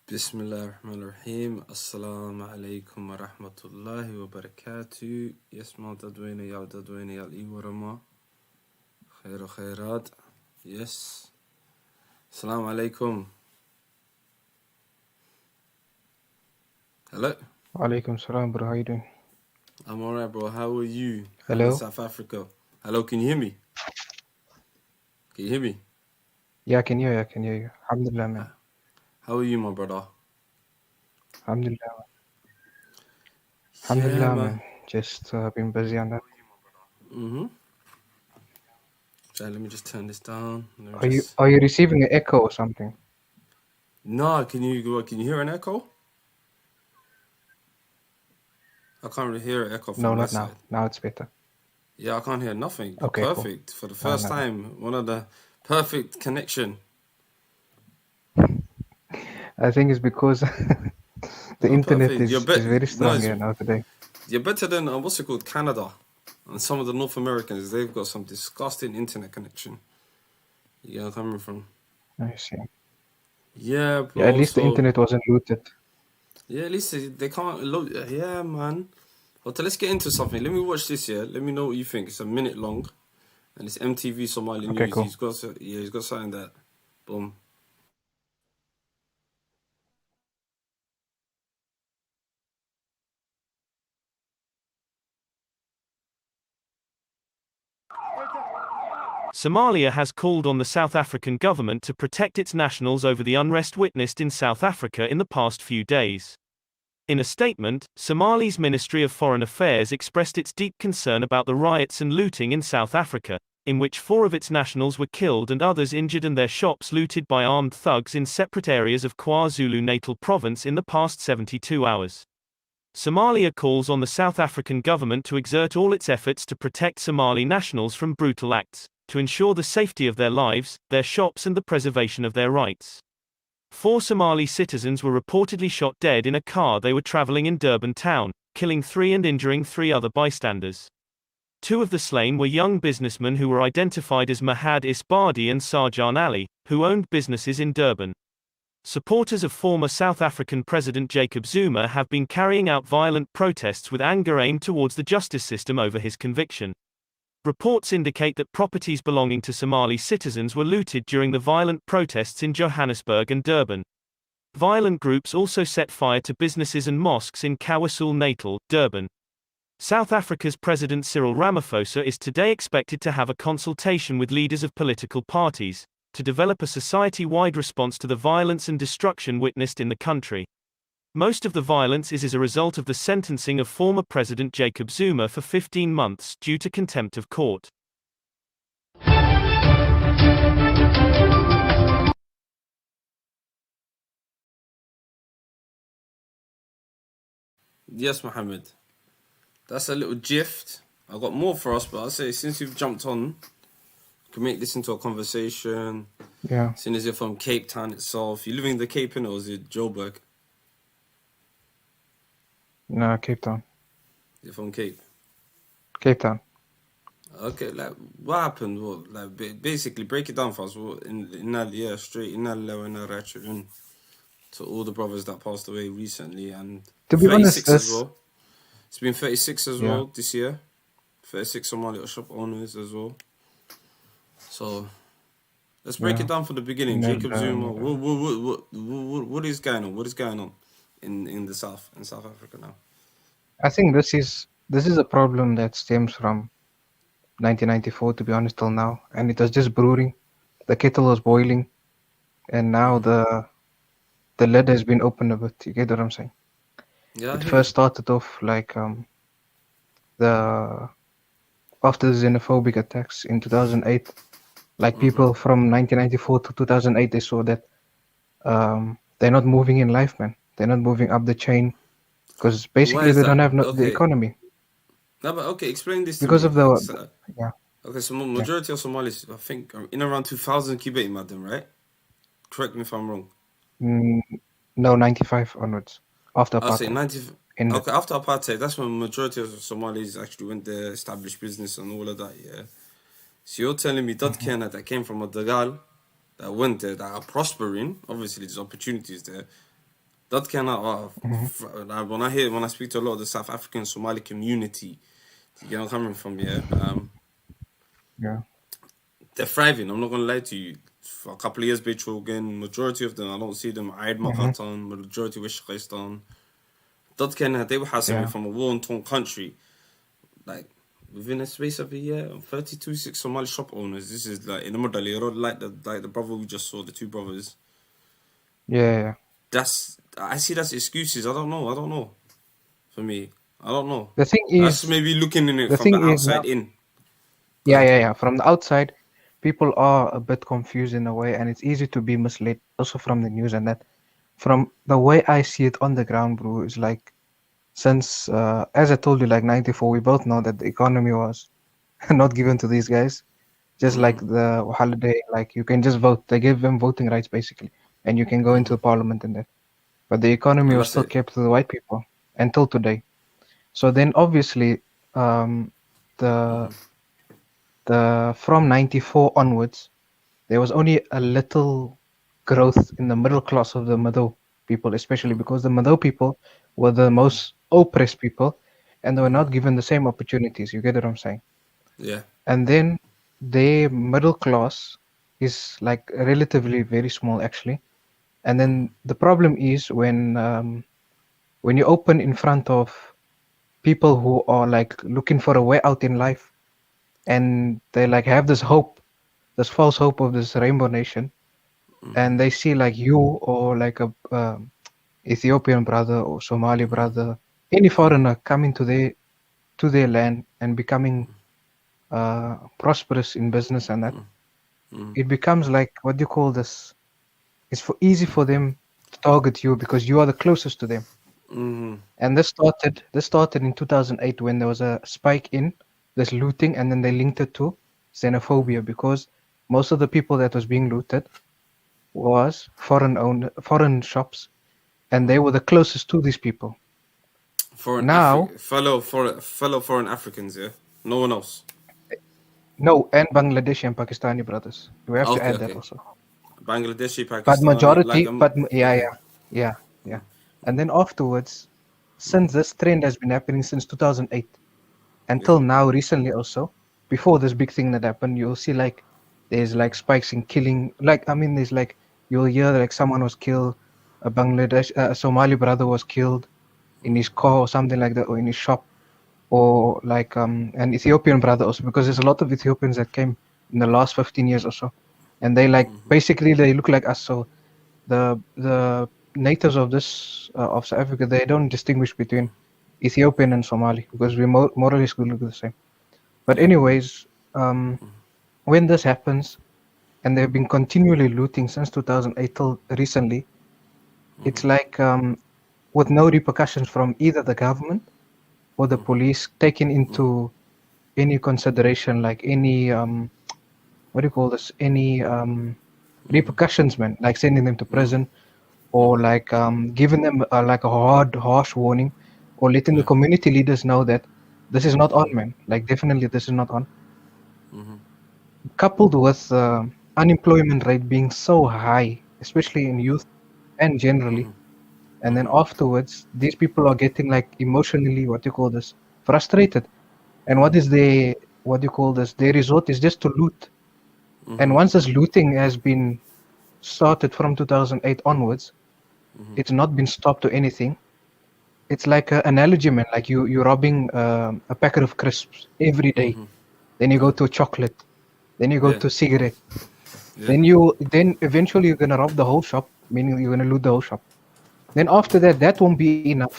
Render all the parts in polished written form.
Bismillahirrahmanirrahim. Assalamu alaikum wa rahmatullahi wa barakatuh. Yes, dadwayna ya iwarama. Khair khairat. Yes. Assalamu alaikum. Hello. Walaikum salam, bro. How you doing? I'm alright, bro. How are you? Hello? How is South Africa? Hello, can you hear me? Can you hear me? Yeah, I can hear you. Alhamdulillah, man. How are you, my brother? Alhamdulillah. Yeah, Alhamdulillah, man. man. Just been busy on that. So let me just turn this down. Are you receiving an echo or something? No, can you hear an echo? I can't really hear an echo from No, my not now. side. Now it's better. Yeah, I can't hear nothing. Okay, Perfect. cool. For the first time, one of the perfect connection. I think it's because the internet perfect. is very strong here now today. You're better than, what's it called, Canada. And some of the North Americans, they've got some disgusting internet connection. You know where I'm coming from? I see. Yeah, bro. Yeah, at least the internet wasn't looted. Yeah, at least they can't load. Yeah, man. Well, let's get into something. Let me watch this here. Let me know what you think. It's a minute long. And it's MTV Somali Okay, News. cool. He's got something that. Boom. Somalia has called on the South African government to protect its nationals over the unrest witnessed in South Africa in the past few days. In a statement, Somali's Ministry of Foreign Affairs expressed its deep concern about the riots and looting in South Africa, in which 4 of its nationals were killed and others injured and their shops looted by armed thugs in separate areas of KwaZulu-Natal province in the past 72 hours. Somalia calls on the South African government to exert all its efforts to protect Somali nationals from brutal acts, to ensure the safety of their lives, their shops and the preservation of their rights. 4 Somali citizens were reportedly shot dead in a car they were traveling in Durban town, killing 3 and injuring 3 other bystanders. 2 of the slain were young businessmen who were identified as Mahad Isbadi and Sarjan Ali, who owned businesses in Durban. Supporters of former South African President Jacob Zuma have been carrying out violent protests with anger aimed towards the justice system over his conviction. Reports indicate that properties belonging to Somali citizens were looted during the violent protests in Johannesburg and Durban. Violent groups also set fire to businesses and mosques in KwaZulu-Natal, Durban. South Africa's President Cyril Ramaphosa is today expected to have a consultation with leaders of political parties, to develop a society-wide response to the violence and destruction witnessed in the country. Most of the violence is as a result of the sentencing of former President Jacob Zuma for 15 months due to contempt of court. Yes, Mohammed. That's a little gift. I've got more for us, but I'll say since you've jumped on, we can make this into a conversation. Yeah. Seeing as you're from Cape Town itself. You living in the Cape, or is it Joburg? No, Cape Town. You're from Cape? Cape Town. Okay, like, what happened? What, like, basically, break it down for us. Straight to all the brothers that passed away recently, and To be honest, as well. It's been 36 as well this year. 36 Somali shop owners as well. So let's break it down from the beginning. Jacob Zuma, what is going on? What is going on in the South, in South Africa now? I think this is a problem that stems from 1994, to be honest, till now, and it was just brewing. The kettle was boiling, and now the lid has been opened a bit. You get what I'm saying? Yeah. It first started off like after the xenophobic attacks in 2008, like people from 1994 to 2008, they saw that they're not moving in life, man. They're not moving up the chain because basically they don't have the economy. No, but okay, explain this because to me. Of the yeah. Okay, so majority of Somalis, I think, are in around 2000 Kibet, madam, right? Correct me if I'm wrong. No, 95 onwards. After apartheid. I'll say 90. Okay, after apartheid, that's when majority of Somalis actually went there, established business and all of that, yeah. So you're telling me that that came from a Dagal, that went there, that are prospering, obviously there's opportunities there, That kind of Mm-hmm. when I speak to a lot of the South African Somali community, you know, coming from, yeah, Yeah. they're thriving. I'm not gonna lie to you. For a couple of years, again, majority of them I don't see them. عيد Mm-hmm. مقاطعن, majority wish قيستان. That kind of they were having Yeah. from a war-torn country, like within a space of a year, 32 Somali shop owners. This is like in the middle, like the brother we just saw, the two brothers. Yeah. I see that's excuses. I don't know. I don't know. For me, I don't know. The thing That's is, maybe looking in it the from the thing is now. outside in. Go Yeah, ahead. yeah, yeah. From the outside, people are a bit confused in a way, and it's easy to be misled also from the news and that. From the way I see it on the ground, bro, is like since as I told you, like 94, we both know that the economy was not given to these guys. Just like Mhm. the holiday, like you can just vote. They give them voting rights basically, and you can go into Mhm. the parliament and that. But the economy And was that's still it. kept to the white people until today. So then obviously, um, the the from 94 onwards, there was only a little growth in the middle class of the Mado people, especially because the Mado people were the most oppressed people and they were not given the same opportunities. You get what I'm saying? Yeah. And then their middle class is like relatively very small actually. And then the problem is when you open in front of people who are like looking for a way out in life and they like have this hope, this false hope of this rainbow nation, and they see like you or like a Ethiopian brother or Somali brother, any foreigner coming to their land and becoming prosperous in business and that, it becomes like what do you call this? It's for easy for them to target you because you are the closest to them. Mhm. And this started in 2008 when there was a spike in this looting, and then they linked it to xenophobia because most of the people that was being looted was foreign shops, and they were the closest to these people. Now, Fellow foreign Africans. Yeah. No one else. no, and Bangladeshi and Pakistani brothers. We have to Okay. add that Okay. also. Bangladeshi, But Pakistani, like majority, but yeah, okay. yeah, yeah, yeah. And then afterwards, since this trend has been happening since 2008 Yeah. until now, recently also, before this big thing that happened, you'll see like there's like spikes in killing. Like I mean, there's like you'll hear like someone was killed, a Somali brother was killed in his car or something like that, or in his shop, or like an Ethiopian brother also, because there's a lot of Ethiopians that came in the last 15 years or so, and they like basically they look like us. So the natives of this of South Africa, they don't distinguish between Ethiopian and Somali because we more or less look the same. But Yeah. anyways, when this happens and they've been continually looting since 2008 till recently, it's like with no repercussions from either the government or the police taking into any consideration, like any what do you call this? Any repercussions, man, like sending them to prison or like giving them like a hard, harsh warning, or letting the Yeah. community leaders know that this is not on, man. Like definitely this is not on. Coupled with unemployment rate being so high, especially in youth and generally, and then afterwards these people are getting like emotionally what do you call this frustrated, and what do you call this their resort is just to loot. And once this looting has been started from 2008 onwards, it's not been stopped to anything. It's like an analogy, man. Like you're robbing a packet of crisps every day. Then you go Yeah. to chocolate. Then you go Yeah. to cigarette. Yeah. Then eventually you're gonna rob the whole shop, meaning you're gonna loot the whole shop. Then after that, that won't be enough.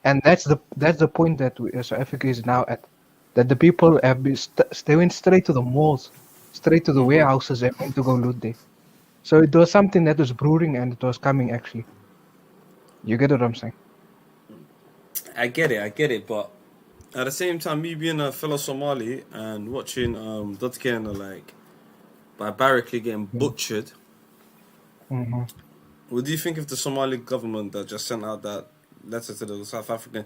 And that's the point that South Africa is now at. That the people have been they went straight to the malls, straight to the warehouses, and went to go loot there. So it was something that was brewing and it was coming actually. You get what I'm saying? I get it. I get it. But at the same time, me being a fellow Somali and watching that kind of like barbarically getting Yeah. butchered. Hmm. What do you think of the Somali government that just sent out that letter to the South African?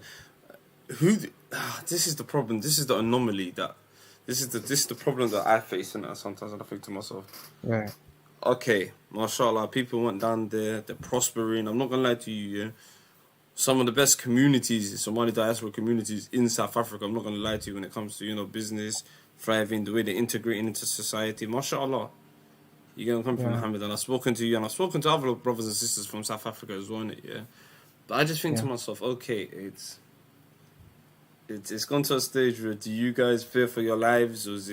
This is the problem. This is the anomaly that this is the problem that I face, and sometimes I think to myself, Yeah. okay, mashallah, people went down there, they're prospering. I'm not gonna lie to you, yeah. Some of the best communities, Somali diaspora communities in South Africa, I'm not gonna lie to you when it comes to, business, thriving, the way they're integrating into society. Mashallah. You're gonna come from Yeah, Muhammad, and I've spoken to you, and I've spoken to other brothers and sisters from South Africa as well, innit, yeah. But I just think to yeah, myself, okay, it's gone to a stage where do you guys fear for your lives, or is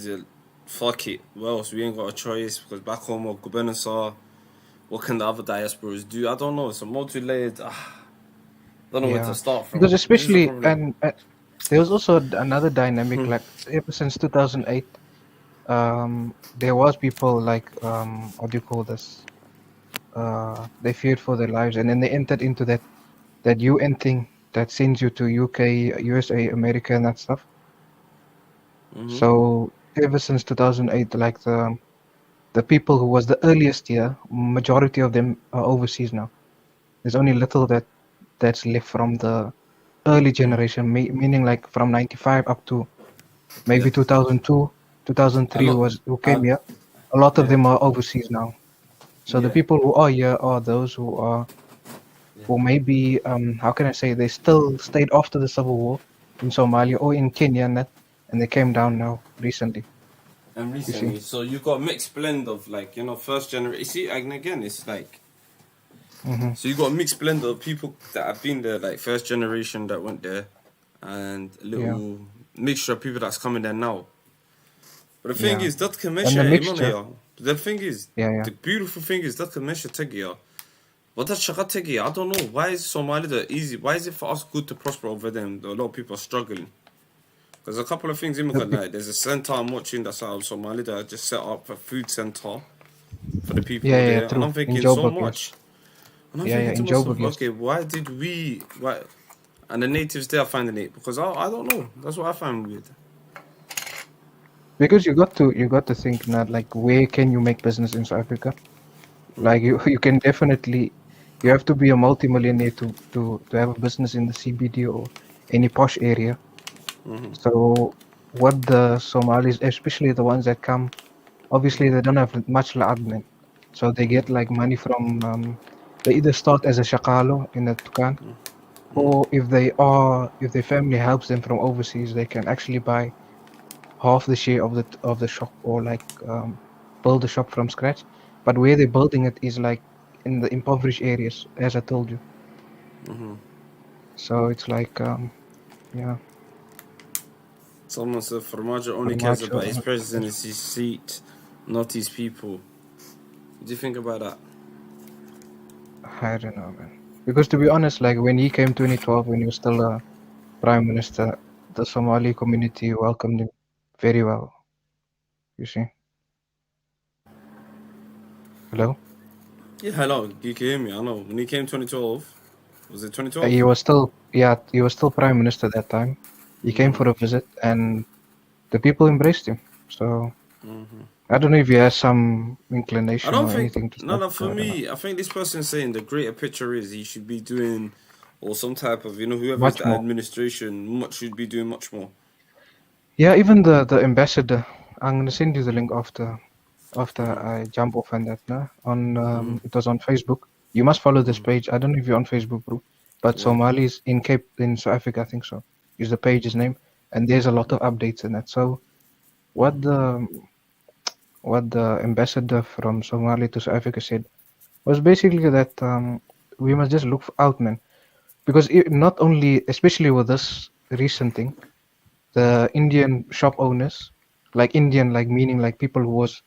it fuck it? Well, else we ain't got a choice because back home or Gubenasar, what can the other diasporas do? I don't know. It's a multi-layered. I don't know where to yeah. start from. Because This is the especially, problem. and there was also another dynamic, like ever since 2008, there was people like, what do you call this? They feared for their lives, and then they entered into that UN thing that sends you to UK, USA, America, and that stuff. So ever since 2008, like the people who was the earliest here, majority of them are overseas now. There's only little that's left from the early generation, meaning like from 95 up to Yeah, maybe 2002, a 2003 lot. was who came I, here. A lot of yeah, them are overseas now. So the yeah, people who are here are those yeah. who maybe how can I say, they still stayed after the civil war in Somalia or in Kenya and they came down now recently. And You see? recently, so you got a mixed blend of like first generation. See, and again, it's like Hmm. so you got a mixed blend of people that have been there, like first generation that went there, and a Yeah, little mixture of people that's coming there now. But the thing yeah. is, that can And measure the Iman, mixture, yeah. The thing is, yeah, yeah. the beautiful thing is that can measure Tegia. But that Shaka Tegia, I don't know. Why is Somali the easy? Why is it for us good to prosper over them? A lot of people are struggling. There's a couple of things in The Mogadishu. There's a center I'm watching that's out of Somali that I just set up a food center for the people Yeah, yeah, there. And true. I'm In thinking so Joburg, yes. much. And I'm Yeah, yeah, thinking to in myself, Joburg, yes. okay, why did we, why? And the natives there are finding it because I don't know. That's what I find weird. Because you got to think now, like where can you make business in South Africa? Like you can definitely, you have to be a multimillionaire to have a business in the CBD or any posh area. So what the Somalis, especially the ones that come, obviously they don't have much admin, so they get like money from they either start as a shaqalo in a tukan, or if their family helps them from overseas, they can actually buy half the share of the shop, or like build the shop from scratch. But where they're building it is like in the impoverished areas, as I told you. So it's like yeah, Someone said Formaggio only pretty cares much. about his presidency seat, not his people. What do you think about that? I don't know, man. Because to be honest, like when he came 2012, when he was still a prime minister, the Somali community welcomed him very well. You see? Hello? Yeah, hello. You can hear me. I know. When he came 2012, was it 2012? He was still, yeah, he was still prime minister that time. He came for a visit, and the people embraced him. So I don't know if he has some I inclination don't or think. anything to No, South no. Africa. For I don't know. me, I think this person's saying the greater picture is he should be doing, or some type of whoever is Much the more. administration much should be doing much more. Yeah, even the ambassador. I'm gonna send you the link after I jump off and that. No? On it was on Facebook. You must follow this page. I don't know if you're on Facebook, bro. But Yeah. Somalis in South Africa, I think so. Is the page's name, and there's a lot of updates in that. So what the what the ambassador from Somalia to South Africa said was basically that we must just look out, man, because not only, especially with this recent thing, the Indian shop owners, like Indian, like meaning like people who was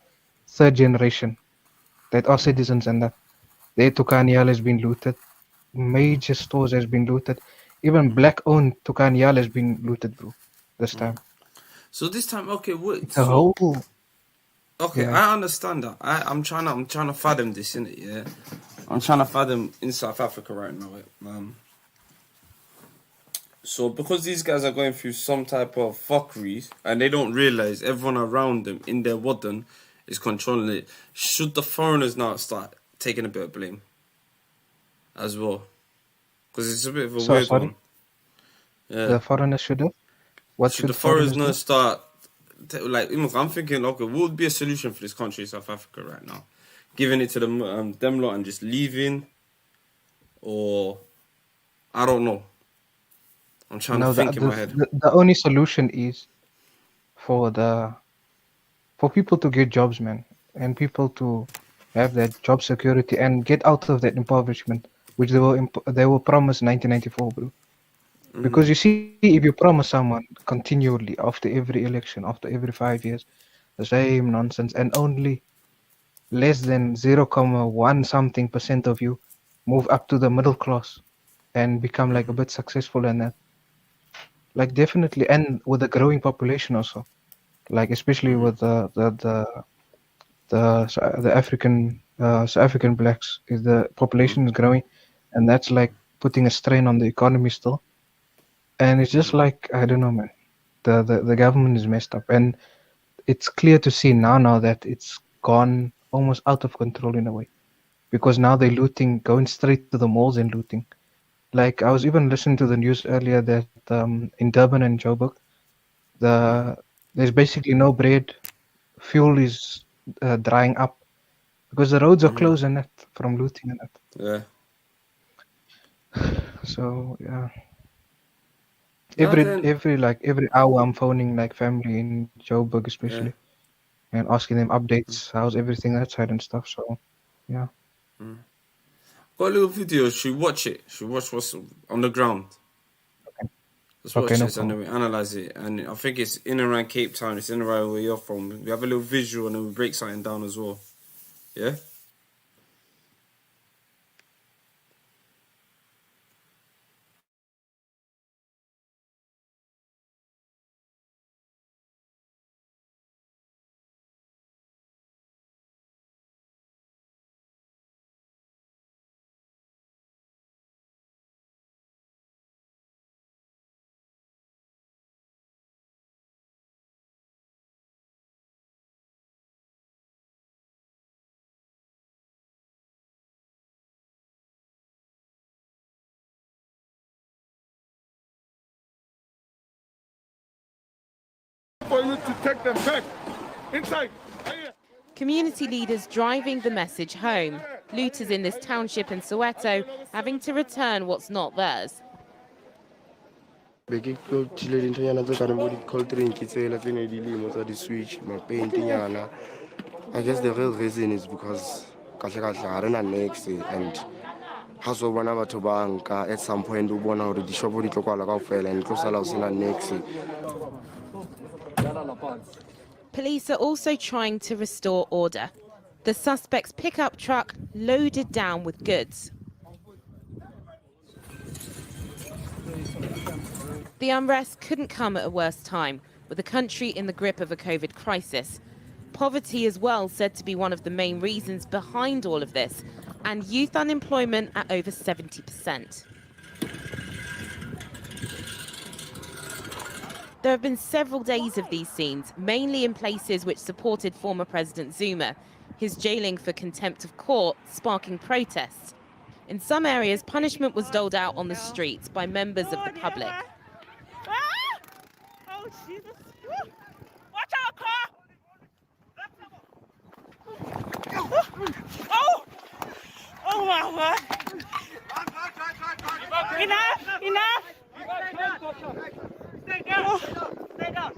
third generation that are citizens, and that their Tukanial has been looted, major stores has been looted, even black owned Tukanial has been looted, bro. This time, So this time, okay, what? it's a So whole, okay, yeah, I understand that. I'm trying to fathom this in it. Yeah, I'm trying to fathom in South Africa right now. So because these guys are going through some type of fuckery and they don't realize everyone around them in their wadden is controlling it, should the foreigners now start taking a bit of blame as well? Because it's a bit of a so weird one. sorry. Yeah. The foreigners should have. What Should should the the foreigners foreigners do? start like I'm thinking, okay, what would be a solution for this country, South Africa, right now? Giving it to them lot and just leaving, or I don't know. I'm trying to No, think in my head. the only solution is for people to get jobs, man, and people to have that job security and get out of that impoverishment, which they were promised 1994, bro. Because you see, if you promise someone continually after every election, after every 5 years, the same nonsense, and only less than 0.1 something percent of you move up to the middle class and become like a bit successful in that, like definitely, and with a growing population also, like especially with the South African blacks, is the population is growing, and that's like putting a strain on the economy still. And it's just like, I don't know, man. The government is messed up, and it's clear to see now that it's gone almost out of control in a way, because now they're looting, going straight to the malls and looting. Like I was even listening to the news earlier that in Durban and Joburg, there's basically no bread. Fuel is drying up because the roads are closed and that from looting and that. Yeah. So yeah, No, then, every hour I'm phoning like family in Joburg especially, yeah. and asking them updates, how's everything outside and stuff. So yeah. Got a little video. Should we watch it? Should we watch what's on the ground? Let's watch Okay, no this and then we analyze it. And I think it's in and around Cape Town. It's in and around where you're from. We have a little visual and then we break something down as well. Yeah? For you to take them back inside. Community leaders driving the message home. Looters in this township in Soweto having to return what's not theirs. I guess the real reason is because and at some point Police are also trying to restore order. The suspect's pickup truck loaded down with goods. The unrest couldn't come at a worse time, with the country in the grip of a COVID crisis. Poverty as well said to be one of the main reasons behind all of this, and youth unemployment at over 70%. There have been several days of these scenes, mainly in places which supported former President Zuma, his jailing for contempt of court sparking protests. In some areas, punishment was doled out on the streets by members of the public. Oh, Jesus. Watch out, car! Oh! Oh, my God. Enough! Enough! Stay down! Stay down!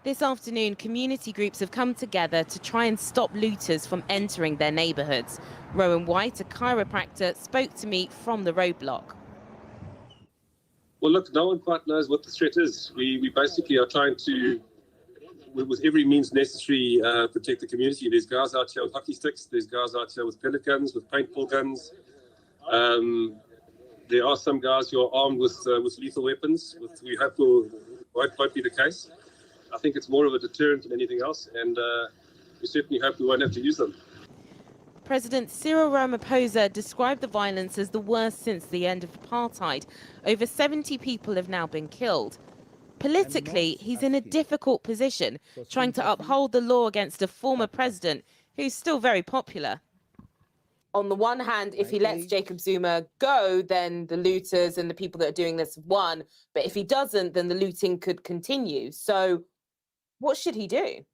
This afternoon, community groups have come together to try and stop looters from entering their neighbourhoods. Rowan White, a chiropractor, spoke to me from the roadblock. Well, look, no one quite knows what the threat is. We basically are trying to, with every means necessary, protect the community. There's guys out here with hockey sticks. There's guys out here with pellet guns, with paintball guns. There are some guys who are armed with lethal weapons. We hope won't be the case. I think it's more of a deterrent than anything else, and we certainly hope we won't have to use them. President Cyril Ramaphosa described the violence as the worst since the end of apartheid. Over 70 people have now been killed. Politically, he's in a difficult position, trying to uphold the law against a former president who's still very popular. on the one hand, if he lets Jacob Zuma go, then the looters and the people that are doing this have won. But if he doesn't, then the looting could continue. So what should he do?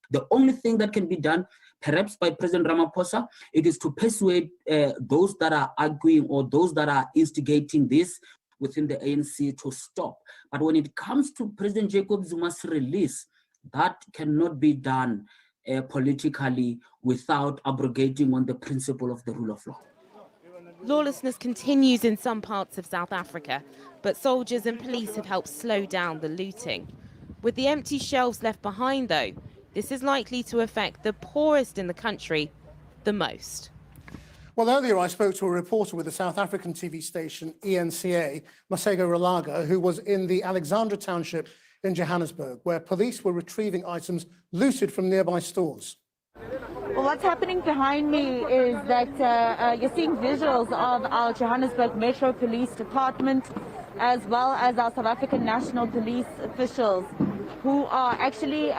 The only thing that can be done, perhaps by President Ramaphosa, it is to persuade those that are arguing or those that are instigating this within the ANC to stop. But when it comes to President Jacob Zuma's release, that cannot be done politically without abrogating on the principle of the rule of law. Lawlessness continues in some parts of South Africa, but soldiers and police have helped slow down the looting. With the empty shelves left behind, though, this is likely to affect the poorest in the country the most. Well, earlier I spoke to a reporter with the South African TV station ENCA, Masego Ralaga, who was in the Alexandra township in Johannesburg, where police were retrieving items looted from nearby stores. Well, what's happening behind me is that you're seeing visuals of our Johannesburg Metro Police Department, as well as our South African National Police officials, who are actually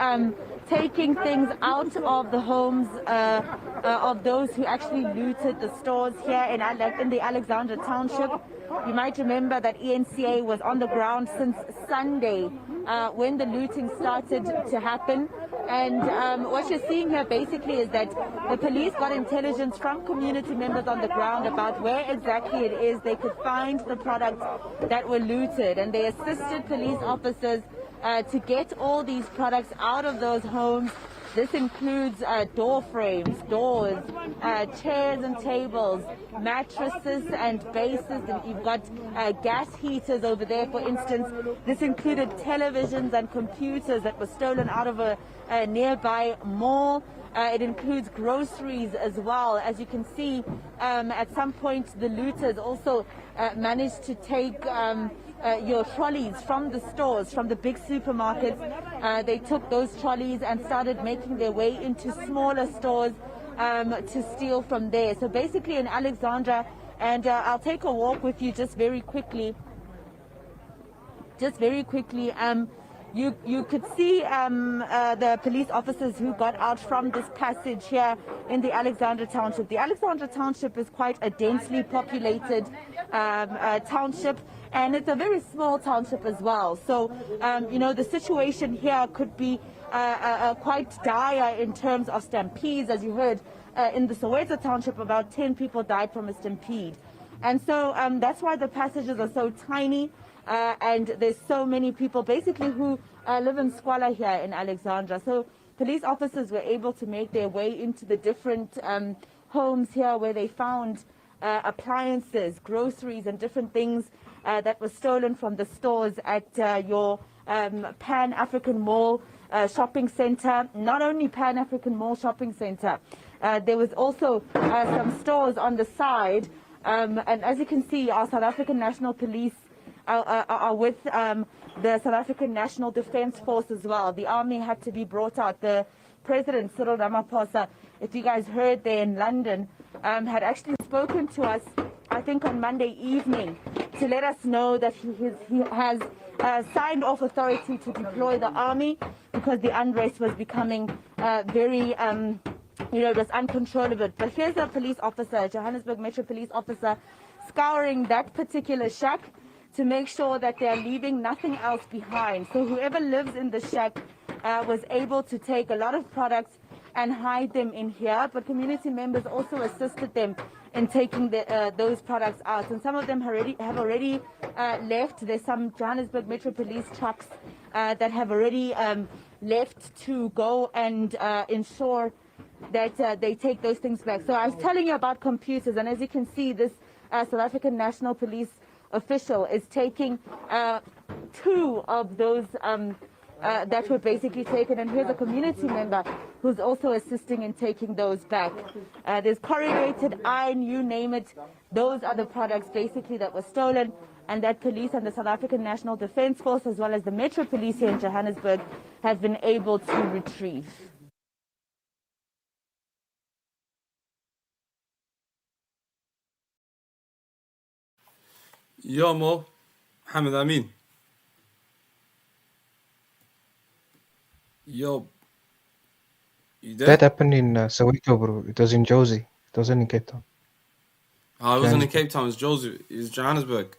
taking things out of the homes of those who actually looted the stores here in the Alexandra Township. You might remember that ENCA was on the ground since Sunday when the looting started to happen. And what you're seeing here basically is that the police got intelligence from community members on the ground about where exactly it is they could find the products that were looted. And they assisted police officers to get all these products out of those homes. This includes door frames, doors, chairs and tables, mattresses and bases, and you've got gas heaters over there, for instance. This included televisions and computers that were stolen out of a nearby mall. It includes groceries as well. As you can see, at some point the looters also managed to take your trolleys from the stores, from the big supermarkets. They took those trolleys and started making their way into smaller stores to steal from there. So basically in Alexandra, and I'll take a walk with you just very quickly. You could see the police officers who got out from this passage here in the Alexandra Township. The Alexandra Township is quite a densely populated township, and it's a very small township as well. So, you know, the situation here could be quite dire in terms of stampedes. As you heard, in the Soweto Township, about 10 people died from a stampede. And so that's why the passages are so tiny. And there's so many people basically who live in squalor here in Alexandra. So police officers were able to make their way into the different homes here where they found appliances, groceries and different things that were stolen from the stores at your Pan-African Mall shopping center. Not only Pan-African Mall shopping center, there was also some stores on the side. And as you can see, our South African National Police are with the South African National Defence Force as well. The army had to be brought out. The President, Cyril Ramaphosa, if you guys heard there in London, had actually spoken to us, I think on Monday evening, to let us know that he has signed off authority to deploy the army because the unrest was becoming very, you know, it was uncontrollable. But here's a police officer, a Johannesburg Metro Police officer, scouring that particular shack to make sure that they're leaving nothing else behind. So whoever lives in the shack was able to take a lot of products and hide them in here, but community members also assisted them in taking those products out. And some of them have already left. There's some Johannesburg Metro Police trucks that have already left to go and ensure that they take those things back. So I was telling you about computers, and as you can see, this South African National Police official is taking 2 of those that were basically taken, and here's a community member who's also assisting in taking those back. There's corrugated iron, you name it. Those are the products basically that were stolen, and that police and the South African National Defence Force, as well as the Metro Police here in Johannesburg, have been able to retrieve. Yo, Mo. Mohammed Amin. Yo. You there? That happened in Soweto, bro. It was in Josie. It wasn't in Cape Town. I wasn't in Cape Town. It was Johannesburg.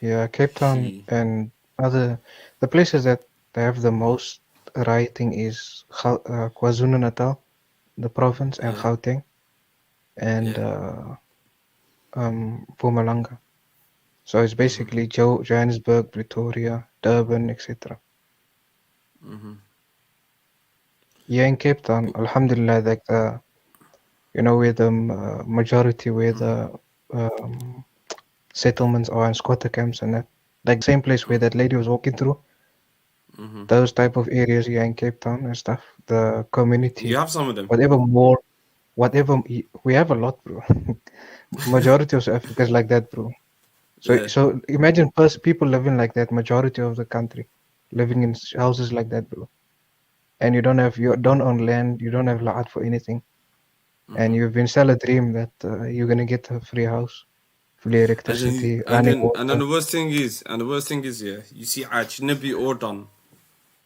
Yeah, Cape Town and the places that they have the most rioting is KwaZulu-Natal, the province, and Gauteng, and Mpumalanga. So it's basically Johannesburg, Pretoria, Durban, etc. Yeah, in Cape Town, Alhamdulillah, like where the majority, where the settlements are and squatter camps and that, like same place where that lady was walking through. Those type of areas here in Cape Town and stuff. The community. You have some of them. We have a lot, bro. Majority of South Africa is like that, bro. So imagine people living like that. Majority of the country living in houses like that, bro. And you don't own land. You don't have lot for anything. And you've been sell a dream that you're gonna get a free house, free electricity, running water. And then the worst thing is, yeah, you see Nabi Ordan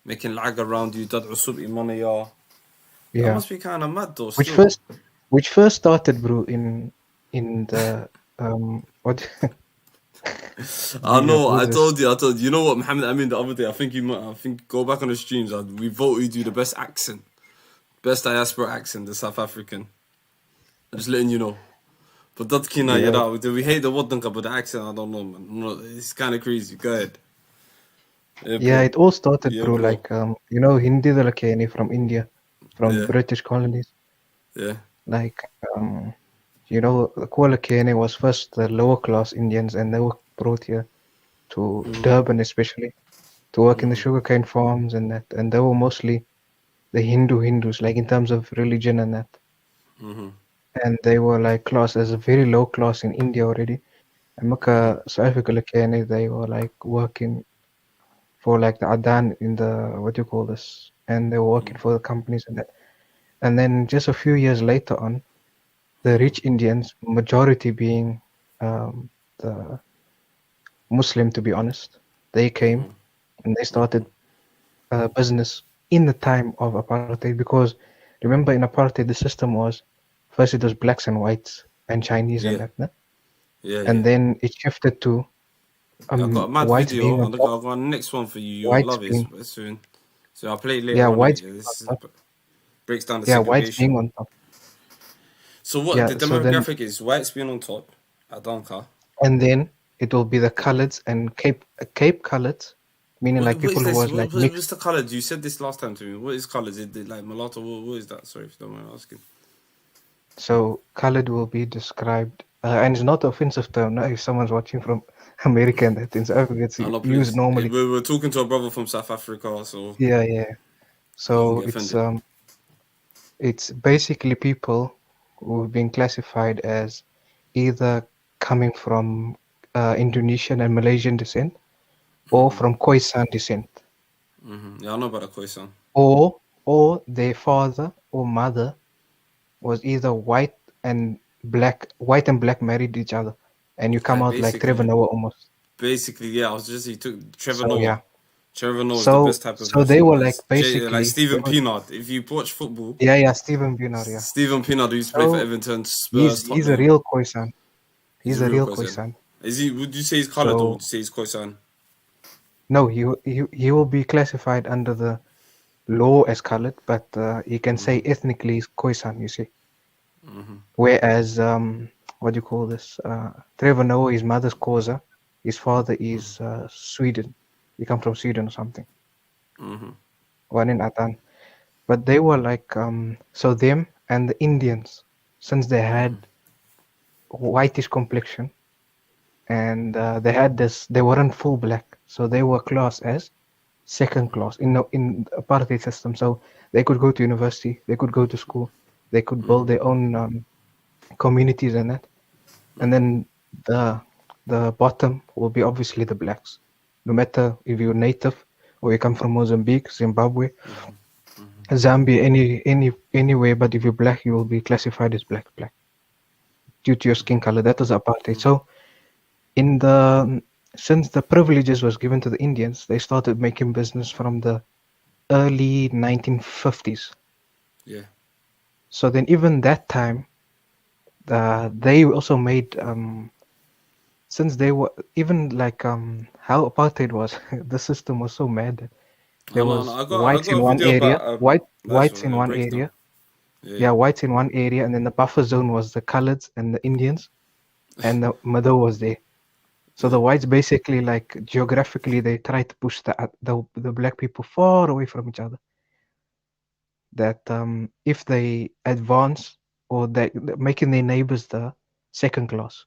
making lag around you. That must be kind of mad though. Which first started, bro, in the what? I know. I told you. You know what, Mohammed Amin, the other day. I think go back on the streams. We voted you the best accent, best diaspora accent, the South African. I'm just letting you know. But that's kina, we hate the Wadanka, but the accent, I don't know, man. No, it's kind of crazy. Go ahead. Yeah, it all started, bro. Like Hindi the Lakini from India, from British colonies. Yeah. Like the Kuala was first the lower class Indians, and they were brought here to Durban, especially to work in the sugarcane farms and that. And they were mostly the Hindus, like in terms of religion and that. And they were like classed as a very low class in India already. And South Africa, they were like working for like the Adan in the and they were working for the companies and that. And then just a few years later on, the rich Indians, majority being the Muslim, to be honest, they came and they started business in the time of apartheid. Because remember, in apartheid, the system was first it was blacks and whites and Chinese and that, no? And then it shifted to I've got a mad whites video. being on I've top. got the next one for you. You'll love it soon. So I'll play it later. Yeah, on. whites. Breaks down the Yeah, segregation. whites being on top. So what the demographic is? Whites being on top, Adanka. And then it will be the coloureds and Cape coloureds, meaning like people who was like mixed. What's the colours? You said this last time to me. What is colours? Is it like mulatto? What is that? Sorry if you don't mind asking. So coloured will be described, and it's not an offensive term. Now, if someone's watching from America and that in South Africa, it's used normally. We're talking to a brother from South Africa, so yeah. So it's basically people who've been classified as either coming from Indonesian and Malaysian descent, or from Khoisan descent. Yeah, I know about the Khoisan. Or their father or mother was either white and black married each other, and you come out like Trevor Noah almost. Basically, yeah, I was just he took Trevor Noah. Yeah. Trevor Noah is the best type of. So they were like basically like Stephen Pienaar. If you watch football. Yeah, Stephen Pienaar. Yeah. Stephen Pienaar who used to play for Everton, Spurs. He's a real Khoisan. He's a real Khoisan. Is he? Would you say he's coloured or would you say he's Khoisan? No, he will be classified under the law as coloured, but he can say ethnically he's Khoisan. You see. Whereas Trevor Noah, his mother's Xhosa, his father is Sweden. He come from Sweden or something. One in Atan. But they were like so them and the Indians, since they had whitish complexion and they weren't full black, so they were classed as second class in the apartheid system. So they could go to university, they could go to school, they could build their own communities and that. And then the bottom will be obviously the blacks, no matter if you're native or you come from Mozambique, Zimbabwe, Zambia, anywhere. But if you're black, you will be classified as black due to your skin color. That was apartheid. So since the privileges was given to the Indians, they started making business from the early 1950s. Yeah. So then even that time, they also made since they were even like how apartheid was, the system was so mad. There No, was I whites got in a one video area, about that's whites in a one breakdown. area. Yeah. Yeah, whites in one area, and then the buffer zone was the coloreds and the Indians, and the Mado was there. So the whites basically, like geographically, they try to push the black people far away from each other. That if they advance or they making their neighbors the second class.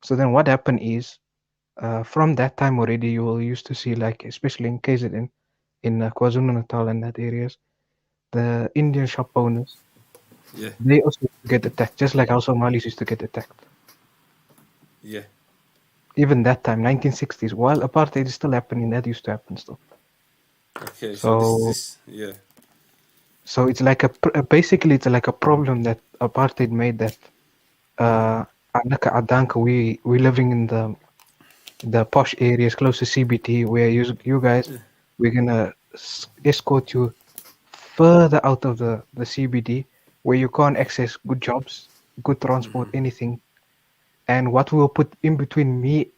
So then what happened is, from that time already, you will used to see, like especially in KZN, in KwaZulu Natal and that areas, the Indian shop owners, Yeah. they also used to get attacked, just like how Somalis used to get attacked. Yeah. Even that time, 1960s, while apartheid is still happening, that used to happen still. Okay, so So, yeah. so it's like basically it's like a problem that apartheid made that Anaka Adanka, we living in the posh areas close to CBT, where you guys, we're gonna escort you further out of the CBD, where you can't access good jobs, good transport, anything. And what we'll put in between me,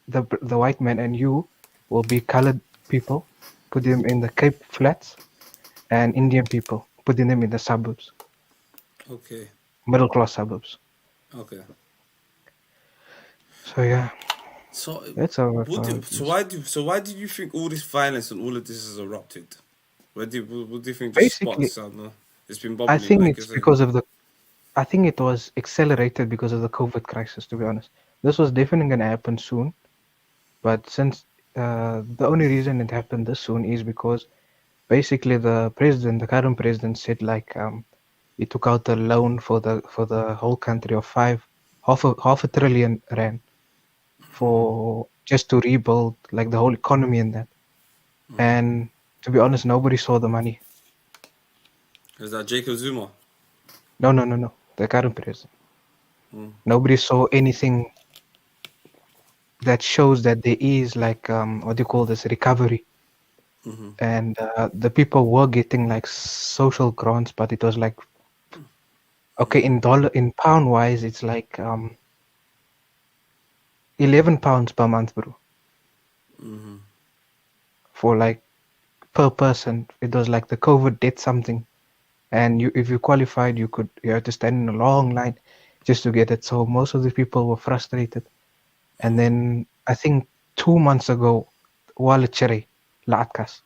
the white man, and you will be colored people, put them in the Cape Flats, and Indian people, putting them in the suburbs, Okay. middle class suburbs. Okay. So yeah, So that's how it is. why do you think all this violence and all of this has erupted? What do you think just sparked Basically, this out now? It's been I bubbling, think like you it's said. because of I think it was accelerated because of the COVID crisis, to be honest. This was definitely going to happen soon. But since the only reason it happened this soon is because basically the current president said like he took out a loan for the whole country of half a trillion rand for just to rebuild like the whole economy and that. And to be honest, nobody saw the money. Is that Jacob Zuma? No. The current president. Nobody saw anything that shows that there is like what do you call this, recovery. And the people were getting like social grants, but it was like okay, in pound wise, it's like 11 pounds per month, bro. For like per person, it was like the COVID did something, and if you qualified, you had to stand in a long line just to get it. So most of the people were frustrated, and then I think 2 months ago, wallet cherry, laatkas,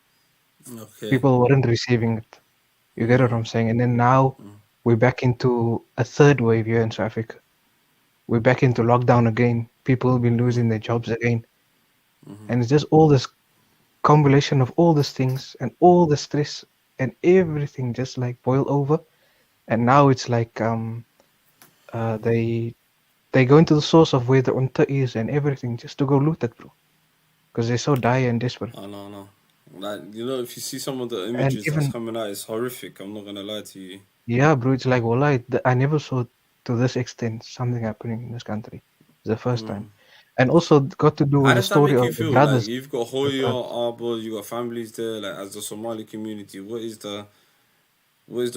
Okay. people weren't receiving it. You get what I'm saying? And then now we're back into a third wave here in South Africa. We're back into lockdown again. People have been losing their jobs again. And it's just all this combination of all these things and all the stress and everything just like boil over. And now it's like they go into the source of where the unta is and everything just to go loot it, bro. Because they're so dire and desperate. I know. Like, you know, if you see some of the And images that's even coming out, it's horrific. I'm not gonna lie to you. yeah, bro, it's like I never saw to this extent something happening in this country. It's the first time. And also got to do How with the does that story make you of the feel? Like brothers. you've got The Hoya, brothers. Arbor, you got families there. Like as the Somali community, what is the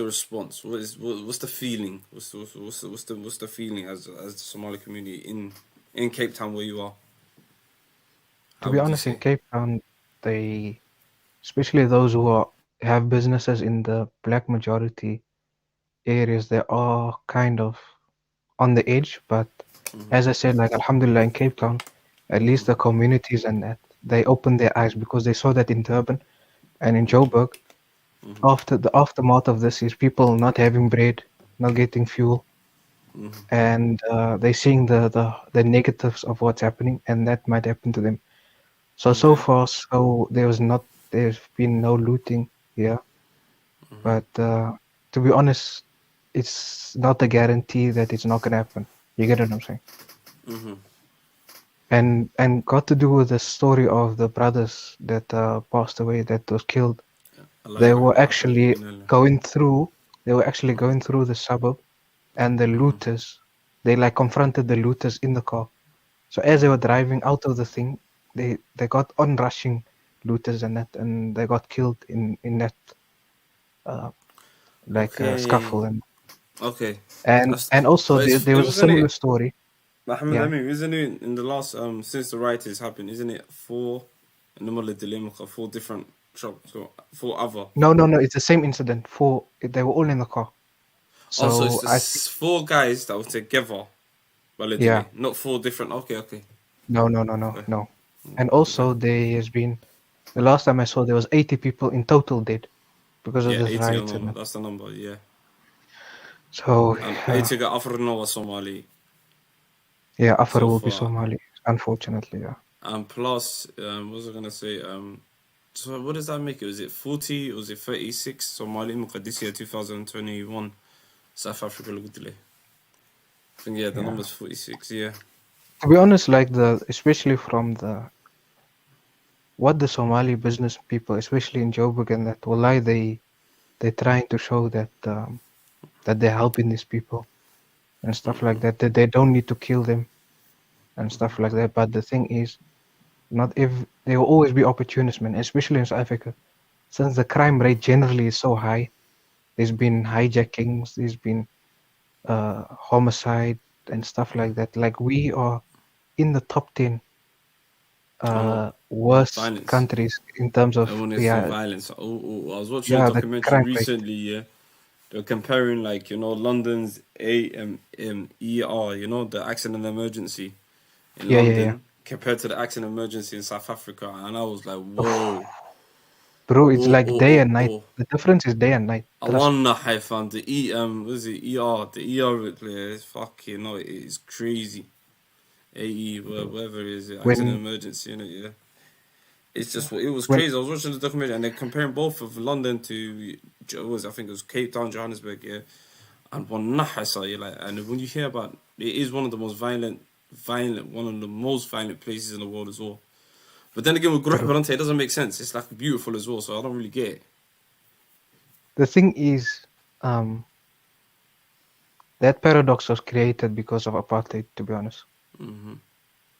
response? What's the feeling? What's the feeling as the Somali community in Cape Town where you are? To How be would you honest, in say? Cape Town, they, especially those who have businesses in the black majority areas, they are kind of on the edge. But as I said, like Alhamdulillah, in Cape Town, at least the communities and that they opened their eyes because they saw that in Durban and in Joburg. After the aftermath of this is people not having bread, not getting fuel, and they seeing the negatives of what's happening, and that might happen to them. So Okay. far, so there's been no looting here, but to be honest, it's not a guarantee that it's not gonna happen. You get what I'm saying? And got to do with the story of the brothers that passed away, that was killed. Allah They were yarhamna, actually inna going through. They were actually going through the suburb, and the looters. They like confronted the looters in the car. So as they were driving out of the thing, they got onrushing looters and that, and they got killed in that uh, like Okay. scuffle. And Okay. And also there It was a wasn't similar it. story. Mohammed Yeah. Amin, isn't it in the last since the riots happened, isn't it four in the middle of dilemma, four different shops, so four other. No. It's the same incident. They were all in the car. Also, it's So the I think, four guys that were together, yeah. allegedly, not four different. Okay. No. Okay. And Okay. also there has been the last time I saw there was 80 people in total dead because of Yeah, this 80 riots. no, that's the number, yeah. So And 80 got Afro Somali yeah, Afar so will be far. Somali, unfortunately. Yeah. And plus, what was I gonna say? So what does that make it? Was it 40 or was it 36 Somali Mogadishu 2021 South Africa Lugdile? I think the Yeah. number's 46, yeah. To be honest, like especially from what the Somali business people, especially in Joburg, and that wallahi they're trying to show that that they're helping these people and stuff like that. That they don't need to kill them and stuff like that. But the thing is, not if there will always be opportunists, man, especially in South Africa, since the crime rate generally is so high. There's been hijackings, there's been homicide and stuff like that. Like we are in the top 10 I know. worst Violence. countries in terms of Everyone is for yeah violence. I was watching a the documentary crime rate. recently, yeah. They're comparing, like, London's AMER, the accident emergency in Yeah. London compared to the accident emergency in South Africa. And I was like, whoa. Bro, it's like day and night. Oh. The difference is day and night. I Trust me. wanna have fun. The what is it? The ER is fucking it is crazy. AE, whatever it is, accident When emergency, yeah. It's just it was when crazy. I was watching the documentary and they're comparing both of London to I think it was Cape Town, Johannesburg, yeah. And one you're like, and when you hear about it is one of the most violent, one of the most violent places in the world as well. But then again, with true. Gruh it doesn't make sense. It's like beautiful as well, so I don't really get it. The thing is, that paradox was created because of apartheid, to be honest.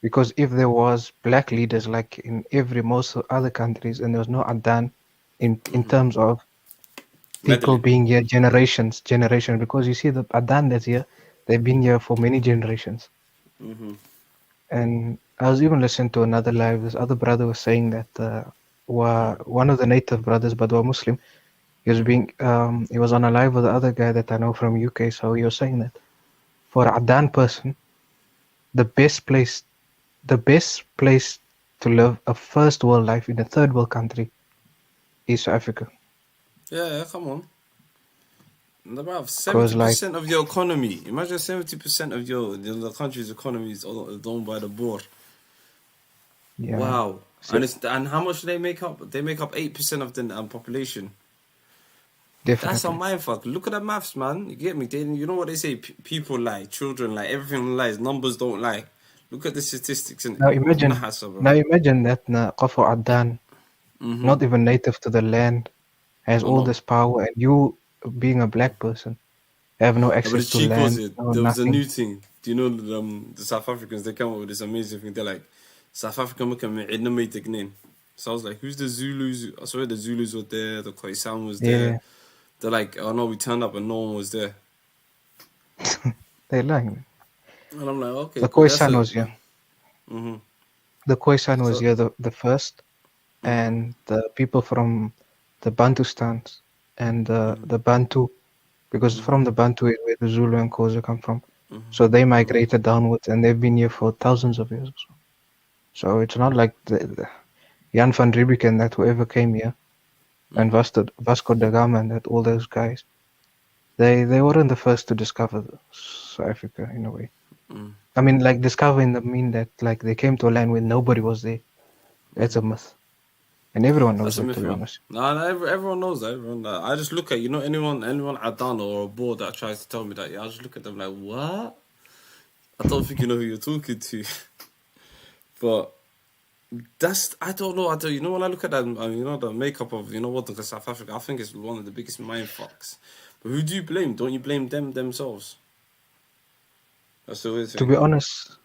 Because if there was black leaders like in most other countries, and there was no Adan in terms of people Meddling. being here generation, because you see the Adan that's here, they've been here for many generations. And I was even listening to another live. This other brother was saying that one of the native brothers, but were Muslim. He was he was on a live with the other guy that I know from UK. So he was saying that for a Adan person, the best place to live a first world life in a third world country is South Africa. Yeah, come on. And about Because 70% of your economy. Imagine 70% of the country's economy is owned by the board. yeah. Wow. So, And how much do they make up? They make up 8% of the population. That's a definitely. mindfuck. Look at the maths, man. You get me? You know what they say? People lie, children lie, everything lies. Numbers don't lie. Look at the statistics. Now imagine that Qafo Adan, not even native to the land, has all this power, and you being a black person have no But the access to cheek was land, it? no There was a nothing. new thing. Do you know the South Africans? They come up with this amazing thing. They're like, South Africa name. So I was like, who's the Zulus? I swear the Zulus were there. The Khoisan was there. Yeah, They're like, oh no, we turned up and no one was there. they're lying. And I'm like, okay, The cool. That's Khoisan it. was here. The Khoisan was So, here the first, and the people from the Bantustans and the Bantu, because from the Bantu is where the Zulu and Xhosa come from. So they migrated downwards, and they've been here for thousands of years. So it's not like the Jan van Riebeeck and that whoever came here, and Vasco da Gama and that all those guys, they weren't the first to discover South Africa in a way. I mean, like discover in the mean that like they came to a land where nobody was there. That's a myth, and everyone knows that's a that, myth, to be man. honest. No, everyone knows that. I just look at, anyone Adana or a board that tries to tell me that, I just look at them like, what? I don't think you know who you're talking to. But I don't know. When I look at that, the makeup of, what the South Africa, I think it's one of the biggest mind fucks. But who do you blame? Don't you blame themselves? That's the weird thing. To be honest,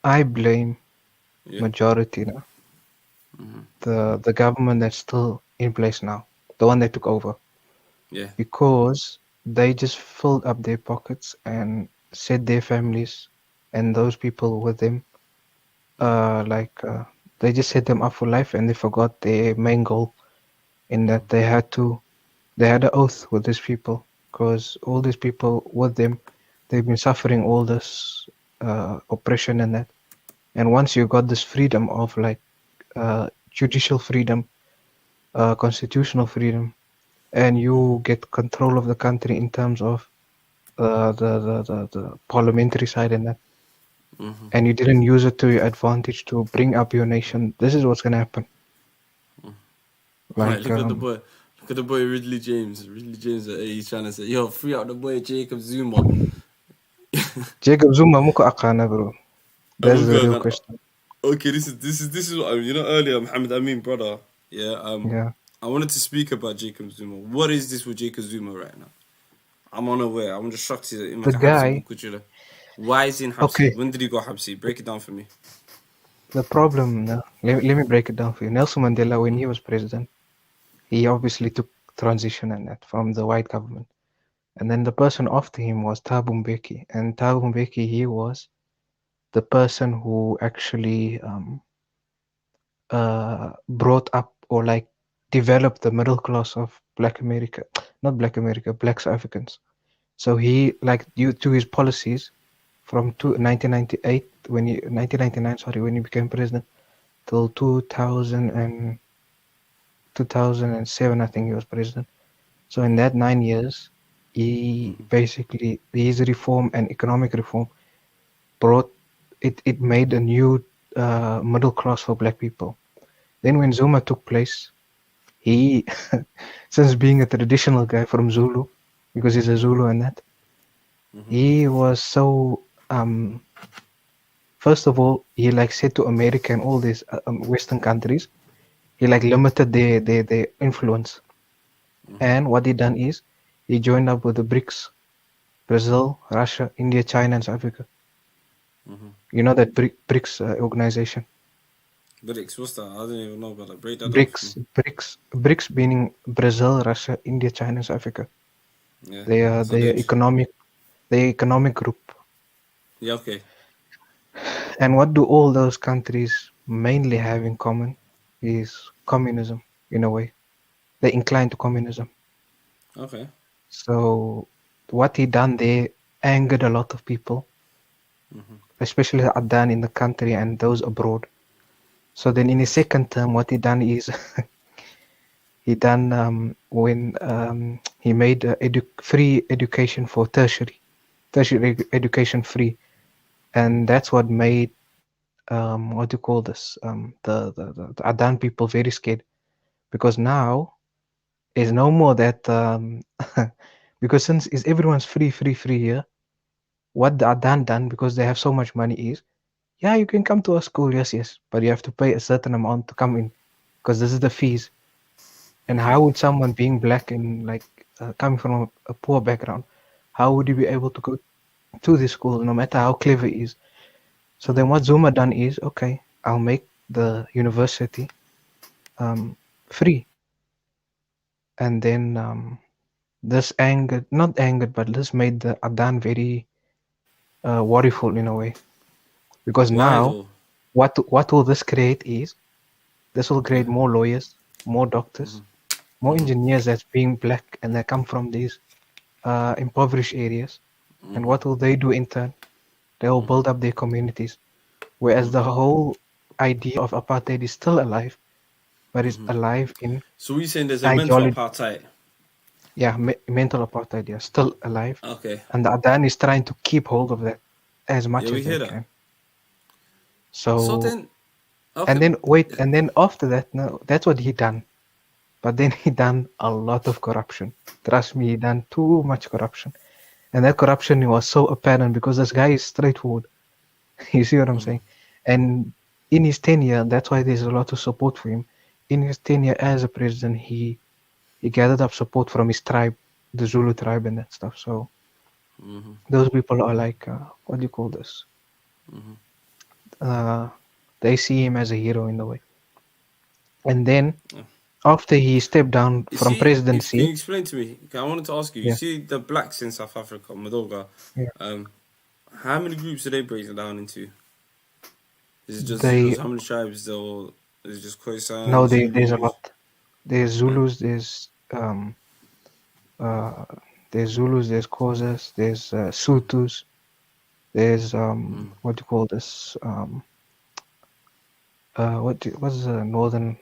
I blame majority now. The government that's still in place now, the one that took over. Yeah. Because they just filled up their pockets and set their families and those people with them, they just set them up for life, and they forgot their main goal in that they had an oath with these people, because all these people with them, they've been suffering all this oppression and that. And once you got this freedom of judicial freedom, constitutional freedom, and you get control of the country in terms of the parliamentary side and that, and you didn't use it to your advantage to bring up your nation, this is what's gonna happen. Right, look at the boy. Look at the boy Ridley James. Ridley James, he's trying to say, yo, free out the boy Jacob Zuma. Jacob Zuma muko akana, bro. That's the real question. Okay, this is what earlier Mohammed Amin, brother. Yeah. I wanted to speak about Jacob Zuma. What is this with Jacob Zuma right now? I'm unaware. I'm just shocked. The guy. Why is he in Habsi? Okay. When did he go Habsi? Break it down for me. The problem, let me break it down for you. Nelson Mandela, when he was president, he obviously took transition and that from the white government. And then the person after him was Thabo Mbeki. And Thabo Mbeki, he was the person who actually brought up or developed the middle class of Black South Africans. So he, due to his policies from 1998, 1999, when he became president, till 2007, I think he was president. So in that 9 years, he basically, his reform and economic reform it made a new middle class for Black people. Then when Zuma took place, he, since being a traditional guy from Zulu, because he's a Zulu and that, he was so, first of all, he said to America and all these Western countries, he limited their influence. And what he done is, he joined up with the BRICS, Brazil, Russia, India, China, and South Africa. You know that BRICS organization? BRICS, what's that? I don't even know about that. Break that BRICS meaning Brazil, Russia, India, China, and South Africa. Yeah. They are the economic group. Yeah, okay. And what do all those countries mainly have in common is communism, in a way. They incline to communism. Okay. So what he done there angered a lot of people, especially Adan in the country and those abroad. So then in his second term, what he done is he done when he made free education for tertiary education free, and that's what made what do you call this the Adan people very scared, because now is no more that because since is everyone's free here, what the Adan done, because they have so much money, is you can come to our school, yes, but you have to pay a certain amount to come in, because this is the fees. And how would someone being Black and coming from a poor background, how would you be able to go to this school no matter how clever he is? So then what Zuma done is, okay, I'll make the university free. And then this not angered, but this made the Adan very worryful in a way. Because now, what will this create is, this will create more lawyers, more doctors, more engineers that's being Black and they come from these impoverished areas. And what will they do in turn? They will build up their communities. Whereas the whole idea of apartheid is still alive, but it's alive in... So we're saying there's a mental apartheid? Yeah, mental apartheid, yeah, still alive. Okay. And the Adan is trying to keep hold of that as much as they can. So then... Okay. And then after that, no, that's what he done. But then he done a lot of corruption. Trust me, he done too much corruption. And that corruption was so apparent because this guy is straightforward. You see what I'm saying? And in his tenure, that's why there's a lot of support for him. In his tenure as a president, he gathered up support from his tribe, the Zulu tribe and that stuff. So those people are what do you call this? They see him as a hero in a way. And then after he stepped down You from see, can you presidency. explain to me? Okay, I wanted to ask you. You Yeah. see the blacks in South Africa, Madoga. Yeah. How many groups are they breaking down into? Is it just They Zulus? How many tribes? Or is it just Khoisan, no, Zulus? there's a lot. There's Zulus. There's Zulus. There's Xhosas. There's Sutus. There's what do you call this? What's the northern?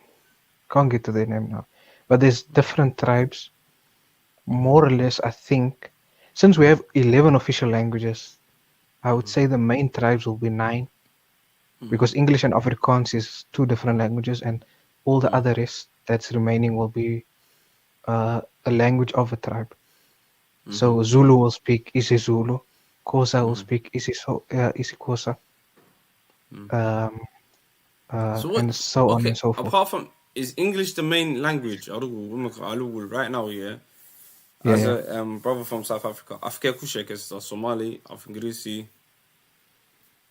Can't get to their name now. But there's different tribes. More or less, I think, since we have 11 official languages, I would say the main tribes will be 9, because English and Afrikaans is 2 different languages, and all the other rest that's remaining will be a language of a tribe. So Zulu will speak isiZulu, Xhosa will speak isiXhosa, So what? and so on Okay, and so forth. apart from, is English the main language? Right now, yeah. Yeah, As yeah. a brother from South Africa, Afrika Kushek is Somali, Afingirisi.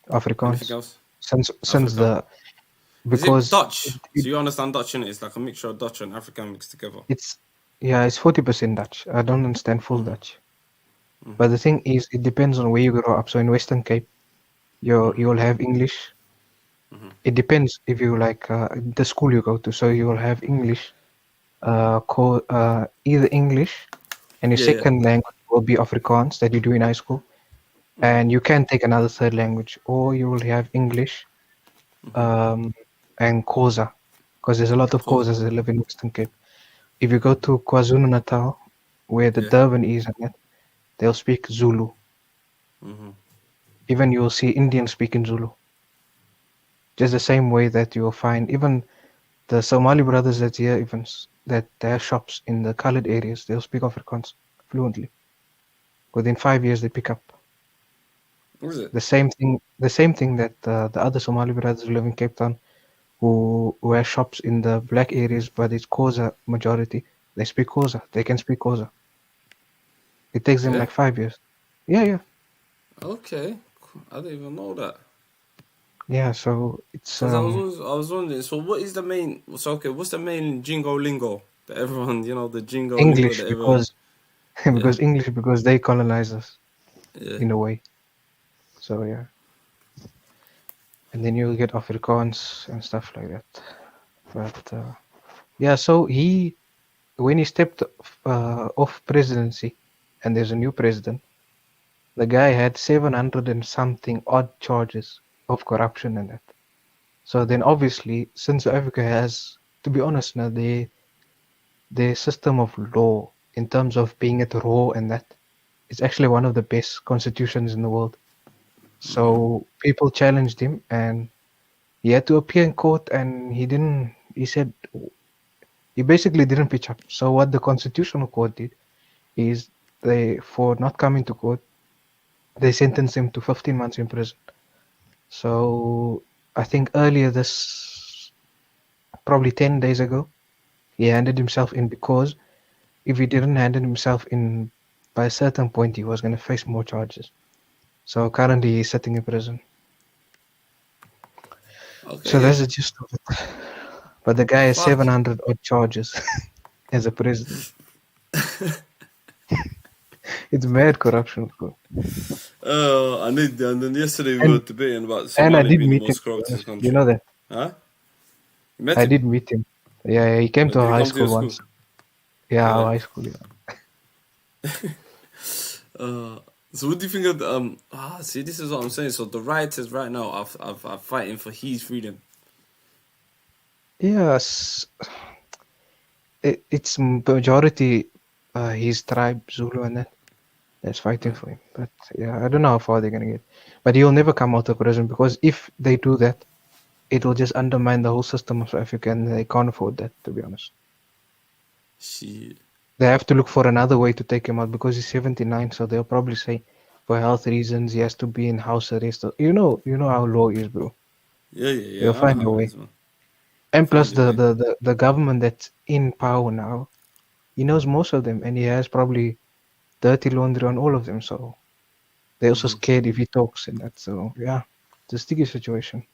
Afrikaans. Anything else? Since Afrikaans. the Is because it Dutch? So you understand Dutch in it? It's like a mixture of Dutch and African mixed together. it's 40% Dutch. I don't understand full Dutch. But the thing is, it depends on where you grow up. So in Western Cape, you'll have English. It depends if you like the school you go to. So you will have English, either English, and your second language will be Afrikaans that you do in high school, and you can take another third language, or you will have English, and Xhosa, because there's a lot of Xhosas that live in Western Cape. If you go to KwaZulu Natal, where the Durban is, and that, they'll speak Zulu. Even you'll see Indians speaking Zulu. Just the same way that you'll find even the Somali brothers that's here, even that they have shops in the colored areas, they'll speak Afrikaans fluently. Within 5 years, they pick up. What is it? The same thing that the other Somali brothers who live in Cape Town, who have shops in the black areas, but it's Xhosa majority. They speak Xhosa. They can speak Xhosa. It takes them like 5 years. Yeah. Okay, I didn't even know that. Yeah, so it's. Because I was wondering. So what is the main? So okay, what's the main jingo lingo that everyone, the jingo English, lingo that everyone? because English, because they colonize us in a way. So yeah, and then you'll get Afrikaans and stuff like that. But yeah, so when he stepped off presidency, and there's a new president, the guy had 700 and something odd charges of corruption and that. So then obviously, since Africa has, to be honest now, their system of law in terms of being at raw and that, it's actually one of the best constitutions in the world. So people challenged him, and he had to appear in court, and he basically didn't pitch up. So what the constitutional court did is, for not coming to court, they sentenced him to 15 months in prison. So I think earlier probably 10 days ago, he handed himself in, because if he didn't hand himself in by a certain point, he was going to face more charges. So currently he's sitting in prison. Okay, so that's the gist of it. But the guy has 700 odd charges as a president. It's mad corruption, bro. And then yesterday we were debating about Somali and I did being the meet most him. corrupt in the country. You know that? Huh? You met I him? did meet him. Yeah, he came to Did our he high come to your school once. Yeah, our high school. Yeah. So what do you think of the, see, this is what I'm saying. So the rioters right now are fighting for his freedom. Yes, it's majority his tribe, Zulu, and that's fighting for him. But yeah, I don't know how far they're gonna get. But he'll never come out of prison, because if they do that, it will just undermine the whole system of South Africa, and they can't afford that, to be honest. Shit. They have to look for another way to take him out, because he's 79, so they'll probably say for health reasons he has to be in house arrest. You know how law is, bro. Yeah. They'll find a way. And plus the government that's in power now, he knows most of them, and he has probably dirty laundry on all of them, so they're also scared if he talks and that. So yeah, it's a sticky situation.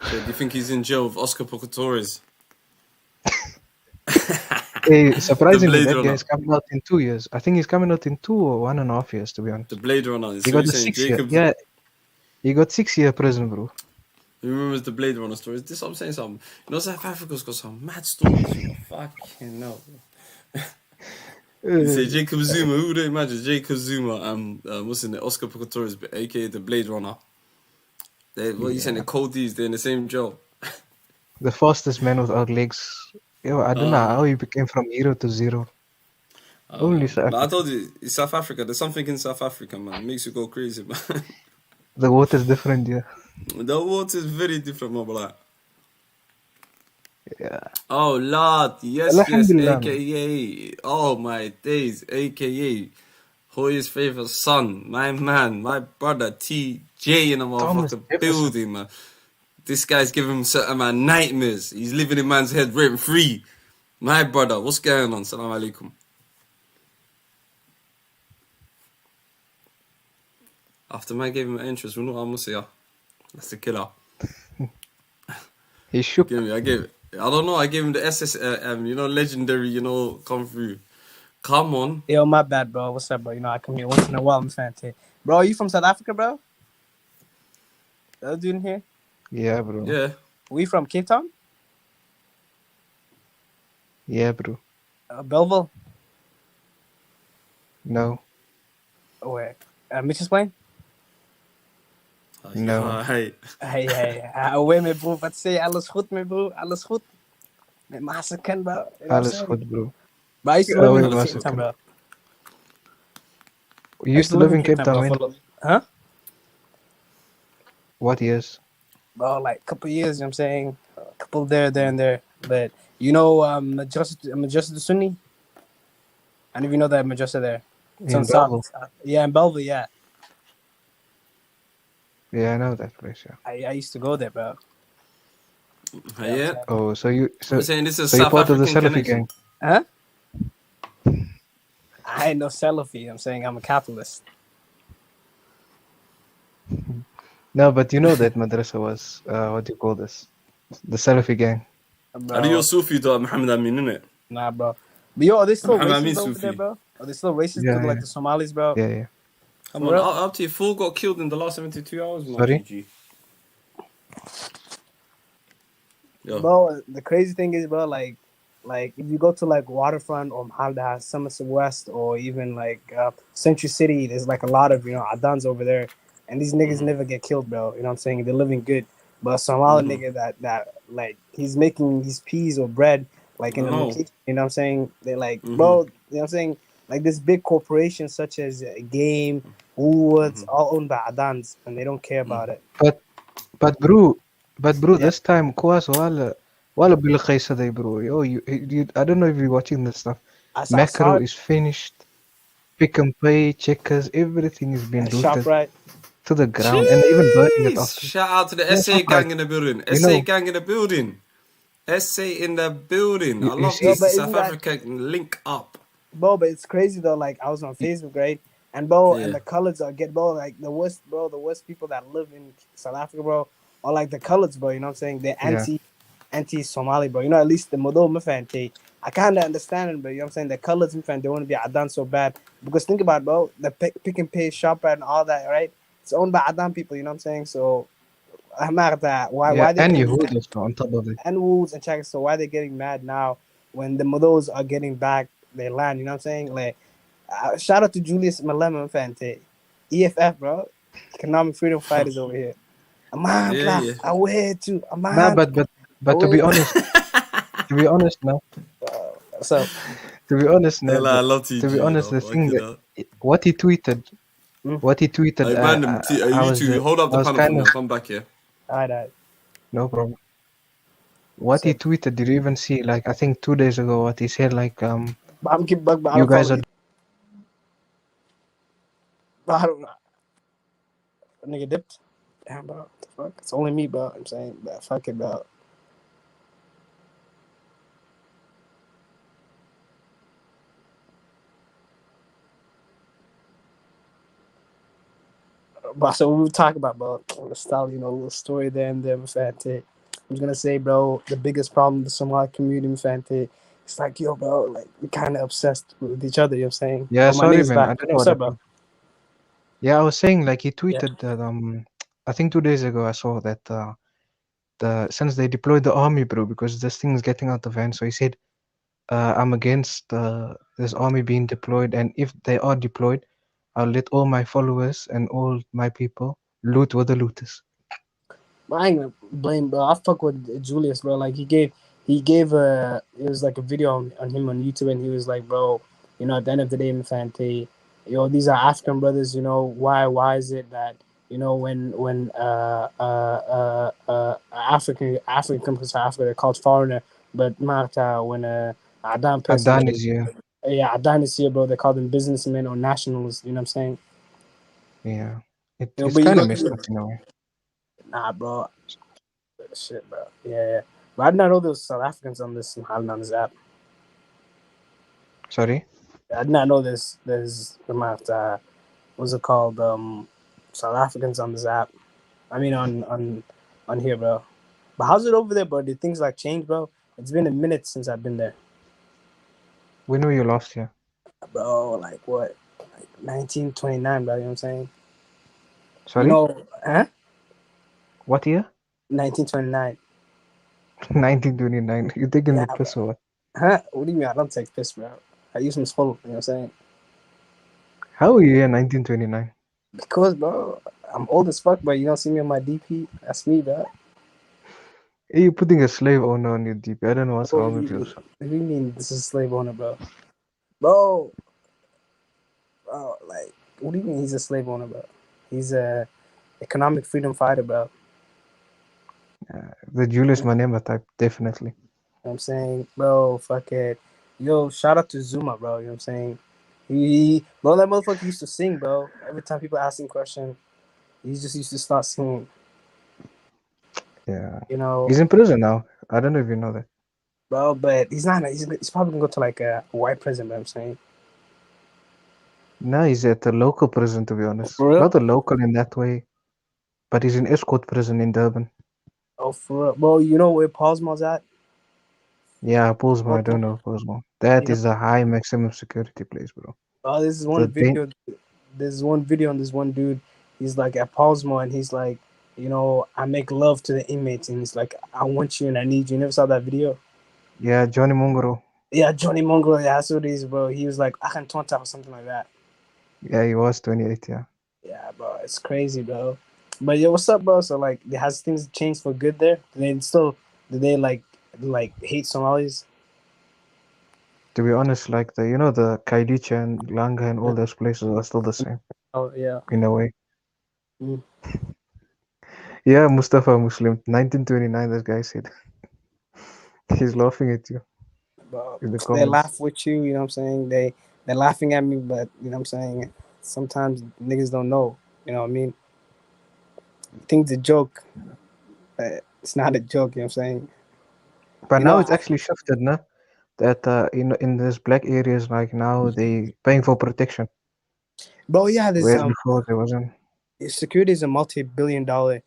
So do you think he's in jail with Oscar Pocatores? Hey, surprisingly, Blade that Runner. guy's coming out in 2 years. I think he's coming out in 2 or 1.5 years, to be honest. The Blade Runner. He So got you're a saying 6 year. Jacob... Yeah, he got 6 year prison, bro. Who remembers the Blade Runner stories? This I'm saying something. You know, South Africa's got some mad stories, you know. Fucking hell. You say Jacob Zuma, who would imagine? Jacob Zuma and what's in it? Oscar Pocatores, aka the Blade Runner. What you saying? They're cold D's, they're in the same jail. The fastest man without legs. Yo, I don't know how he became from hero to zero. Only South But I Africa. told you, it's South Africa. There's something in South Africa, man. It makes you go crazy, man. The water's different, yeah. The water is very different, man. Like, Yeah. oh, Lord. Yes, Alhamdulillah, aka. Oh, my days. Aka. Hoy's favorite son. My man. My brother. TJ in a Thomas motherfucking Jefferson. building, man. This guy's giving him certain man nightmares. He's living in man's head rent free. My brother. What's going on? Salam alaikum. After man gave him an entrance, we know I'm Musia. That's the killer. He shook. I don't know, I gave him the SSM, you know, legendary, you know, come through. Come on. Yo, my bad, bro. What's up, bro? You know, I come here once in a while. I'm fan to. Bro, are you from South Africa, bro? The other dude in here? Yeah, bro. Yeah. We from Cape Town? Yeah, bro. Belleville? No. Where? Mitchell's Plain? No. Hey. Wait, mijn bro. Wat zei je? Alles goed, mijn bro? Alles goed? Met Masakan, bro. You know what I'm Alles saying? goed, bro. But I used to live in Cape Town, bro. You used to live in Cape Town, man? Huh? What years? Bro, like a couple years, you know what I'm saying? A couple there, and there. But you know, Madrasa the Sunni? I don't even know that Madrasa there. It's In on Belleville? South. Yeah, in Belleville, yeah. Yeah, I know that place, yeah. I used to go there, bro. Yeah. Oh, so you... I'm saying this is so you're South part of the African Salafi connection. gang? Huh? I ain't no Salafi. I'm saying I'm a capitalist. No, but you know that madrasa was, what do you call this? The Salafi gang. Are you Sufi to Muhammad Amin, innit? Nah, bro. But yo, are they still Muhammad Amin racist over Sufi. there, bro? Are they still racist Yeah, to like yeah. the Somalis, bro? Yeah, yeah. Come on, up to you. 4 got killed in the last 72 hours, man. Sorry? GG. Yo. Bro, the crazy thing is, bro, like if you go to like Waterfront or Malda, Somerset West, or even like Century City, there's like a lot of, you know, Adans over there, and these niggas never get killed, bro. You know what I'm saying? They're living good. But a Somali nigga that like he's making his peas or bread like in the location, you know what I'm saying? They're like, bro, you know what I'm saying? Like this big corporations such as Game, Woolworths, all owned by Adans, and they don't care about it. But bro, this time Kwas wala bilqaysa day, bro. Yo, I don't know if you're watching this stuff. Macro is finished. Pick and Pay, Checkers, everything is being looted ShopRite to the ground, and even burning it off. Shout out to the SA ShopRite. gang in the building. You SA know- gang in the building. SA in the building. I You love see- this. but South isn't that- Africa link up. Bro, but it's crazy though. Like I was on Facebook, right? And bro, Yeah. and the colors are bro, like the worst people that live in South Africa, bro, are like the colors, bro. You know what I'm saying? They're Yeah. anti-Somali, bro. You know, at least the Modo Mafante. I kind of understand it, but you know what I'm saying? The colors Mafante, they want to be Adan so bad. Because think about it, bro, the pick and pay shop and all that, right? It's owned by Adan people, you know what I'm saying? So why yeah, they and getting Yehud mad? also on top of it. And Wolves and Checkers, so why they getting mad now when the Modos are getting back their land, you know what I'm saying? Like shout out to Julius Malema Fante. EFF, bro. Economic Freedom Fighters over here. Yeah. I wear too. Nah, but to be honest, now, So to be honest, now, I love TG. to be honest, you know, the thing fucking that hell. what he tweeted, Hey, random. I was hold up the I was panel for kind me. of I'll come back here. alright. no problem. What he tweeted, did you even see? Like I think 2 days ago, what he said, like you guys are. I don't know. Nigga dipped. Damn, bro. What the fuck? It's only me, bro. I'm saying, but fuck it, bro. But so we were talking about, bro, the style, a little story there and there, Mfante. I'm just gonna say, bro, the biggest problem with the Somali community, Mfante, it's like, yo, bro, like we're kind of obsessed with each other. You know what I'm saying? Yeah, Oh, my sorry, nigga's man. I back. don't know What's what up, bro? happened. Yeah, I was saying like he Yeah. tweeted that I think 2 days ago I saw that since they deployed the army, bro, because this thing is getting out of hand. So he said, I'm against this army being deployed, and if they are deployed, I'll let all my followers and all my people loot with the looters. But I ain't gonna blame, bro. I fuck with Julius, bro. Like he gave it was like a video on him on YouTube, and he was like, bro, at the end of the day, Mfante, these are African brothers. Why is it that when African comes to Africa, they're called foreigner, but Marta when Adan person, Adan is here. yeah, Adan is here, bro. They call them businessmen or nationals. You know what I'm saying? Yeah, But it's you kind of go messed to up in a way. nah, bro. Shit, bro. Yeah. But I did not know there was South Africans on this app. Sorry. I did not know there's what's it called? South Africans on this app. I mean on here, bro. But how's it over there, bro? Did things like change, bro? It's been a minute since I've been there. When were you last year? Bro, like what? Like 1929, bro, you know what I'm saying? Sorry? Huh? What year? 1929. 1929. You taking Yeah, the piss bro. or what? Huh? What do you mean? I don't take piss, bro. I use some full, you know what I'm saying? How are you here 1929? Because, bro, I'm old as fuck, but you don't see me on my DP. That's me, bro. Hey, you putting a slave owner on your DP. I don't know what's wrong with you. What do you mean this is a slave owner, bro? Bro, like, what do you mean he's a slave owner, bro? He's a economic freedom fighter, bro. The Julius Manema type, definitely. You know what I'm saying? Bro, fuck it. Yo, shout out to Zuma, bro. You know what I'm saying? Bro, that motherfucker used to sing, bro. Every time people ask him question, he just used to start singing. Yeah. You know, He's in prison now. I don't know if you know that. bro, but he's not. He's probably gonna go to like a white prison. But I'm saying, No, he's at a local prison, to be honest. for real? Not a local in that way, but he's in escort prison in Durban. Oh, for real, bro. You know where Paulsmo's at? Yeah, Posmo, I don't know Posmo. That You know, is a high maximum security place, bro. oh, this is The one thing, video. There's one video on this one dude. He's like at Paulsmo, and he's like, I make love to the inmates, and he's like, I want you and I need you. You never saw that video? yeah, Johnny Mungoro. Yeah, Johnny Mongrel. Yeah, that's what it is, bro. He was like, I can or something like that. Yeah, he was 28, yeah. Yeah, bro, it's crazy, bro. But yo, what's up, bro? So like, has things changed for good there? Do they like hate Somalis? To be honest, like the Kailicha and Langa and all those places are still the same, Oh yeah. in a way. Mm. Yeah, Mustafa Muslim, 1929, this guy said. He's laughing at you Bro, in the they comments. laugh with you, you know what I'm saying? They're laughing at me, but you know what I'm saying? Sometimes niggas don't know, you know what I mean? You think it's a joke, but it's not a joke, you know what I'm saying? But You now know, it's actually shifted, no? That in these black areas, like now they paying for protection, bro, yeah, there's whereas before there wasn't. security is a multi-million dollar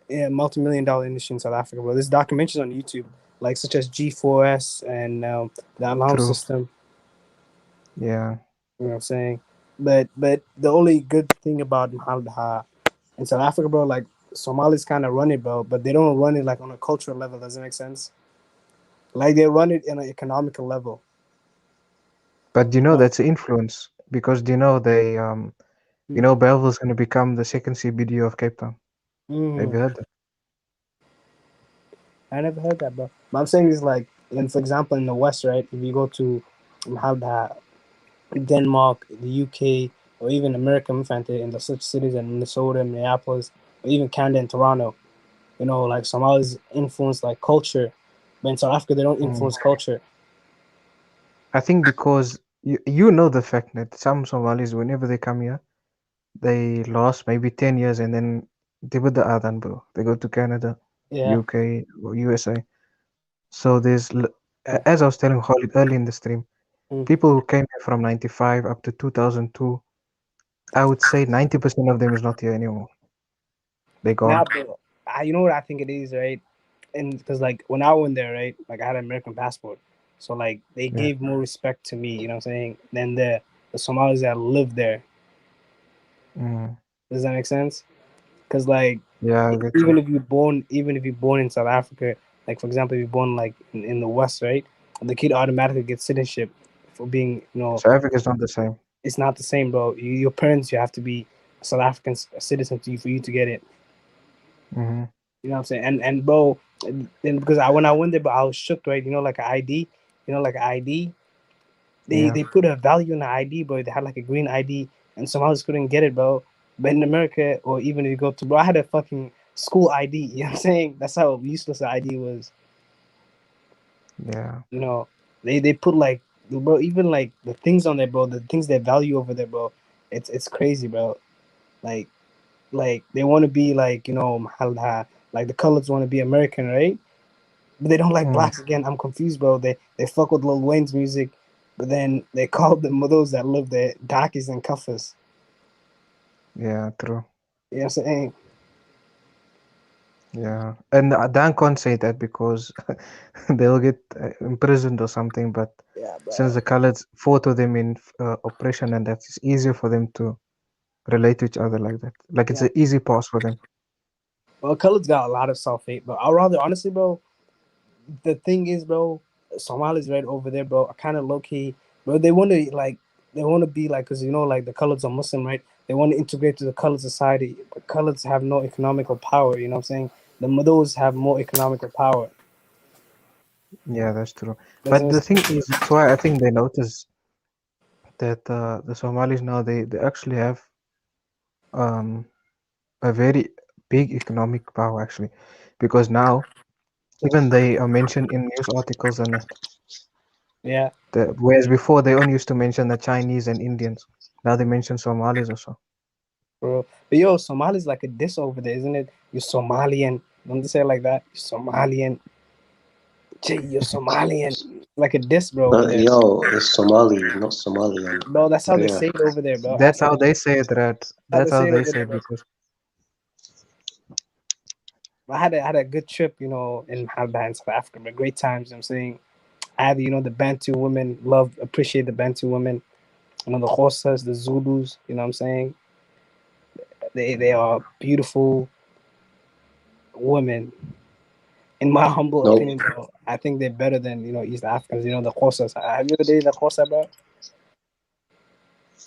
industry in South Africa, bro. There's documentaries on YouTube, like such as G4S and the alarm True. system. Yeah. You know what I'm saying? But the only good thing about in South Africa, bro, like Somalis kind of run it, bro, but they don't run it like on a cultural level. Does it make sense? Like they run it in an economical level. But that's an influence because they Bellville's gonna become the second CBD of Cape Town. Have you heard that? I never heard that, bro. But I'm saying is like, for example, in the West, right? If you go to Denmark, the UK, or even America, in the such cities in Minnesota, Minneapolis, or even Canada and Toronto, like Somalis influence like culture, but in South Africa they don't influence culture. I think because you know the fact that some Somalis, whenever they come here, they last maybe 10 years and then they with the Adan, bro. They go to Canada, Yeah. UK, or USA. So as I was telling Khalid early in the stream, people who came here from 95 up to 2002, I would say 90% of them is not here anymore. They gone. Nah, bro. You know what I think it is, right? And because like when I went there, right, like I had an American passport, so like they Yeah. gave more respect to me, you know what I'm saying, than the Somalis that live there. Mm. Does that make sense? Because like Yeah, I get even you. if you're born in South Africa, like for example, if you're born like in the West, right, the kid automatically gets citizenship for being, South Africa is not the same. it's not the same, bro. Your parents, you have to be a South African citizen for you to get it. Mm-hmm. You know what I'm saying? And bro, and because when I went there, but I was shook, right? Like an ID, like an ID. Yeah. They put a value in the ID, bro. They had like a green ID, and Somalis couldn't get it, bro. But in America, or even if you go to, bro, I had a fucking school ID. You know what I'm saying? That's how useless the ID was. Yeah. They put like, bro, even like the things on there, bro. The things they value over there, bro. It's crazy, bro. Like they want to be like, like the colors want to be American, right? But they don't like Mm. blacks. Again, I'm confused, bro. They fuck with Lil Wayne's music, but then they call them those that live there darkies and cuffers. Yeah, true. You know what I'm saying? Yeah, and Dan can't say that because they'll get imprisoned or something. But Yeah, bro. since the colors photo them in oppression, and that's easier for them to relate to each other like that. Like it's Yeah. an easy pass for them. Well, colors got a lot of self-hate, but I'd rather, honestly, bro, the thing is, bro, Somalis right over there, bro, are kind of low-key, bro. They want to be like, because like the colors are Muslim, right? They want to integrate to the colored society, but colors have no economical power. You know what I'm saying? The Mothos have more economical power. Yeah, that's true. Doesn't But it? the thing is, that's why I think they notice that the Somalis now they actually have um a very big economic power actually, because now even they are mentioned in news articles and Yeah, whereas before they only used to mention the Chinese and Indians. Now they mention Somalis also. bro. But yo, Somali's like a diss over there, isn't it? You're Somalian. Don't they say it like that? You're Somalian. Gee, you're Somalian. Like a diss, bro, over there. Yo, it's Somali, not Somalian. Bro, that's how they Yeah. say it over there, bro. That's Ask how them they say it, Rad. how they That's how say it they over say there, it bro. because I had a good trip, in Harda in South Africa, but great times. I'm saying I had, the Bantu women, appreciate the Bantu women, the Xhosas, the Zulus. You know what I'm saying? They are beautiful women. In my humble Nope. opinion, bro, I think they're better than East Africans. The Xhosas. Have you ever dated a Xhosa, bro?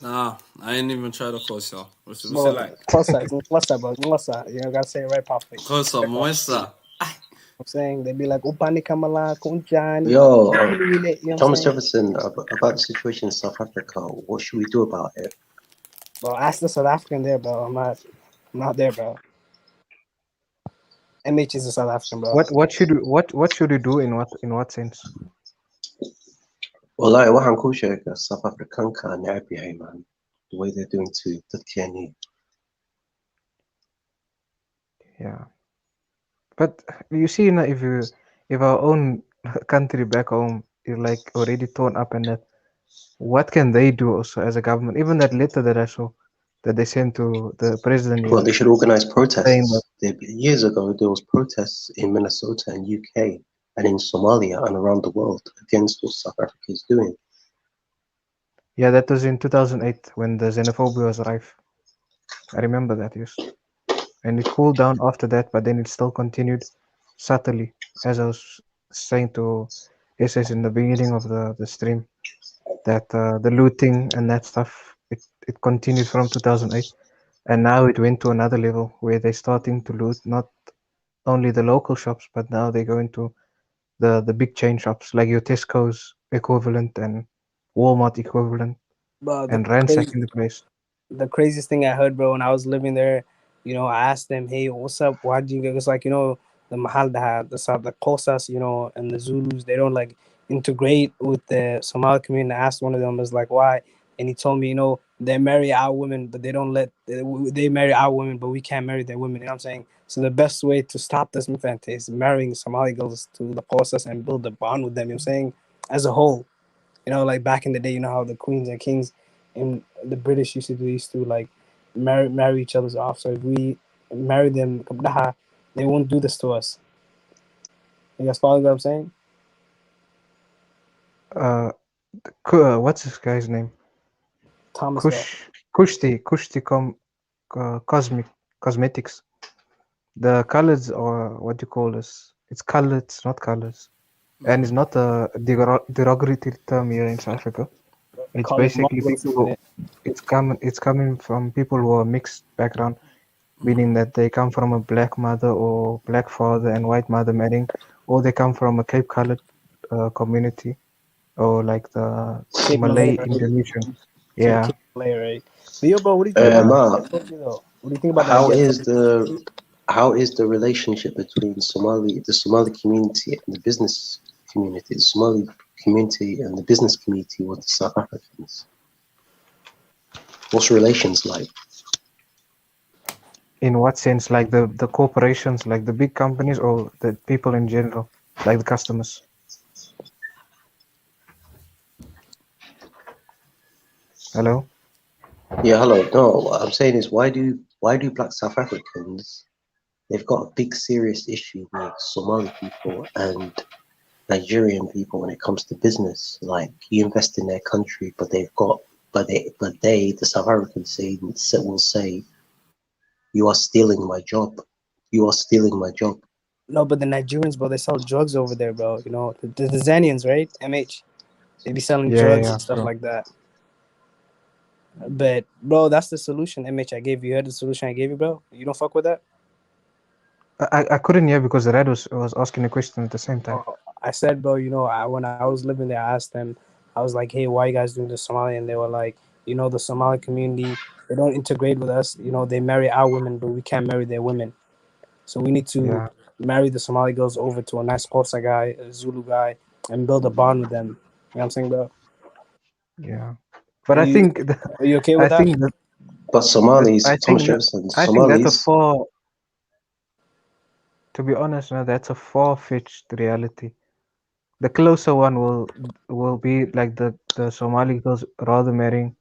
Nah, I ain't even tried a Kosa. What's it Bro, like? Xhosa, it's Xhosa, bro. Xhosa. Gotta say it right properly. Kosa, moisa. I'm saying they be like Upani Kamala, Kunjani, Yo, you know what I'm Thomas saying? Jefferson, about the situation in South Africa, what should we do about it? Bro, ask the South African there, bro. I'm not there, bro. MH is a South African, bro. what should we do in what sense? Wallahi, waxaan kuu sheegaa South Africanka aan necab yahay, man. The way they're doing to dadkeeni. Yeah, but you see, now if our own country back home is like already torn up and that, what can they do also as a government? Even that letter that I saw that they sent to the president Well, here, they should organize saying that protests. Years ago, there was protests in Minnesota and UK and in Somalia and around the world against what South Africa is doing. yeah, that was in 2008 when the xenophobia was rife. I remember that, yes. And it cooled down after that, but then it still continued subtly, as I was saying to SS in the beginning of the stream, that the looting and that stuff, it continued from 2008, and now it went to another level where they're starting to loot not only the local shops, but now they go into the big chain shops like your Tesco's equivalent and Walmart equivalent, But and ransacking the place. the craziest thing I heard, bro, when I was living there, I asked them, hey, what's up? Why do you guys, it's like, the Mahalda, the Kosas, and the Zulus, they don't like integrate with the Somali community. I asked one of them, was like, why? And he told me, they marry our women, but they don't they marry our women, but we can't marry their women. You know what I'm saying? So the best way to stop this movement is marrying Somali girls to the Kosas and build a bond with them. You know what I'm saying? As a whole. Like back in the day, how the queens and kings and the British used to like marry each other's off. So if marry them, they won't do this to us. You guys follow what I'm saying? What's this guy's name? Thomas Bell. Kushti Cosmetics. The colors, or what do you call this? It's colors, not colors. And it's not a derogatory term here in South Africa. It's Call it basically mongrels people. over there. It's coming from people who are mixed background, meaning that they come from a black mother or black father and white mother marrying, or they come from a Cape colored community, or like the Cape Malay Malay, right? Indonesian. So Yeah. Cape Malay, right? But yo, bro, what do you think about Mark, that idea, though? What do you think about the how idea? is the relationship between the Somali community and the business community, the Somali community and the business community with the South Africans? What's relations like? In what sense? Like the corporations, like the big companies, or the people in general, like the customers? Hello? Yeah, hello. No, what I'm saying is why do black South Africans, they've got a big serious issue with Somali people and Nigerian people when it comes to business. Like you invest in their country, but the South Africans will say, you are stealing my job. You are stealing my job. No, but the Nigerians, bro, they sell drugs over there, bro. You know, the Tanzanians, right? MH, they be selling drugs and stuff like that. But bro, that's the solution. MH, I gave you. You heard the solution I gave you, bro. You don't fuck with that. I couldn't hear because the Red was asking a question at the same time. I said, bro, you know, when I was living there, I asked them, I was like, hey, why are you guys doing this Somali? And they were like, you know, the Somali community, they don't integrate with us. You know, they marry our women, but we can't marry their women. So we need to marry the Somali girls over to a nice Xhosa guy, a Zulu guy, and build a bond with them. You know what I'm saying, bro? Yeah. But I think are you okay with that? But Somalis, I Thomas think Jefferson, I think that's a Somalis. To be honest, no, that's a far-fetched reality. The closer one will be like the Somali girls rather marrying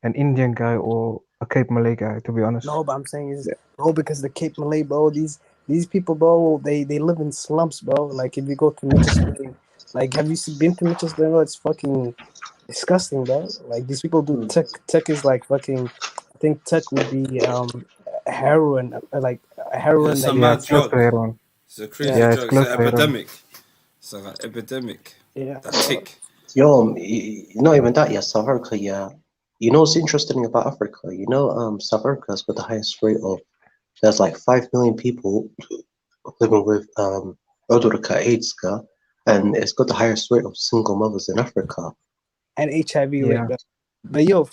an Indian guy or a Cape Malay guy. To be honest. No, but I'm saying is, bro, because the Cape Malay, bro, these people, bro, they live in slums, bro. Like if you go to Mitchell's Plain, like have you been to Mitchell's Plain? It's fucking disgusting, bro. Like these people do tech. Tech is like fucking. I think tech would be heroin, like a heroin. It's a that mad drug. Heroin. It's a crazy drug. It's an epidemic. It's like an epidemic. Yeah. That tick. Yo, not even that. Yeah, South Africa. Yeah, you know what's interesting about Africa? You know, South Africa's got the highest rate of. There's like 5 million people living with AIDS, and it's got the highest rate of single mothers in Africa. And HIV rate, bro. But yo,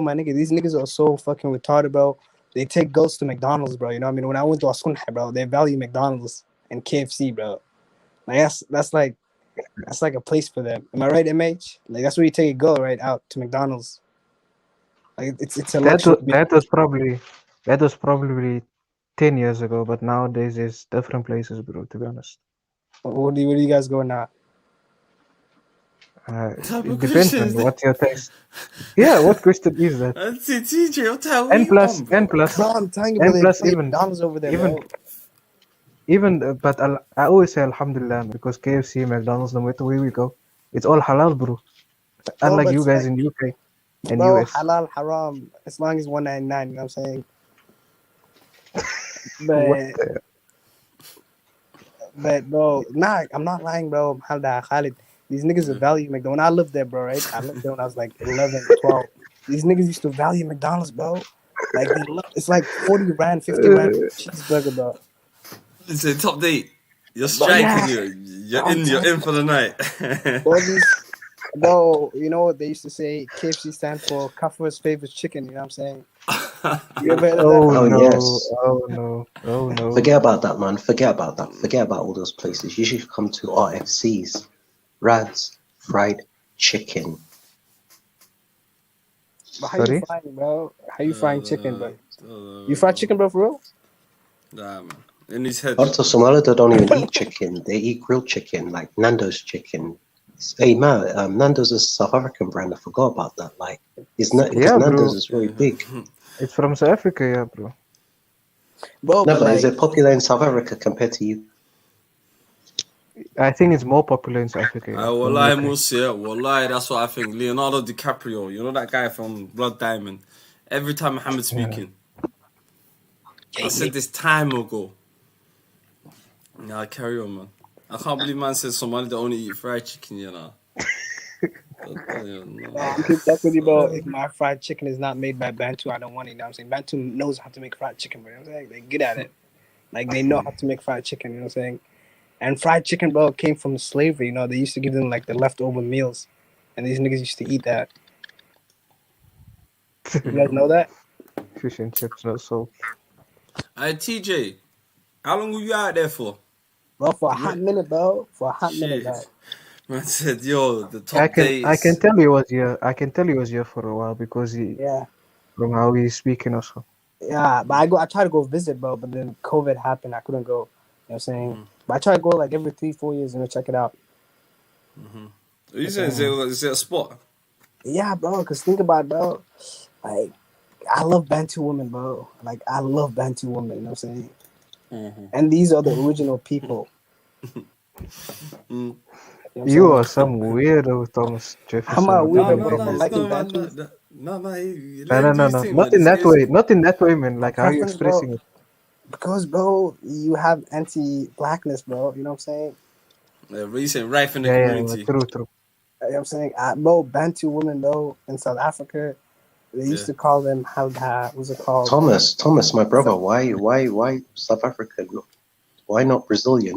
my nigga, these niggas are so fucking retarded, bro. They take girls to McDonald's, bro. You know what I mean? When I went to Asunha, bro, they value McDonald's and KFC, bro. Like that's like a place for them. Am I right, MH? Like that's where you take a girl right out to McDonald's. Like it's a luxury. That was probably 10 years ago, but nowadays it's different places, bro. To be honest. Where do you guys go now? It depends on what's your taste. Yeah, what question is that? And plus, bro, I'm telling you, bro, they play McDonald's over there, bro. But I always say Alhamdulillah because KFC, McDonald's, no matter where we go, it's all halal, bro. Unlike you guys in UK and US. Halal, haram, as long as $1.99. You know what I'm saying? But bro, nah, I'm not lying, bro. Khalid. These niggas are value McDonald's. When I lived there, bro, right? I lived there when I was like 11, 12. These niggas used to value McDonald's, bro. Like it's like 40 rand, 50 rand cheeseburger, bro. It's a top date. You're striking. You're in for the night. Bro, you know what they used to say? KFC stands for Kafir's favorite chicken. You know what I'm saying? You ever heard of that? Oh no. Forget about that, man. Forget about that. Forget about all those places. You should come to RFC's, Rad's Fried Chicken. But how you frying, bro? How you frying chicken, bro? You fry chicken, bro, for real? Nah, man. In his head. Also, Somali don't even eat chicken. They eat grilled chicken, like Nando's chicken. Hey man, Nando's is a South African brand. I forgot about that. Like, it's not because Nando's is very big. It's from South Africa, yeah, bro. Bro, No, but but is like, it popular in South Africa compared to you? I think it's more popular in South Africa. Yeah, than Wallahi, UK. Musa, wallahi, that's what I think. Leonardo DiCaprio, you know that guy from Blood Diamond? Every time Muhammad's Yeah. speaking, I said this time ago. Nah, carry on, man. I can't believe man says Somali they only eat fried chicken, you know. I'm keep stuck with you, bro. If my fried chicken is not made by Bantu, I don't want it. You know what I'm saying? Bantu knows how to make fried chicken, bro. You know what I'm saying? They good at it. Like, they know how to make fried chicken, you know what I'm saying? And fried chicken, bro, came from slavery. You know, they used to give them, like, the leftover meals. And these niggas used to eat that. You guys know that? Fish and chips, no salt. Hey, TJ, how long were you out there for? Bro, for a hot minute, bro. For a hot minute, Shit. bro. Man said, yo, the top I can days. tell he was here. I can tell he was here for a while because Yeah. from how he's speaking also. Yeah, but I try to go visit, bro, but then COVID happened. I couldn't go. You know what I'm saying? But I try to go like every 3-4 years, you know, check it out. Are you saying is it a spot? Yeah, bro, because think about it, bro. Like, I love Bantu women, bro. Like, I love Bantu women, you know what I'm saying? And these are the original people. You know what I'm You saying? are some weirdo, Thomas Jefferson. I'm a weirdo, No, bro, for it's liking not, man. Bantus. No, No, let him do his thing, man. not in that way. Not in that way, man. Like, how are you Preference, bro. expressing it? Because, bro, you have anti-blackness, bro. You know what I'm saying? Recent rife in the Yeah, community. true. You know what I'm saying? Bro, Bantu women, though, in South Africa, they used to call them halda. What's it called? Thomas, my brother, why South African? Why not Brazilian?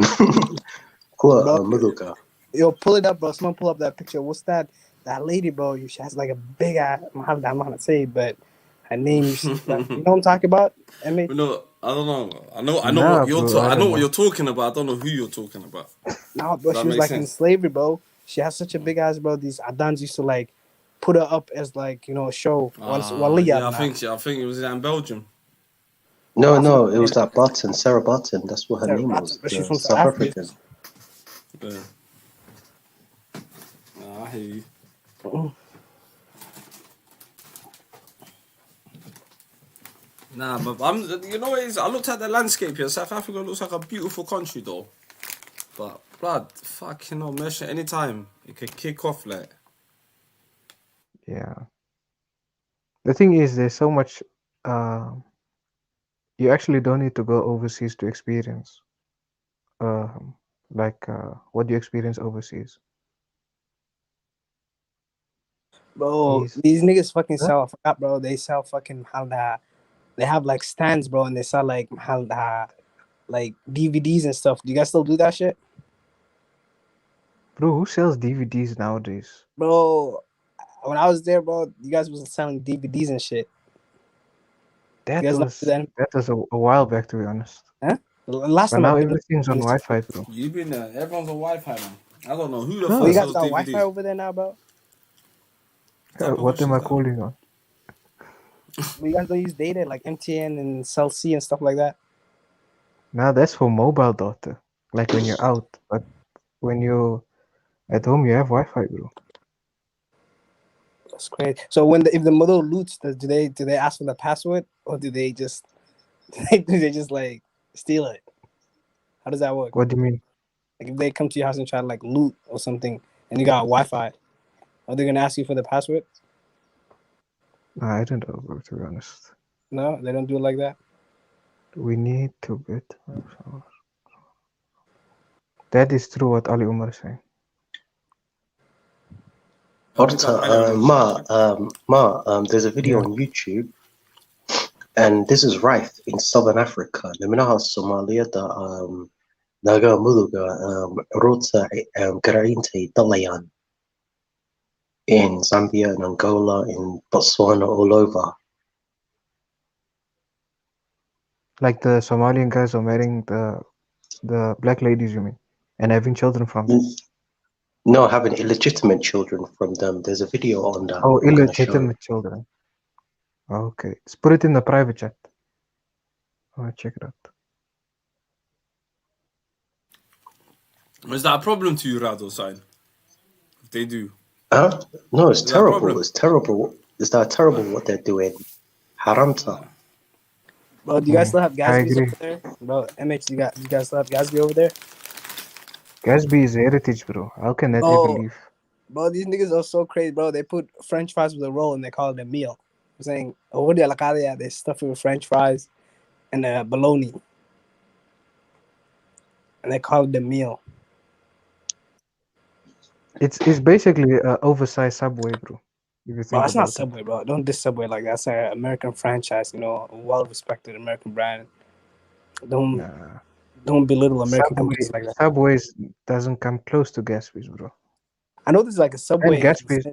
Bro, Muluka. yo, pull it up, bro. Someone pull up that picture. What's that? That lady, bro. She has like a big ass. I'm not gonna say it, but her name. You know what I'm talking about? No, I don't know. I know Nah, what you're. bro, I I know don't what know. you're talking about. I don't know who you're talking about. No, bro. Does She that was make like in sense? slavery, bro. She has such a big ass, bro. These Adans used to like put her up as like, you know, a show. Yeah, I think it was in Belgium. No, it was that Button, Sarah Button. That's what her Sarah name Button, was. but she's The from South South Africa. African. Yeah. Nah, I hear you. Nah, but you know what it is? I looked at the landscape here. South Africa looks like a beautiful country, though. But blood, fucking hell, Mesha, anytime it could kick off like. Yeah. The thing is, there's so much. You actually don't need to go overseas to experience. What do you experience overseas? Bro, these niggas fucking sell. I forgot, bro. They sell fucking halda. They have like stands, bro, and they sell like halda, like DVDs and stuff. Do you guys still do that shit? Bro, who sells DVDs nowadays? Bro, when I was there, bro, you guys was selling DVDs and shit. That was a while back, to be honest. Huh? Last But time now I've been everything's on Wi-Fi, bro. You've been there. Everyone's on Wi-Fi, man. I don't know who the Oh, fuck you guys sells got DVDs. Wi-Fi over there now, bro? What am I calling on? But you guys don't use data like MTN and Cell C and stuff like that? Now that's for mobile data. Like when you're out. But when you're at home, you have Wi-Fi, bro. That's great. So if the mother loots, do they ask for the password, or do they just like steal it? How does that work? What do you mean? Like if they come to your house and try to like loot or something, and you got Wi-Fi, are they gonna ask you for the password? Nah, I don't know, bro, to be honest. No, they don't do it like that. We need to get. That is true what Ali Umar is saying. There's a video on YouTube, and this is rife in Southern Africa. Leminaha Somalia, Naga Muluga, Rota, Garainte, Dalayan, in Zambia, in Angola, in Botswana, all over. Like the Somalian guys are marrying the black ladies, you mean, and having children from them. No, having illegitimate children from them. There's a video on that. Oh, I'm gonna show. illegitimate children. Okay, let's put it in the private chat. I'll check it out. Is that a problem to you, Rado, side? If they do. Huh? No, it's terrible. It's terrible. Is that terrible what they're doing? Haramta. Bro, do you guys still have I Gatsby's agree. over there? Bro, MH, do you guys still have Gatsby over there? Gatsby is heritage, bro. How can that ever Bro, leave? bro, these niggas are so crazy, bro. They put French fries with a roll and they call it a meal. I'm saying, oh, they stuff it with French fries and bologna, and they call it the meal. It's basically an oversized Subway, bro. If you Bro, think that's not about it. Subway, bro. Don't diss Subway like that. That's an American franchise, you know, a well-respected American brand. Don't belittle American companies like that. Subways doesn't come close to Gatsby's, bro. I know this is like a Subway. And Gatsby's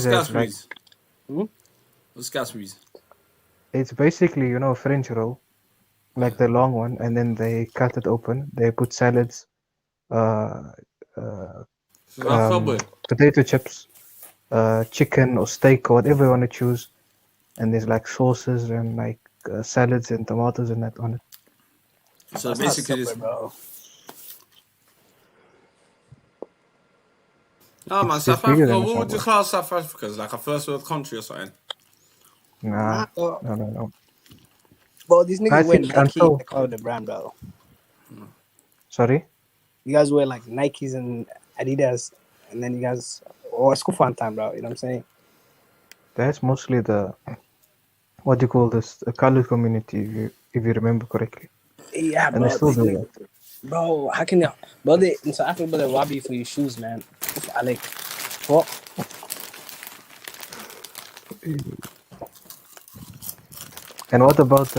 has like Gatsby's? What's Gatsby's? it's basically, you know, a French roll, like the long one, and then they cut it open. They put salads, Subway. potato chips, chicken or steak or whatever you want to choose, and there's like sauces and like salads and tomatoes and that on it. So That's basically, not Subway, bro. No, man, It's South bigger Africa. than a What would you Subway. class South Africa as? Like a first world country or something? Nah, no. Bro, these I niggas wear think Nike. until They call it the brand, bro. sorry. You guys wear like Nikes and Adidas, and then you guys, it's school fun time, bro. You know what I'm saying? That's mostly the what do you call this? The colored community, if you remember correctly. Yeah, And bro. they still these do niggas- that. Bro, how can you? Bro, in South Africa, bro, they rob you for your shoes, man. I like, what? And what about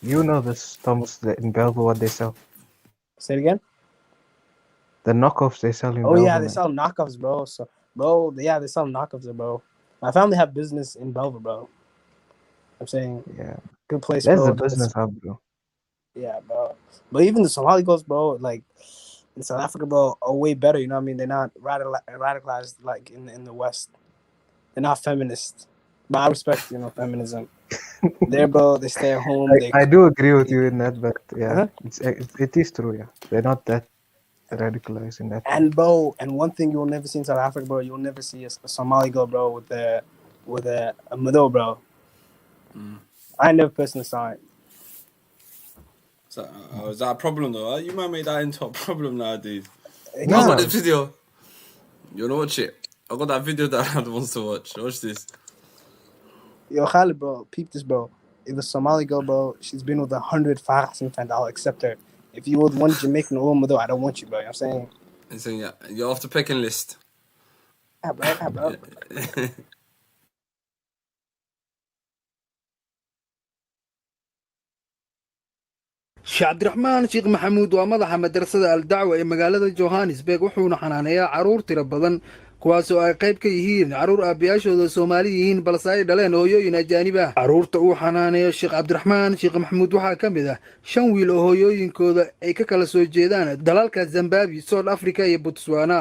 you know this, Thomas, in Belleville, what they sell? Say it again. The knockoffs they sell in Oh Belleville. yeah, they man. sell knockoffs, bro. So, bro, yeah, they sell knockoffs there, bro. My family have business in Belleville, bro. I'm saying, Yeah. good place, That's bro. the business hub, bro. Yeah, bro. But even the Somali girls, bro, like in South Africa, bro, are way better. You know what I mean? They're not radicalized like in the West. They're not feminist. But I respect, you know, feminism. There, bro, they stay at home. I do agree with you in that, but yeah, Uh-huh. it is true. Yeah, they're not that radicalized in that. And bro, and one thing you will never see in South Africa, bro, you'll never see a Somali girl, bro, with a Mado, bro. I never personally saw it. So, is that a problem though? You might make that into a problem nowadays. No. I got this video. You wanna watch it? I got that video that Ad wants to watch. Watch this. Yo, Khalid, bro, peep this, bro. If a Somali girl, bro, she's been with 100 Farahs in fact, I'll accept her. If you with one Jamaican or Mado, I don't want you, bro. You know what I'm saying? And saying, yeah, you're off the pecking list. Yeah, bro. sheekh cabdiraxmaan sheekh maxamuud waa madaxa madrasada aldacwa ee magaalada johannesburg wuxuuna xanaaneeyaa carruur tiro badan kuwaasoo ay qayb ka yihiin carruur aabbayaashooda soomaali yihiin balse ay dhaleen hooyooyin ajaanib ah carruurta uu xanaaneeyo sheekh cabdiraxmaan sheekh maxamuud waxaa ka mid ah 5 wiil oo hooyooyinkooda ay ka kala soo jeedaan dalalka Zimbabwe, South Africa iyo Botswana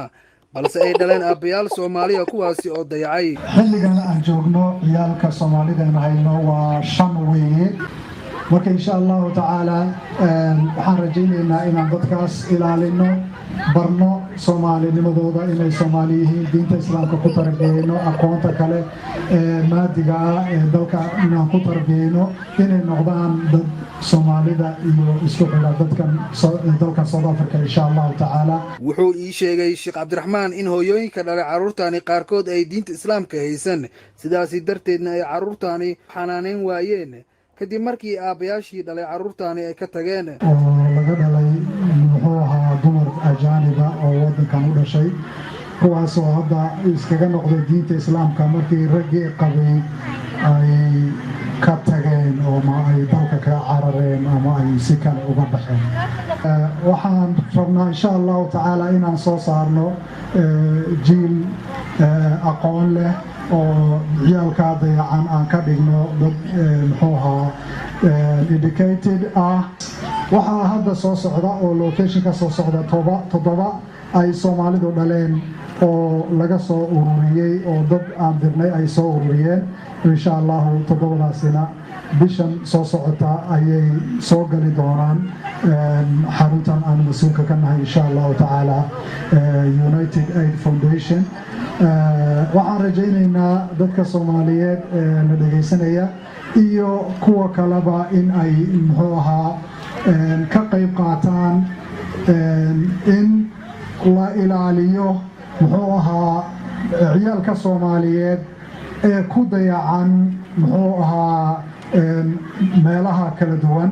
balse ay dhaleen aabbayaal Soomaaliya kuwaasi oo dayacay xilligan aan joogno ciyaalka Soomaalida hayno waa 5 weeye marka insha Allah taala waxaan rajaynaynaa inaan dadkaas ilaalino barno Soomaalinimadooda inay Soomaali yihiin diinta Islaamka ku tarbiyeyno aqoonta kale maadiga ee dalka inaan ku tarbiyeyno inay noqdaan dad Soomaalida iyo isku xidha dadkan dalka South Africa insha Allah taala wuxuu ii sheegay sheekh cabdiraxmaan in hooyooyinka dhalay carruurtaani qaarkood ay diinta Islaamka haysan sidaas darteedna ay carruurtaani xanaaneyn waayeen kadib markii aabbayaashii dhalay carruurtaani ay ka tageen oo laga dhalay muxuu ahaa dumar ajaaniba oo waddankan u dhashay kuwaasoo hadda iskaga noqday diinta islaamka markii raggii qabay ay ka tageen oo ma ay dalka ka carareen ama ay si kale uga baxeen waxaan rabnaa insha allahu tacaala inaan soo saarno jiil aqoon leh oo ciyaalkaa dayacan aan ka dhigno dad muxuu ahaa educated ah waxaa hadda soo socda oo locationka soo socda 7 ay Soomaalidu dhaleen oo laga soo ururiyay oo dad aan dirnay ay soo ururiyeen insha Allah 7daasina bishan soo socota ayay soo gali doonaan xaruntan aan mas-uulka ka nahay insha allahu tacaala United Aid Foundation. waxaan rajaynaynaa dadka Soomaaliyeed na dhageysanaya iyo kuwa kaleba in ay muxuu ahaa ka qayb qaataan in la ilaaliyo muxuu ahaa ciyaalka Soomaaliyeed ee ku dayacan muxuu ahaa meelaha kala duwan,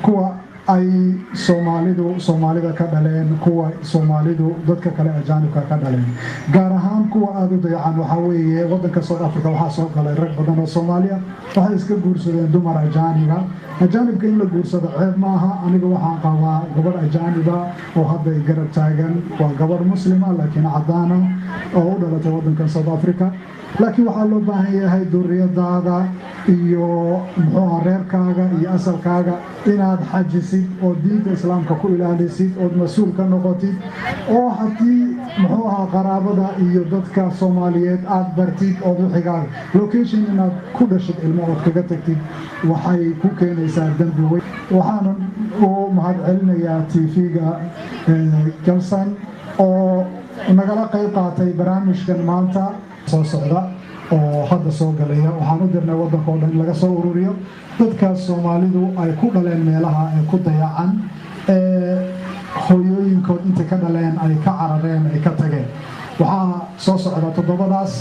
kuwa ay Soomaalida ka dhaleen, kuwa Soomaalidu dadka kale ajaanibka ka dhaleen, gaar ahaan kuwa aad u dayacan waxaa weeye waddanka South Africa waxaa soo galay rag badan oo Soomaaliya waxay iska guursadeen dumar ajaaniba. ajaanibka in la guursado ceeb maaha. aniga waxaan qabaa gabadh ajaaniba oo hadda ay garab taagan, waa gabadh muslima laakiin caddaana oo u dhalatay waddankan South Africa, laakiin waxaa loo baahan yahay duriyadaada iyo muxuu reerkaaga iyo asalkaaga inaad xajisid oo diinta islaamka ku ilaalisid oo mas'uul ka noqotid, oo haddii muxuu ahaa qaraabada iyo dadka Soomaaliyeed aad bartid oo wixigaaga location inaad ku dhashid ilmo ood kaga tagtid waxay ku keenaysaa dambi weyn. waxaan u mahadcelinayaa TV-ga Galsan oo nagala qayb qaatay barnaamijkan maanta soo socda oo hadda soo galaya. waxaan u dirnay waddanka oo dhan laga soo ururiyo dadkaas Soomaalidu ay ku dhaleen meelaha ay ku dayacan hooyooyinkood intay ka dhaleen ay ka carareen ay ka tageen. waxaa soo socda 7daas,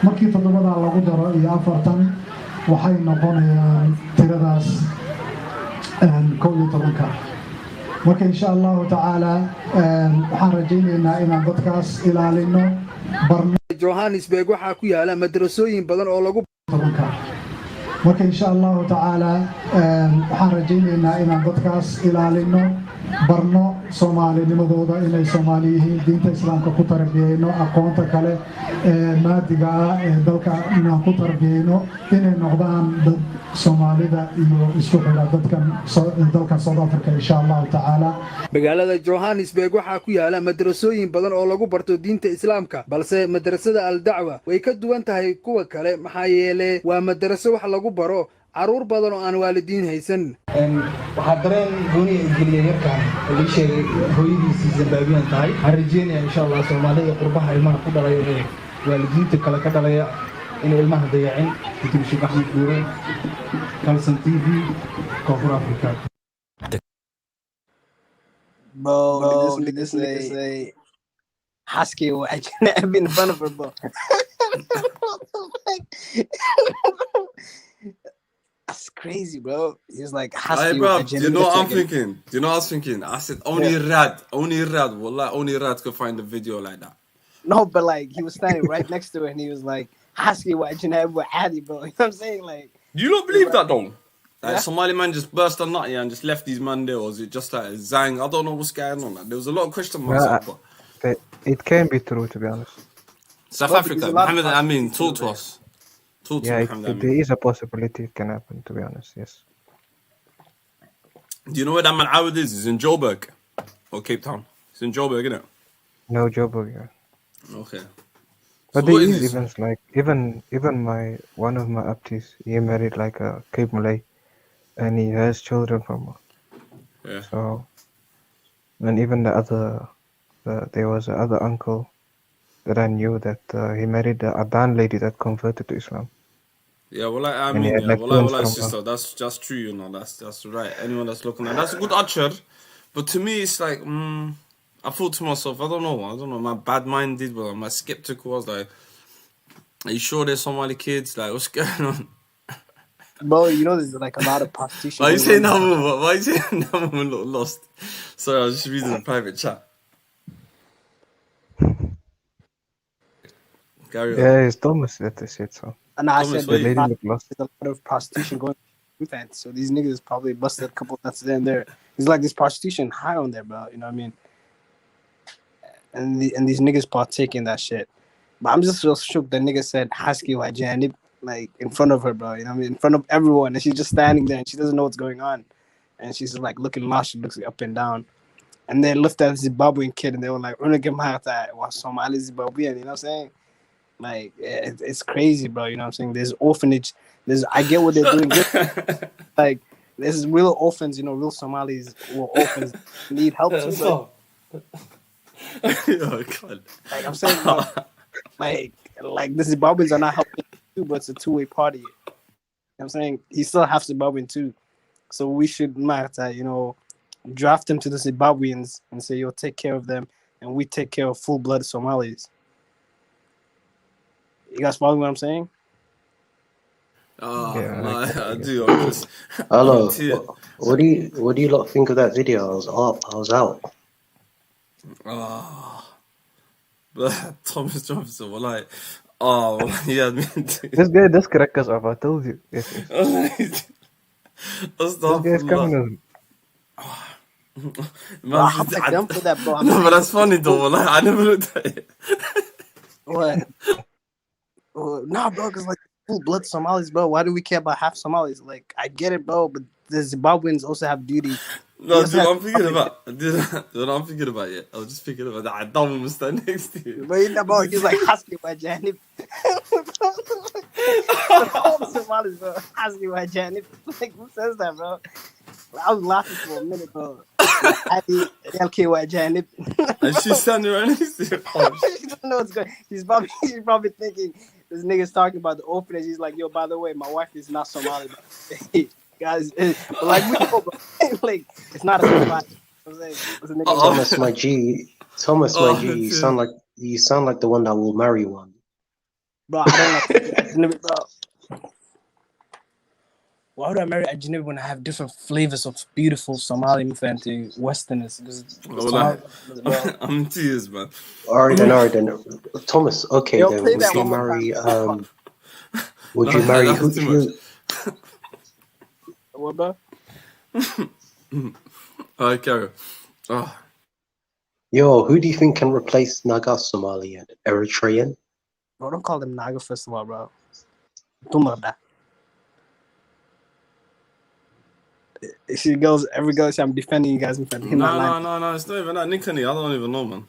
markii 7daa lagu daro iyo 40 waxay noqonayaan tiradaas 11. marka insha allahu tacaala waxaan rajaynaynaa inaan dadkaas ilaalino. Johannesburg waxaa ku yaala madrasooyin badan oo lagu marka insha allahu tacaala waxaan rajaynaynaa inaan dadkaas ilaalino, barno Soomaalinimadooda inay Soomaali yihiin, diinta islaamka ku tarbiyeyno, aqoonta kale maadiga ee dalka inaan ku tarbiyeyno, inay noqdaan dad Soomaalida iyo isku xidha dalkan South Africa insha allahu tacaala. magaalada Johannesburg waxaa ku yaala madrasooyin badan oo lagu barto diinta islaamka, balse madrasada al-dacwa way ka duwan tahay kuwa kale maxaa yeelay waa madraso wax lagu baro caruur badan oo aan waalidiin haysan. waxaa dareen gooni geliyay yarkaan oo la sheegay hooyadiisii Zimbabwean tahay. waxaan rajeynayaa insha allah Soomaalida qurbaha ilmaha ku dhalay ee waalidiinta kale ka dhalaya in ilmaha dayacin. Dr. Sheikh Ahmed Buure, Galsan TV, Koonfur Africa. Bro, this say husky or I can't be in front of her, bro. That's crazy, bro. He was like husky. Hey, bro, do you know what I'm thinking? Do you know what I was thinking? I said only Rad, wallah, only Rad could find a video like that. No, but like he was standing right next to it and he was like husky wa Janab wa Adi, bro. You know what I'm saying? Like, do you not believe that though? Like Yeah. Somali man just burst a nut here and just left these man there, or is it just like Zang? I don't know what's going on. Like, there was a lot of question marks. But It can be true, to be honest. South Africa, Mohammed Amin, talk to us. Talk to Yeah, Mohammed there Amin. is a possibility it can happen, to be honest, yes. Do you know where that man Awad is? He's in Joburg or Cape Town. He's in Joburg, isn't it? No Joburg, yeah. Okay. But So there what is is this? events like even one of my aptis, he married like a Cape Malay, and he has children from her. Yeah. So, and even there was another uncle that I knew that he married a Adan lady that converted to Islam. Yeah, well, I And he mean, had yeah, like well, twins well, from sister, that's just true, you know. That's right. Anyone that's looking at that's a good usher, but to me, it's like, I thought to myself, I don't know, my bad-minded, but my skeptical was like, are you sure there's Somali kids? Like, what's going on? bro, you know there's like a lot of prostitution. Why are you going saying on. that? Why are you saying that? Woman look lost. Sorry, I was just reading the private chat. Carry on. Yeah, it's Thomas that they said so. And I Thomas, said wait. The lady looked lost. there's a lot of prostitution going on that. So these niggas probably busted a couple nuts there and there. It's like this prostitution high on there, bro. You know what I mean? And these niggas partake in that shit. But I'm just so shook that nigga said husky wa Janib like in front of her, bro. You know what I mean? In front of everyone, and she's just standing there and she doesn't know what's going on. And she's just like looking lost, she looks like up and down. And they lifted at this Zimbabwean kid and they were like, we're gonna get my that was Somali Zimbabwean, you know what I'm saying? Like it's crazy, bro. You know what I'm saying? There's orphanage. I get what they're doing. Like there's real orphans. You know, real Somalis or orphans need help too. Bro. Oh, God. Like I'm saying, bro, like the Zimbabweans are not helping too, but it's a two-way party. You know what I'm saying? He's still half Zimbabwean too. So we should draft him to the Zimbabweans and say, yo, take care of them, and we take care of full-blood Somalis. You guys follow what I'm saying? I do. I'm just. Hello. What do you lot think of that video? I was out. But Thomas Johnson, like, yeah, This guy does crack us up. I told you. Yes. This guy is communism. Man, I'm like dumb for that, bro. No, but that's funny though. Like, I never looked at it. What? Nah, bro, because like full blood Somalis, bro. Why do we care about half Somalis? Like, I get it, bro, but the Zimbabweans also have duty. No, dude, I'm thinking about. Dude, I'm thinking about it. I was just thinking about that. I don't want to stand next to you. But he's like asking my janib. All the Somalis, bro, asking my janib. Like, who says that, bro? I was laughing for a minute, bro. LKY janib. And she's standing right next to you. She doesn't know what's going. She's probably thinking this nigga's talking about the orphanage. He's like, yo, by the way, my wife is not Somali. Guys, but like we know, bro. Like it's not a surprise. Thomas, my G, you sound like the one that will marry one. Bro, I don't like Ajnabi, bro. Why would I marry Ajnabi when I have different flavors of beautiful Somali fan to Westerners? I'm tears, man. All right then. Thomas, okay, then would you marry? Would you marry? What, bro? Alright, carry on. Yo, who do you think can replace Naga Somali and Eritrean? Bro, don't call them Naga first of all, bro. Tumada. Every girl I'm defending you guys in front of him. No, it's not even that. Nickany, I don't even know, man.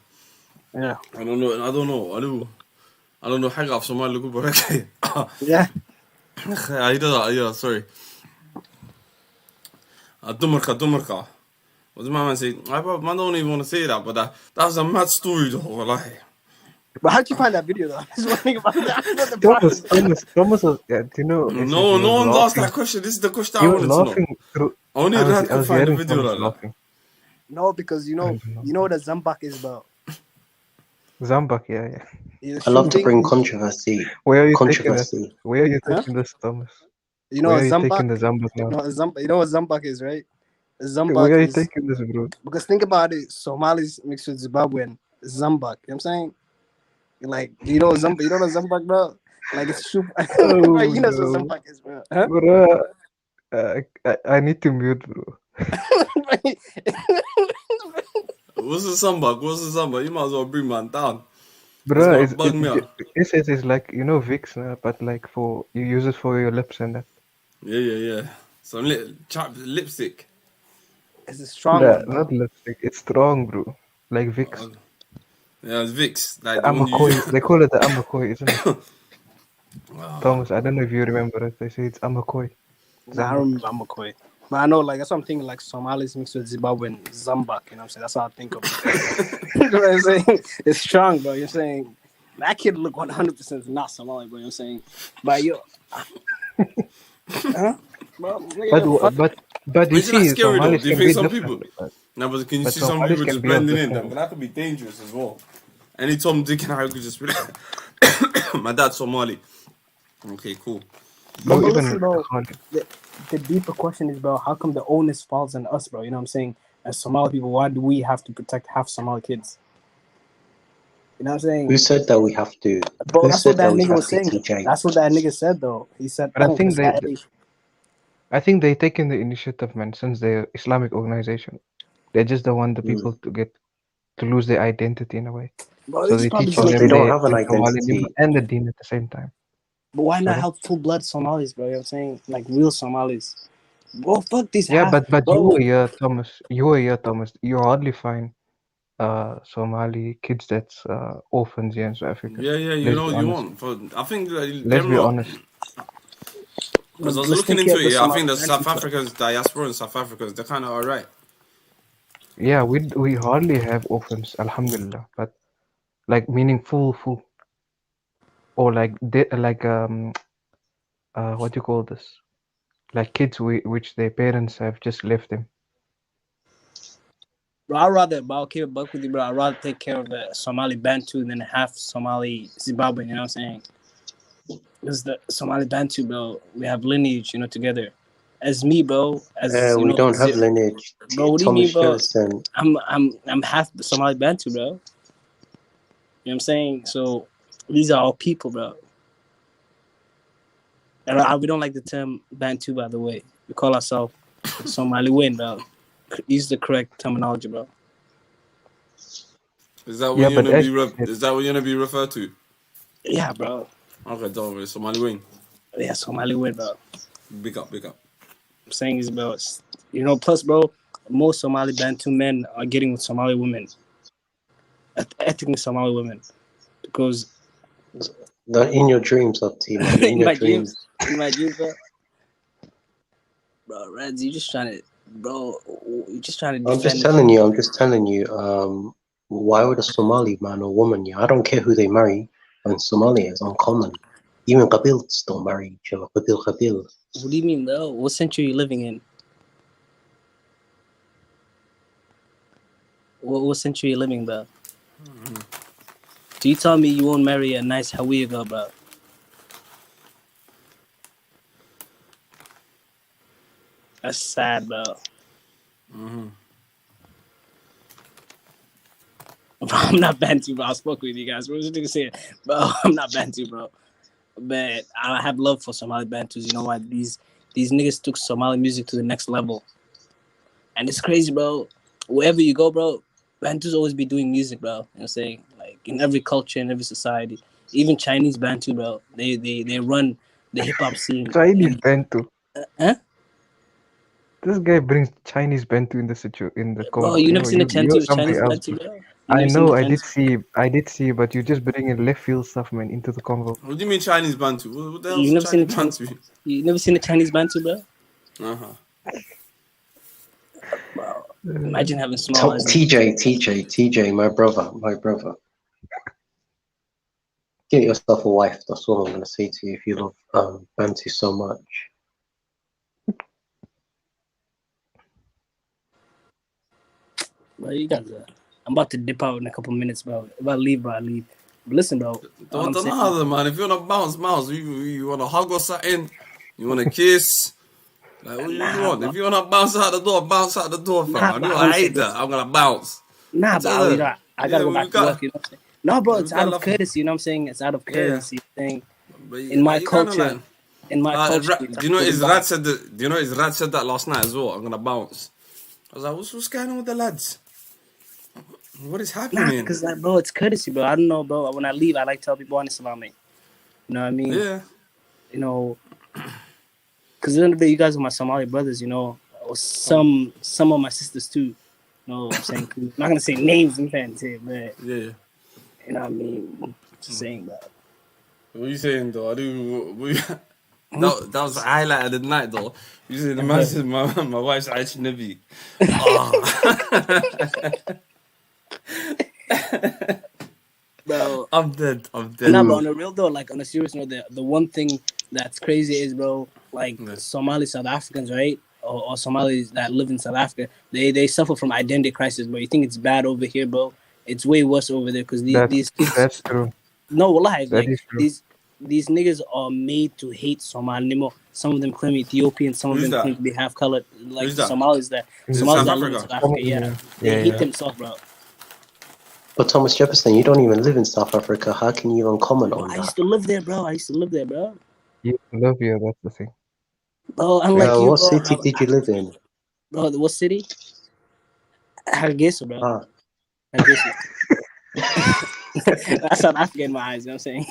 Yeah. I don't know. I don't know how of Somali look back. Yeah. Yeah, sorry. Dumarka. What did my man say? I don't even want to say that, but that was a mad story, though. Wallahi. But how'd you find that video, though? I was wondering about that. Thomas was, do you know? No one asked that question. This is the question I wanted to know. Only Rad can find the video like that. No, because you know what a Zambak is about. Zambak, yeah. I love to bring controversy. Where are you taking this, Thomas? You know what Zambak? The Zambak now? You know what Zambak is, right? Zambak where are you taking this, bro? Because think about it, Somalis mixed with Zimbabwean, Zambak. You know what I'm saying? Like, you know Zambak, bro? Like it's super. You know what Zambak is, bro? Huh? Bro, I need to mute, bro. What's the Zambak? You might as well bring man down. Bro, it's like, you know, Vicks, but like you use it for your lips and that. Yeah. Some lipstick. Is it strong? Not lipstick. It's strong, bro. Like Vicks. Yeah, it's Vicks. Like They call it the Amakoi, isn't it? Thomas, I don't know if you remember it. They say it's Amakoi. I don't remember Amakoi. But I know, like, that's what I'm thinking, like, Somalis mixed with Zimbabwean Zambak, you know what I'm saying? That's how I think of it. You know what I'm saying? It's strong, bro. You're saying, that kid look 100% not Somali, bro. You're saying, but yo. Huh? But you see, scary though? Do you think some people? No, but can you see some people just blending in? But that could be dangerous as well. Any Tom, Dick, and Harry could just be like, my dad's Somali. Okay, cool. The deeper question is, bro, how come the onus falls on us, bro? You know what I'm saying? As Somali people, why do we have to protect half Somali kids? You know what I'm saying? Who said that we have to? Bro, that's what that nigga was saying. That's what that nigga said, though. He said, but I think they taken the initiative, man, since they're Islamic organization. They just don't want the people to lose their identity in a way. Bro, so they teach them they don't have an identity and the deen at the same time. But why not help full-blood Somalis, bro? You know what I'm saying? Like real Somalis. Bro, fuck this. Yeah, but you were here, Thomas. You hardly find Somali kids that's orphans here in South Africa. Yeah, you Let's know be what you honest. want. I think Let's be general. honest. As I was Let's looking take care into of the it, I think Somali the bantu South club. Africans, diaspora in South Africans, they're kind of alright. Yeah, we hardly have orphans, alhamdulillah, but like meaningful full or like what do you call this? Like kids which their parents have just left them. Bro, I'd rather, bro, I'll keep it buck with you, bro. I'd rather take care of a Somali Bantu than half Somali Zimbabwean, you know what I'm saying? Because the Somali Bantu, bro, we have lineage, together. As me, bro, as We don't have lineage. bro, what do you mean, Thomas bro? Jefferson. I'm half Somali Bantu, bro. You know what I'm saying? So these are all people, bro. And we don't like the term Bantu, by the way. We call ourselves Somali Win, bro. Use the correct terminology, bro. Is that what Yeah, you're but gonna as be? you said, Is that what you're gonna be referred to? Yeah, bro. Okay, don't worry. Somali wing. Yeah, Somali Win, bro. Big up, big up. I'm saying is, bro, plus, bro, most Somali Bantu men are getting with Somali women, ethnically Somali women, because In your dreams, Optima. In your dreams. in my dreams, bro, Reds, you're just trying to defend. I'm just telling you, why would a Somali man or woman, I don't care who they marry, and Somalia is uncommon. Even Qabils don't marry each other. Qabil. What do you mean, bro? What century are you living in? What century are you living, bro? Do you tell me you won't marry a nice Hawiya girl, bro? That's sad, bro. Bro, I'm not Bantu, bro. I spoke with you guys. What was you saying? Bro, I'm not Bantu, bro. But I have love for Somali Bantus. You know what? These niggas took Somali music to the next level. And it's crazy, bro. Wherever you go, bro, Bantus always be doing music, bro. You know what I'm saying? Like in every culture, in every society. Even Chinese Bantu, bro. They run the hip hop scene. Chinese Bantu. Huh? This guy brings Chinese Bantu in the Bro, convo. you never seen a You're somebody Chinese else. Bantu, bro? I know, I did see, but you just bring in left field stuff, man, into the convo. What do you mean Chinese Bantu? What the hell You is never Chinese Bantu? You never seen a Chinese Bantu, bro? Bro, imagine having small eyes. TJ, my brother. Get yourself a wife. That's all I'm gonna say to you if you love Bantu so much. Bro, you guys I'm about to dip out in a couple minutes, bro. If I leave, bro, I leave. But listen, bro. Don't bother, man. If you wanna bounce, you wanna hug or something, you wanna kiss. Like, what do you want? Bro. If you wanna bounce out the door, fam. I hate that. I'm gonna bounce. Nah, bro, I gotta go back to work, you know what I'm saying? No, bro, it's out of courtesy, you know what I'm saying? It's out of courtesy thing. In my culture, do you know Israd said that? Do you know Israd said that last night as well? I'm gonna bounce. I was like, what's going on with the lads? What is happening? Because bro, it's courtesy, bro. I don't know, bro. When I leave, I like to tell people Islamic. You know what I mean? Yeah. You know, because at the end of the day, you guys are my Somali brothers, you know, or some of my sisters too. You know what I'm saying? I'm not gonna say names, I'm trying to say, but yeah, you know what I mean? Just saying that. What are you saying though? That was the highlight of the night though. You said the man said my wife's Aish Nabi. Bro, I'm dead. Nah, bro, on a real though, like on a serious note, the one thing that's crazy is, bro, like Somali South Africans, right? Or Somalis that live in South Africa, they suffer from identity crisis, bro. You think it's bad over here, bro? It's way worse over there because these kids. That's true. No, wallahi, That is true. these niggas are made to hate Somali. Some of them claim Ethiopian, some of them claim to be half colored, like Somalis that live in South Africa. Yeah, they hate themselves, bro. But Thomas Jefferson, you don't even live in South Africa. How can you even comment on that? I used to live there, bro. You love you, that's the thing. Bro, unlike you, what bro. city did you live in? Bro, what city? Hargeisa, bro. Hargeisa. That's South Africa in my eyes, you know what I'm saying?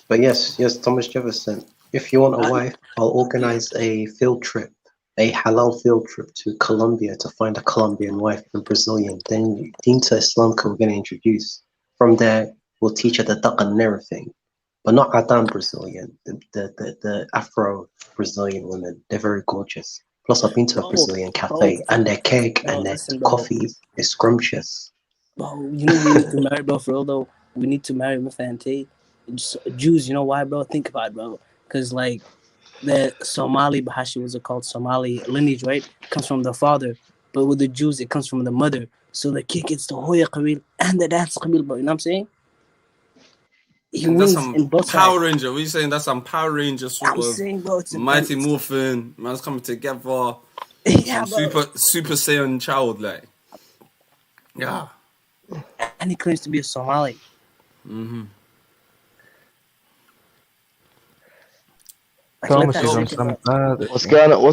But yes, Thomas Jefferson. If you want a wife, I'll organize a field trip, a halal field trip to Colombia to find a Colombian wife and Brazilian. Then Dinta Islam we're going to introduce. From there, we'll teach her the taqan and everything. But not Adan Brazilian, the Afro Brazilian women. They're very gorgeous. Plus, I've been to a Brazilian cafe, and their cake and their coffee is scrumptious. Bro, you know we need to marry, bro, for real though. We need to marry Mafante. Jews, you know why, bro? Think about it, bro. Because, like, the Somali Bahashi, was it called Somali lineage, right? It comes from the father. But with the Jews, it comes from the mother. So the kid gets the Hoya Qabil and the dad's Qabil, bro. You know what I'm saying? He wins in both sides. Power Ranger. What are you saying? That's some Power Ranger sort of saying, bro, it's Mighty Morphin. Man's coming together. Yeah, some super Saiyan child, like. Yeah. And he claims to be a Somali. Mm-hmm. What's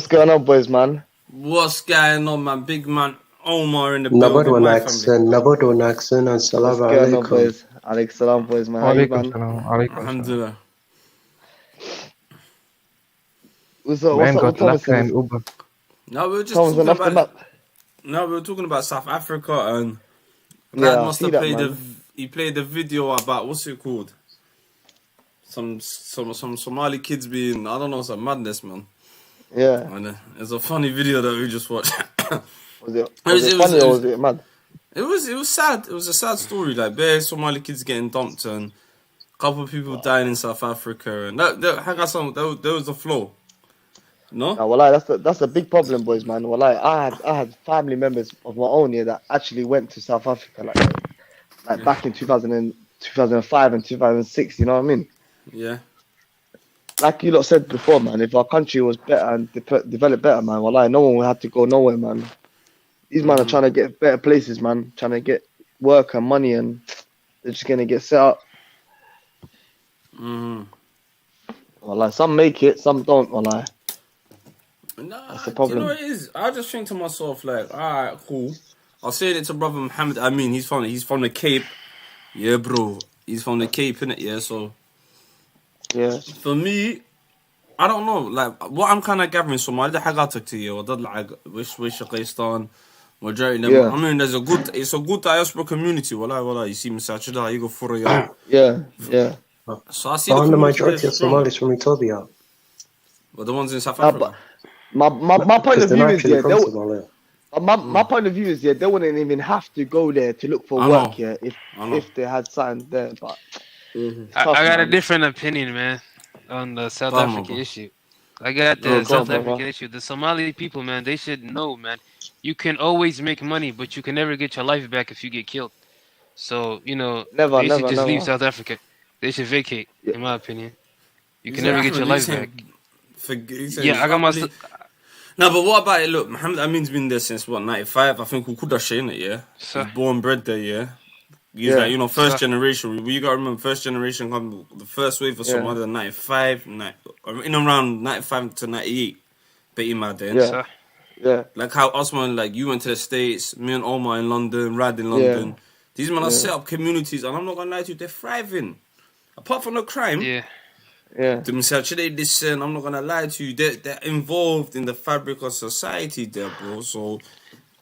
going on, boys, man? What's going on, man? Big man Omar in the Nabad building. Nabad and Assalamu alaikum. Boys? Alaikum salam, boys, man. How you, man? Alhamdulillah. What's up, Thomas? No, we were just talking about. No, we were talking about South Africa, and Brad must have played he played the video about what's it called? Some Somali kids being, I don't know, some madness, man. Yeah. And it's a funny video that we just watched. Was it funny or was it mad? It was sad. It was a sad story. Like bare Somali kids getting dumped and a couple of people dying in South Africa, and that was the flow. No? Nah, wallahi, that's a big problem, boys, man. Wallahi, I had family members of my own here that actually went to South Africa, like back in 2005 and 2006. You know what I mean? Yeah. Like you lot said before, man. If our country was better and developed better, man, wallahi, no one would have to go nowhere, man. These men are trying to get better places, man. Trying to get work and money, and they're just gonna get set up. Wallahi, some make it, some don't. Wallahi. Nah, that's the problem. You know what it is? I just think to myself, like, alright, cool. I was saying it to brother Muhammad Amin. He's from the Cape. Yeah, bro. He's from the Cape, innit? Yeah, so. Yeah. For me, I don't know. Like, what I'm kind of gathering, Somali, حاجاتك تي وضد العق وش قيستان majority. Yeah. I mean, it's a good diaspora community. Wallah, you see Masachida, you go for a Yeah. So I see the majority of Somalis from Ethiopia. But the ones in South Africa. My point of view is my point of view is they wouldn't even have to go there to look for work here if they had something there. But I got a different opinion, man, on the South African issue. I got the South African issue. The Somali people, man, they should know, man. You can always make money, but you can never get your life back if you get killed. So, they should just leave South Africa. They should vacate, in my opinion. You can never get your life back. Yeah, I got my... No, but what about it? Look, Muhammad Amin's been there since, 95? I think Kukudashi, innit, yeah? He's born, bred there, yeah? He's like, first generation. You gotta remember, first generation, the first wave of Somalia, 95, in around 95 to 98. Betty mad then. Yeah. Like how Osman, like, you went to the States, me and Omar in London, Rad in London. Yeah. These men are set up communities, and I'm not gonna lie to you, they're thriving. Apart from the crime. Yeah. I'm not gonna lie to you. They're involved in the fabric of society, there, bro. So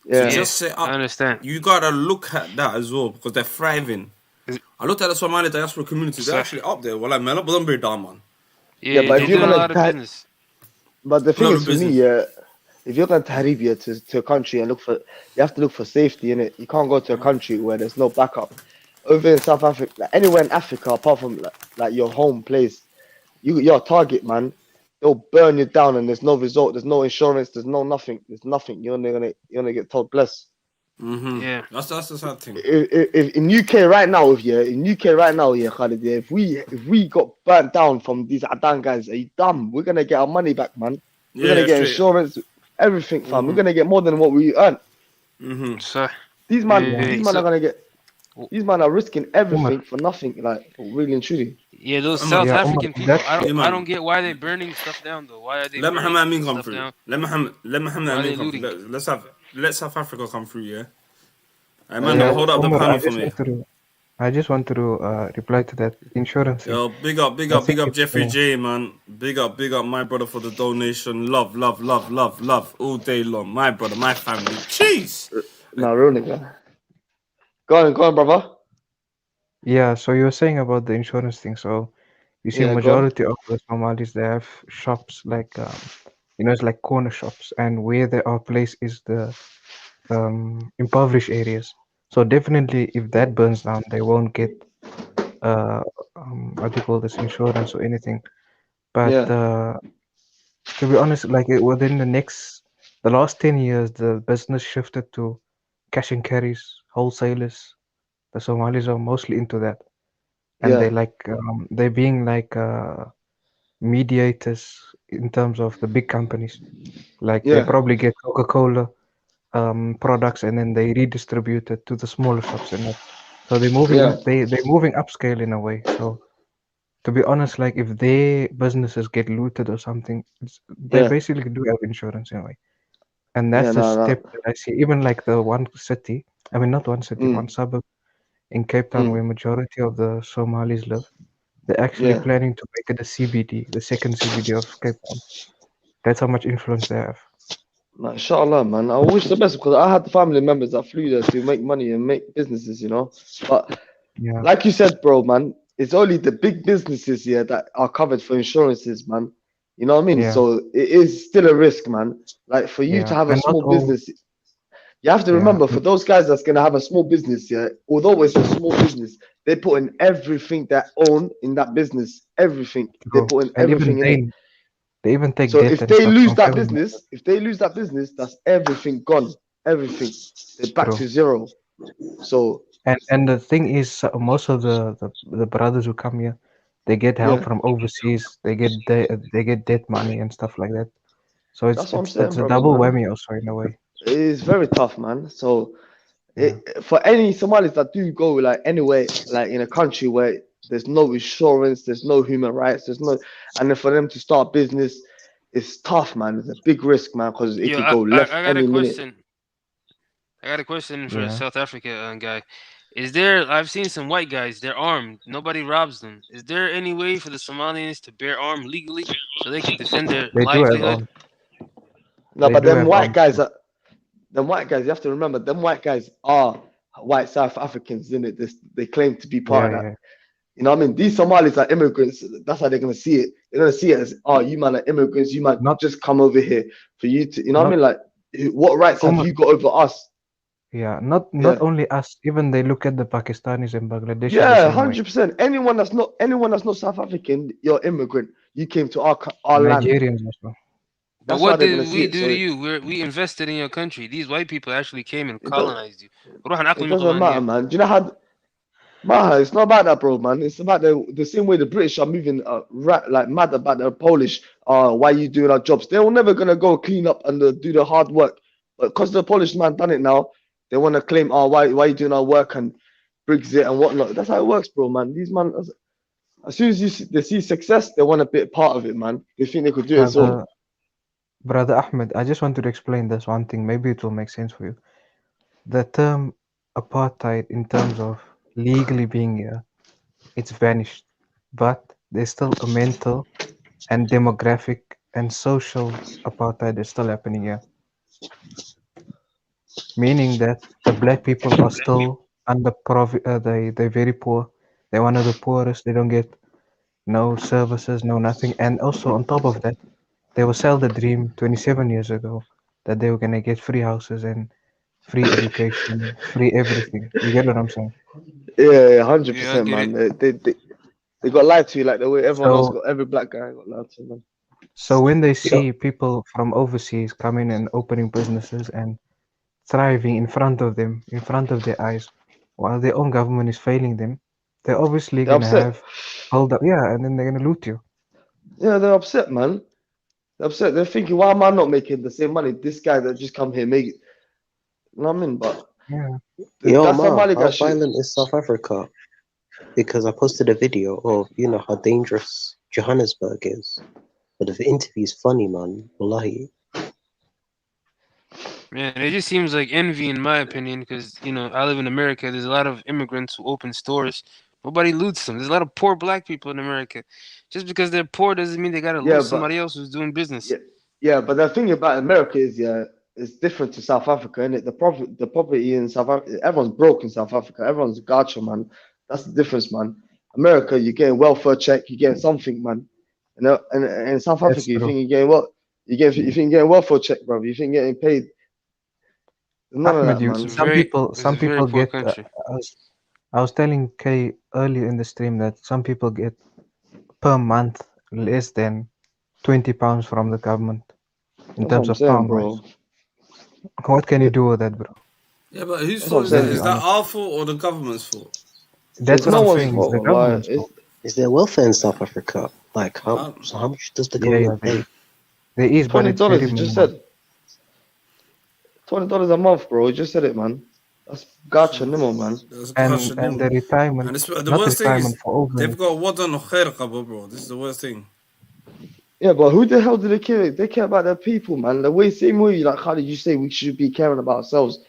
just set up. I understand. You gotta look at that as well because they're thriving. I looked at the Somali diaspora community. They're actually up there. Well, like, man, but don't down, man. Yeah, but if you're gonna but the thing is, for me, if you're going to Haribia to a country and you have to look for safety in it. You can't go to a country where there's no backup. Over in South Africa, like anywhere in Africa, apart from like your home place. You're a target, man. They'll burn you down, and there's no result. There's no insurance. There's no nothing. There's nothing. You're gonna get told bless. Yeah, that's the sad thing. If in UK right now, Khalid, if we got burnt down from these Adan guys, are you dumb? We're gonna get our money back, man. We're gonna get insurance, everything, fam. We're gonna get more than what we earn. So these man are gonna get. These men are risking everything for nothing, like really and truly. Yeah, those South African people. I don't get why they're burning stuff down though. Why are they? Let Muhammad Amin come through. Down? Let Muhammad Amin come through. Let South Africa come through. Yeah. Hey man, hold up the panel for me. I just wanted to reply to that insurance thing. Yo, big up Jeffrey J, man. Big up my brother for the donation. Love all day long. My brother, my family. Jeez. No, real nigga. Go on, brother. Yeah, so you were saying about the insurance thing. So you see, Yeah, go on. majority of the Somalis, they have shops like, it's like corner shops, and where they are placed is the impoverished areas. So definitely, if that burns down, they won't get what do you call this, insurance or anything. But Yeah. to be honest, like within the last 10 years, the business shifted to cash and carries, wholesalers. The Somalis are mostly into that, and Yeah. they're being like mediators in terms of the big companies. Like they Yeah. probably get Coca-Cola products and then they redistribute it to the smaller shops and that. So they're moving Yeah. up. They're moving upscale in a way. So to be honest, like if their businesses get looted or something, they Yeah. basically do have insurance in a way. And Yeah, that's the no. step that I see. Even like the one city, I mean not one city, one suburb in Cape Town where majority of the Somalis live, they're actually Yeah. planning to make it a CBD, the second CBD of Cape Town. That's how much influence they have. No, inshallah, man. I wish the best because I had family members that flew there to make money and make businesses, But Yeah. like you said, bro, man, it's only the big businesses here that are covered for insurances, man. You know what I mean? Yeah. So it is still a risk, man. Like for you to Yeah. have a And not small all. business, you have to Yeah. remember for those guys that's gonna have a small business here, although it's a small business, they put in everything they own in that business. Everything. They True. put in And everything in it. they even take So debt if and they stuff lose from that family members. business, that's everything gone. Everything. They're back True. to zero. So And the thing is, most of the brothers who come here, they get help yeah, from overseas. They get debt money and stuff like that. So that's what I'm it's saying, a brother, double man. whammy also in a way. It is very tough, man. So Yeah. for any Somalis that do go like anywhere, like in a country where there's no insurance, there's no human rights, and then for them to start business, it's tough, man. It's a big risk, man, because it Yo, could go left I got a any minute. question. I got a question for the Yeah. South Africa guy. I've seen some white guys, they're armed. Nobody robs them. Is there any way for the Somalians to bear arms legally so they can defend their They do have livelihood? arms. No, They but do have arms. them white guys, you have to remember, them white guys are white South Africans, in it. They claim to be part Yeah, of that. yeah. You know what I mean? These Somalis are immigrants. That's how they're gonna see it. They're gonna see it as, oh, you man are immigrants. You man Not just come over here for you to, you know what I not mean? Like, what rights have almost, you got over us? yeah, not Yeah, only us, even they look at the Pakistanis and Bangladeshis the yeah, same way. 100%. Anyone that's not South African, you're immigrant. You came to our land. Nigerians also. But That's how what they're gonna did see we it. do So to you? We invested in your country. These white people actually came and it does. colonized you. روح نعقل It doesn't مقبانية. matter, man. Do you know how? Maha, it's not about that, bro, man. It's about the same way the British are moving like mad about the Polish. Why you doing our jobs? They're never gonna go clean up and do the hard work, but because the Polish man done it now, they want to claim, why you doing our work and Brexit and whatnot. That's how it works, bro, man. These man, as soon as they see success, they want to be a part of it, man. They think they could do it as well. Brother Ahmed, I just wanted to explain this one thing. Maybe it will make sense for you. The term apartheid, in terms of legally being here, it's vanished. But there's still a mental and demographic and social apartheid is still happening here. Meaning that the black people are still they're very poor. They're one of the poorest. They don't get no services, no nothing. And also on top of that, they were sold the dream 27 years ago that they were gonna get free houses and free education, free everything. You get what I'm saying? Yeah, Yeah, I 100%, get man. it. They got lied to like the way everyone else So got. Every black guy got lied to, man. so when they see people from overseas coming and opening businesses and thriving in front of them, in front of their eyes, while their own government is failing them, they're obviously They're gonna upset. have hold up, yeah, and then they're gonna loot you. Yeah, they're upset, man. They're upset. They're thinking, why am I not making the same money? This guy that just come here make it. You know what I mean? But Yeah. Yo, that's Ma, Somali guy how shit. violent is South Africa? Because I posted a video of, how dangerous Johannesburg is. But the interview's funny, man. Wallahi. Man, it just seems like envy, in my opinion, because I live in America. There's a lot of immigrants who open stores. Nobody loots them. There's a lot of poor black people in America. Just because they're poor doesn't mean they gotta Yeah, loot but somebody else who's doing business. but the thing about America is, it's different to South Africa, isn't it? The property in South Africa, everyone's broke in South Africa. Everyone's a gotcha, man. That's the difference, man. America, you're getting welfare check, you're getting something, man. And in South That's Africa, you true. think you're getting what? You think you're getting welfare check, bro. You think you're getting paid. None of Ahmed, that, man. some people get. I was telling Kay earlier in the stream that some people get per month less than £20 from the government in That's what terms I'm of saying, pound bro. wise. What can you do with that, bro? Yeah, but whose That's what I'm fault is that? saying. Is that our fault or the government's fault? That's It's what no I'm one's saying. It's the fault. government's Like, fault. Is there welfare in South Africa? Like how much does the government pay? There is, but it's very $20. You just minimal. said $20 a month, bro. You just said it, man. That's gotcha, Nemo, man. And the retirement, And the not worst thing retirement is for over. they've got wadan khairqa, bro. This is the worst thing. Yeah, but who the hell do they care? They care about their people, man. Same way, like how did you say we should be caring about ourselves?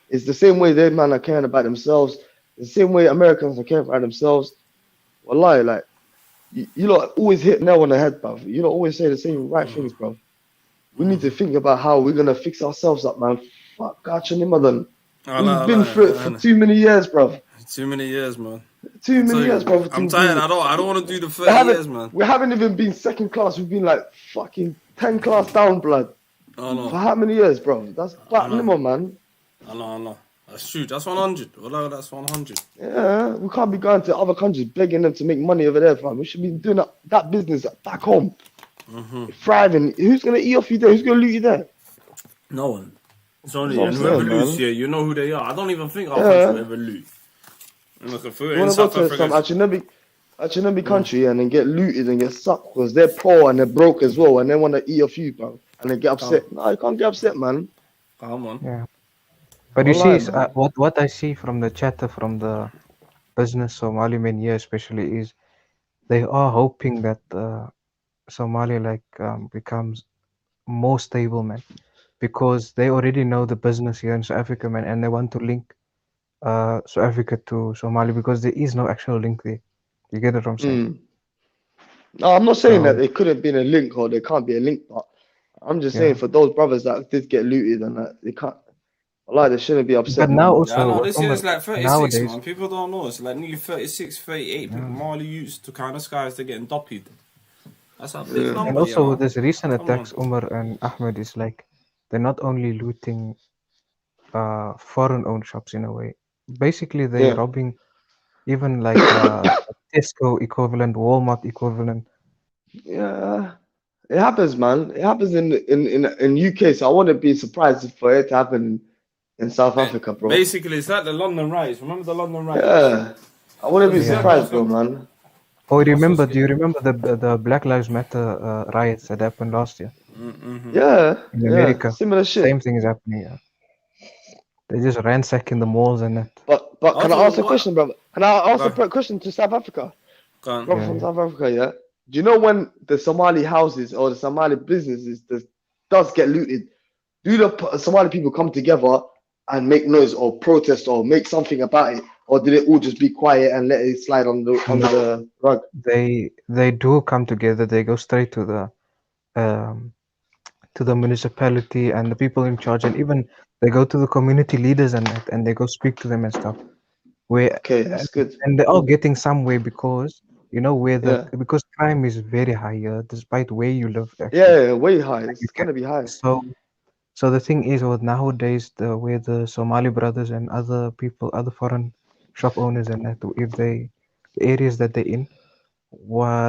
It's the same way they man are caring about themselves. The same way Americans are caring about themselves. Wallahi, like you lot always hit nail on the head, bro. You lot always say the same right things, bro. We need to think about how we're gonna fix ourselves up, man. Fuck, gotcha, Nimadan. We've been through it for too many years, bro. Too many years, man. Too many years, bro. I'm tired. I don't want to do the 30 years, man. We haven't even been second class. We've been like fucking 10 class down, blood. I know. For how many years, bro? That's platinum, man. I know. That's true. That's 100. Wallah, that's 100. Yeah, we can't be going to other countries begging them to make money over there, fam. We should be doing that business back home. Thriving. Who's gonna eat off you there? Who's gonna loot you there? No one. It's only That's what I'm whoever saying, loots, man. you know who they are. I don't even think our Yeah. country will ever loot. Look, if You we're in wanna go South to Africa, some Ajnabi country and then get looted and get sucked because they're poor and they're broke as well and they wanna eat off you, bro. And they get upset. No, you can't get upset, man. Come on. Yeah. But you Wallahi, see, man. what I see from the chatter from the business Somali men here, especially, is they are hoping that Somalia becomes more stable, man, because they already know the business here in South Africa, man, and they want to link South Africa to Somalia because there is no actual link there. You get what I'm saying? No, I'm not saying that So there couldn't be a link or there can't be a link, but I'm just yeah. saying for those brothers that did get looted and that they can't, like they shouldn't be upset, But now man. also, Yeah, I know. This year Umar, is like 36, nowadays, man. People don't know. It's like nearly 36, 38 people. Mali used to kind of skies to getting doppied. That's a big number, and also you know? this recent Come attacks, Umar and Ahmed, is like they're not only looting foreign-owned shops in a way. Basically, they're Yeah. robbing even like Tesco equivalent, Walmart equivalent. Yeah, it happens, man. It happens in UK, so I wouldn't be surprised for it to happen in South Africa, bro. Basically, it's like the London riots. Remember the London riots? Yeah, I wouldn't be Yeah. surprised, bro, man. Oh, do you remember the Black Lives Matter riots that happened last year Yeah, in yeah, America? similar shit. Same thing is happening here. They just ransacking the malls and that. But can I ask a question, brother? Can I ask Go a question to South Africa? Go on. Brother from South Africa, yeah. Do you know when the Somali houses or the Somali businesses does get looted? Do the Somali people come together and make noise or protest or make something about it, or did it all just be quiet and let it slide under the rug? They do come together. They go straight to the municipality and the people in charge, and even they go to the community leaders and that, and they go speak to them and stuff. Okay, that's good. And they're all getting somewhere because you know Yeah. because crime is very high here, despite where you live. Actually, Yeah, way high. It's gonna be high. So the thing is, nowadays, where the Somali brothers and other people, other foreign shop owners and that, the areas that they're in,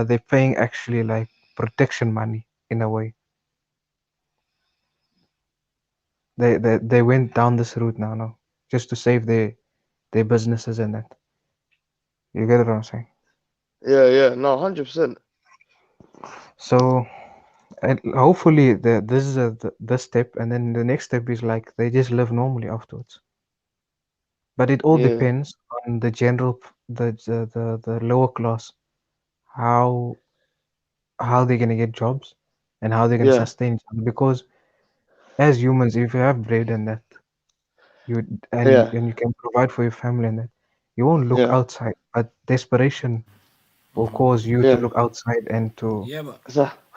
they're paying actually like protection money in a way. They went down this route now, just to save their businesses and that. You get what I'm saying? Yeah, no, 100%. So, and hopefully, this is the step, and then the next step is like they just live normally afterwards. But it all Yeah. depends on the general, the lower class, how they're gonna get jobs and how they're gonna Yeah. sustain each other. Because as humans, if you have bread and that, Yeah, and you can provide for your family and that, you won't look yeah, outside. But desperation will cause you to yeah. look outside and to Yeah, but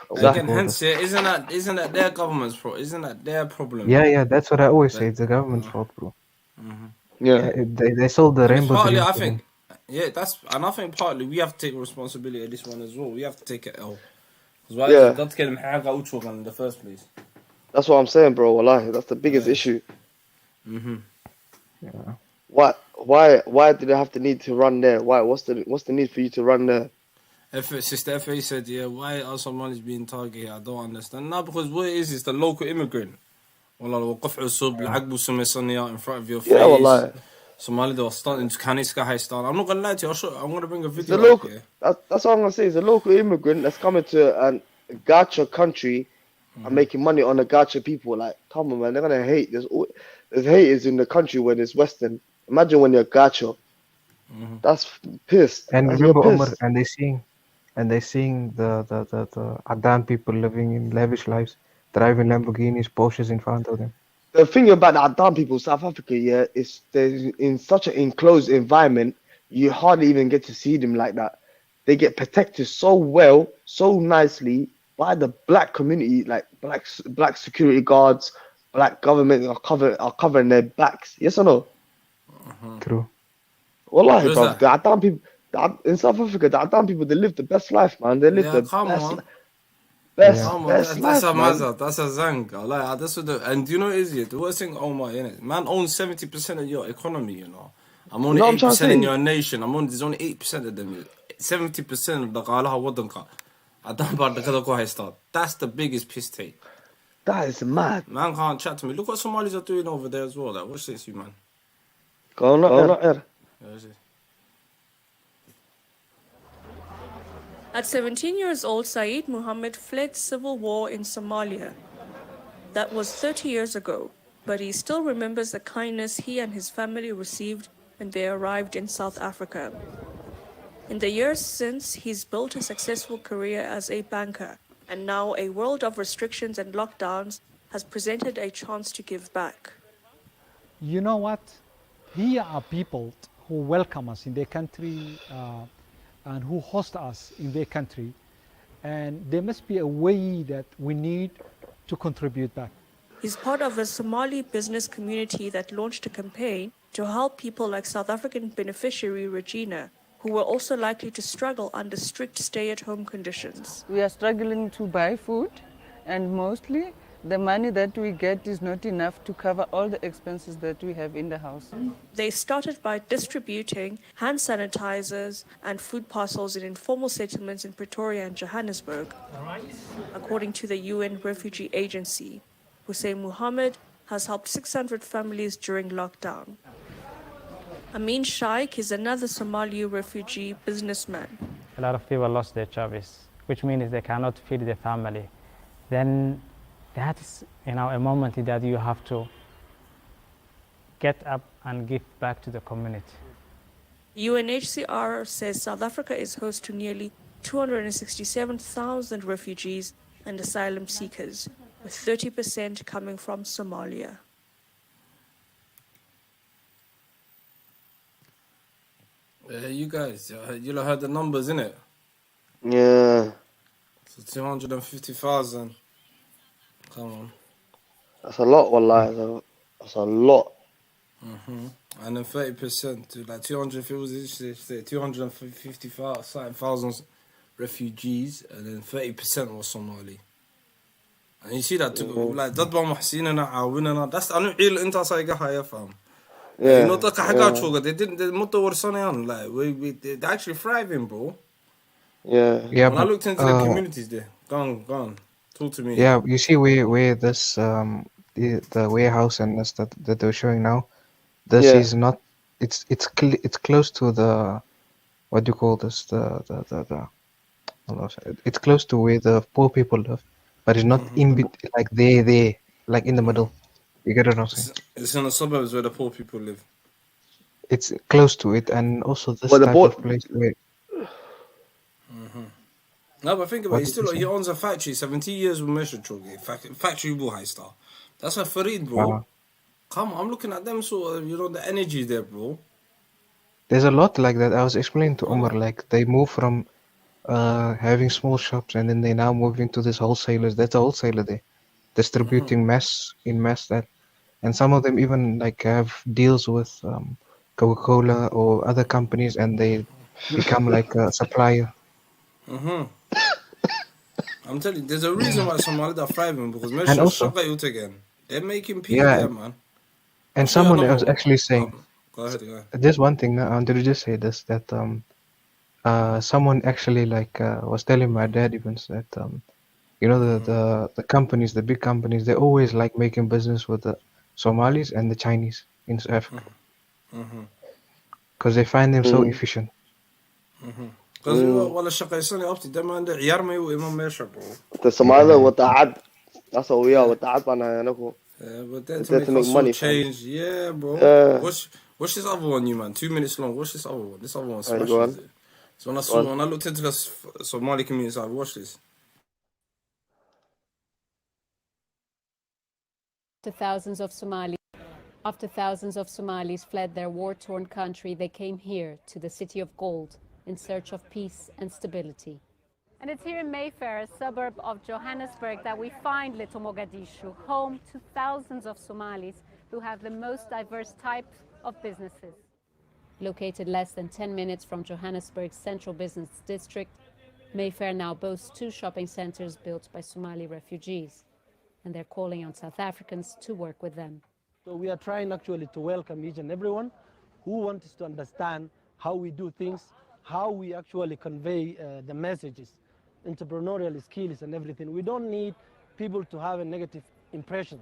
what do you again, call hence, this? yeah, isn't that their government's problem? Isn't that their problem? Yeah, that's what I always say. That, It's the government's fault, bro. Yeah. They sold the and it's rainbow partly, dream I to them. think, yeah, I think partly we have to take responsibility of this one as well. We have to take it L. Because why is it Yeah. God getting Haga Uchogan in the first place? That's what I'm saying, bro. Wallahi, that's the biggest Yes. issue. Yeah. Why did they have the need to run there? Why? What's the need for you to run there? Sister FA said, yeah, why are Somalis being targeted? I don't understand. No, because what it is the local immigrant. والله لو وقف عصب العقب وسميسانيا in front of your Yeah, face. wallahi. Somali they were starting to Kaniska High Star. I'm not gonna lie to you. I'm gonna bring a It's video the up local. here. That's what I'm gonna say. It's a local immigrant that's coming to a gacha country and making money on the gacha people. Like, come on, man, they're gonna hate. There's haters in the country when it's Western. Imagine when you're gacha. That's pissed. And You're remember, Omar, pissed. and they seeing the Adan people living in lavish lives, driving Lamborghinis, Porsches in front of them. The thing about the Adan people, South Africa, yeah, is they're in such an enclosed environment, you hardly even get to see them like that. They get protected so well, so nicely by the black community, like black security guards, black government are covering their backs. Yes or no? True. Wallahi, Where's bro. that? The Adan people, in South Africa, the Adan people, they live the best life, man. They live Yeah, the come on. Yeah. best That's life, a man. mazza. That's a zanga. Like that's what and do you know what it is it? The worst thing, oh my, innit? Man owns 70% of your economy, you know. I'm You only know what I'm trying to 8% in say? your nation. There's only 8% of them. 70% of the Galaha Wadanka. I don't about the Kadako start. That's the biggest piss take. That is mad. Man can't chat to me. Look what Somalis are doing over there as well. Like, watch this, you man. Go on, Yeah, this is- At 17 years old, Saeed Muhammad fled civil war in Somalia. That was 30 years ago, but he still remembers the kindness he and his family received when they arrived in South Africa. In the years since, he's built a successful career as a banker, and now a world of restrictions and lockdowns has presented a chance to give back. You know what? Here are people who welcome us in their country and who host us in their country. And there must be a way that we need to contribute back. He's part of a Somali business community that launched a campaign to help people like South African beneficiary Regina, who were also likely to struggle under strict stay-at-home conditions. We are struggling to buy food, and mostly the money that we get is not enough to cover all the expenses that we have in the house. They started by distributing hand sanitizers and food parcels in informal settlements in Pretoria and Johannesburg. According to the UN Refugee Agency, Hussein Muhammad has helped 600 families during lockdown. Amin Shaikh is another Somali refugee businessman. A lot of people lost their jobs, which means they cannot feed their family. Then that is, a moment that you have to get up and give back to the community. UNHCR says South Africa is host to nearly 267,000 refugees and asylum seekers, with 30% coming from Somalia. you guys, you heard the numbers, innit? Yeah. So 250,000. Come on. That's a lot, wallahi. That's a lot. And then 30% to like 250,000 refugees, and then 30% was Somali. And you see that too, like that one محسيننا عاوننا. That's أنا عيل أنت صايقها يا فهم. Yeah. You know that حاجات شو they didn't they متطور صنيان like they're actually thriving, bro. Yeah. Yeah, When I but looked into the communities there, gone. Talk to me. yeah, you see where this the warehouse and this that they're showing now, this Yeah. is not. It's close to the what do you call this it's close to where the poor people live, but it's not like they like in the middle. You get what I'm saying? It's in the suburbs where the poor people live. It's close to it, and also this Well, the type boy- of place where No, but think about What it. did you He say? owns a factory. 17 years with Mesha Chogi. Factory Buhaista. That's a Farid, bro. Come on, I'm looking at them sort of, the energy there, bro. There's a lot like that. I was explaining to Omar, like they move from having small shops and then they now move into this wholesalers. That's a wholesaler there, distributing mass that, and some of them even like have deals with Coca-Cola or other companies, and they become like a supplier. I'm telling you, there's a reason why Somalis are thriving because And Mesha also, Shaqayut again. They're making P yeah, there, man. I'll and show you someone another was one. actually saying, Go ahead, go ahead. there's one thing I wanted to just say this, that someone actually like was telling my dad even that the companies, the big companies, they always like making business with the Somalis and the Chinese in South Africa because they find them so efficient. Because ولا الشقيسان أبتي ده ما عنده عيار ما يو إمام ماشى bro. The Somali وتعد. That's what we are. وتعد أنا نكو. But then to make money, change, yeah, bro. Watch this other one, you man. 2 minutes long. Watch this other one. This other one smashes it. So when I looked into the Somali community, I watched this. After thousands of Somalis fled their war-torn country, they came here to the City of Gold in search of peace and stability. And it's here in Mayfair, a suburb of Johannesburg, that we find Little Mogadishu, home to thousands of Somalis who have the most diverse type of businesses. Located less than 10 minutes from Johannesburg's central business district, Mayfair now boasts 2 shopping centers built by Somali refugees, and they're calling on South Africans to work with them. So we are trying actually to welcome each and everyone who wants to understand how we do things, how we actually convey the messages, entrepreneurial skills and everything. We don't need people to have a negative impressions.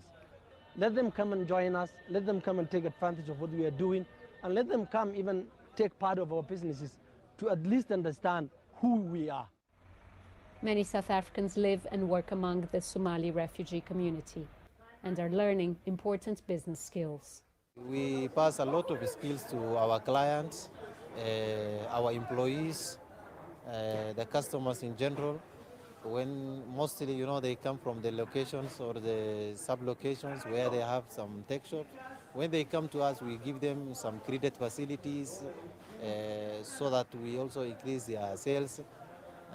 Let them come and join us, let them come and take advantage of what we are doing, and let them come even take part of our businesses to at least understand who we are. Many South Africans live and work among the Somali refugee community and are learning important business skills. We pass a lot of skills to our clients, our employees, the customers in general. When mostly, they come from the locations or the sub-locations where they have some tech shops. When they come to us, we give them some credit facilities so that we also increase their sales.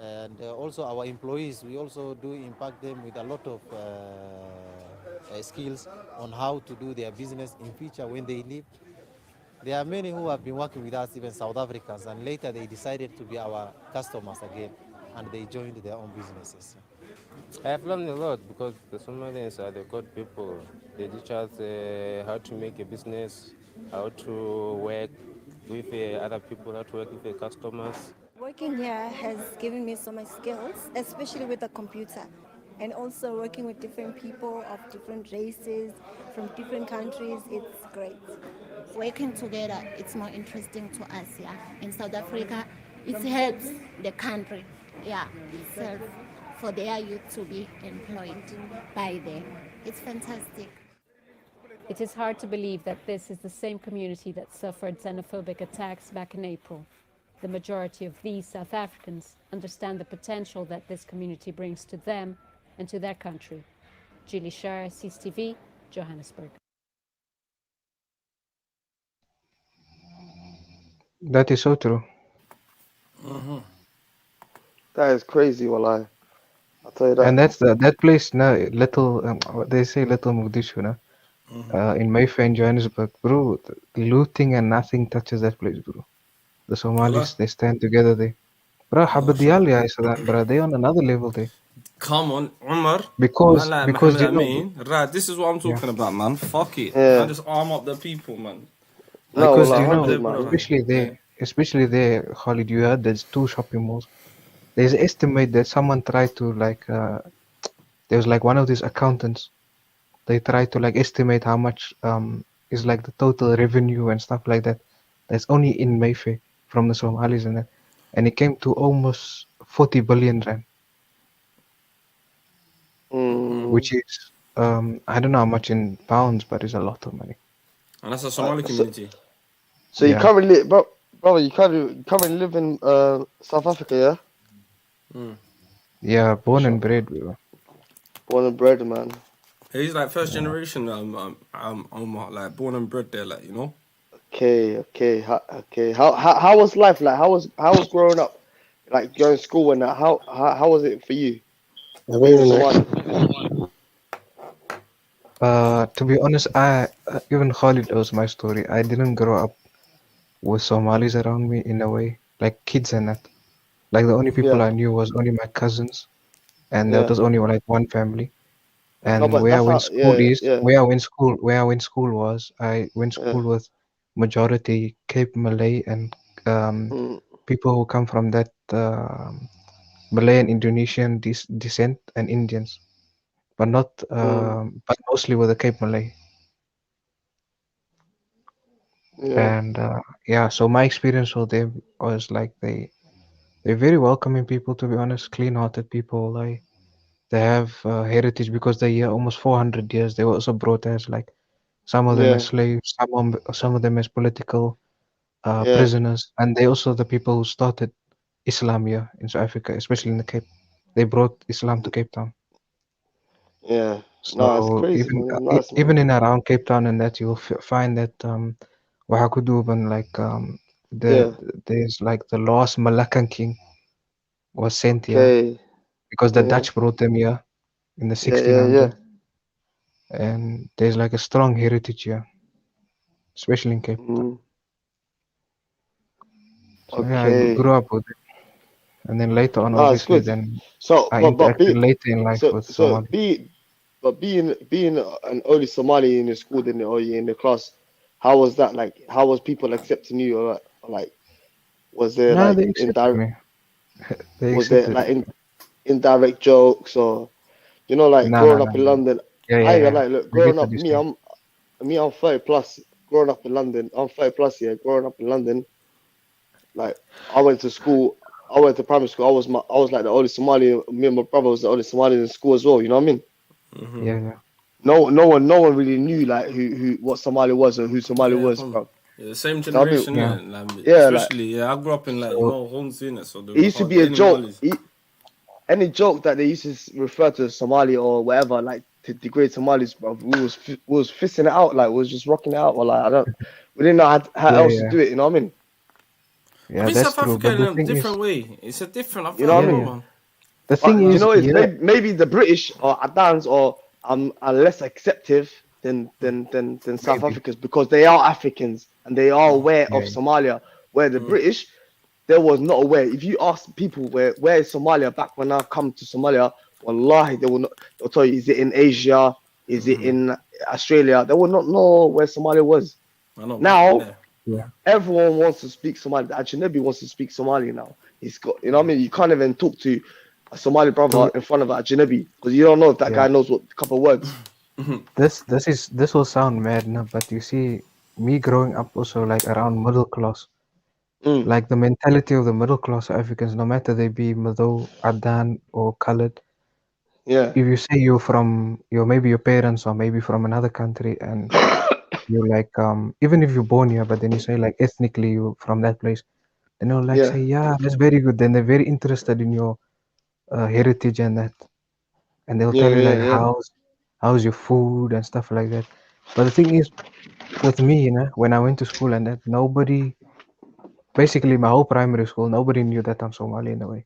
And also our employees, we also do impact them with a lot of skills on how to do their business in future when they leave. There are many who have been working with us, even South Africans, and later they decided to be our customers again, and they joined their own businesses. I have learned a lot because the Somalians are the good people. They teach us how to make a business, how to work with other people, how to work with the customers. Working here has given me so much skills, especially with the computer, and also working with different people of different races, from different countries. It's great. Working together, it's more interesting to us, yeah. In South Africa, it helps the country, yeah, itself, for their youth to be employed by them. It's fantastic. It is hard to believe that this is the same community that suffered xenophobic attacks back in April. The majority of these South Africans understand the potential that this community brings to them and to their country. Julie Shah, CCTV, Johannesburg. That is so true. That is crazy, wallahi. I'll tell you that. And that's that place now, little, what they say, Little Mogadishu, no? In Mayfair in Johannesburg, bro. Looting and nothing touches that place, bro. The Somalis, they stand together there. Bro, Habadiyali, I said that, bro. They on another level there. Come on, Umar. Because Mohammed you know, Amin. Right, this is what I'm talking about, man. Fuck it. Yeah. I just arm up the people, man. Because Like, you know, especially there, Khalid, you heard there's 2 shopping malls. There's an estimate that someone tried to like, there was like one of these accountants. They tried to like estimate how much is like the total revenue and stuff like that. That's only in Mayfair from the Somalis and that, and it came to almost 40 billion rand, which is I don't know how much in pounds, but it's a lot of money. And that's a Somali community. So you currently, brother, you currently live in South Africa, yeah? Yeah, born and bred, bro. Born and bred, man. He's like first generation. Like born and bred there, like, you know. Okay. How was life like? How was growing up? Like going to school and that. How was it for you? Being in Somalia. To be honest, even Khalid knows my story. I didn't grow up with Somalis around me in a way, like kids and that. Like the only people Yeah. I knew was only my cousins, and that Yeah. was only like one family. No, And but that's how. Yeah. where I went school was, I went Yeah. school with majority Cape Malay and Mm, people who come from that Malay and Indonesian descent and Indians, but not mm, but mostly with the Cape Malay. yeah. And yeah, so my experience with them was like they're very welcoming people, to be honest, clean-hearted people. Like they have heritage because they're here almost 400 years. They were also brought as like some of them as Yeah. slaves, some of them as political Yeah. prisoners, and they also the people who started Islam here in South Africa, especially in the Cape. They brought Islam to Cape Town. Yeah. No, it's So crazy, even man. It's nice, man. even in around Cape Town and that you'll find that Wahakuduban, like Yeah. there's like the last Malaccan king was sent here Okay. because the Yeah. Dutch brought them here in the Yeah. 1600s, and there's like a strong heritage here, especially in Cape Town. Mm, So yeah, I okay. grew up with it, and then later on, No, it's obviously, good. then So, I but interacted be later in life with so Somali. being an only Somali in the school, then or in the class, how was that like? How was people accepting you, or like was there No, like they accepted me. They was there accepted. like indirect jokes or like No, no, growing no, up in no. London? Yeah, I yeah, ain't gonna yeah. lie, look, I get growing what up, you're saying. I'm 30 plus. Growing up in London, I'm 30 plus. Yeah, growing up in London, like I went to school. I went to primary school. I was like the only Somali. Me and my brother was the only Somali in school as well. You know what I mean? Yeah, yeah. No one really knew like who what Somali was or who Somali Yeah, was, come. bro. Yeah, same You know what I mean? generation, Yeah. innit? Like, Yeah, like especially, yeah, I grew up in like, you So know, homes in it, so there it was used to hardly be a any joke. Malis. Any joke that they used to refer to Somali or whatever, like to degrade Somalis, bro, we was fisting it out, like we was just rocking it out, or like we didn't know how yeah, else to yeah, do it. You know what I mean? I yeah. mean, That's South true. Africa But in the a thing is, different way. It's a different. You know I what I don't yeah, know, yeah. mean? man. The But thing do you is, know, it's yeah, maybe the British or Adans or are less acceptive than South maybe. Africans because they are Africans and they are aware Yeah, of Somalia, where the British there was not aware. If you ask people where is Somalia back when I come to Somalia, wallahi, they will not. They'll tell you, is it in Asia? Is it in Australia? They will not know where Somalia was. I know back in Now there. yeah, everyone wants to speak Somali. The Ajnabi wants to speak Somali now. He's got, you know what I mean? You can't even talk to a Somali brother to in front of an Ajnabi because you don't know if that yeah. guy knows what couple of words. This will sound mad, no? But you see, me growing up also like around middle class, Mm, like the mentality of the middle class Africans, no matter they be Mado, Adan, or colored. yeah. If you say you're maybe your parents or maybe from another country, and you're like even if you're born here, but then you say like ethnically you from that place, then they'll like Yeah. say, yeah, that's very good. Then they're very interested in your heritage and that, and they'll tell Yeah, you yeah, like yeah. how's your food and stuff like that. But the thing is, with me, when I went to school and that, nobody, basically my whole primary school, nobody knew that I'm Somali in a way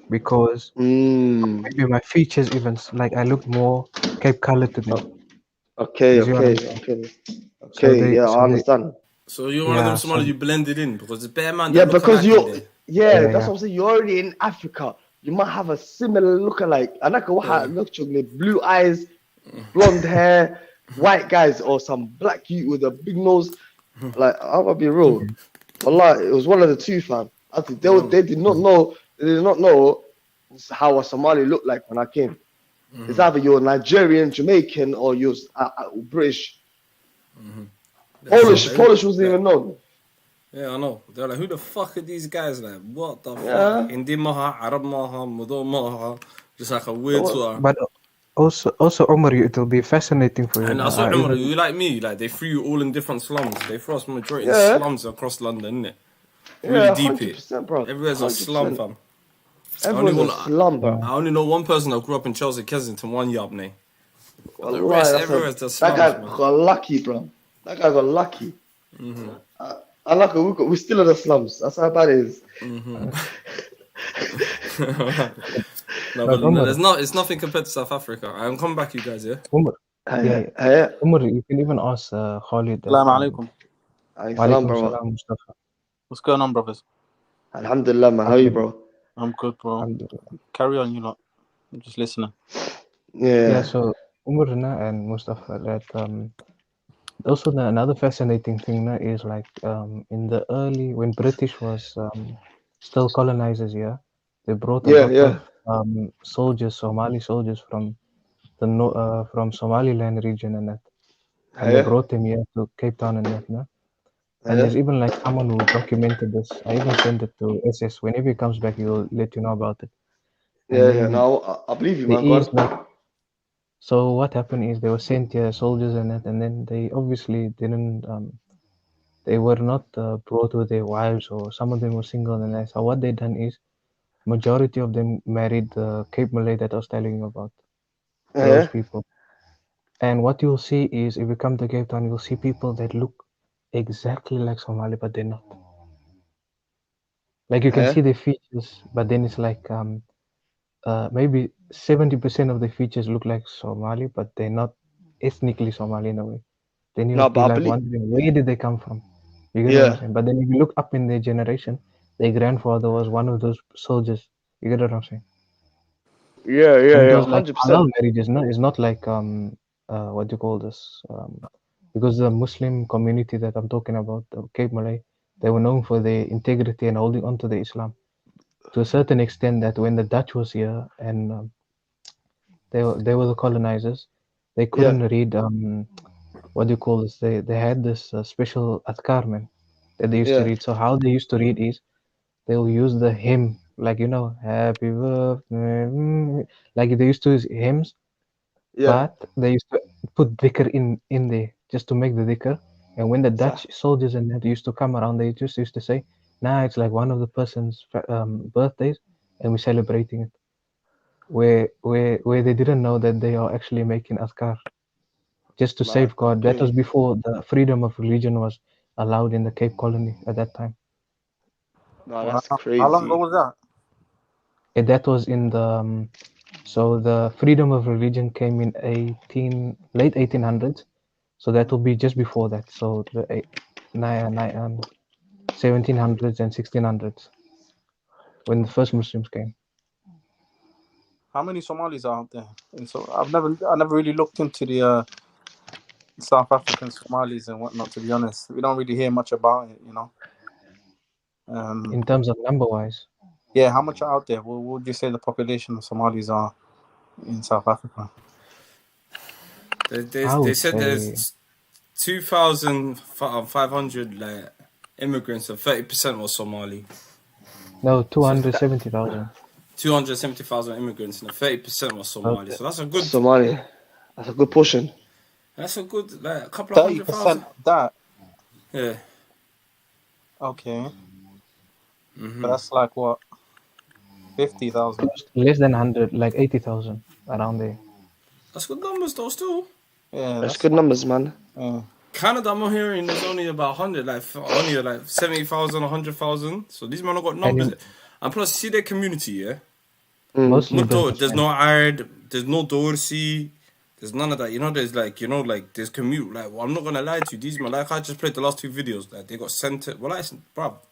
because Mm. maybe my features even like I look more Cape colored to them. Okay, You see what okay, I'm saying? okay. So Okay, yeah, I understand. So you're one of them yeah, so Somalis you blended in because there's bare man that Yeah, look because alike in you're there. yeah, yeah, that's yeah, what I'm saying. You're already in Africa. You might have a similar lookalike. And I Yeah. look chocolate, blue eyes, blonde hair, white guys, or some black youth with a big nose. Like, I'm gonna be real. Wallah, it was one of the two, fam. I think they did not know. They did not know how a Somali looked like when I came. It's either you're Nigerian, Jamaican, or you're British. yeah. Polish wasn't even known. Yeah, I know. They're like, who the fuck are these guys? Like, what the fuck? Yeah. Hindi maha, Arab maha, Mudo maha. Just like a weird So, sort of. But also, Omar, it'll be fascinating for you And I now. saw I Umar, even you like me, like they threw you all in different slums. They threw us majority in yeah, slums across London, innit? Really yeah, deep it. 100%, bro. Everywhere's a slum, 100%. fam. Everyone's a slum, bro. I only know one person that grew up in Chelsea, Kensington, one Yabne. The Wallahi, rest, everywhere is the slums, that guy man. got lucky, bro. That guy got lucky. Mm-hmm. I like it. We're still in the slums. That's how bad it is. Mm-hmm. No, but it's nothing compared to South Africa. I'm coming back, you guys, yeah? Umar, yeah. Umar, you can even ask Khalid. Assalamu alaikum. Alaikum brother. Salam, Mustafa. What's going on, brothers? Alhamdulillah, man. How are you, bro? I'm good, bro. Carry on, you lot. I'm just listening. Yeah, so Umar and Mustafa, that also another fascinating thing is like in the early, when British was still colonizers, they brought a lot of soldiers, Somali soldiers from the from Somaliland region and that, and they brought them here to Cape Town and that, and there's even like someone who documented this. I even sent it to SS. Whenever he comes back, he'll let you know about it. And No, I believe you, man. Go on. So what happened is they were sent here, soldiers and that, and then they obviously didn't. They were not brought with their wives, or some of them were single and that. So what they done is, majority of them married the Cape Malay that I was telling you about. Those people. And what you'll see is, if you come to Cape Town, you'll see people that look exactly like Somali, but they're not. Like you can see their features, but then it's like maybe 70% of the features look like Somali, but they're not ethnically Somali in a way. Then you'll be like wondering, where did they come from? You get what I'm saying? But then if you look up in their generation, their grandfather was one of those soldiers. You get what I'm saying? Yeah, because 100%. like halal marriages, it's not like what do you call this? Because the Muslim community that I'm talking about, the Cape Malay, they were known for their integrity and holding on to the Islam to a certain extent that when the Dutch was here and they were the colonizers, they couldn't read what do you call this? They had this special adkar, man, that they used to read. So how they used to read is they'll use the hymn, like happy birthday, like they used to use hymns, but they used to put dhikr in there just to make the dhikr. And when the Dutch soldiers and that used to come around, they just used to say, "Nah, it's like one of the person's birthdays, and we're celebrating it." Where they didn't know that they are actually making azkar just to safeguard. That was before the freedom of religion was allowed in the Cape Colony at that time. No, that's crazy. How long ago was that? That was in the so the freedom of religion came in late 1800s. So that will be just before that. So the 1700s and 1600s when the first Muslims came. How many Somalis are out there? And so I never really looked into the South African Somalis and whatnot. To be honest, we don't really hear much about it, In terms of number-wise. Yeah, how much are out there? What would you say the population of Somalis are in South Africa? They said there's 2,500 like immigrants, and 30% was Somali. No, 270,000. 270,000 immigrants, and 30% was Somali. So that's a good Somali. That's a good portion. That's a good like a couple of 100,000. That. Yeah. Okay. But that's like what? 50,000. Less than 100, like 80,000 around there. That's good numbers though, still. Yeah, that's good numbers, man. Canada, I'm hearing there's only about 100, only like 70,000, 100,000. So these men have got numbers. And plus, see their community, yeah? Mostly there's no Ard, there's no Dorsey, there's none of that. There's there's commute. Like, well, I'm not gonna lie to you, these men, like I just played the last two videos, like they got sent to,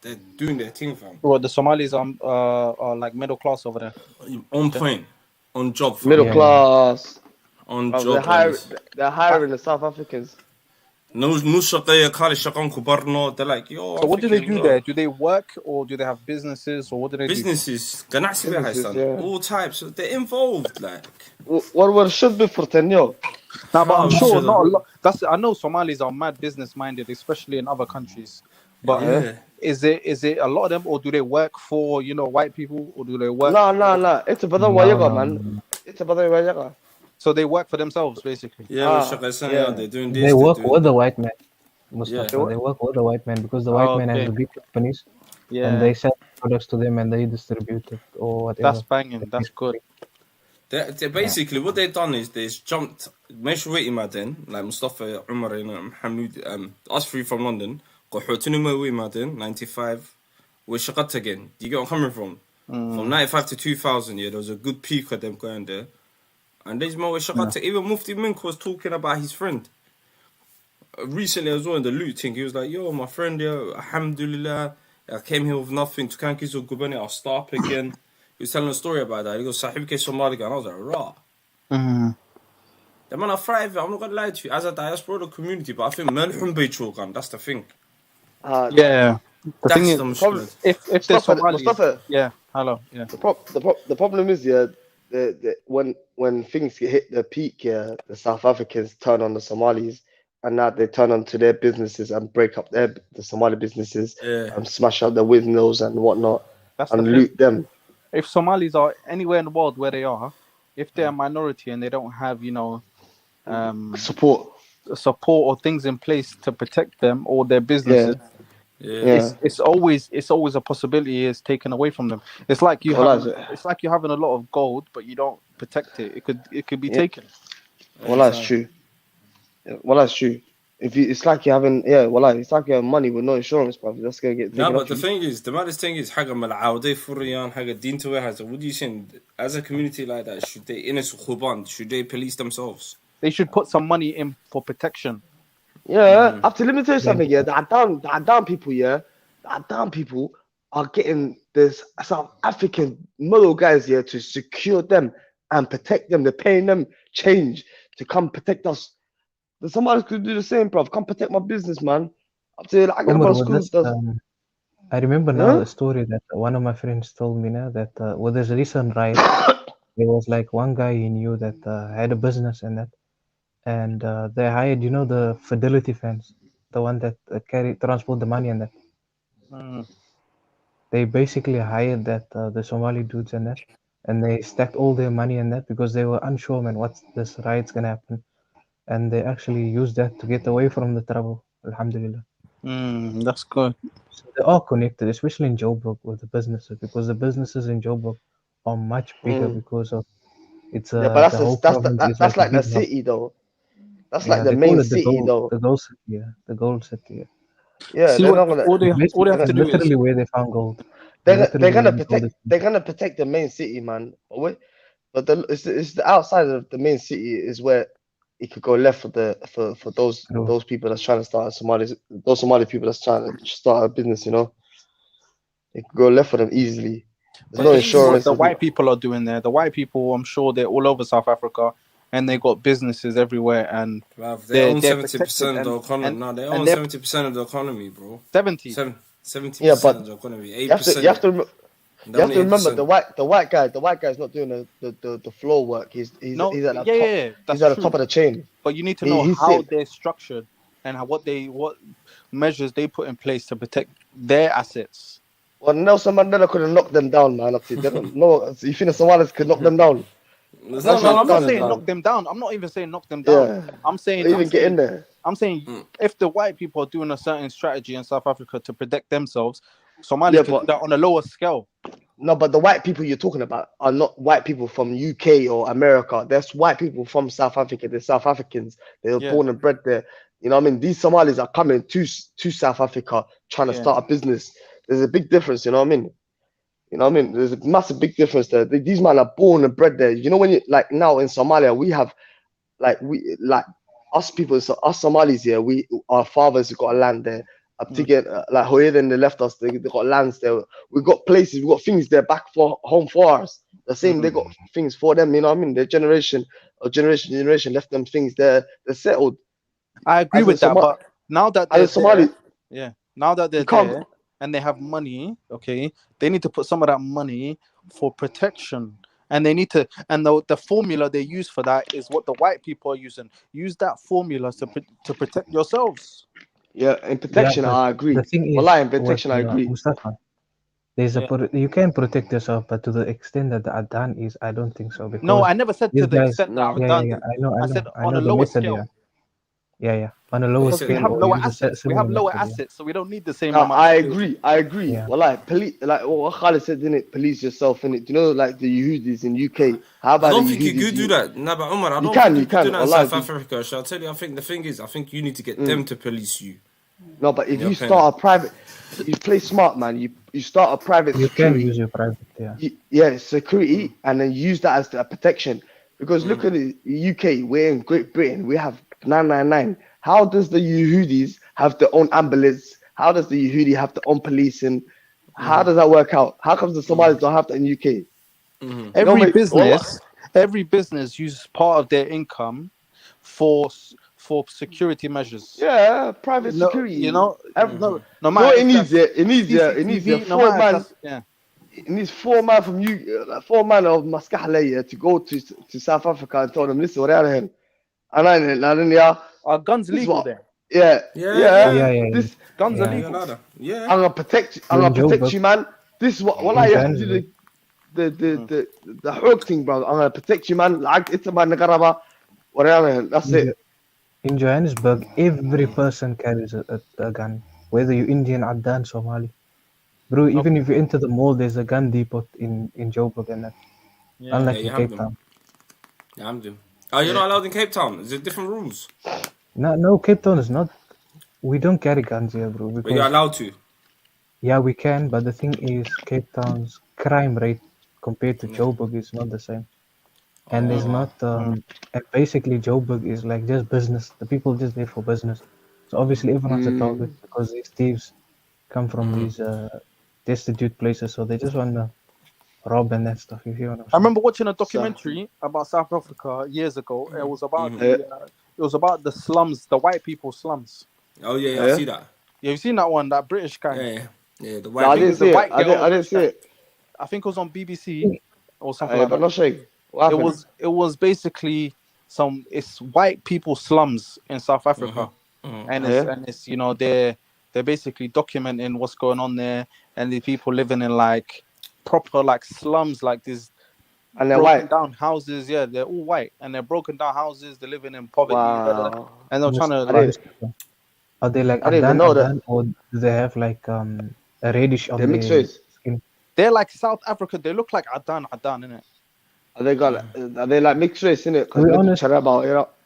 they're doing their thing, fam. Well, the Somalis are like middle class over there. On point, on job, fam. Middle class. On job. They're hiring the South Africans. They're like, yo. So what do they do there? Do they work or do they have businesses or what do they businesses, do? All types. They're involved, like. What should be for 10 years? Nah, but I'm sure not a lot. I know Somalis are mad business minded, especially in other countries. But is it a lot of them, or do they work for white people, or do they work? No. It's a brother wayaga, man. It's a brother wayaga. So they work for themselves, basically. They're doing this. They work with the white man. Mustafa, they work with the white man because the white man has the big companies, and they sell products to them and they distribute it or whatever. That's banging. That's good. Basically, what they've done is they've jumped. Meshwiti Madin, like Mustafa Umar and Hamid, us three from London. Got Hotunuma Madin, 95. We're Shakat again. Do you get where I'm coming from? From 95 to 2000, yeah, there was a good peak of them going there. And there's more Shakat. Even Mufti Mink was talking about his friend. Recently as well in the loot thing, he was like, yo, my friend, yo, alhamdulillah, I came here with nothing. To Kankis or Gubani, I'll start up again. He was telling a story about that. He goes, Sahib ke Somali, and I was like, rah. The man are thriving. I'm not gonna lie to you. As a diaspora community, but I think Melhum Baychogan, that's the thing. Yeah. The thing is, if there's Somalis, Mustafa, yeah, hello, yeah. The problem is, yeah, when things hit the peak, yeah, the South Africans turn on the Somalis, and now they turn on to their businesses and break up the Somali businesses and smash out the windows and whatnot and loot them. If Somalis are anywhere in the world where they are, if they're a minority and they don't have, you know, support or things in place to protect them or their businesses, it's always a possibility is taken away from them. It's like you're having a lot of gold, but you don't protect it. It could be taken. Well, that's true. Well, that's true. It's like you're having it's like you have money with no insurance, bro. That's gonna get taken No, but off the you. thing is, the maddest thing is, حاجة ملعودة فريان حاجة دين توهاز. What do you think? As a community like that, should they police themselves? They should put some money in for protection. Yeah, after let me tell you something. Yeah, the Adan people. Yeah, the Adan people are getting this South African model guys here to secure them and protect them. They're paying them change to come protect us. Somebody could do the same, bro. Come protect my business, man. I'm saying, I Omar, got schools. I remember now a story that one of my friends told me now that there's a recent riot. There was like one guy he knew that had a business and that, and they hired, you know, the Fidelity fans, the one that transport the money and that. They basically hired that the Somali dudes and that, and they stacked all their money and that because they were unsure, man, what's this riot's gonna happen. And they actually used that to get away from the trouble. Alhamdulillah. That's good. So they are connected, especially in Joburg with the businesses, because the businesses in Joburg are much bigger because of it's Yeah, but the whole that's province is like a the big hub. city though. That's like the they call main it city though. the gold city, the gold city. Yeah, See, they're not gonna. all they have to do literally is where they found gold. They're gonna protect the main city, man. But it's the outside of the main city is where it could go left for those people that's trying to start those Somali people that's trying to start a business, you know. It could go left for them easily. There's no insurance. What the white people are doing there. The white people, I'm sure they're all over South Africa, and they got businesses everywhere, and they own 70% of the economy. No, they own 70% of the economy, bro. 70% of the economy. 8%. You have to remember the white guy is not doing the floor work. He's at the top of the chain. But you need to know how they're structured and what measures they put in place to protect their assets. Well, Nelson Mandela could have knocked them down, man. No, you think the Somalis could knock them down? I'm not saying knock them down. I'm not even saying knock them down. Yeah. I'm saying get in there. I'm saying if the white people are doing a certain strategy in South Africa to protect themselves, Somalia could do that on a lower scale. No, but the white people you're talking about are not white people from UK or America. That's white people from South Africa. They're South Africans. They were born and bred there. You know what I mean? These Somalis are coming to South Africa trying to start a business. There's a big difference, you know what I mean? You know what I mean? There's a massive big difference there. These men are born and bred there. You know, when you like now in Somalia, we have us Somalis here, our fathers have got land there. To get like then they left us, they got lands there. We got places, we got things there back for home for us. The same, they got things for them, you know what I mean? Their generation left them things there, they're settled. I agree with that, but now that they're now that they're there and they have money, okay, they need to put some of that money for protection. And they need to, and the formula they use for that is what the white people are using. Use that formula to protect yourselves. Yeah, in protection, I agree. The thing is, in protection, I agree. Mustafa, you can protect yourself, but to the extent that the Adan is, I don't think so. Because no, I never said to the extent that Adan. I know. I said on a lower scale. Yeah. On a lower Because we scale, have or lower use a assets. We similar have lower method. assets, so we don't need the same No, amount I of skills. agree. Yeah. Well, like police, like what Khalid said, didn't police yourself in it? Do you know, like the Yehudis in UK? How I about don't the think you could do Yehudis? that. No, but Omar, I You don't think can, you could do that in Wallah, South Africa. Shall I tell you? I think the thing is, I think you need to get Mm. them to police you. No, but if And you're you paying start a private, you play smart, man. You start a private You can security. use your private, yeah. Security, and then use that as a protection. Because look at the UK, we're in Great Britain, we have 999. How does the Yehudis have their own ambulance? How does the Yehudi have their own policing? How does that work out? How comes the Somalis don't have that in UK? Every business uses part of their income for security measures. Yeah, private security. You know, no No, matter it needs if it. It needs a CCTV, no matter if that's, yeah. It needs 4 man from you, 4 man of Maskahla to go to South Africa and tell them, listen, what are you? Are guns legal there? Yeah. This guns are legal. Yeah. I'm gonna protect you, man. This is what I have to do the hug thing, bro. I'm gonna protect you, man. Like it's about Nagaraba. Whatever. That's it. In Johannesburg, every person carries a gun, whether you're Indian, Addan, Somali. Bro, even if you enter the mall, there's a gun depot in Joburg and that. Unlike in Cape Town. Yeah, I'm doing. Oh, you're not allowed in Cape Town. Is there different rules? No, Cape Town is not. We don't carry guns here, bro. But you're allowed to. Yeah, we can, but the thing is, Cape Town's crime rate compared to Joburg is not the same. And there's not, and basically Joburg is like just business. The people just there for business. So obviously everyone's a target because these thieves come from these destitute places. So they just want to rob and that stuff. If you know. I remember watching a documentary about South Africa years ago. It was about the slums, the white people slums. Oh yeah, I see that. Yeah, you seen that one? That British guy. Yeah. The white. No, I didn't see it. I didn't see it. I think it was on BBC or something like that. But not saying. It was basically it's white people slums in South Africa, and it's you know they're basically documenting what's going on there, and the people living in like proper like slums, like this, and they're broken white down houses. Yeah, they're all white, and they're broken down houses. They're living in poverty, and they're trying to. Are they like I didn't even know that. or do they have like a reddish on their skin? They're like South Africa. They look like Adan, innit? Are they like mixed race, innit? To be honest,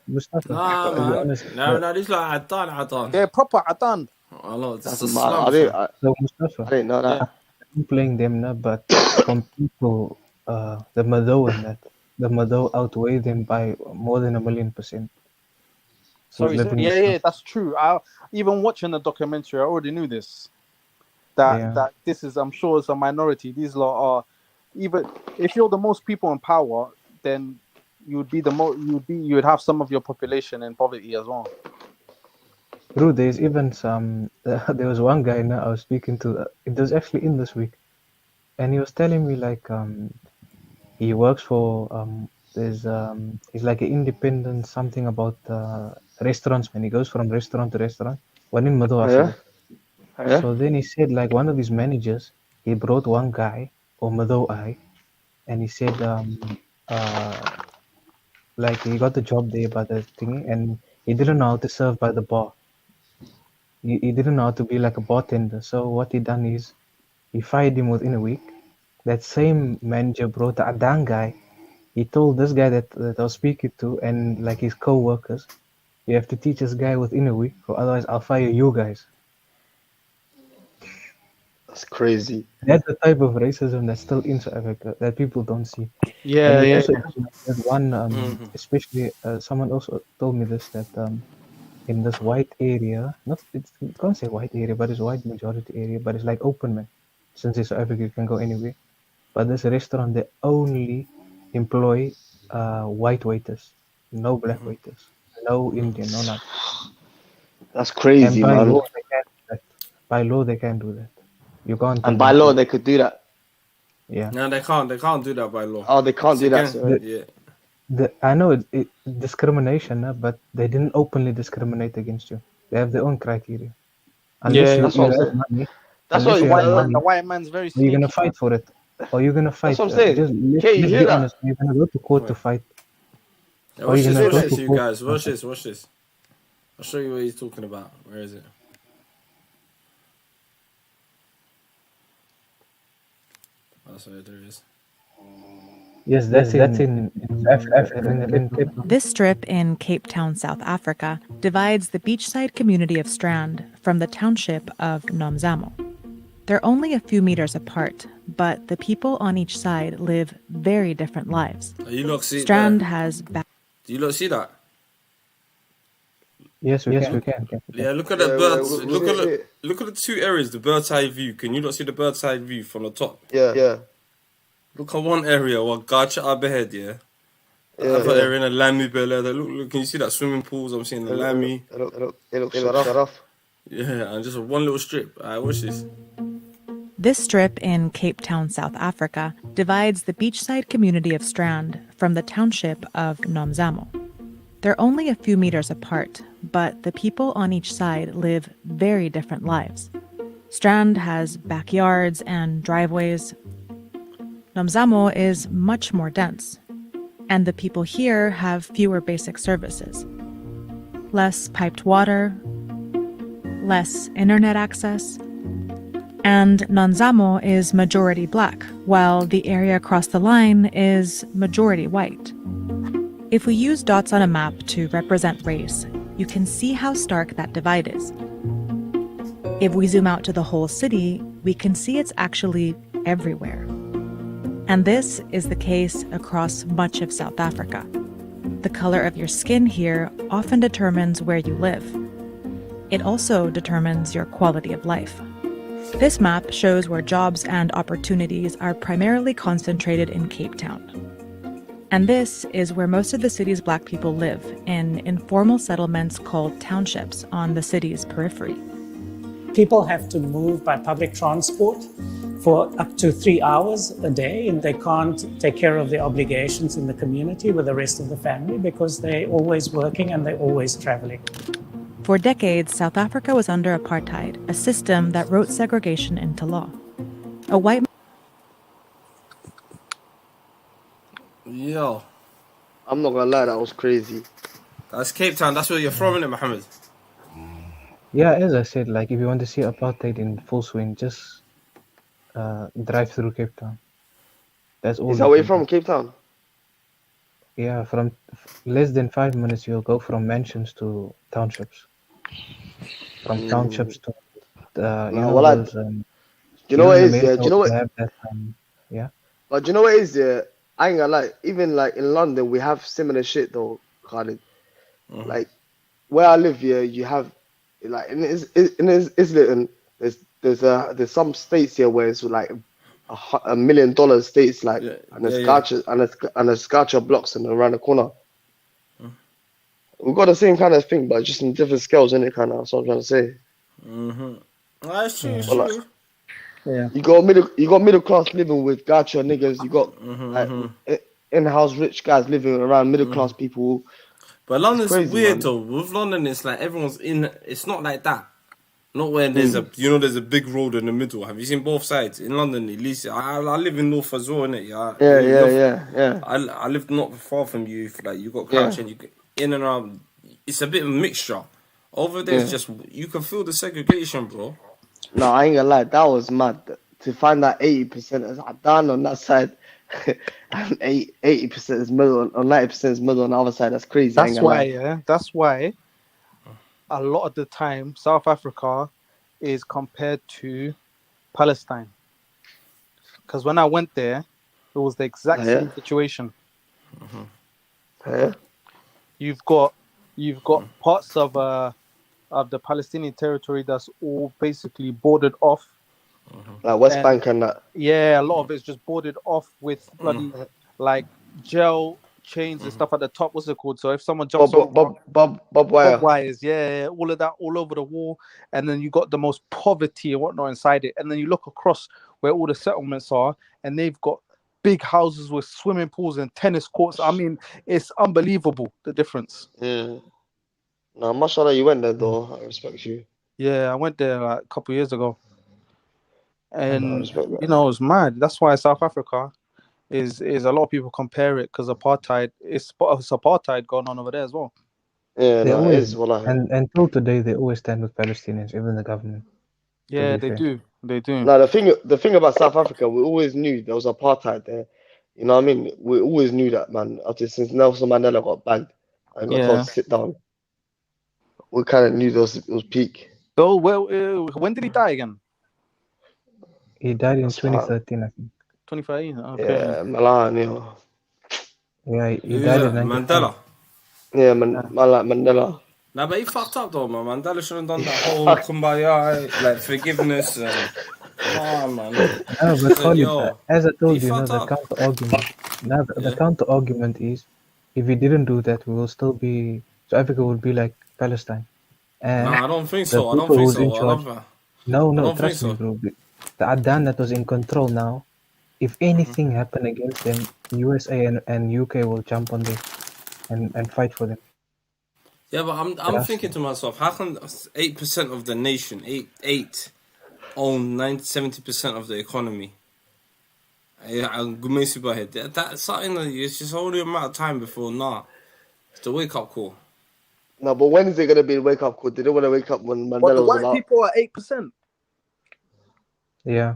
Mustafa. No, this like Adan. They're proper Adan. Oh no, that's a slum. So Mustafa, I didn't know that. I'm playing them now, but from people, the Mado and that, the Mado outweigh them by more than 1,000,000%. Sorry. Yeah, that's true. Even watching the documentary, I already knew this. That this is, I'm sure, it's a minority. These lot are, even if you're the most people in power, then you would have some of your population in poverty as well. Bro, there's even some. There was one guy now I was speaking to. It was actually in this week, and he was telling me like he works for he's like an independent something about restaurants. When he goes from restaurant to restaurant, one in Mado. So then he said like one of his managers, he brought one guy or Mado eye, and he said like he got the job there by the thingy, and he didn't know how to serve by the bar. He didn't know how to be like a bartender. So what he done is he fired him within a week. That same manager brought the Adan guy. He told this guy that I was speaking to and like his co-workers, you have to teach this guy within a week, or otherwise I'll fire you guys. That's crazy. That's the type of racism that's still in South Africa that people don't see. Yeah. There's one, especially someone also told me this, that in this white area, you can't say white area, but it's white majority area, but it's like open, man. Since it's South Africa, you can go anywhere. But this restaurant, they only employ white waiters, no black waiters, no Indian, no nothing. That's crazy, and man. By law, they can't do that. You can't. And by law, they could do that. Yeah. No, they can't. They can't do that by law. Oh, they can't do that. Yeah. I know it discrimination, but they didn't openly discriminate against you. They have their own criteria. That's what I'm saying. That's what the white man's very sneaky. You're gonna fight for it, or you're gonna fight. That's what I'm saying. Let's be honest. You're gonna go to court to fight. Watch this, you guys. Watch this. I'll show you what he's talking about. Where is it? Oh, sorry, there it is. Yes, that's in Africa. This strip in Cape Town, South Africa, divides the beachside community of Strand from the township of Nomzamo. They're only a few meters apart, but the people on each side live very different lives. You lot see Strand that? has... Do you lot see that? Yes, we can. Yeah, look at the birds. Look at the two areas, the bird's eye view. Can you not see the bird's eye view from the top? Yeah. Look at one area, what gotcha up ahead, yeah. The other area in a Lamy Bella. Look, can you see that swimming pools? I'm seeing the Lamy. It looks shut off. Yeah, and just one little strip. Alright, watch this. This strip in Cape Town, South Africa, divides the beachside community of Strand from the township of Nomzamo. They're only a few meters apart, but the people on each side live very different lives. Strand has backyards and driveways. Nomzamo is much more dense, and the people here have fewer basic services. Less piped water, less internet access, and Nomzamo is majority black, while the area across the line is majority white. If we use dots on a map to represent race, you can see how stark that divide is. If we zoom out to the whole city, we can see it's actually everywhere. And this is the case across much of South Africa. The color of your skin here often determines where you live. It also determines your quality of life. This map shows where jobs and opportunities are primarily concentrated in Cape Town. And this is where most of the city's black people live, in informal settlements called townships on the city's periphery. People have to move by public transport for up to 3 hours a day, and they can't take care of their obligations in the community with the rest of the family because they're always working and they're always traveling. For decades, South Africa was under apartheid, a system that wrote segregation into law. A white... Yo. I'm not gonna lie, that was crazy. That's Cape Town, that's where you're from, innit, Mohammed? Yeah, as I said, like if you want to see apartheid in full swing, just drive through Cape Town. That's all. Is that where you're from, Cape Town? Yeah, from less than 5 minutes, you'll go from mansions to townships. From townships to those, you know what it is? Yeah, do you know what? Yeah. But do you know what it is? Yeah, I ain't gonna lie. Even like in London, we have similar shit though, Khalid. Like where I live here, you have like in Islington, there's some states here where it's like $1 million states, like and a sculpture blocks and around the corner. We've got the same kind of thing, but just in different scales, innit? Kind of. That's what I'm trying to say. That's true. Like, you got middle class living with gacha niggas. You got like in-house rich guys living around middle class people. But London's crazy, weird man. though. With London, it's like everyone's in. It's not like that. Not where there's there's a big road in the middle. Have you seen both sides in London? At least I live in North as well, innit? Yeah. I lived not far from you. Like you got Crouch and you get in and out. It's a bit of a mixture. Over there, it's just you can feel the segregation, bro. No, I ain't gonna lie, that was mad. To find that 80% is down on that side, and 80% is middle, or 90% is middle on the other side. That's crazy. That's why, that's why a lot of the time South Africa is compared to Palestine. Because when I went there, it was the exact same situation. You've got parts of the Palestinian territory that's all basically bordered off. Like West Bank and that. Yeah, a lot of it's just bordered off with bloody like gel chains and stuff at the top. What's it called? So if someone jumps Bob wires, all of that all over the wall, and then you got the most poverty and whatnot inside it, and then you look across where all the settlements are, and they've got big houses with swimming pools and tennis courts. I mean, it's unbelievable the difference. Yeah. No, mashallah, you went there though. I respect you. Yeah, I went there like a couple of years ago, and you know, it's mad. That's why South Africa is a lot of people compare it because apartheid. It's apartheid going on over there as well. Yeah, They no, it always is. Wallahi. and until today they always stand with Palestinians, even the government. Yeah, they do. They do. No, the thing about South Africa, we always knew there was apartheid there. You know what I mean? We always knew that, man. After since Nelson Mandela got banned and got told Yeah. to sit down, we kind of knew it was peak. So, well, when did he die again? He died in 2013, I think. 2013. Okay. Yeah, Milan, yeah. Yeah, he Who's died that? in 95. Mandela. Yeah, Mandela. Nah, but he fucked up though, man. Mandela should have done that whole kumbaya, like forgiveness and. Come on, man. No, but Said, Khalid, yo, as I he told you, fucked the up. counter argument. Now, the Yeah. counter argument is, if we didn't do that, we will still be. So Africa would be like Palestine, and Nah, I don't think the so. I don't people think who's in so. I charge. love that. No, I no, don't think trust me, so. bro. The Adan that was in control now, if anything happened against them, USA and UK will jump on them and fight for them. Yeah, but I'm Trust thinking me. to myself, how can 8% of the nation, eight own 70% of the economy? Yeah, that's something that it's just only a matter of time before it's the wake up call. No, but when is it gonna be a wake up call? Did they want to wake up when But Mandela the was white about? people are 8%. Yeah.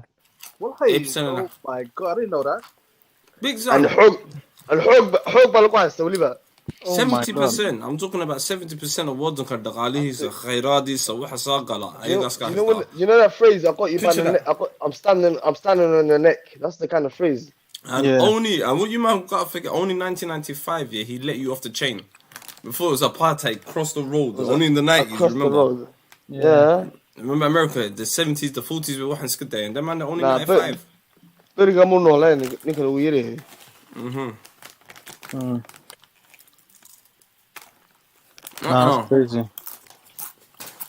Well, hey, 8% oh my god, I didn't know that. Big And Zan. Hog Balquas, Oliver. 70%. I'm talking about 70% of what the Kardagali's, Khairadi, Sawaha Sagala. You know that phrase? I got you by Picture the neck. that. I'm standing on your neck. That's the kind of phrase. And what you might gotta figure, only 1995, yeah, he let you off the chain. Before it was apartheid, cross the road. Only in the 90s, Across remember? the road. Yeah. Remember America, the 70s, the 40s, we were good there, and them man, only Nah, 95. but mm-hmm. That's crazy.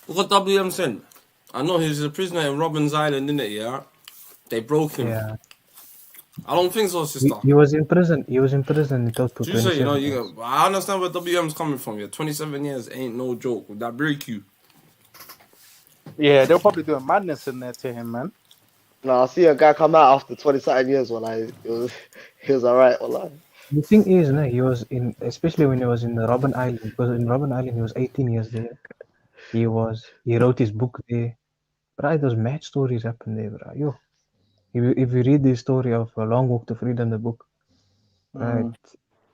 Look what WM said. I know he's a prisoner in Robben's Island, innit, yeah? They broke him. Yeah. I don't think so, sister. He was in prison. He was in prison until Do you say, 27 years. I understand where WM's coming from, yeah. 27 years ain't no joke. Would that break you? Yeah, they'll probably do a madness in there to him, man. No, I see a guy come out after 27 years. He was alright. The thing is, no, he was in, especially when he was in the Robben Island, because in Robben Island he was 18 years there. He wrote his book there. Bro, those mad stories happened there, bro. Yo, if you read the story of A Long Walk to Freedom, the book, right?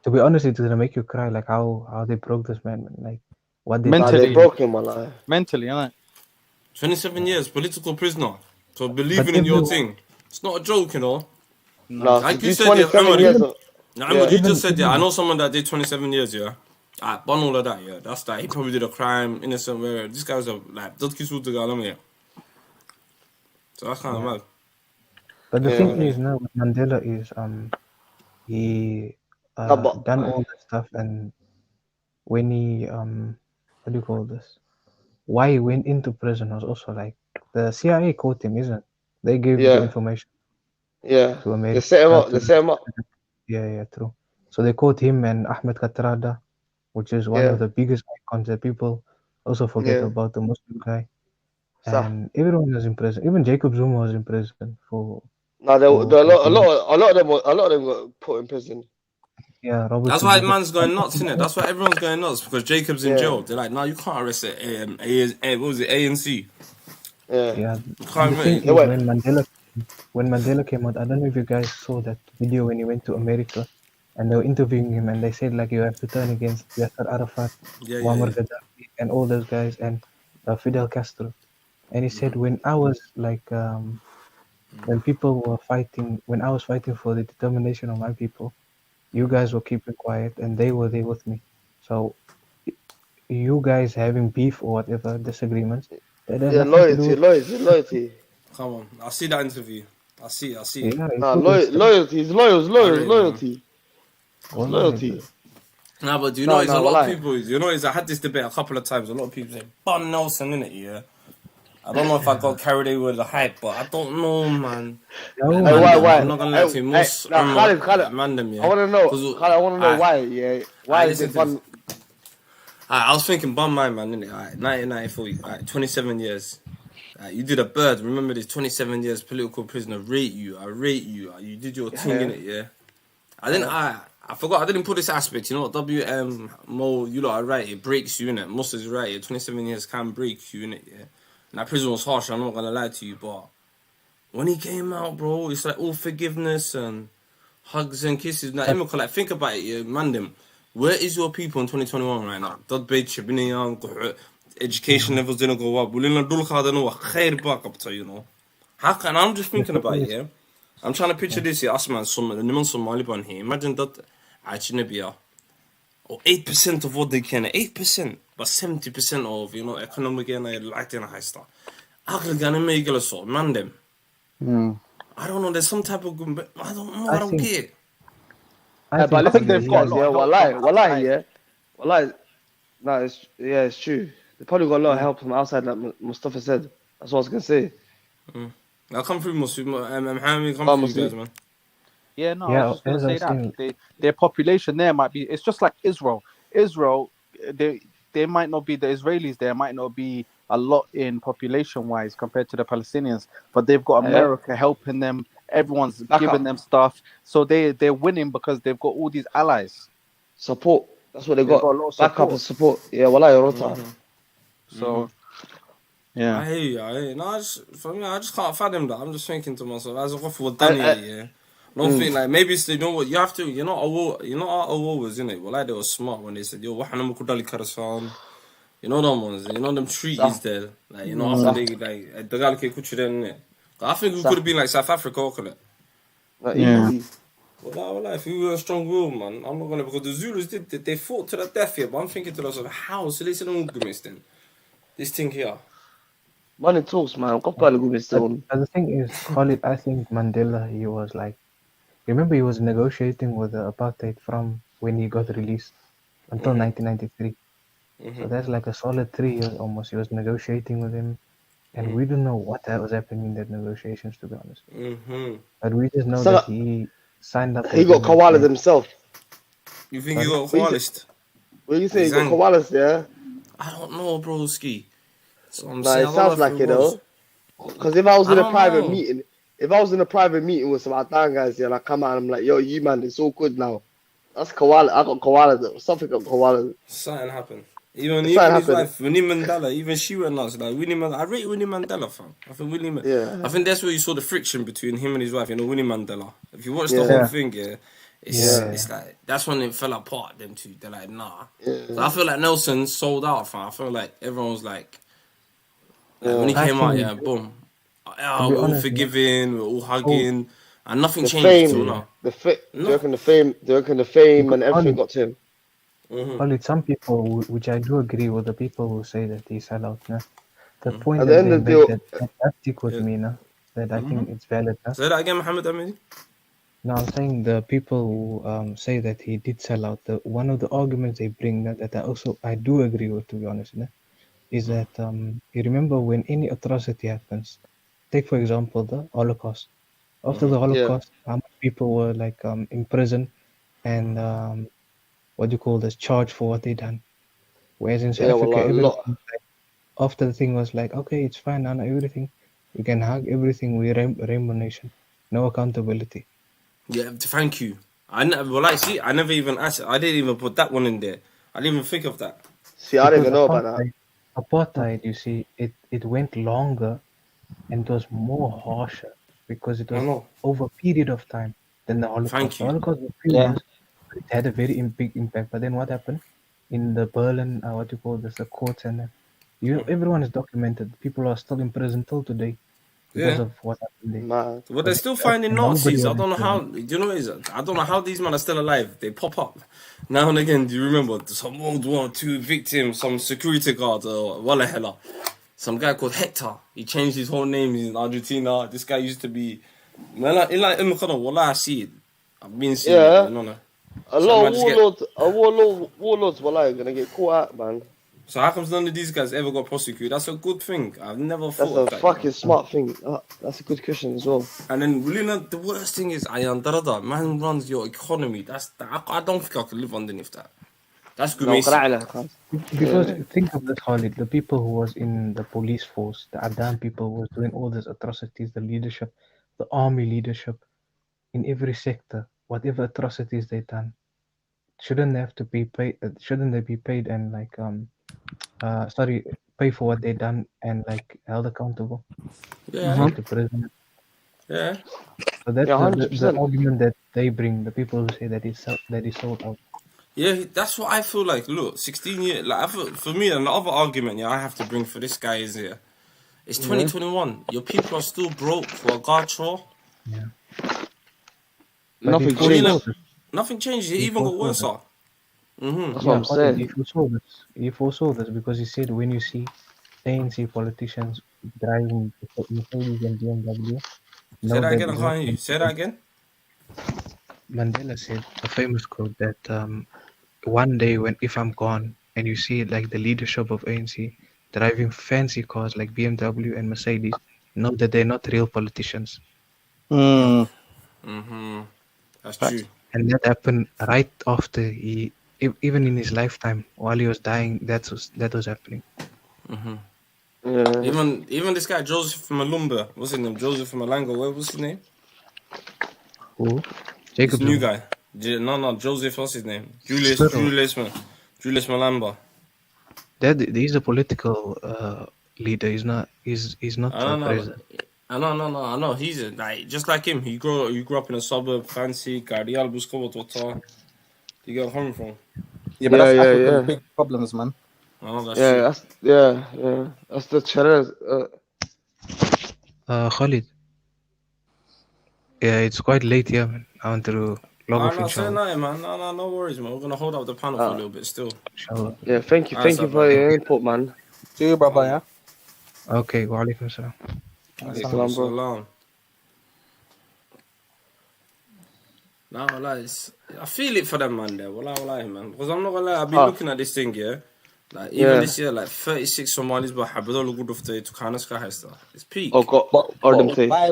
To be honest, it's gonna make you cry, like how they broke this man, like what they mentally broke him, alive. Mentally, innit? 27 years, political prisoner. So believing in your thing. It's not a joke, you know. No, like so you said, 27 years. You just said, I know someone that did 27 years, yeah. I bun all of that, yeah. That's that. He probably did a crime, innocent, where this guy was like, so that's kind of mad. But the thing is, now with Mandela is he done all that stuff, and when he what do you call this? Why he went into prison was also like the CIA caught him, isn't it? They gave the information. Yeah. To America. They set him up. Yeah, true. So they caught him and Ahmed Katrada, which is one of the biggest icons that people also forget about, the Muslim guy. And everyone was in prison. Even Jacob Zuma was in prison for. No, a lot of them got put in prison. Yeah, Robert. That's why man's going nuts, innit? That's why everyone's going nuts, because Jacob's in jail. They're like, no, you can't arrest it. What was it? ANC. Yeah. You can't When Mandela came out, I don't know if you guys saw that video when he went to America, and they were interviewing him, and they said like you have to turn against Yasser Arafat, Muammar Gaddafi, and all those guys, and Fidel Castro. And he said when I was like when people were fighting, when I was fighting for the determination of my people, you guys were keeping quiet, and they were there with me. So you guys having beef or whatever disagreements, loyalty. Come on, I see that interview. I see it. Nah, loyalty. It's loyalty. Loyalty. Nah, but do you know, it's a lot of people. You know, I had this debate a couple of times. A lot of people say, Bun Nelson, innit, yeah? I don't know if I got carried away with the hype, but I don't know, man. Why? I'm not gonna lie to you. Most Khalid, random, yeah. I want to know why, yeah. Why is it Bun? I was thinking Bun man, innit? 1994, 27 years. You did a bird. Remember this? 27 years political prisoner. I rate you. You did your thing, innit? Yeah. I forgot. I didn't put this aspect. You know what? Mo, you lot are right. It breaks you, innit? Most is right. 27 years can break you, innit? Yeah. And that prison was harsh. I'm not gonna lie to you, but when he came out, bro, it's like all forgiveness and hugs and kisses. Now, like, think about it, yeah, man. Where is your people in 2021 right now? Dad bait education levels didn't go up. You know. How can I'm just thinking about it, yeah? I'm trying to picture this here, us man, the Somali ban here. Imagine that Ajnabia, or 8% of what they can, 8%, but 70% of, you know, economic and light in a high star. I'm gonna make it so, man, them. I don't know, there's some type of good, I don't know, I don't get it. But I think they've got a lot of help. Wallahi, no, it's true. They probably got a lot of help from outside, like Mustafa said. That's what I was gonna say. I'll come through Muslim. I'm come through you guys, man. Yeah, no, I was just gonna say that their population there might be. It's just like Israel. Israel, they might not be the Israelis. There might not be a lot in population wise compared to the Palestinians, but they've got America helping them. Everyone's giving them stuff, so they're winning because they've got all these allies. Support. That's what they got. A lot of backup and support. Yeah, So. Yeah. I hear you. No, for me, I just can't fathom that. I'm just thinking to myself, as a for done yeah. Don't think like maybe it's you know what you have to. You know our war was in it. Well, like they were smart when they said, "Yo, what happened to Kudali Karasan?" You know them ones. You know them treaties there. Like you know after they like the guy could you then. I think we could have been like South Africa, couldn't it? Yeah. Well, if we were a strong will, man, I'm not gonna because the Zulus they fought to the death here. But I'm thinking to myself, how? So they said, then this thing here. Money talks, man. But the thing is, Khalid, I think Mandela, he was like, remember he was negotiating with the apartheid from when he got released until 1993. So that's like a solid 3 years almost. He was negotiating with him, and we don't know what was happening in that negotiations, to be honest. But we just know that he signed up. He got koalas himself. You think he got koalas? What do you say? He got koalas, yeah? I don't know, broski. It sounds like it though. Because if I was in a private meeting, with some Atan guys, yeah, like come out, I'm like, yo, you man, it's all good now. That's koala. I got koala though. Something got koala. Something happened. Even his wife, Winnie Mandela, even she went nuts. Like Winnie Mandela, I rate Winnie Mandela, fam. I think I think that's where you saw the friction between him and his wife. You know, Winnie Mandela. If you watch the whole thing, it's like that's when it fell apart. Them two, they're like, nah. So I feel like Nelson sold out, fam. I feel like everyone was like. When he came out, boom. We're all forgiving, we're all hugging, and nothing changed till now. Do you reckon the fame and everything got to him? Only some people, which I do agree with the people who say that he sell out. The point At that the end they of make the that stick with me, that I think it's valid. Say that again, Mohammed Amini. No, I'm saying the people who say that he did sell out. One of the arguments they bring that I do agree with, to be honest. Is that you remember when any atrocity happens, take for example the Holocaust. After the Holocaust, how many people were like in prison and what do you call this, charged for what they done? Whereas in South Africa, after the thing was like, okay, it's fine, now everything, we can hug everything, we rainbow nation, no accountability. Yeah, thank you. I never even asked. I didn't even put that one in there. I didn't even think of that. See, I didn't even know about that. Apartheid, you see, it went longer and it was more harsher because it was over a period of time than the Holocaust. Thank you. The Holocaust was 3 months, but it had a very big impact. But then what happened in the Berlin, the courts and everyone is documented. People are still in prison till today because of what happened there. But they're still finding Nazis. I don't know how. Do you know what it is? I don't know how these men are still alive. They pop up now and again. Do you remember some World War II victim, some security guard, Wallahela, some guy called Hector. He changed his whole name. He's in Argentina. This guy used to be. I see it. I've been seeing it. No. A lot of warlords were gonna get caught out, man. So how come none of these guys ever got prosecuted? That's a good thing. I've never thought of that. That's a fucking smart thing. That's a good question as well. And then really, the worst thing is, man runs your economy. I don't think I could live underneath that. That's good. Because think of this, Khalid, the people who was in the police force, the Adan people who was doing all these atrocities, the leadership, the army leadership, in every sector, whatever atrocities they done, shouldn't they have to be paid? Shouldn't they be paid and like sorry, pay for what they done and like held accountable? Yeah. Like the president. Yeah. So that's Yeah, the 100%. argument that they bring. The people who say that he's sold out. Yeah, that's what I feel like. Look, 16 years. Like, for me, another argument, I have to bring for this guy is here. It's 2021. Your people are still broke for a guard chore. Yeah. Nothing changed. Nothing changed. It even got worse. That's what I'm saying. He foresaw this because he said when you see ANC politicians driving Mercedes and BMW, Say know that that again. I it's can't not hear you. Say that again. Mandela said a famous quote that one day if I'm gone and you see like the leadership of ANC driving fancy cars like BMW and Mercedes, know that they're not real politicians. That's true. And that happened right after even in his lifetime, while he was dying, that was happening. Yeah. Even this guy Joseph from Malumba, what's his name? Joseph from Malanga. What was his name? Who? This Jacob new Zuma. guy. No, Joseph. What's his name? Julius Malamba. He's a political leader. He's not. He's not I a don't know. president. I know. He's like just like him. He grew up in a suburb, fancy. Cardial Busco Tota. You get where I'm coming from? Yeah, but that's Africa's big problems, man. Oh, that's yeah, that's the challenge. Khalid. Yeah, it's quite late here, man. I want to log off, Say inshallah. nothing, man. No worries, man. We're gonna hold up the panel for a little bit still. Inshallah. Yeah, thank you for your input, man. See you, brother. Yeah. Okay, wa alaikum salam. Salam. No, like, I feel it for them, man. There, wallahi, man. Because I'm not gonna lie, I've been looking at this thing, yeah. Like even this year, like 36 Somalis, but habadol good of the to Kanaska Hester. It's peak. Oh God,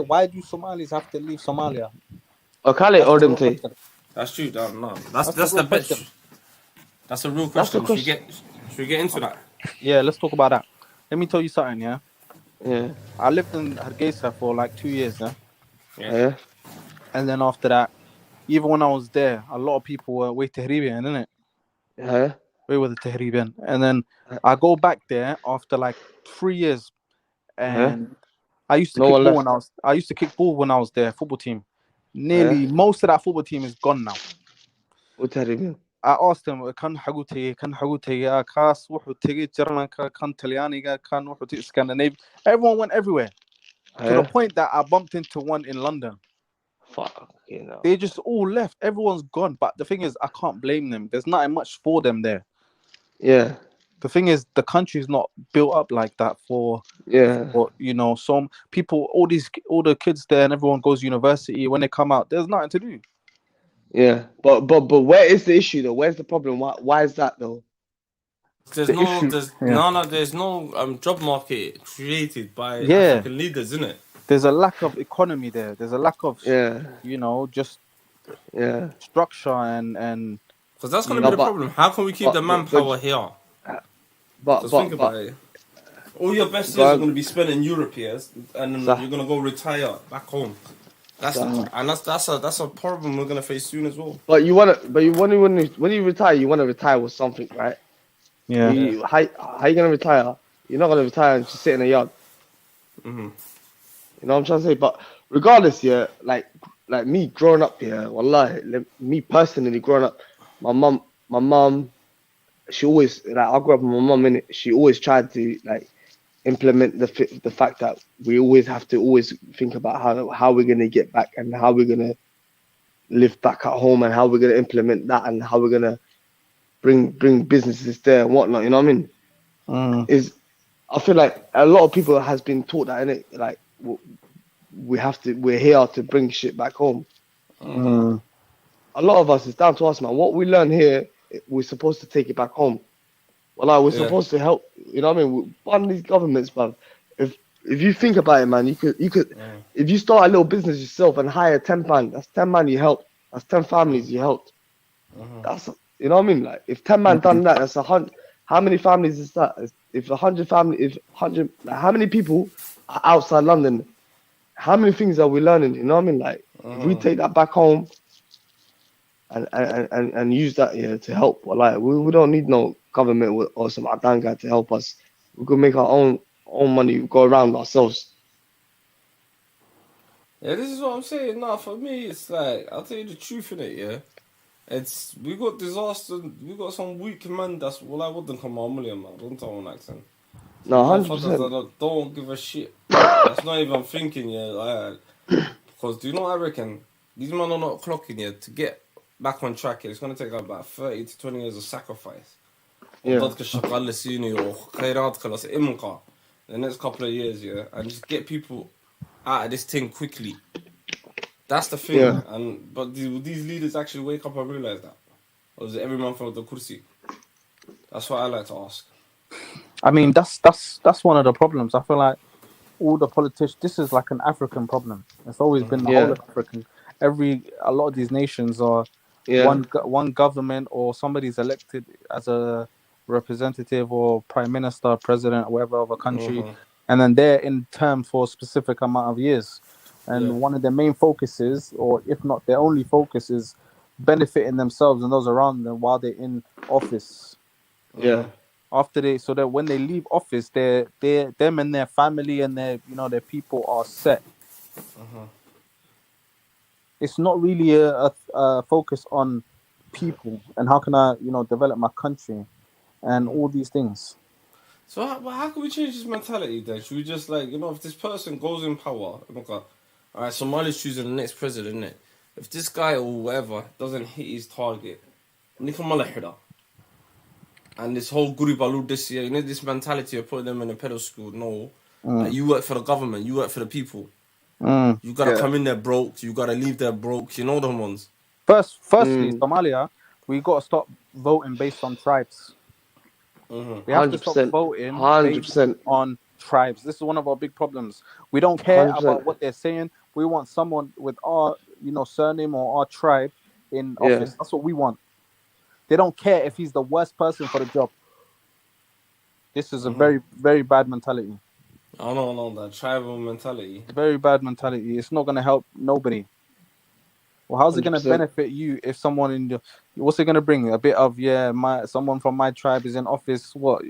Why do Somalis have to leave Somalia? Oh, Khalid, That's true. No, that's the best. That's a real question. Should we get into that? Yeah, let's talk about that. Let me tell you something, yeah? Yeah. I lived in Hargeisa for like 2 years, Yeah. And then after that, even when I was there, a lot of people were way Tahribian, innit? Yeah. Way with the Tahribian. And then I go back there after like 3 years, and I used to kick ball when I was there, football team. Nearly most of that football team is gone now. What Tahribian? I asked them, kan حقوتي كاس وحو تيجي German kan Talyani kan وحو تيجي Scandinavia. Everyone went everywhere to the point that I bumped into one in London. Fuck, you know. They just all left. Everyone's gone. But the thing is, I can't blame them. There's not much for them there. Yeah. The thing is, the country's not built up like that for some people. All the kids there and everyone goes to university. When they come out, there's nothing to do. Yeah, but where is the issue though? Where's the problem? Why is that though? There's no job market created by African leaders, isn't it? There's a lack of economy there. There's a lack of structure and because that's going to be the problem. How can we keep the manpower here? Think about it. All your best years are going to be spent in Europe here, and then you're going to go retire back home. That's a problem we're gonna face soon as well. But when you retire, you want to retire with something, right? Yeah. How you gonna retire? You're not gonna retire and just sit in a yard. Mm-hmm. You know what I'm trying to say? But regardless, like me growing up here, wallahi, me personally growing up, my mum, she always I grew up with my mum, and she always tried to implement the fact that we always have to think about how we're gonna get back and how we're gonna live back at home and how we're gonna implement that and how we're gonna bring businesses there and whatnot. You know what I mean? I feel like a lot of people has been taught that, innit? Like we're here to bring shit back home. A lot of us, it's down to us, man. What we learn here, we're supposed to take it back home. Well, we're supposed to help. You know what I mean? We fund these governments, man. If you think about it, man, you could. If you start a little business yourself and hire 10 man, that's 10 man you helped. That's 10 families you helped. That's, you know what I mean? Like if 10 man done that, that's 100. How many families is that? If 100 families, how many people are outside London? How many things are we learning? You know what I mean? Like if we take that back home, and use that to help. Like we don't need no government or some Adan guy to help us. We could make our own money, go around ourselves. Yeah, this is what I'm saying. Nah, for me, it's like, I'll tell you the truth in it, yeah. We got disaster, we got some weak man that's, well, I wouldn't come on million, man. Don't tell my accent. No, 100%. That don't give a shit. That's not even thinking, yeah. Because do you know what I reckon? These men are not clocking, yeah, to get back on track, it's going to take about 30 to 20 years of sacrifice. Yeah. The next couple of years, yeah, and just get people out of this thing quickly. That's the thing. Yeah. But these leaders actually wake up and realize that? Or is it every man for the kursi? That's what I like to ask. I mean, that's one of the problems. I feel like all the politicians, this is like an African problem. It's always been the whole of African. A lot of these nations are one government, or somebody's elected as a representative or prime minister, president, or whatever of a country, and then they're in term for a specific amount of years. And one of their main focuses, or if not their only focus, is benefiting themselves and those around them while they're in office. Yeah. So that when they leave office, them and their family and their people are set. It's not really a focus on people and how can I develop my country and all these things. So how can we change this mentality then? Should we just if this person goes in power, all right, Somali's choosing the next president, innit? If this guy or whatever doesn't hit his target, and this whole Guru Balu this year, this mentality of putting them in a pedestal, no. Like, you work for the government, you work for the people. You gotta come in there broke, you gotta leave there broke, you know them ones. Firstly, Somalia, we gotta stop voting based on tribes. We have to stop voting 100% on tribes. This is one of our big problems. We don't care 100%. About what they're saying. We want someone with our, surname or our tribe in office. That's what we want. They don't care if he's the worst person for the job. This is a very, very bad mentality. I don't know that tribal mentality. Very bad mentality. It's not going to help nobody. Well, how's it going to benefit you if someone what's it going to bring? A bit of someone from my tribe is in office. What?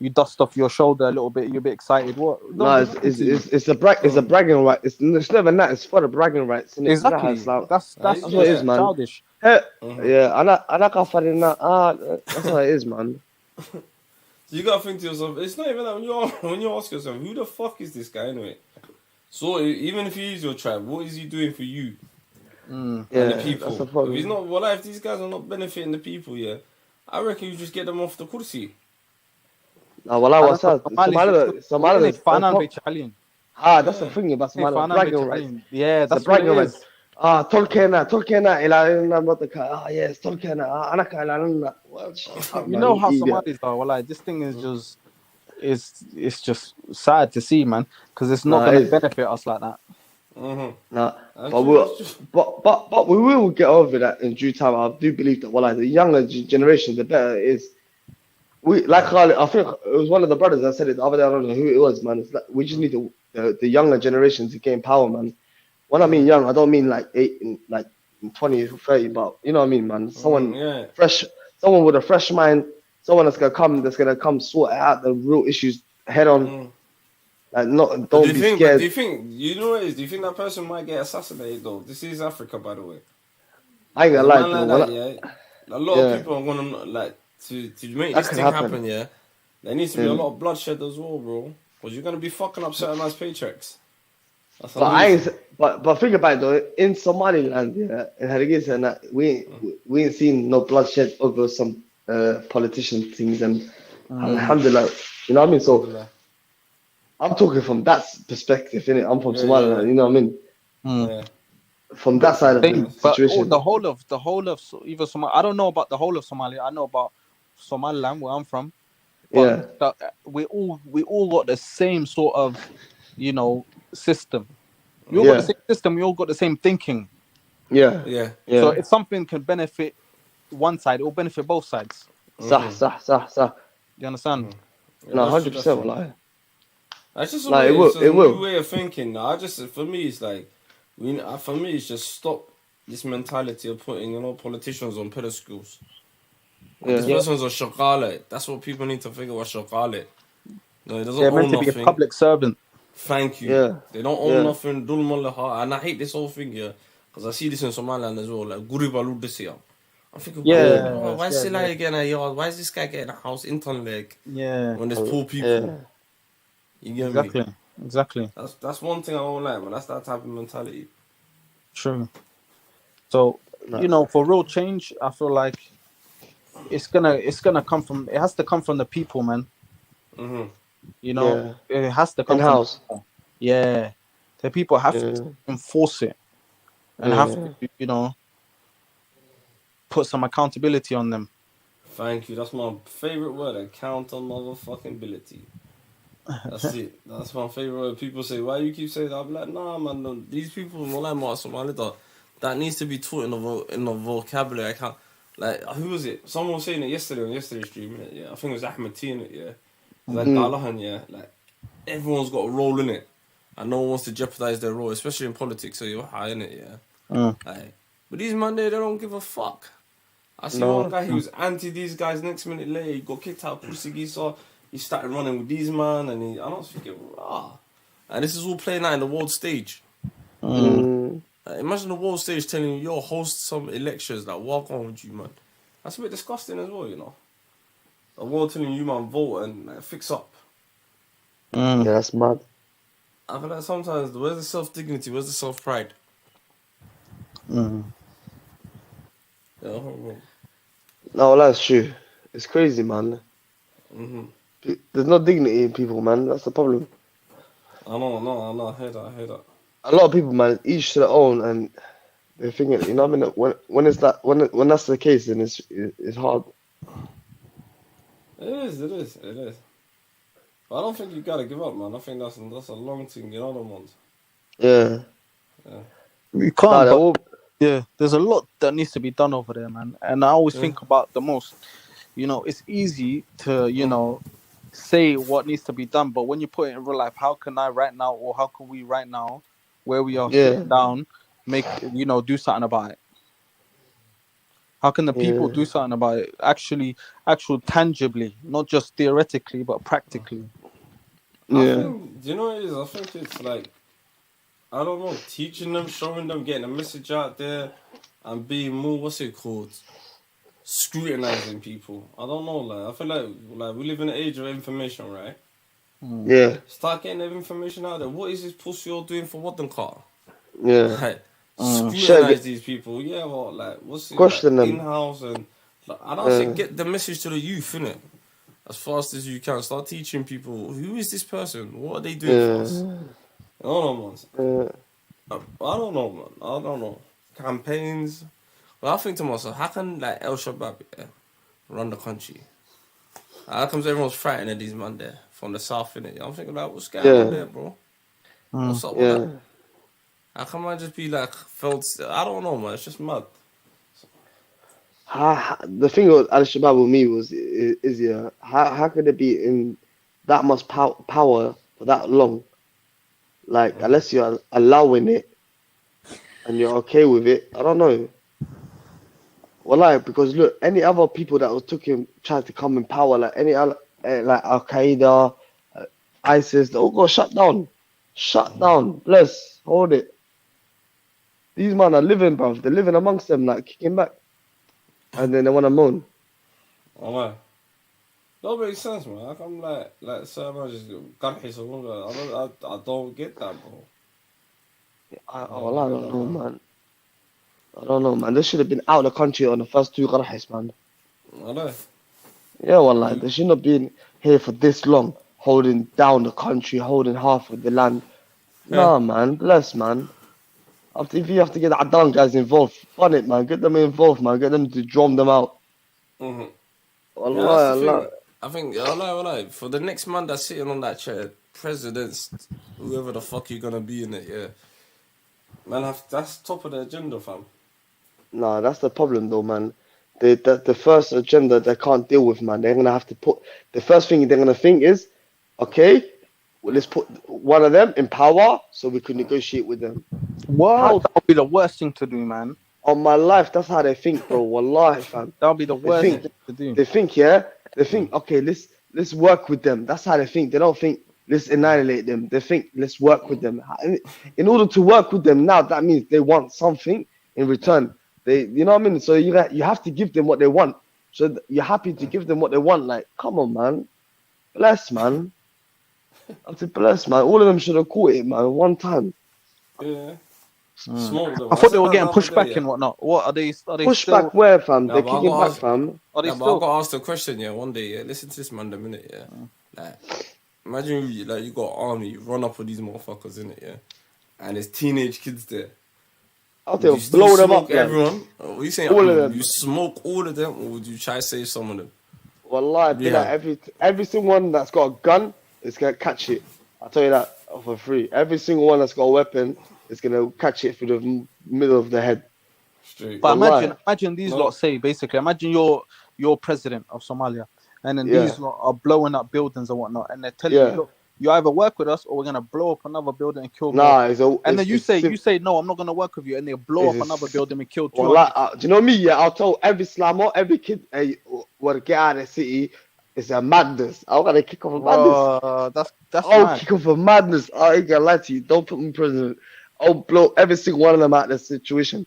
You dust off your shoulder a little bit. You're a bit excited. What? No, it's a bragging right. It's never that. It's for the bragging rights. Exactly. That's what it is, man. Childish. Yeah, I can't find it now. That's what it is, man. So you gotta think to yourself, it's not even that when you ask yourself, who the fuck is this guy anyway? So even if he is your tribe, what is he doing for you and the people? That's the problem. If he's not, if these guys are not benefiting the people, I reckon you just get them off the kursi. What's that? Somali is Italian. That's the thing about Somali. Bragging rights. Yeah, that's bragging rights. Tolkena. Yes, Tolkena. You know how Somalis are. This thing is just, it's just sad to see, man, because it's not going to benefit us like that. But we will get over that in due time. I do believe that. The younger generation, the better it is. I think it was one of the brothers that said it the other day. I don't know who it was, man. It's like we just need the younger generation to gain power, man. When I mean young, I don't mean like 20 or 30, but you know what I mean, man. Someone fresh, someone with a fresh mind, someone that's gonna come sort out the real issues head on. Don't be scared. Do you think what it is? Do you think that person might get assassinated though? This is Africa, by the way. I ain't gonna lie, a lot of people are gonna to make this thing happen. There needs to be a lot of bloodshed as well, bro. Because you're gonna be fucking up certain man's paychecks. But think about it though. In Somaliland, in Hargeisa, and that we ain't seen no bloodshed over some politician things, and alhamdulillah, you know what I mean. So I'm talking from that perspective, innit? I'm from Somaliland, you know what I mean. From that side of the situation, the whole of even Somalia. I don't know about the whole of Somalia. I know about Somaliland, where I'm from. But we all got the same sort of, system. We all got the same system. We all got the same thinking. Yeah. So if something can benefit one side, it will benefit both sides. Sah. You understand? No, 100%. That's just a new way of thinking. For me, it's like, for me, it's just stop this mentality of putting, you know, politicians on pedestals. Yeah. This person's a shaqale. That's what people need to figure out, shaqale. No, he doesn't They're own meant to be a nothing. public servant. Thank you. Yeah. They don't own nothing. And I hate this whole thing here. Because I see this in Somaliland as well. Like, Guribalu this year. I'm thinking, why is Silai getting a yard? Why is this guy getting a house in Tonleg? Yeah. When there's poor people. You get me? Exactly. That's one thing I don't like, man. That's that type of mentality. True. So, you know, for real change, I feel like it's gonna come from. It has to come from the people, man. Mm-hmm. You know, it has to come from the people. Yeah, the people have to enforce it and have to, you know, put some accountability on them. Thank you. That's my favorite word. Accountability. That's it. That's my favorite word. People say, why you keep saying that? I'm like, nah, man. No, these people, that needs to be taught in the vocabulary. I can't. Like, who was it? Someone was saying it yesterday on yesterday's stream. Yeah, I think it was Ahmed T in it. Yeah, like Dalahan. Yeah, like everyone's got a role in it, and no one wants to jeopardize their role, especially in politics. So you're high in it. Yeah. Like, but these man they don't give a fuck. I see one guy, he was anti these guys. Next minute later, he got kicked out of Pusigisa. He started running with these man, and I was thinking, rah. And this is all playing out in the world stage. Imagine the world stage telling you, yo, host some elections that walk on with you, man. That's a bit disgusting as well, you know. The world telling you, man, vote and like, fix up. Yeah, that's mad. I feel like sometimes, where's the self-dignity? Where's the self-pride? No, that's true. It's crazy, man. There's no dignity in people, man. That's the problem. I know. I hear that. A lot of people, man, each to their own, and they're thinking, you know what I mean? When when that's the case, then it's hard. It is. But I don't think you gotta give up, man. I think that's a long thing, you know them ones. Yeah. You can't. Yeah, there's a lot that needs to be done over there, man. And I always think about the most. You know, it's easy to, you know, say what needs to be done, but when you put it in real life, how can I right now, or how can we right now, where we are sitting down, do something about it? How can the people do something about it? Actual tangibly, not just theoretically, but practically. I think, do you know what it is? I think it's like, I don't know, teaching them, showing them, getting a message out there, and being more, scrutinizing people. I don't know, like, I feel like we live in an age of information, right? Yeah. Start getting that information out there. What is this pussy all doing for what then car? Yeah. Like, scrutinize these people. Yeah, well, like, what's it, question like, them in-house and like, I don't say get the message to the youth, innit? As fast as you can. Start teaching people, who is this person? What are they doing for us? I don't know, man. I don't know, man. I don't know. Campaigns. But I think to myself, how can like El Shabab run the country? How comes everyone's frightened of these men there from the south, innit? I'm thinking like, what's going on there, bro? What's up with that? How come I just be like I don't know, man. It's just mad. The thing with Al Shabaab with me is how could it be in that much power for that long? Like, unless you're allowing it and you're okay with it, I don't know. Well, because look, any other people that tried to come in power, like any other, like Al Qaeda, ISIS, they all got shut down. Shut down. Bless. Hold it. These men are living, bruv. They're living amongst them, like kicking back. And then they want to moan. Oh, man. That makes sense, man. How come like someone just I don't get that, bro. I don't know, man. I don't know, man. They should have been out of the country on the first two qarhis, man. I know. Yeah, well, they shouldn't have been here for this long, holding down the country, holding half of the land. Nah, man. Bless, man. If you have to get the Adan guys involved, fun it, man. Get them involved, man. Get them to drum them out. Allah. I think, Allah, for the next man that's sitting on that chair, presidents, whoever the fuck you're gonna be in it, yeah. Man, that's top of the agenda, fam. Nah, that's the problem, though, man. The first agenda they can't deal with, man. They're gonna have to put the first thing they're gonna think is, okay, well, let's put one of them in power so we can negotiate with them. What? That would be the worst thing to do, man. On my life, that's how they think, bro. Wallahi, fam. That'll be the worst thing to do. They think, yeah. They think, okay, let's work with them. That's how they think. They don't think let's annihilate them. They think let's work with them. In order to work with them now, that means they want something in return. You know what I mean? So you have to give them what they want. So you're happy to give them what they want. Like, come on, man. Bless, man. I'm to bless, man. All of them should have caught it, man. One time. Yeah. I thought they were getting pushed back and whatnot. What are they? Push still... back where, fam? They're kicking back, fam. But I got asked a question, yeah, one day, yeah. Listen to this, man, the minute, yeah. Like, imagine you got an army, you run up with these motherfuckers in it, yeah, and there's teenage kids there. I'll tell you, blow them up, everyone. What are you saying? All of them. You smoke all of them, or would you try to save some of them? Wallahi, every single one that's got a gun is gonna catch it. I'll tell you that for free. Every single one that's got a weapon is gonna catch it through the middle of the head. Straight. But imagine these lot say basically. Imagine you're president of Somalia, and then these lot are blowing up buildings and whatnot, and they're telling you, look, you either work with us or we're gonna blow up another building and kill more. And then you say no, I'm not gonna work with you, and they blow up another building and kill 200. Do you know me? Yeah, I'll tell every Slamo, every kid, hey, when get out of the city, it's a madness. I'm gonna kick off a madness. That's mad. Kick off a madness. I ain't gonna lie to you. Don't put me in prison. I'll blow every single one of them out of the situation.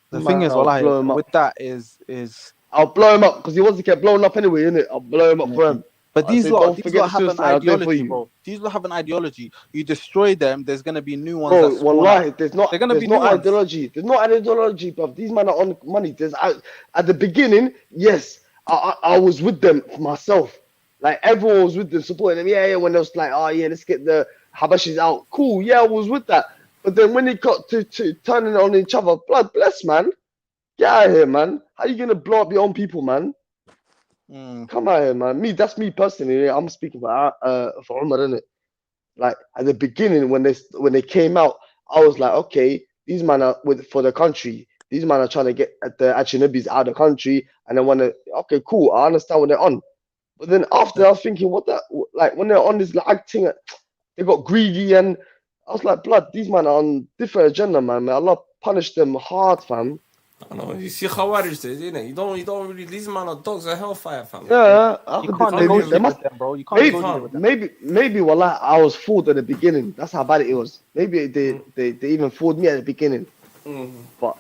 The thing is, with that is I'll blow him up because he wants to get blown up anyway, innit? I'll blow him up for him. But these lot have an ideology, bro. These lot have an ideology. You destroy them, there's gonna be new ones. Bro, wallahi, there's no ideology. There's no ideology, bro. These men are on money. At the beginning, yes, I was with them myself. Like everyone was with them, supporting them. Yeah. When they was like, oh yeah, let's get the Habashis out. Cool, yeah, I was with that. But then when it got to turning on each other, blood bless, man. Get out of here, man. How you gonna blow up your own people, man? Come out here, man. That's me personally. I'm speaking for Umar, innit? Like at the beginning when they came out, I was like, okay, these men are for the country. These men are trying to get the Ajnabis out of the country, and then okay, cool, I understand what they're on. But then after I was thinking, when they're on this acting, they got greedy, and I was like, blood, these men are on different agenda, man. May Allah punish them hard, fam. I know, you see Khawarij there, innit? You don't really, these men are dogs of hellfire, fam. Yeah, you can't negotiate with them, bro. You can't negotiate with them. Maybe, wallah, I was fooled at the beginning. That's how bad it was. Maybe they even fooled me at the beginning. But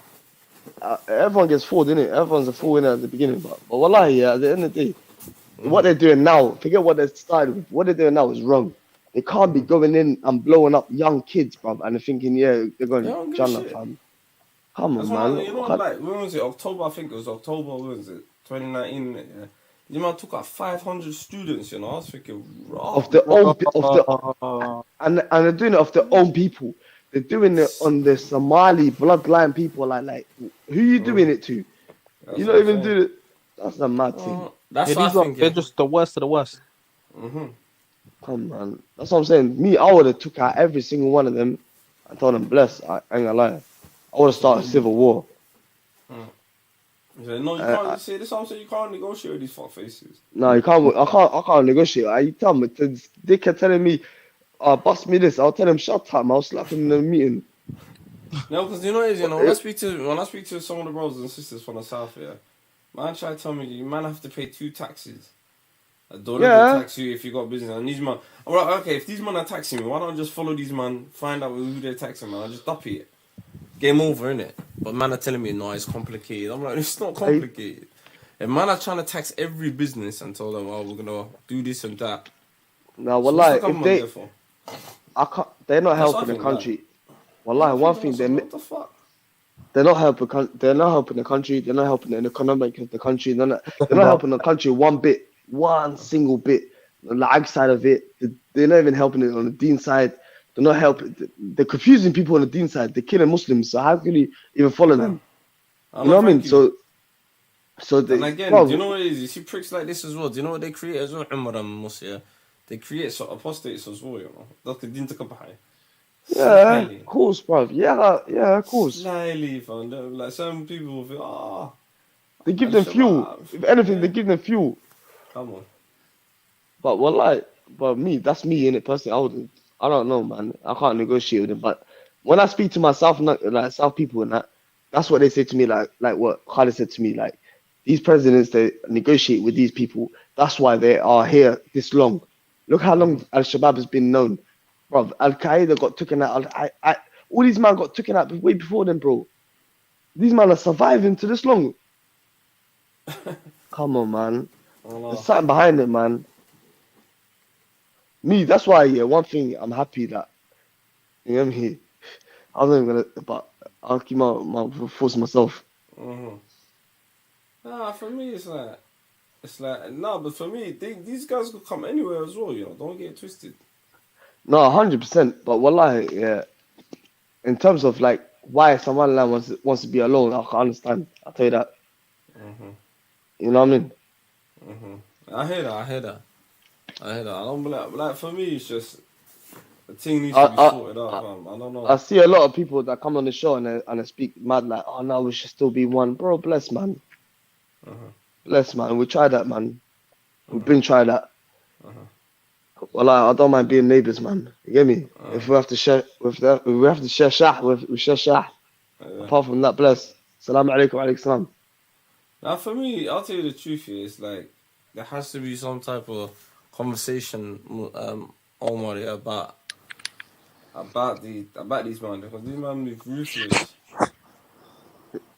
everyone gets fooled, innit? Everyone's a fool in at the beginning. But wallah, yeah, at the end of the day, what they're doing now, forget what they started with. What they're doing now is wrong. They can't be going in and blowing up young kids, bro, and they're thinking, yeah, they're going to Jannah, fam. Come on, man. You know, like, when was it? October, I think it was October, when was it? 2019, yeah. You man took out 500 students, you know. I was thinking, and they're doing it of their own people. They're doing it on the Somali bloodline people. Like, who you doing it to? You don't even do it. That's a mad thing. They're just the worst of the worst. Come on, that's what I'm saying. Me, I would have took out every single one of them and told them bless. I ain't gonna lie. I would have started a civil war. No, you can't say this. I'm saying you can't negotiate with these fuck faces. No, you can't. I can't negotiate. You tell me. They kept telling me, bust me this. I'll tell them shut up. I'll slap him in the meeting. No, because you know what it is, you know, when I speak to some of the brothers and sisters from the south, yeah, man try to tell me you man have to pay 2 taxes. I don't tax you if you got business. And these man, alright, okay, if these men are taxing me, why don't I just follow these man, find out who they're taxing, man? I just duppy it. Game over, innit? But man are telling me, no, it's complicated. I'm like, it's not complicated. If man are trying to tax every business and tell them, oh, we're gonna do this and that. No, wallahi, they're not helping the country. Wallahi, one thing they're not helping the country. They're not helping the economic of the country. They're not helping the country one single bit. The ag side of it, they're not even helping it on the deen side. They're not helping. They're confusing people on the deen side. They're killing Muslims. So how can you even follow them? You know what I mean? So they, and again, do you know what it is? You see pricks like this as well. Do you know what they create as well? Umar and Musa, they create apostates as well. You know, that's the deen to come behind. Yeah, of course, bruv. Yeah, of course. Slightly, fam. Like some people will feel, they give them fuel. If anything, they give them fuel. Come on. But that's me in it personally. I don't know, man. I can't negotiate with them. But when I speak to my South people and that's what they say to me. Like what Khalid said to me. Like these presidents, they negotiate with these people. That's why they are here this long. Look how long Al Shabaab has been known, bro. Al Qaeda got taken out. All these men got taken out way before them, bro. These men are surviving to this long. Come on, man. There's something behind it, man. Me, that's why, yeah, one thing I'm happy that, you know me. I'm not even gonna, but I'll keep my force myself. Nah, for me, it's like, nah, but for me, these guys could come anywhere as well, you know, don't get it twisted. No, 100%, but wallahi, yeah, in terms of like why Somaliland wants to be alone, I can understand. I'll tell you that. You know what I mean? I hear that. I don't like for me, it's just the thing needs to be sorted out, fam. I don't know. I see a lot of people that come on the show and they speak mad like, oh no, we should still be one, bro. Bless, man. Bless, man. We tried that, man. We've been trying that. Well, I don't mind being neighbors, man. You get me? If we have to share, shah, we share shah. Apart from that, bless. Salaam alaikum, alaikum salam. Now, for me, I'll tell you the truth here. It's like there has to be some type of conversation, Omar, about these men, because these men move ruthless.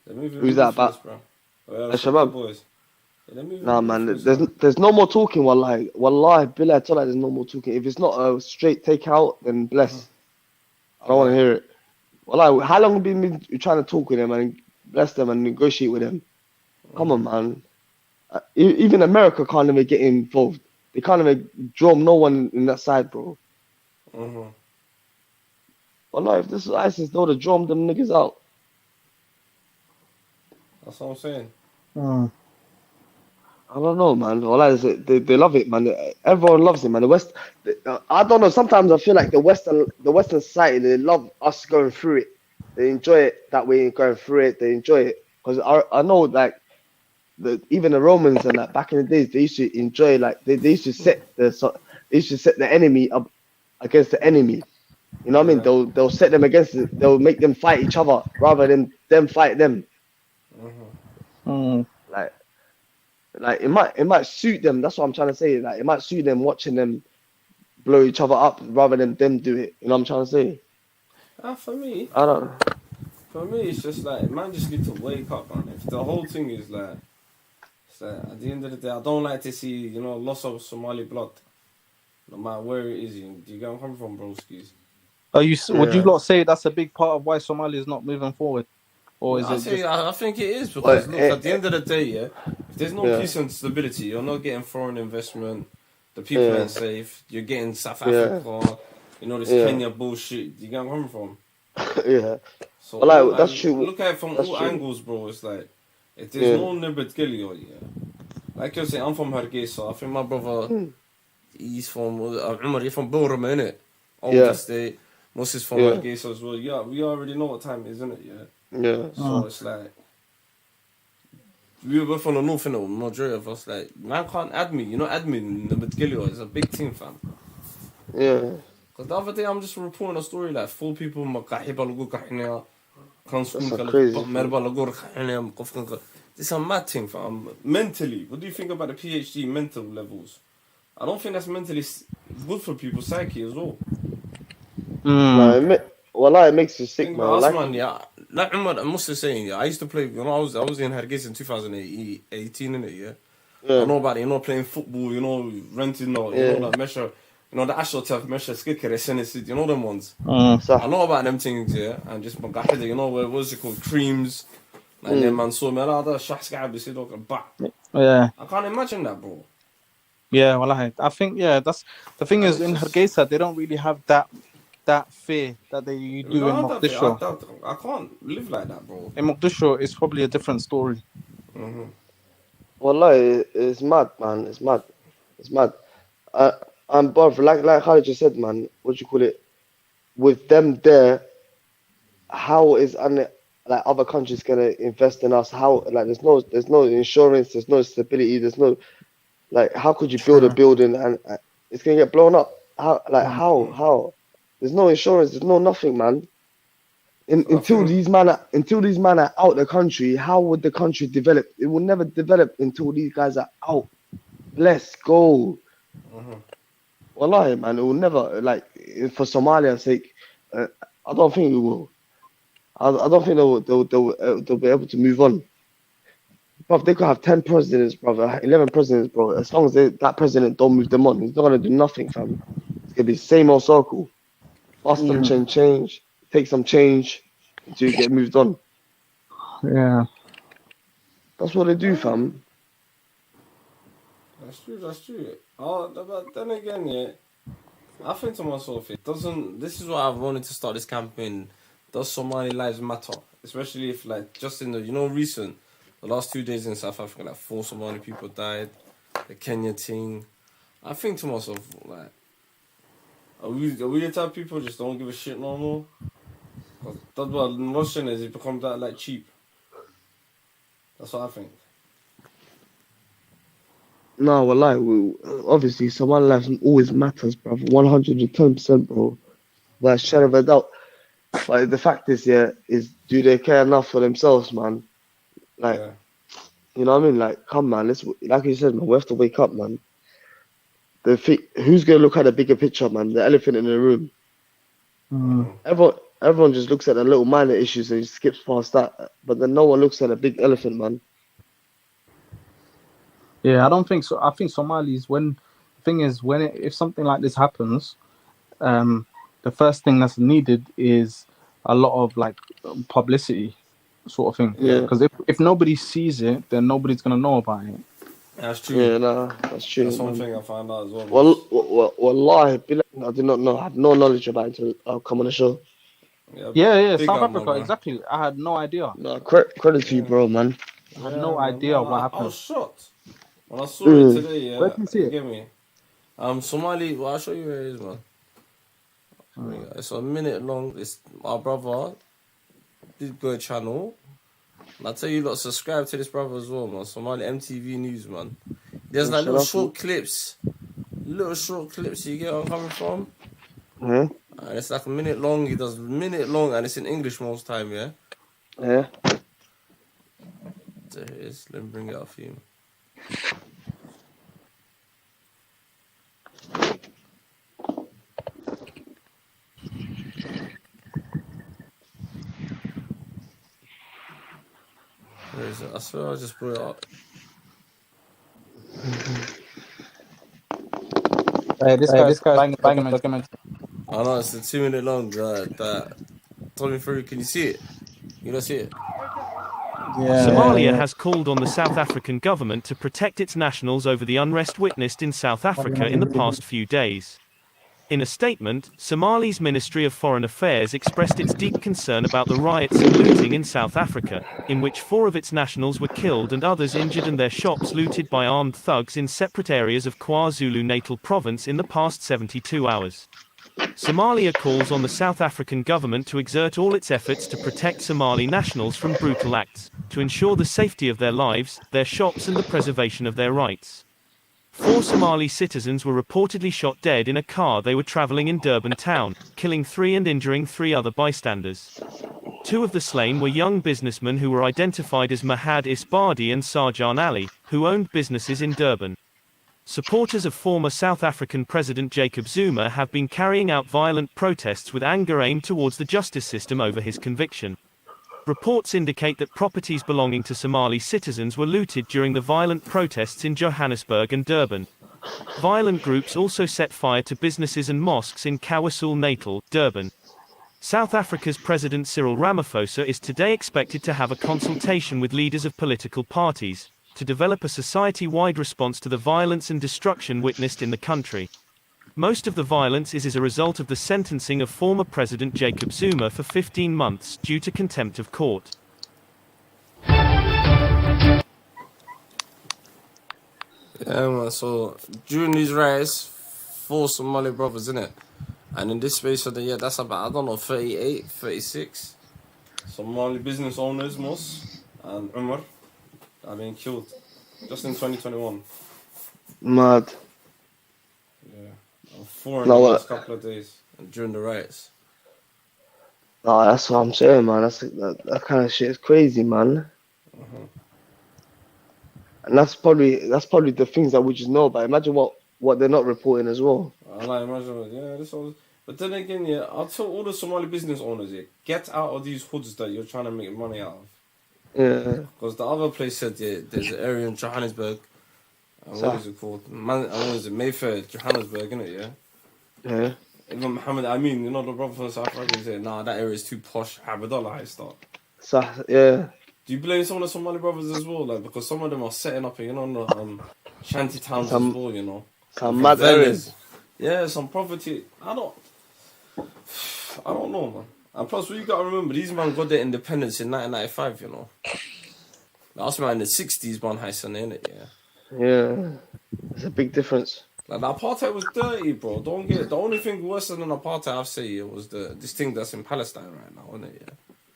They're moving Who's that about? bro. Shabab boys. Nah, man. There's no more talking. Wallahi, billah, I tell you, there's no more talking. If it's not a straight takeout, then bless. I don't want to hear it. Wallahi, how long have you been trying to talk with them and bless them and negotiate with them? Come on, man. Even America can't even get involved. They can't even drum no one in that side, bro. Wallahi, if this is ISIS, they would have drummed them niggas out. That's what I'm saying. I don't know, man. They love it, man. Everyone loves it, man. The West, I don't know. Sometimes I feel like the Western society, they love us going through it. They enjoy it that way, going through it. They enjoy it because I know, like, even the Romans and that back in the days, they used to enjoy, like, they used to set the enemy up against the enemy. You know what I mean? They'll set them against it. They'll make them fight each other rather than them fight them. Like it might suit them. That's what I'm trying to say. Like it might suit them watching them blow each other up rather than them do it. You know what I'm trying to say? For me, I don't know. For me, it's just like man just need to wake up, man. If the whole thing is like, it's like at the end of the day, I don't like to see loss of Somali blood, no matter where it is. Do you get where I'm coming from, broskies? Would you not say that's a big part of why Somalia is not moving forward? Or is I think it is because look, at the end of the day, if there's no peace and stability, you're not getting foreign investment. The people ain't safe. You're getting South Africa. This Kenya bullshit. You get where I'm coming from? So that's true. Look at it from all angles, bro. It's like if there's no Nibet Gilio, like you're saying, I'm from Hargeisa. I think my brother, he's from Umar. He's from Borama, innit? Old state. Most is from Hargeisa as well. Yeah, we already know what time it is, innit? So it's like we're from the north, majority of us. Like man can't add me. Admin Nibet Gilio is a big team, fam. Because the other day I'm just reporting a story like 4 people this is a mad thing, fam. Mentally, what do you think about the PhD mental levels? I don't think that's mentally good for people's psyche as well. It makes you sick, man. Like Umar, I must have saying, I used to play when I was in Hargeisa in 2018, innit? I know about it, playing football, renting, that measure. The AstroTurf measure skicker, you know them ones. I know about them things, and just what's it called, creams, like them man saw me, I can't imagine that, bro. Yeah, well, I think that's the thing is in Hargeisa they don't really have that fear that they do in Mogadishu. I can't live like that, bro. In Mogadishu, it's probably a different story. Wallahi, it's mad, man. It's mad. And but like Khalid just said, man, what you call it? With them there, how is other countries gonna invest in us? How there's no insurance, there's no stability, there's no how could you build a building and it's gonna get blown up? How? There's no insurance, there's no nothing, man. until these men are out the country, how would the country develop? It will never develop until these guys are out. Let's go. Wallahi, man, it will never, like, for Somalia's sake, I don't think it will. I don't think they'll be able to move on. Bro, they could have 10 presidents, brother, 11 presidents, bro. As long as that president don't move them on, he's not gonna do nothing, fam. It's gonna be the same old circle. Bust some change, take some change until you get moved on. Yeah. That's what they do, fam. That's true. Oh, but then again, yeah, I think to myself, it doesn't. This is why I've wanted to start this campaign. Does Somali lives matter? Especially if, like, just in the the last 2 days in South Africa, like 4 Somali people died. The Kenya thing. I think to myself, like, are we the type of people just don't give a shit no more? Because that's what Russian is. It becomes that, like, cheap. That's what I think. No, wallahi, obviously, Somali life always matters, bro. 110%, bro. Without a shadow of a doubt. But the fact is, do they care enough for themselves, man? Like, you know what I mean? Like, come, man. Like you said, man, we have to wake up, man. Who's gonna look at the bigger picture, man? The elephant in the room. Everyone just looks at the little minor issues and skips past that. But then no one looks at a big elephant, man. Yeah, I don't think so. I think Somalis, if something like this happens, the first thing that's needed is a lot of, like, publicity, sort of thing. Yeah. Because if nobody sees it, then nobody's gonna know about it. That's true. Yeah, no, that's true. That's one thing I found out as well. Wallahi, I did not know. I have no knowledge about it until I'll come on the show. Yeah, South Africa, exactly. I had no idea. No, credit to you, bro, man. I had no idea what happened. I was shocked when I saw it today. Yeah, where did you see it? Get me? Somali. Well, I'll show you where it is, man. It's a minute long. It's our brother did go channel. And I tell you, lot, subscribe to this brother as well, man. Somali MTV News, man. There's like little short clips. You get where I'm coming from? Yeah. And it's like a minute long. He does minute long, and it's in English most time. Yeah. Yeah. There it is. Let me bring it up for you. Where is it? I swear I just brought it up. This guy's banging document. I know, it's a 2 minute long. Tommy Fury, can you see it? You don't see it? Somalia has called on the South African government to protect its nationals over the unrest witnessed in South Africa in the past few days. In a statement, Somali's Ministry of Foreign Affairs expressed its deep concern about the riots and looting in South Africa, in which 4 of its nationals were killed and others injured and their shops looted by armed thugs in separate areas of KwaZulu-Natal province in the past 72 hours. Somalia calls on the South African government to exert all its efforts to protect Somali nationals from brutal acts, to ensure the safety of their lives, their shops and the preservation of their rights. 4 Somali citizens were reportedly shot dead in a car they were traveling in Durban town, killing 3 and injuring 3 other bystanders. 2 of the slain were young businessmen who were identified as Mahad Isbadi and Sarjan Ali, who owned businesses in Durban. Supporters of former South African President Jacob Zuma have been carrying out violent protests with anger aimed towards the justice system over his conviction. Reports indicate that properties belonging to Somali citizens were looted during the violent protests in Johannesburg and Durban. Violent groups also set fire to businesses and mosques in KwaZulu-Natal, Durban. South Africa's President Cyril Ramaphosa is today expected to have a consultation with leaders of political parties, to develop a society-wide response to the violence and destruction witnessed in the country. Most of the violence is as a result of the sentencing of former President Jacob Zuma for 15 months due to contempt of court. Yeah, man, so during these riots, 4 Somali brothers, innit? And in this space of the year, that's about, I don't know, 38, 36 Somali business owners, most, and Umar, are being killed just in 2021. Mad. Yeah. 4 in the last couple of days during the riots. No, that's what I'm saying, man. That kind of shit is crazy, man. And that's probably the things that we just know about. Imagine what they're not reporting as well. I like imagine, this was. But then again, I'll tell all the Somali business owners, get out of these hoods that you're trying to make money out of. Yeah. Because the other place said, there's an area in Johannesburg. What is it called? What is it? Mayfair, Johannesburg, innit? Yeah. Yeah. Even Mohammed, the brother from South Africa said, nah, that area is too posh. Habadallah, high start. So, yeah. Do you blame some of the Somali brothers as well? Like, because some of them are setting up, the shanty towns as well, Some mad areas. Yeah, some poverty. I don't know, man. And plus, what you gotta remember, these men got their independence in 1995, That's man in the 60s, man, high son, innit? Yeah. Yeah. There's a big difference. Like, the apartheid was dirty, bro. Don't get it. The only thing worse than apartheid, I've say, was this thing that's in Palestine right now, isn't it?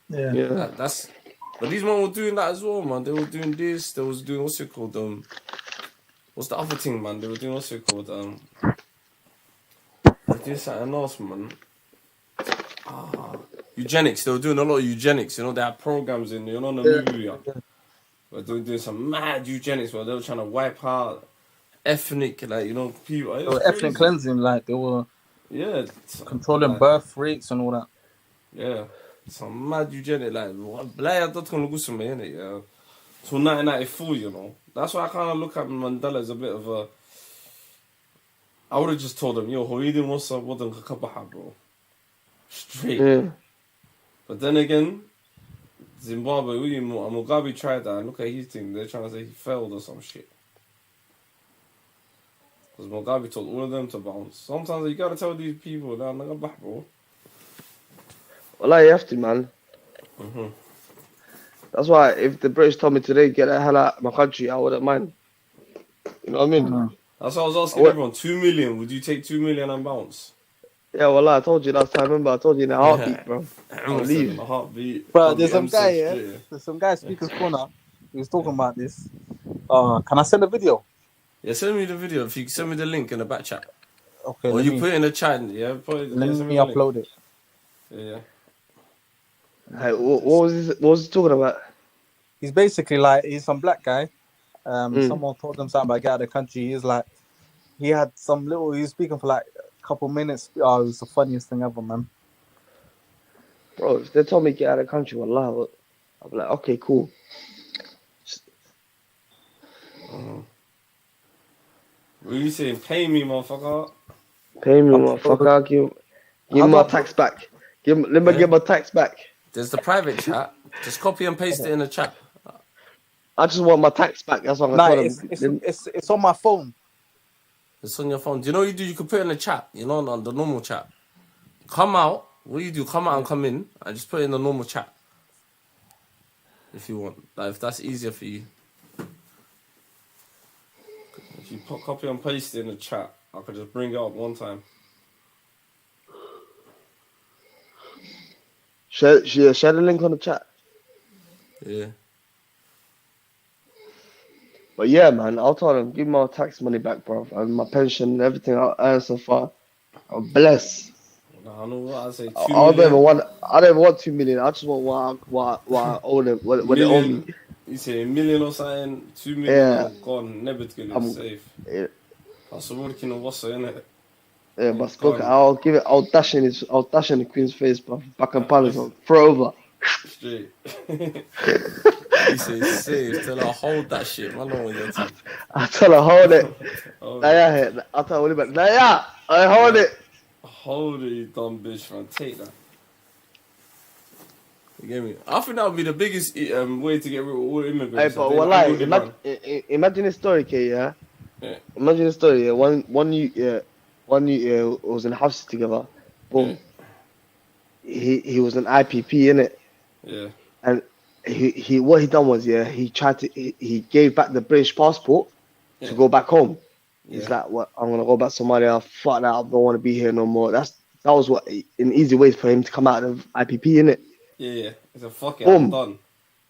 Yeah. Yeah. But these men were doing that as well, man. They were doing this. They was doing, what's it called? What's the other thing, man? They were doing, what's it called? They did something else, man. Eugenics. They were doing a lot of eugenics. They had programs in, the movie. But they were doing some mad eugenics where they were trying to wipe out ethnic, people. They were ethnic cleansing, they were controlling birth rates and all that. Yeah. Some mad eugenic, innit? Yeah. Till 1994, That's why I kind of look at Mandela as a bit of a. I would have just told him, Hoidin was wasn't kakabaha, bro. Straight. Yeah. But then again, Zimbabwe, Mugabe tried that, and look at his thing. They're trying to say he failed or some shit. Because Mugabe told all of them to bounce. Sometimes you gotta tell these people, they're not back, bro. Well, you have to, man. That's why if the British told me today, get the hell out of my country, I wouldn't mind. You know what I mean? That's why I was asking everyone, 2 million, would you take 2 million and bounce? Yeah, well, I told you last time, remember? I told you in a heartbeat, bro. I'll leave. In a heartbeat. Bro, there's some guy, There's some guy, Speaker's Corner, he was talking about this. Can I send a video? Yeah, send me the video. If you send me the link in the back chat. Okay. Or you put it in the chat, yeah? Let me upload it. Yeah. Hey, what was he talking about? He's basically he's some black guy. Someone told him something about get out of the country. He was speaking for a couple minutes. Oh, it was the funniest thing ever, man. Bro, if they told me get out of the country, wallah, I'll be like, okay, cool. What are you saying? Pay me, motherfucker. Pay me, motherfucker. Give my tax back. Let me get my tax back. There's the private chat. Just copy and paste it in the chat. I just want my tax back. That's what I'm telling them. It's on my phone. It's on your phone. Do you know what you do? You can put it in the chat. On the normal chat. Come out. What do you do? Come out and come in. And just put it in the normal chat. If you want. If that's easier for you. If you copy and paste it in the chat, I could just bring it up one time. Share the link on the chat. Yeah. But yeah, man, I'll tell them, give my tax money back, bro, and my pension and everything I earned so far. I'm blessed. I know what I say. I don't even want 2 million. I just want what I owe them, what they owe me. You say 1 million or something, 2 million, Yeah. gone, never to get it safe. Yeah. That's a working on what's innit? Yeah, but I'll dash in the Queen's face, bro. Back and palace, throw over. Straight. You say safe, tell her hold that shit, man. Know what you're talking. I tell her hold it. Naya, I tell her Naya, I hold it. Hold it, you dumb bitch, man. Take that. You get me? I think that would be the biggest way to get rid of all immigrants. Hey, but imagine this story, K, yeah? Imagine this story, yeah? One year was in house together. Boom. He was an IPP, innit? Yeah. And he what he done was, he gave back the British passport to go back home. He's like, what? I'm gonna go back to Somalia. Fuck that! I don't want to be here no more. That was an easy way for him to come out of IPP, innit? Yeah. It's a fuck it. Boom. I'm done.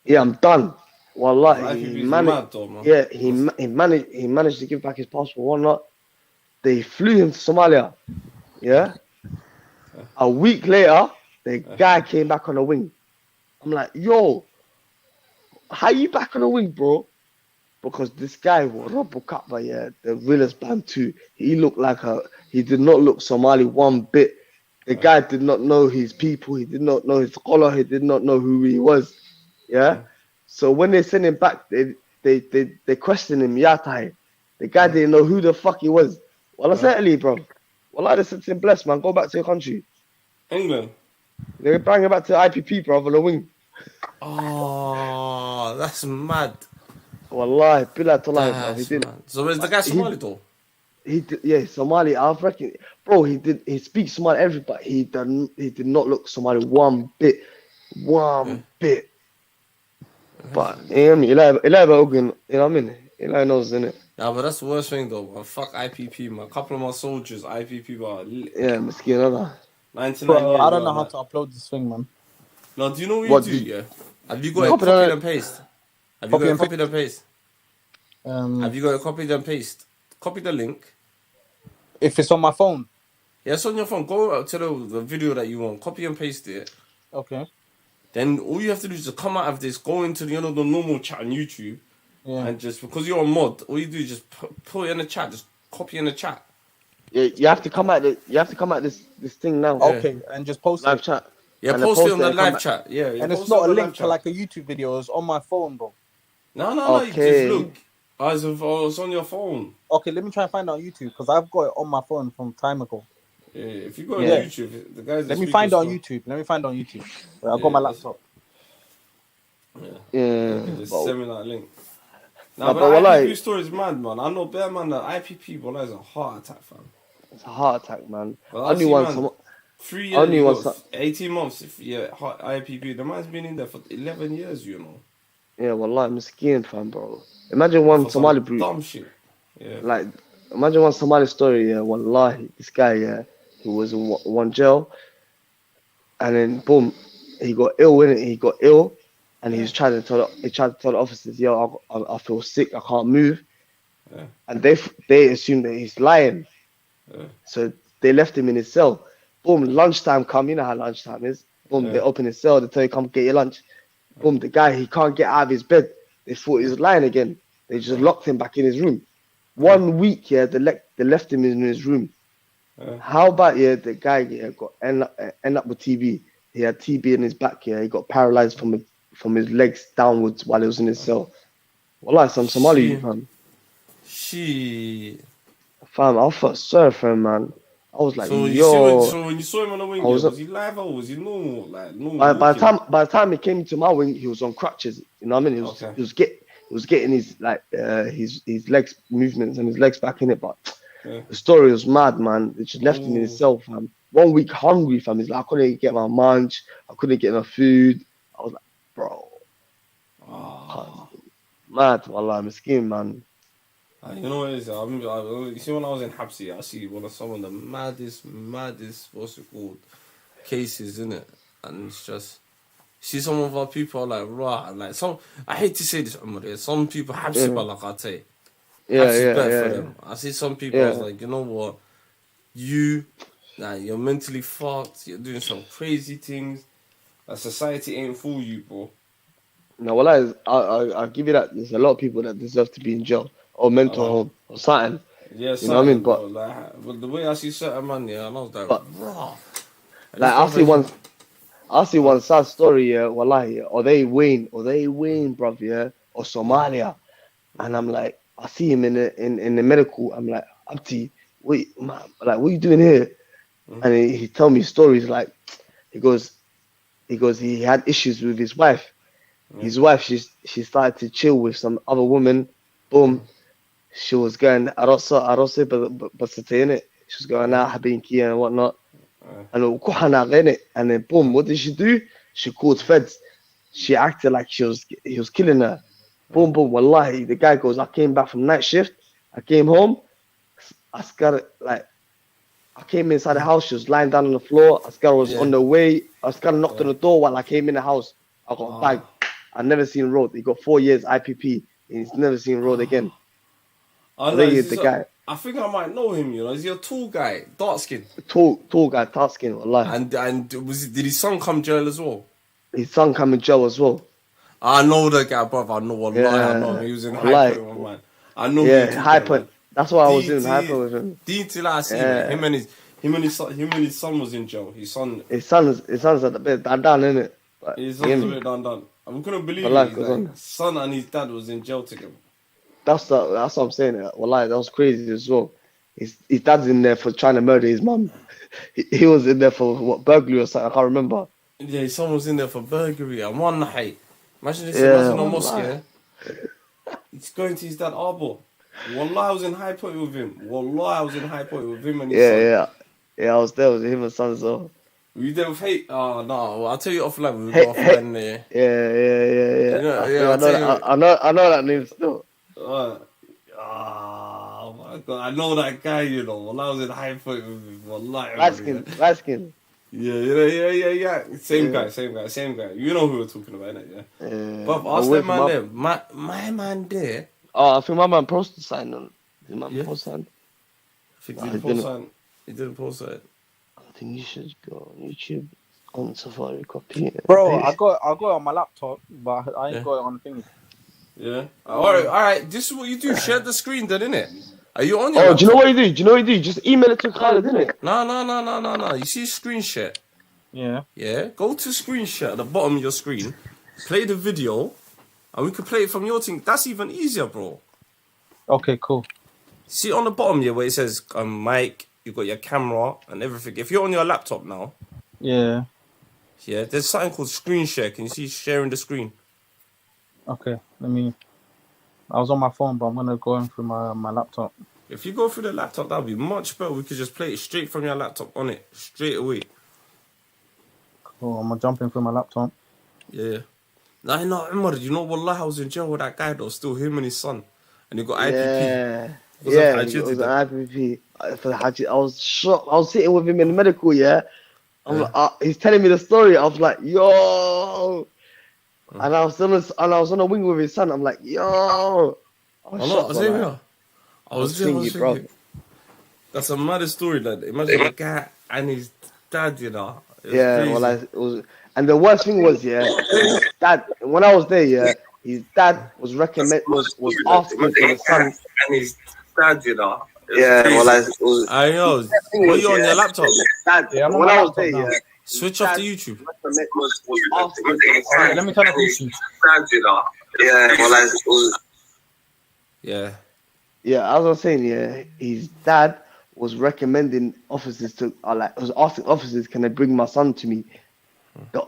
Yeah, I'm done. Wallah, he managed. Yeah, he managed to give back his passport. Whatnot. They flew him to Somalia. Yeah. A week later, The guy came back on the wing. I'm like, yo, how you back on the wing, bro? Because this guy was Robo Kappa, yeah, the realest bantu. He looked like he did not look Somali one bit. The guy did not know his people. He did not know his scholar. He did not know who he was. Yeah. So when they sent him back, they questioned him. Yatai. The guy didn't know who the fuck he was. Well, I said, bro. Well, I just said to him, bless man, go back to your country. England. They bring him back to IPP, bro, on the wing. Oh, that's mad. Wallahi, billah to life, bro. He did. So is the guy Somali though? He did, yeah, Somali. I reckon, bro. He speaks Somali. Everybody. He did not look Somali one bit, bit. But you know what I mean? You know what I mean? Eli knows, innit? Yeah, but that's the worst thing though, man. Fuck IPP, man. A couple of my soldiers, IPP, but yeah, miskin, another. 99 Bro, years. I don't know how to upload this thing, man. No, do you know what you do? Yeah. Have you got a copy and paste? Have you got a copy and paste? Have you got a copy and paste? Copy the link. If it's on my phone. Yeah, it's on your phone. Go to the video that you want. Copy and paste it. Okay. Then all you have to do is just come out of this, go into the normal chat on YouTube, and just because you're a mod, all you do is just put it in the chat, just copy in the chat. Yeah, you have to come out. You have to come out this thing now. Okay, and just post live it. Chat. Yeah, and post it on the live chat. Yeah, and it's not a link to like a YouTube video. It's on my phone, bro. No. You just look. It's on your phone. Okay, let me try and find it on YouTube because I've got it on my phone from time ago. Yeah, if you go on YouTube, the guys. Let me find it on YouTube. I've got my laptop. Yeah. Just send me that link. Nah, but IPP story is mad, man. I know bear man that IPP, but that's a heart attack, fam. It's a heart attack, man. Only one. 3 years. 18 months. IPP. The man's been in there for 11 years, you know. Yeah, wallah, I'm scared, fam, bro. Imagine one Somali brute. Dumb shit. Yeah. Like, imagine one Somali story, yeah, wallahi. This guy, yeah, who was in one jail. And then, boom, he got ill, innit? He got ill. And he tried to tell the officers, yo, I feel sick, I can't move. Yeah. And they assumed that he's lying. Yeah. So they left him in his cell. Boom, lunchtime come, you know how lunchtime is. Boom, they open his cell, they tell you, come get your lunch. Boom, the guy, he can't get out of his bed. They thought he was lying again. They just locked him back in his room. 1 week, yeah, they left him in his room. How about, yeah, the guy got end up with TB. He had TB in his back, yeah. He got paralyzed from his legs downwards while he was in his cell. Wallah, some Somali, fam. Fam, I felt sorry for him, man. I was like, so when you saw him on the wing, was he live or was he normal? Like normal. By the time he came to my wing, he was on crutches. You know what I mean? He was getting his his legs movements and his legs back in it. But the story was mad, man. They just left him in his cell, fam. 1 week hungry, fam. He's like, I couldn't get my lunch. I couldn't get my food. I was like, bro. Mad, wallah, I'm skin, man. You know what it is? You see, when I was in Habsi, I see some of the maddest, what's it called, cases, innit? And it's just, see some of our people are like, rah, like some, I hate to say this, Umar, some people, Habsi balakate. Habsi better for them. I see some people, I was like, you know what? You're mentally fucked, you're doing some crazy things. That society ain't for you, bro. No, well, I'll give you that. There's a lot of people that deserve to be in jail or mental home or something. Yeah, you know what I mean? But the way I see certain man, yeah, and I was like, raw. Like I see one sad story, yeah, wallahi, or they win, bruv, yeah, or Somalia, and I'm like, I see him in the medical. I'm like, Abdi, wait, man, like, what are you doing here? And he tell me stories like, he goes, he had issues with his wife. His wife, she started to chill with some other woman. Boom, she was going arose, but in it. She was going out habinki and whatnot. And then boom, what did she do? She called feds. She acted like he was killing her. Boom, wallahi. The guy goes, I came back from night shift. I came home. I came inside the house. She was lying down on the floor. Askar was on the way. Askar knocked on the door while I came in the house. I got bagged. I never seen road. He got 4 years IPP. And he's never seen road again. The guy. I think I might know him. You know, is he a tall guy, dark skin? Tall guy, dark skin. Wallahi. And did his son come jail as well? His son come in jail as well. I know the guy, brother. I know. Wallahi, I know him. He was in High Point, man. I know. Yeah, High Point. That's why I was in High Point with him. Till I see him and his son was in jail. His son's at the bit done, innit? His son's a bit done. I couldn't believe it. His son and his dad was in jail together. That's what I'm saying. Wallahi, that was crazy as well. His dad's in there for trying to murder his mum. He was in there for what, burglary or something. I can't remember. Yeah, his son was in there for burglary and one night. Imagine this. Imagine a mosque. Yeah? He's going to his dad arbor. Wallah, I was in High Point with him. Wallah, I was in High Point with him and his son. Yeah, I was there with him and son as well. Were you there with hate? Oh no, I'll tell you offline. We were offline there. Yeah. I know that name still. Oh my god, I know that guy. You know, Wallah, I was in High Point with him. Wallah, light skin. Yeah. Same guy. You know who we're talking about, innit? Yeah. But ask that man there. My man there. Oh, I think my man posted sign on. Did my man post sign? I think he didn't post sign. He didn't post sign. I think you should go on YouTube on Safari copy it. Bro, I got it on my laptop, but I ain't got it on the thing. Yeah. All right. This is what you do. Share the screen, then, innit? Are you on your? Oh, do you know what you do? Just email it to Khaled, innit? No. You see screen share? Yeah. Yeah. Go to screen share at the bottom of your screen. Play the video, and we can play it from your thing. That's even easier, bro. Okay, cool. See on the bottom here where it says mic, you got your camera and everything. If you're on your laptop now. Yeah. Yeah. There's something called screen share. Can you see sharing the screen? Okay. I was on my phone, but I'm gonna go in through my laptop. If you go through the laptop, that'd be much better. We could just play it straight from your laptop on it straight away. Cool. I'm gonna jump in through my laptop. Yeah. No, Umar, you know, wallah, I was in jail with that guy though. Still him and his son, and he got IPP. Yeah, it was an IPP for the Hajj. I was shocked. I was sitting with him in the medical. Yeah, he's telling me the story. I was like, yo. And I was on a wing with his son. I'm like, yo. I was thinking, bro. That's a mad story, lad. Imagine a guy and his dad, you know. It was. And the worst thing was, his dad. When I was there, his dad was asking for the son. And his dad, you know. I know. Were you on your laptop? When I was there, switch off to YouTube. Let me turn off YouTube. Yeah, as I was saying, his dad was recommending officers to, was asking officers, can they bring my son to me? I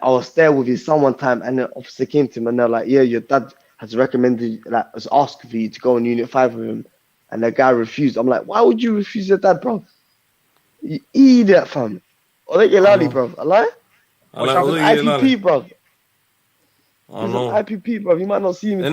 was there with his son one time, and the officer came to him, and they're like, yeah, your dad has recommended, was asking for you to go on Unit 5 with him, and the guy refused. I'm like, why would you refuse your dad, bro? You idiot, fam. Bro. I lie? IPP, bro. I know. IPP, bro. You might not see him. Yeah.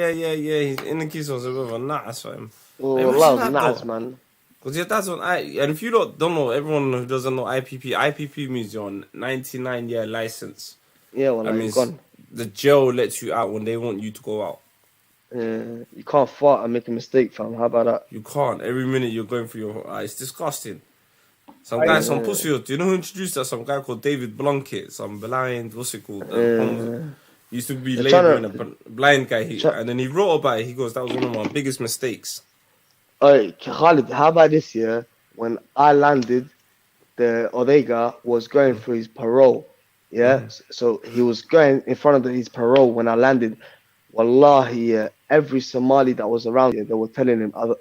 He's in the kiss was a bit of a nuts for him. Oh, nuts, man. Because your dad's on and if you don't know, everyone who doesn't know IPP means you're on 99-year license. Yeah, well, that means gone. The jail lets you out when they want you to go out. You can't fart and make a mistake, fam. How about that? You can't. Every minute you're going through your it's disgusting. Some guy, some pussy. Do you know who introduced that? Some guy called David Blunkett. Some blind, what's it called? Used to be labouring a blind guy. And then he wrote about it. He goes, that was one of my biggest mistakes. Hey, Khalid, how about this year? When I landed, the Odega was going for his parole. Yeah? So he was going in front of his parole when I landed. Wallahi, every Somali that was around here, they were telling him, up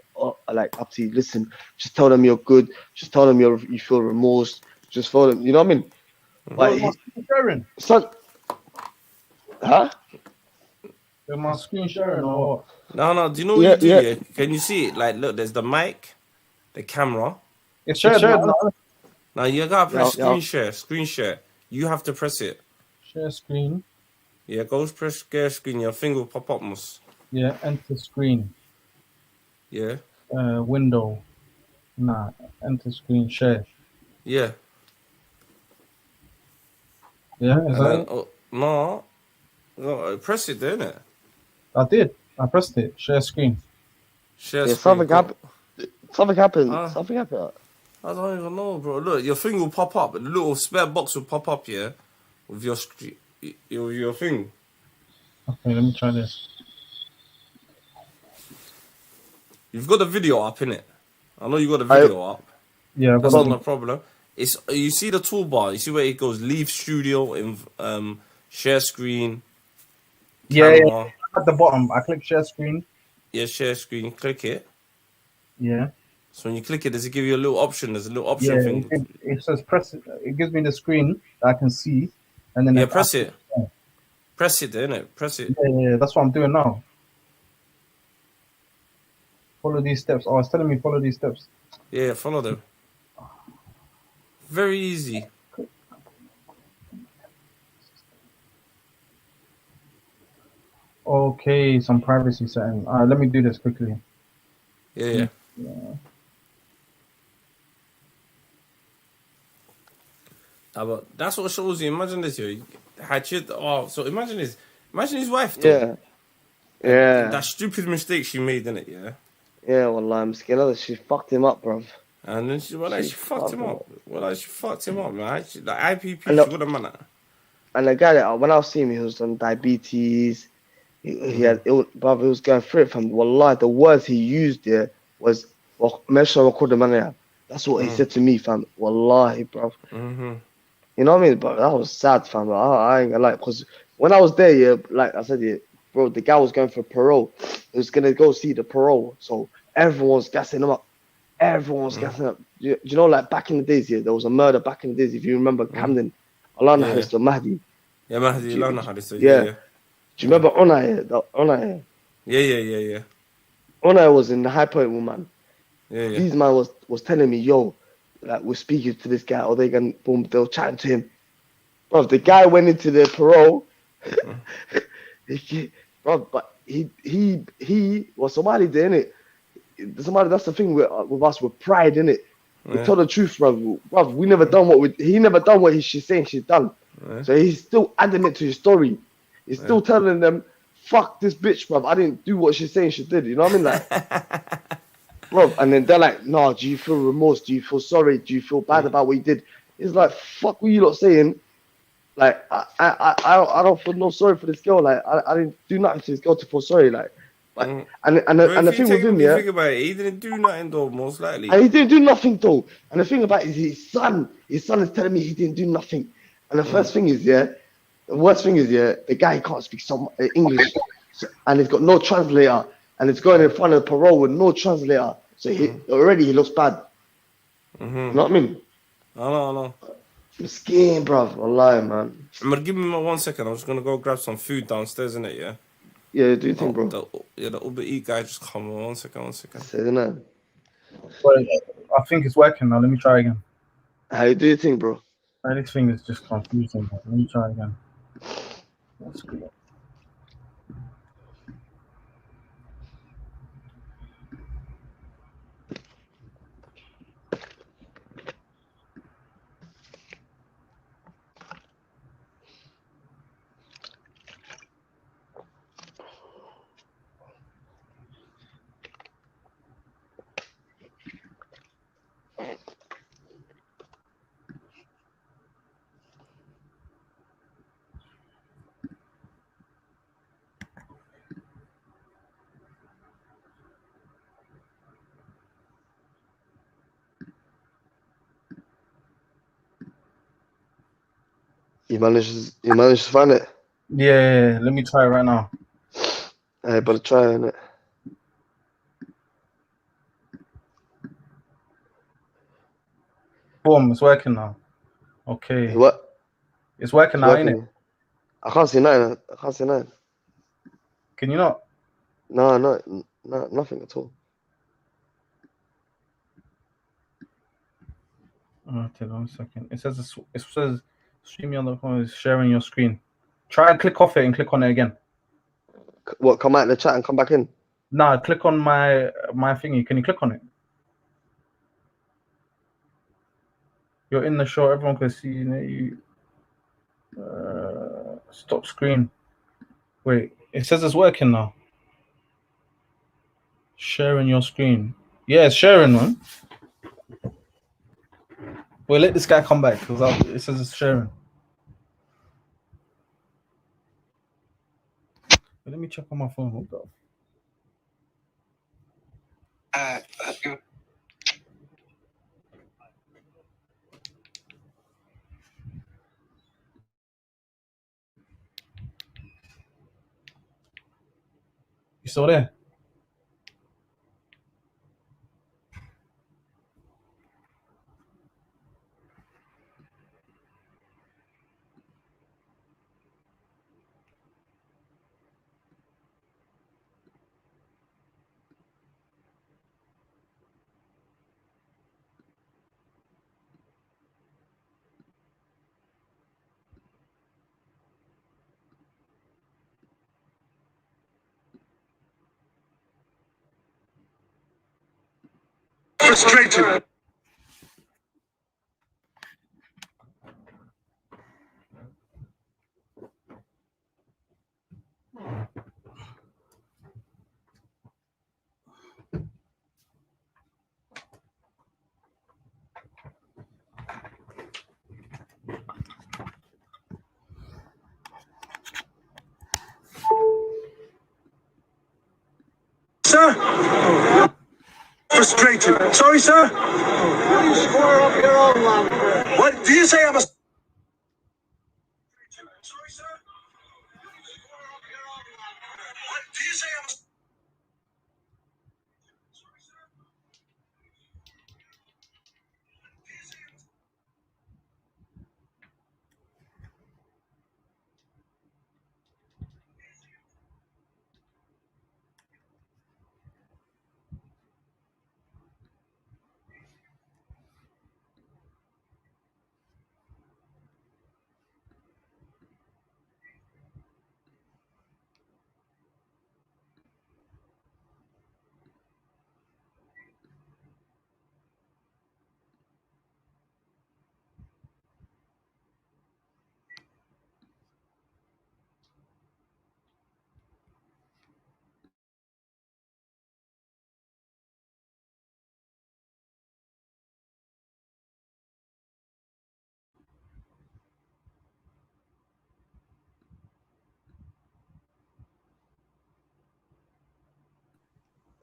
to you, listen, just tell them you're good. Just tell them you feel remorse. Just tell them, you know what I mean? Sharing. Son, huh? Am I screen sharing or what? No. Do you know what you do? Yeah. Can you see it? Look, there's the mic, the camera. It's shared. Now you gotta press screen share. You have to press it. Share screen. Yeah, go press share screen. Your finger will pop up, must. Yeah, enter screen. Yeah. Window. Nah, enter screen share. Yeah. Yeah, is that No, press it, didn't it? I did. I pressed it. Share screen. Share Yeah, screen. Something happened. Something happened. I don't even know, bro. Look, your thing will pop up. The little spare box will pop up, yeah, with your screen, your thing. Okay, let me try this. You've got the video up, innit? I know you got the video up. Yeah, that's not a problem. It's you see the toolbar. You see where it goes. Leave studio in share screen. Camera. At the bottom, I click share screen. Yeah, share screen. Click it. Yeah. So when you click it, does it give you a little option? There's a little option thing. It says press. It gives me the screen that I can see, and then press it. Press it, innit? Press it. Yeah, that's what I'm doing now. Follow these steps. Oh, it's telling me follow these steps. Yeah, follow them. Very easy. Okay, some privacy setting. All right, let me do this quickly. Yeah. But that's what shows you. Imagine this, yo. So imagine this. Imagine his wife, though. Yeah. That stupid mistake she made, innit, yeah? Yeah, wallah, I'm scared. She fucked him up, bruv. And then she fucked him up. She fucked him up, man. The IPP, she got a man. And the guy that, when I was seeing him, he was on diabetes. He had brother, he was going through it from wallah. The words he used there was, that's what he said to me, fam. Wallahi, bruv. You know what I mean? But that was sad, fam. I ain't gonna lie, because when I was there, yeah, like I said, yeah, bro, the guy was going for parole. He was gonna go see the parole, so everyone's gassing him up. Everyone's gassing up. You know, like back in the days, yeah, there was a murder back in the days. If you remember Camden, Allah Naharis to Mahdi. Yeah, Mahdi, Allah Naharis. Yeah. Do you remember Onai? Yeah. Onai was in the high point woman. Yeah. These man was telling me, yo, like we're speaking to this guy, or they were chatting to him. Bro, the guy went into the parole. Bro, but he was Somali, didn't it? Somali, that's the thing with us, with pride, innit? We tell the truth, bro. We never done he never done what she's saying she's done. So he's still adding it to his story. He's still telling them, fuck this bitch, bro. I didn't do what she's saying she did. You know what I mean? Like, bro, and then they're like, no, do you feel remorse? Do you feel sorry? Do you feel bad about what you did? It's like, fuck what you lot saying. Like, I don't feel no sorry for this girl. Like, I didn't do nothing to this girl to feel sorry. Like, but, and the thing with him, think about it, he didn't do nothing though, most likely. And he didn't do nothing though. And the thing about it is his son is telling me he didn't do nothing. And the worst thing is, the guy can't speak some English, and he's got no translator, and he's going in front of the parole with no translator. So he looks bad. You know what I mean? I know. I'm scared, bruv. Wallahi, man. Give me 1 second. I'm just gonna go grab some food downstairs, innit? Yeah. Yeah, do you think, bro? The Uber Eat guy just come. 1 second. Say the name. I think it's working now. Let me try again. How do you think, bro? This thing is just confusing. Let me try again. That's good. You managed to find it? Yeah, let me try it right now. Hey, but try it. Boom, it's working now. Okay. What? It's working now, ain't it? I can't see nothing. Can you not? No, nothing at all. Okay, 1 second. It says streaming on the phone is sharing your screen. Try and click off it and click on it again. What? Come out of the chat and come back in? Nah, click on my thingy. Can you click on it? You're in the show. Everyone can see you. Stop screen. Wait, it says it's working now. Sharing your screen. Yeah, sharing, man. Wait, let this guy come back because it says it's sharing. Wait, let me check on my phone. Hold up. You still there? Frustrated. Sir? Frustrated. Sorry, sir? You square up your own language. What? Did you say I'm a... Sorry, sir? What? Did you say I'm a...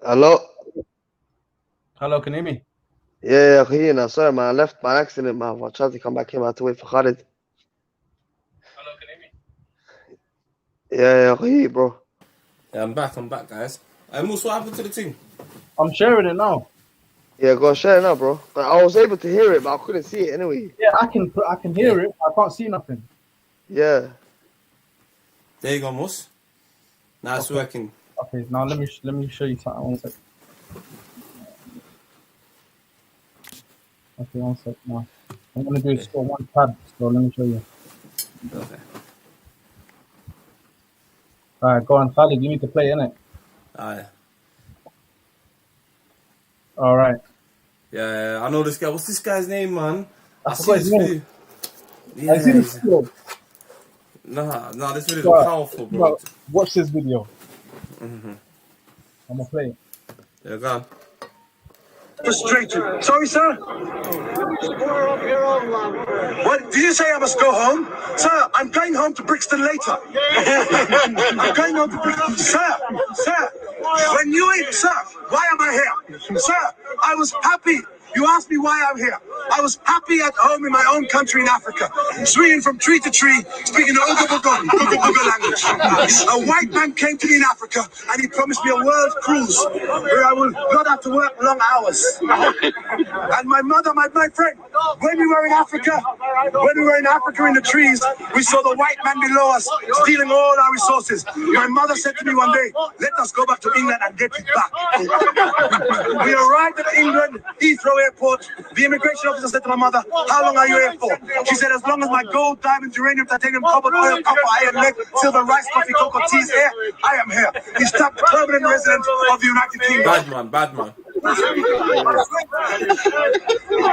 Hello? Hello, can you hear me? Yeah, I can hear you now. Sorry, man. I left by accident, man. I tried to come back here, I had to wait for Khalid. Hello, can you hear me? Yeah, I can hear you, bro. Yeah, I'm back, guys. Moose, what happened to the thing? I'm sharing it now. Yeah, go share it now, bro. But I was able to hear it, but I couldn't see it anyway. Yeah, I can hear it. I can't see nothing. Yeah. There you go, Moose. Now it's working. Okay, now let me show you something. 1 sec. Okay, 1 sec. Now I'm gonna do it for one tab. So let me show you. Okay. Alright, go on, Khalid. You need to play, innit? Alright. Alright. Yeah, I know this guy. What's this guy's name, man? I see forgot this his name. video. I see this video. Nah, this video is powerful, bro. Watch this video. I'm gonna play it. Yeah, go on. Frustrated. Sorry, sir? Square up your own language. What? Did you say I must go home? Sir, I'm going home to Brixton later. I'm going home to Brixton. Sir, when you ain't, sir, why am I here? Sir, I was happy. You asked me why I'm here. I was happy at home in my own country in Africa, swinging from tree to tree, speaking the Ogobogo language. A white man came to me in Africa and he promised me a world cruise where I will not have to work long hours. And my mother, my friend, when we were in Africa in the trees, we saw the white man below us stealing all our resources. My mother said to me one day, let us go back to England and get it back. We arrived at England, Heathrow Airport. The immigration officer said to my mother, how long are you here for? She said, as long as my gold, diamonds, uranium, titanium, cobalt, oil, copper, iron, lead, silver, rice, coffee, cocoa, teas here, I am here. He's tapped permanent resident of the United Kingdom. Bad man.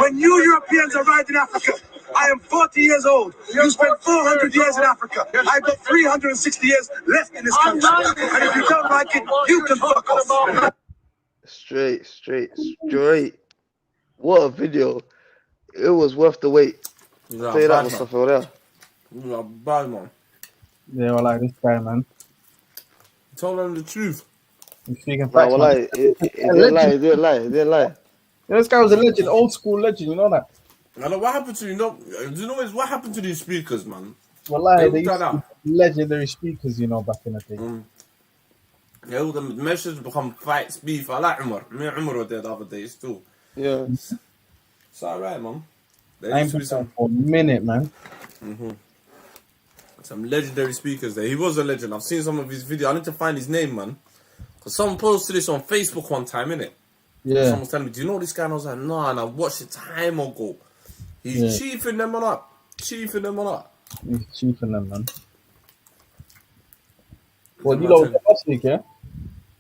When you Europeans arrived in Africa, I am 40 years old. You spent 400 years in Africa. I've got 360 years left in this country. And if you don't like it, you can fuck off. Straight. What a video! It was worth the wait. He's I'll a tell you that, bad man. Mustafa. Yeah. He's a bad man. Yeah, well, like this guy, man. Tell them the truth. He's speaking No, facts, well, man. like, it didn't lie. It didn't lie. It didn't lie. Yeah, this guy was a legend, old school legend. You know that. I know what happened to what happened to these speakers, man? Well, like, They they all used died to out. be legendary speakers, you know, back in the day. Yeah, all the messages become fights, beef. I like Umar. Me and Umar were there the other day still. Yeah. It's alright, man. There I used ain't to be been some for a minute, man. some legendary speakers there. He was a legend. I've seen some of his videos. I need to find his name, man. Because someone posted this on Facebook one time, innit? Yeah. Someone was telling me, do you know this guy? And I was like, no, and I watched it time ago. He's chiefing them on up. Chiefing them on up. He's chiefing them, man. Well, you know, last week, yeah?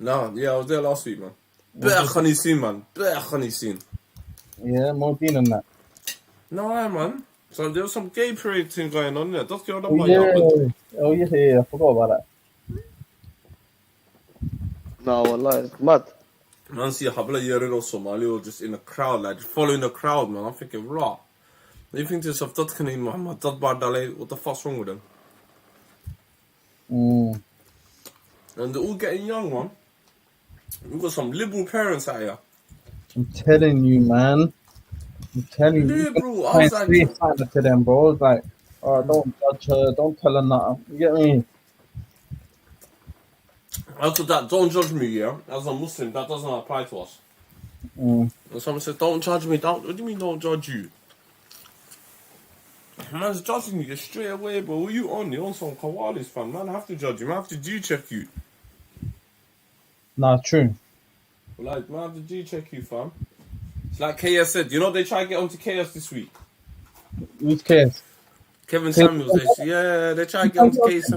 No, yeah, I was there last week, man. Better Khani scene, man. Better Khani scene. Yeah, more being than that. No, man. So there was some gay parade thing going on there. That's your Oh, yeah, I forgot about that. No, wallah, it's mad. Man, see a habla year of Somali or just in a crowd, like just following the crowd, man. I'm thinking, raw. You think to yourself, that can Muhammad, that Bardale, what the fuck's wrong with them? And they're all getting young, man. We've got some liberal parents out here. I'm telling you, man. I'm telling you. Liberal, I was like, to them, bro. It's like, oh, don't judge her, don't tell her nothing. You get me? After that, don't judge me, yeah? As a Muslim, that doesn't apply to us. And someone says, don't judge me. What do you mean, don't judge you? Man's judging you straight away, bro. What are you on? You're on some Kawalis, fam. Man, I have to judge you. Man, I have to G-check you. Nah, true. Like, man, I have to G-check you, fam. It's like KS said. You know they try to get onto KS this week. Who's KS? Kevin Samuels. They try to get onto KS.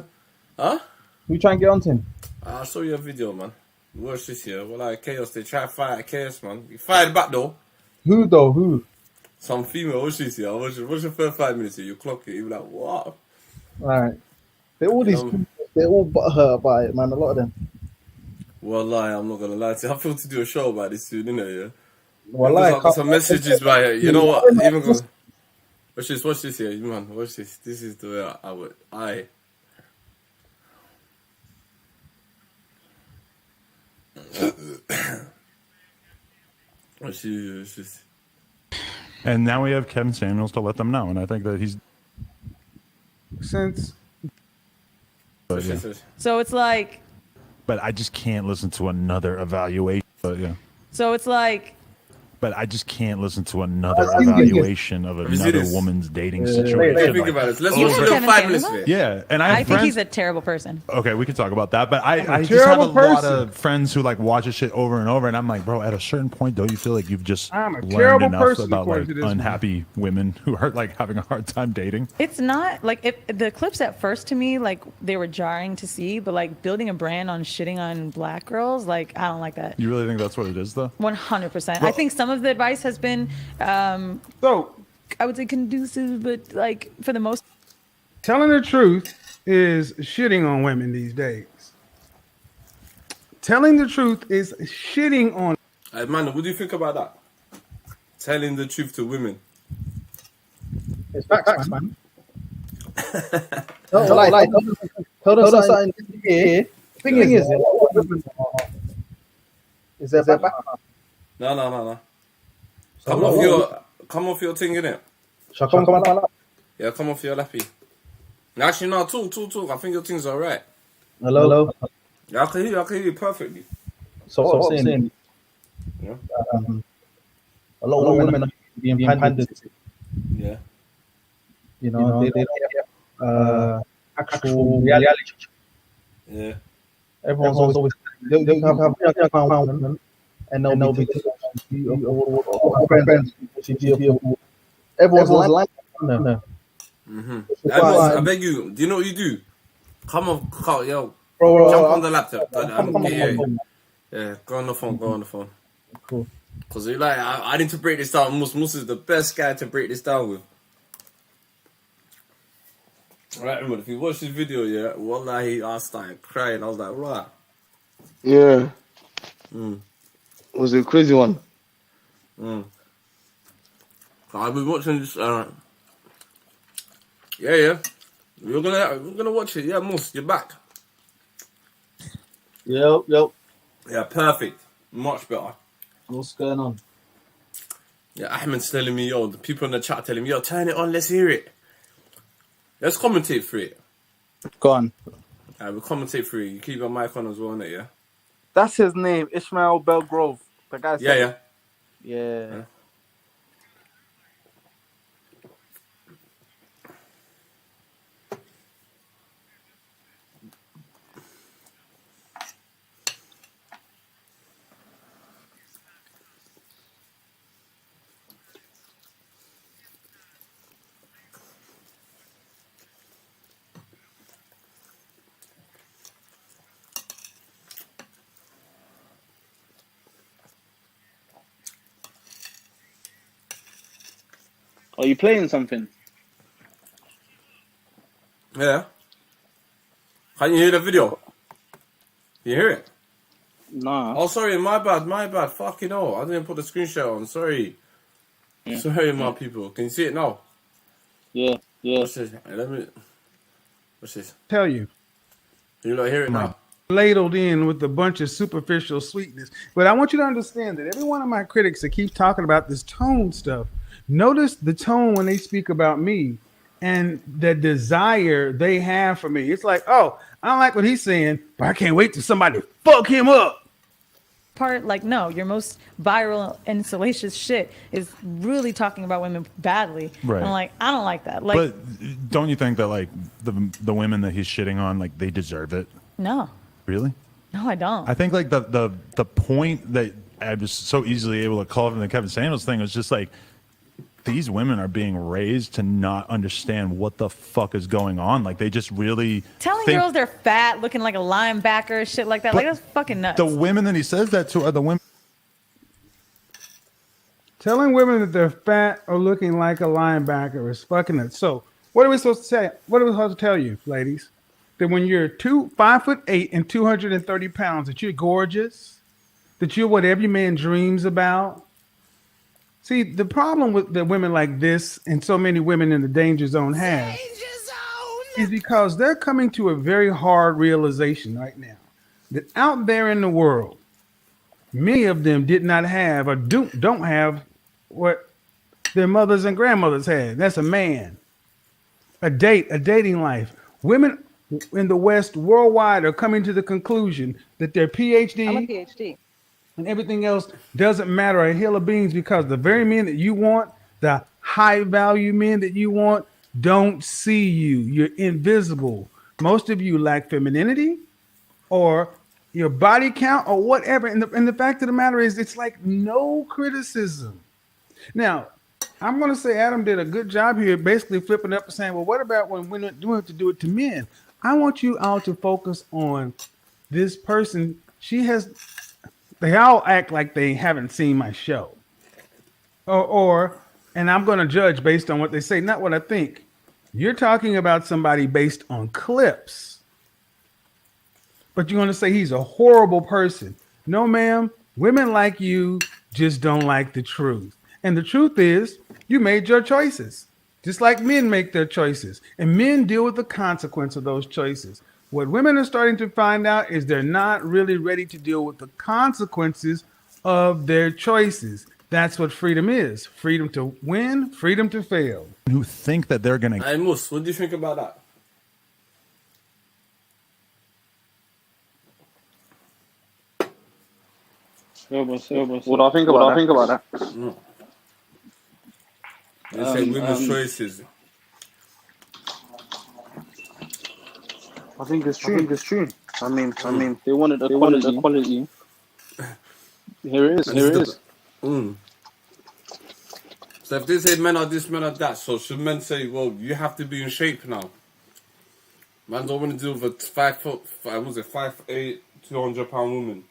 Huh? Who try and get onto him? I'll show you a video, man. Watch this here. Well, like Chaos, they try to fight at KS, man. He fired back, though. Who, though? Who? Some female. Watch this here. Watch your first 5 minutes here. You clock it. You're like, what? Right. They're all these people, they're all butthurt about it, man. A lot of them. Wallahi, I'm not gonna lie to you. I feel to do a show about this soon, innit? Yeah. Wallahi, I've got some messages by it. You know what? Even go. Watch this here, man. Watch this. This is the way I would. Watch this. And now we have Kevin Samuels to let them know, and I think that he's since. But, yeah. So it's like. But I just can't listen to another evaluation. But yeah. So it's like. But I just can't listen to another evaluation of another woman's dating situation. Think about it. Let's watch a 5 minutes of it. Yeah, and I think he's a terrible person. Okay, we could talk about that, but I just have a lot of friends who like watch this shit over and over, and I'm like, bro, at a certain point, don't you feel like you've just learned enough about like unhappy women who are like having a hard time dating? It's not like the clips at first to me, like they were jarring to see, but like building a brand on shitting on black girls, like I don't like that. You really think that's what it is, though? 100%. I think some of the advice has been, so I would say conducive, but like for the most. Telling the truth is shitting on women these days. Telling the truth is shitting on. Hey, man, what do you think about that? Telling the truth to women. It's facts, man. Tell them something here. Thing is there back? No. Come off your thing, innit? Shall I come on my lap? Yeah, come off your lappy. Actually, no, talk. I think your thing's alright. Hello? Yeah, I can hear you perfectly. So what I'm saying, yeah. A lot of women are being pandered to. Yeah. You know, they don't have actual reality. Yeah. Everyone's always they'll have women and they'll be friends. Everyone's like I beg you, do you know what you do? Come on, yo. Jump on the laptop. Yeah, go on the phone. Cool. Because you're like, I need to break this down. Mus is the best guy to break this down with. Right, remember, if you watch this video, yeah, wallahi, I started crying. I was like, right. Yeah. Was it a crazy one? I've been watching this. Yeah. We're gonna watch it. Yeah, Mus, you're back. Yep. Yeah, perfect. Much better. What's going on? Yeah, Ahmed's telling me, the people in the chat telling me, turn it on, let's hear it. Let's commentate through it. Go on. We'll commentate through it. You keep your mic on as well, innit, yeah? That's his name, Ishmael Belgrove. The guy said. Yeah. Are you playing something? Yeah. Can you hear the video? You hear it? Nah. Oh, sorry, my bad. Fucking hell, I didn't put the screenshot on. Sorry. Yeah. Sorry, my people. Can you see it now? Yeah. What's this? What's this? Tell you. You not hear it now? Ladled in with a bunch of superficial sweetness. But I want you to understand that every one of my critics that keep talking about this tone stuff, notice the tone when they speak about me and the desire they have for me. It's like, oh, I don't like what he's saying, but I can't wait till somebody fuck him up. No, your most viral and salacious shit is really talking about women badly. Right. And I don't like that. But don't you think that the women that he's shitting on, they deserve it? No. Really? No, I don't. I think the point that I was so easily able to call from the Kevin Samuels thing was just these women are being raised to not understand what the fuck is going on. They just really telling girls they're fat, looking like a linebacker, shit like that. That's fucking nuts. The women that he says that to are the women. Telling women that they're fat or looking like a linebacker is fucking nuts. So what are we supposed to say? What are we supposed to tell you, ladies? That when you're 5'8" and 230 pounds, that you're gorgeous, that you're what every man dreams about. See, the problem with the women like this and so many women in the danger zone have is because they're coming to a very hard realization right now that out there in the world, many of them did not have or don't have what their mothers and grandmothers had. That's a man, a dating life. Women in the West worldwide are coming to the conclusion that their PhD, I'm a PhD, and everything else doesn't matter a hill of beans because the very men that you want, the high value men that you want, don't see you. You're invisible. Most of you lack femininity or your body count or whatever. And the fact of the matter is it's no criticism. Now, I'm going to say Adam did a good job here basically flipping up and saying, well, what about when women do have to do it to men? I want you all to focus on this person. They all act like they haven't seen my show. And I'm going to judge based on what they say, not what I think. You're talking about somebody based on clips. But you're going to say he's a horrible person. No, ma'am. Women like you just don't like the truth. And the truth is, you made your choices. Just like men make their choices. And men deal with the consequence of those choices. What women are starting to find out is they're not really ready to deal with the consequences of their choices. That's what freedom is. Freedom to win, freedom to fail. Who think that they're going to... Hey, Mus, what do you think about that? What I think about that? No. They say women's choices. I think it's true. I mean, they wanted equality. Here it is. So if they say men are this, men are that, so should men say, well, you have to be in shape now? Man don't want to deal with a 5'8", 200-pound woman.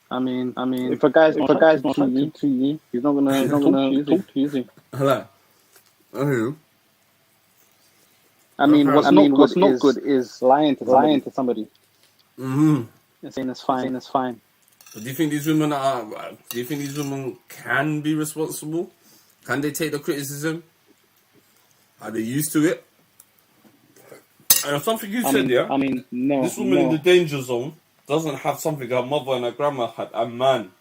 I mean, if a guy's not attracted to you, he's not gonna talk to you. Hello. I mean, what's not good is lying to somebody. Mm-hmm. saying it's fine. It's fine. But do you think these women are? Do you think these women can be responsible? Can they take the criticism? Are they used to it? And something you said, yeah. I mean, no. This woman in the danger zone doesn't have something her mother and her grandma had. A man.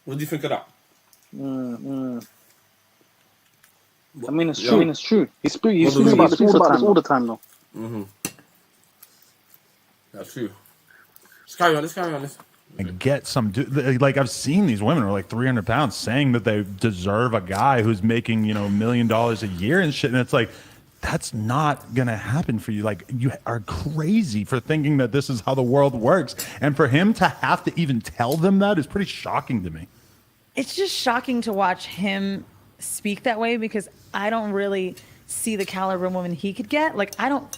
What do you think of that? I mean, it's true. I mean, it's true. You speak about this all the time, though. Mm-hmm. That's true. Let's carry on. And get some, like I've seen these women who are like 300 pounds saying that they deserve a guy who's making, $1 million a year and shit. And it's like, that's not going to happen for you. Like, you are crazy for thinking that this is how the world works. And for him to have to even tell them that is pretty shocking to me. It's just shocking to watch him speak that way because I don't really see the caliber of woman he could get. Like, I don't.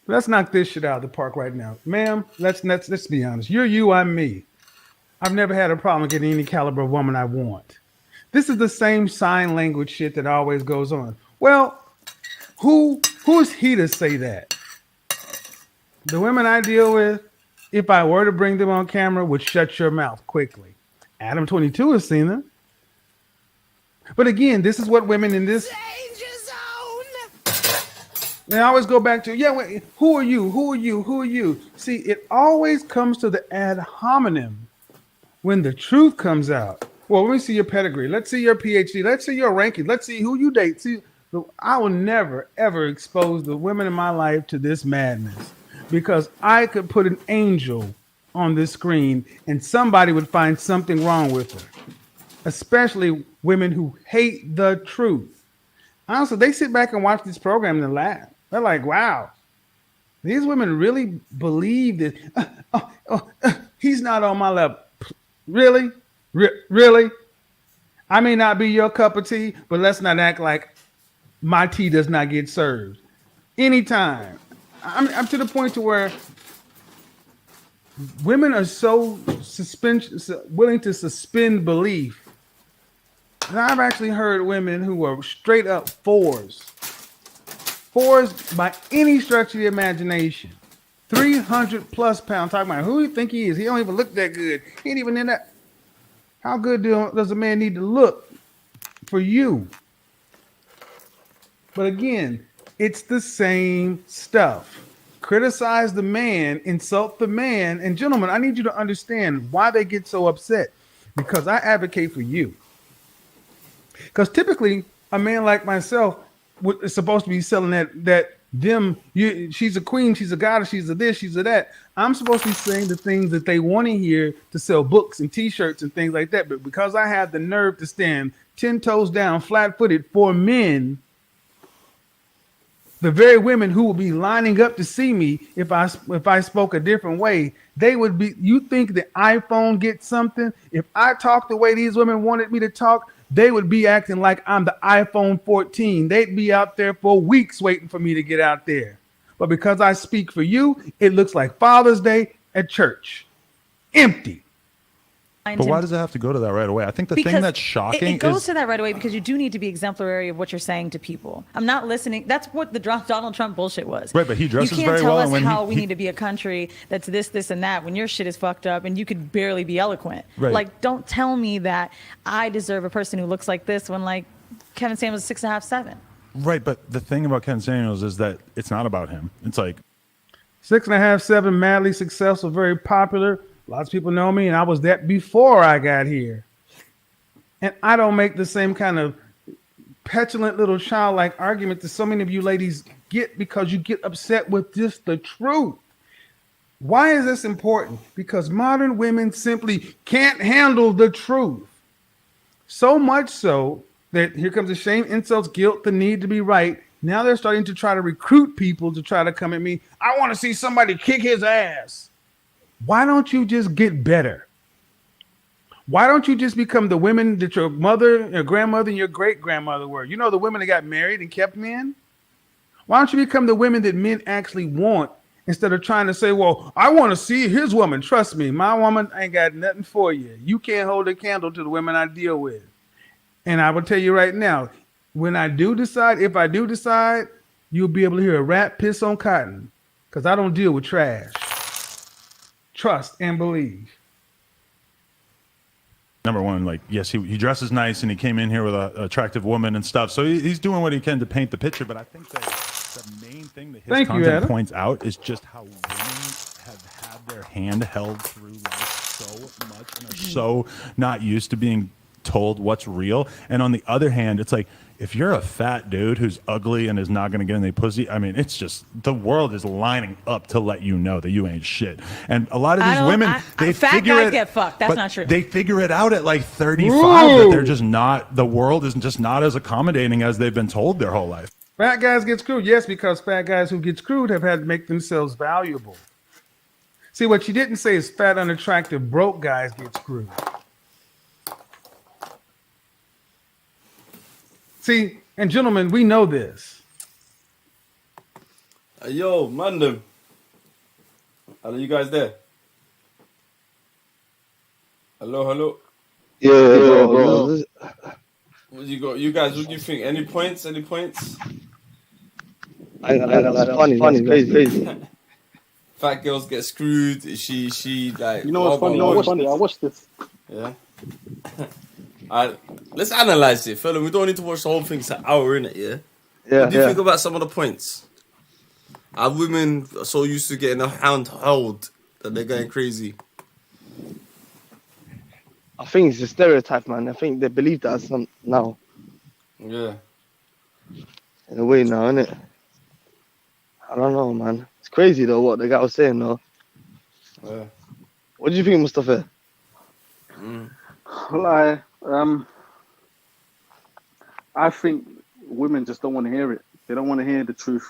Let's knock this shit out of the park right now. Ma'am, let's be honest. You're you, I'm me. I've never had a problem getting any caliber of woman I want. This is the same sign language shit that always goes on. Well, who is he to say that? The women I deal with, if I were to bring them on camera, would shut your mouth quickly. Adam 22 has seen them. But again, this is what women in this... They always go back to, wait, who are you? See, it always comes to the ad hominem when the truth comes out. Well, let me see your pedigree. Let's see your PhD. Let's see your ranking. Let's see who you date. See, I will never, ever expose the women in my life to this madness because I could put an angel on this screen and somebody would find something wrong with her, especially women who hate the truth. Honestly, they sit back and watch this program and laugh. They're like, wow, these women really believe that he's not on my level. Really? Really? I may not be your cup of tea, but let's not act like my tea does not get served. Anytime. I'm to the point to where women are so willing to suspend belief. And I've actually heard women who are straight up fours by any stretch of the imagination. 300 plus pounds. Talking about who you think he is. He don't even look that good. He ain't even in that. How good does a man need to look for you? But again, it's the same stuff. Criticize the man, insult the man. And gentlemen, I need you to understand why they get so upset. Because I advocate for you. Because typically, a man like myself is supposed to be selling she's a queen, she's a goddess, she's a this, she's a that. I'm supposed to be saying the things that they want to hear to sell books and t-shirts and things like that. But because I have the nerve to stand 10 toes down, flat-footed for men, the very women who would be lining up to see me if I spoke a different way, they would be, you think the iPhone gets something? If I talk the way these women wanted me to talk, they would be acting like I'm the iPhone 14. They'd be out there for weeks waiting for me to get out there. But because I speak for you, it looks like Father's Day at church. Empty. But why does it have to go to that right away? I think the thing that's shocking it goes to that right away because you do need to be exemplary of what you're saying to people. I'm not listening. That's what the Donald Trump bullshit was. Right, but he dresses very well. You can't tell us how we need to be a country that's this, and that when your shit is fucked up and you could barely be eloquent. Right. Like, don't tell me that I deserve a person who looks like this when, like, Kevin Samuels is 6.5, 7. Right, but the thing about Kevin Samuels is that it's not about him. It's like 6.5, 7, madly successful, very popular. Lots of people know me, and I was that before I got here. And I don't make the same kind of petulant little childlike argument that so many of you ladies get because you get upset with just the truth. Why is this important? Because modern women simply can't handle the truth. So much so that here comes the shame, insults, guilt, the need to be right. Now they're starting to try to recruit people to try to come at me. I want to see somebody kick his ass. Why don't you just get better? Why don't you just become the women that your mother, your grandmother, and your great-grandmother were? You know, the women that got married and kept men? Why don't you become the women that men actually want instead of trying to say, well, I want to see his woman. Trust me, my woman ain't got nothing for you. You can't hold a candle to the women I deal with. And I will tell you right now, when I do decide, if I do decide, you'll be able to hear a rat piss on cotton because I don't deal with trash. trust, and believe. Number one, like, yes, he dresses nice and he came in here with an attractive woman and stuff. So he's doing what he can to paint the picture. But I think that the main thing that his content points out is just how women have had their hand held through life so much and are so not used to being told what's real. And on the other hand, it's like, if you're a fat dude who's ugly and is not going to get any pussy, I mean, it's just, the world is lining up to let you know that you ain't shit. And a lot of these women, they fat figure guys it, get fucked. That's not true. They figure it out at like 35 Ooh. that they're just not, the world is just not as accommodating as they've been told their whole life. Fat guys get screwed. Yes, because fat guys who get screwed have had to make themselves valuable. See, what you didn't say is fat, unattractive, broke guys get screwed. See, and gentlemen, we know this. Yo, Mandem. Are you guys there? Hello. Yeah, bro. What you got? You guys, what do you think? Any points? I that's funny, crazy. Fat girls get screwed. She like. You know what's funny? I watched this. Yeah. Let's analyze it, fella. We don't need to watch the whole thing. It's an hour, innit? Yeah. What do you think about some of the points? Are women so used to getting a hand held that they're going crazy? I think it's a stereotype, man. I think they believe that now. Yeah. In a way now, innit? I don't know, man. It's crazy though what the guy was saying though. Yeah. What do you think, Mustafa? Well, I think women just don't want to hear it. They don't want to hear the truth.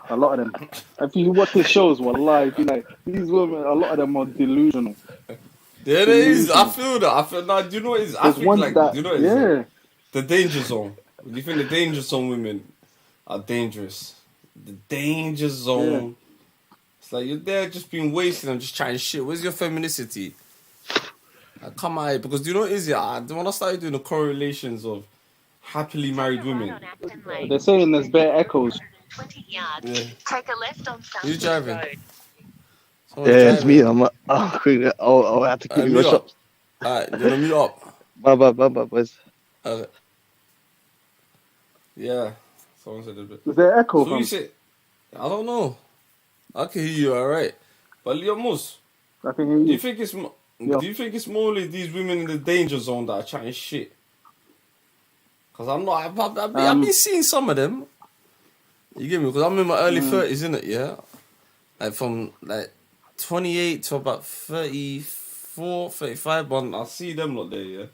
A lot of them. If you watch the shows, wallahi, like these women, a lot of them are delusional. Yeah, it is. I feel that. Nah, do you know what it is? I think like, do you know what it is? Yeah. The danger zone. Do you think the danger zone women are dangerous? The danger zone. Yeah. It's like you're there just being wasted and just chatting shit. Where's your femininity? Come on, because do you know what it is? Yeah, when I started doing the correlations of happily married women, they're saying there's bare echoes. 20 yards. Yeah. Take a left on South Who's driving? Road. It's me. I'll have to quickly rush up. Alright, you wanna meet up? Bye, boys. Okay. Yeah. Someone said a bit. Is there echo? So you say, I don't know. I can hear you alright. But Leo Mus, I can hear you. Do you think it's morely these women in the danger zone that are chatting shit? Because I've been seeing some of them. You get me? Because I'm in my early 30s, innit? Yeah. Like from like 28 to about 34, 35, but I see them lot there, yeah.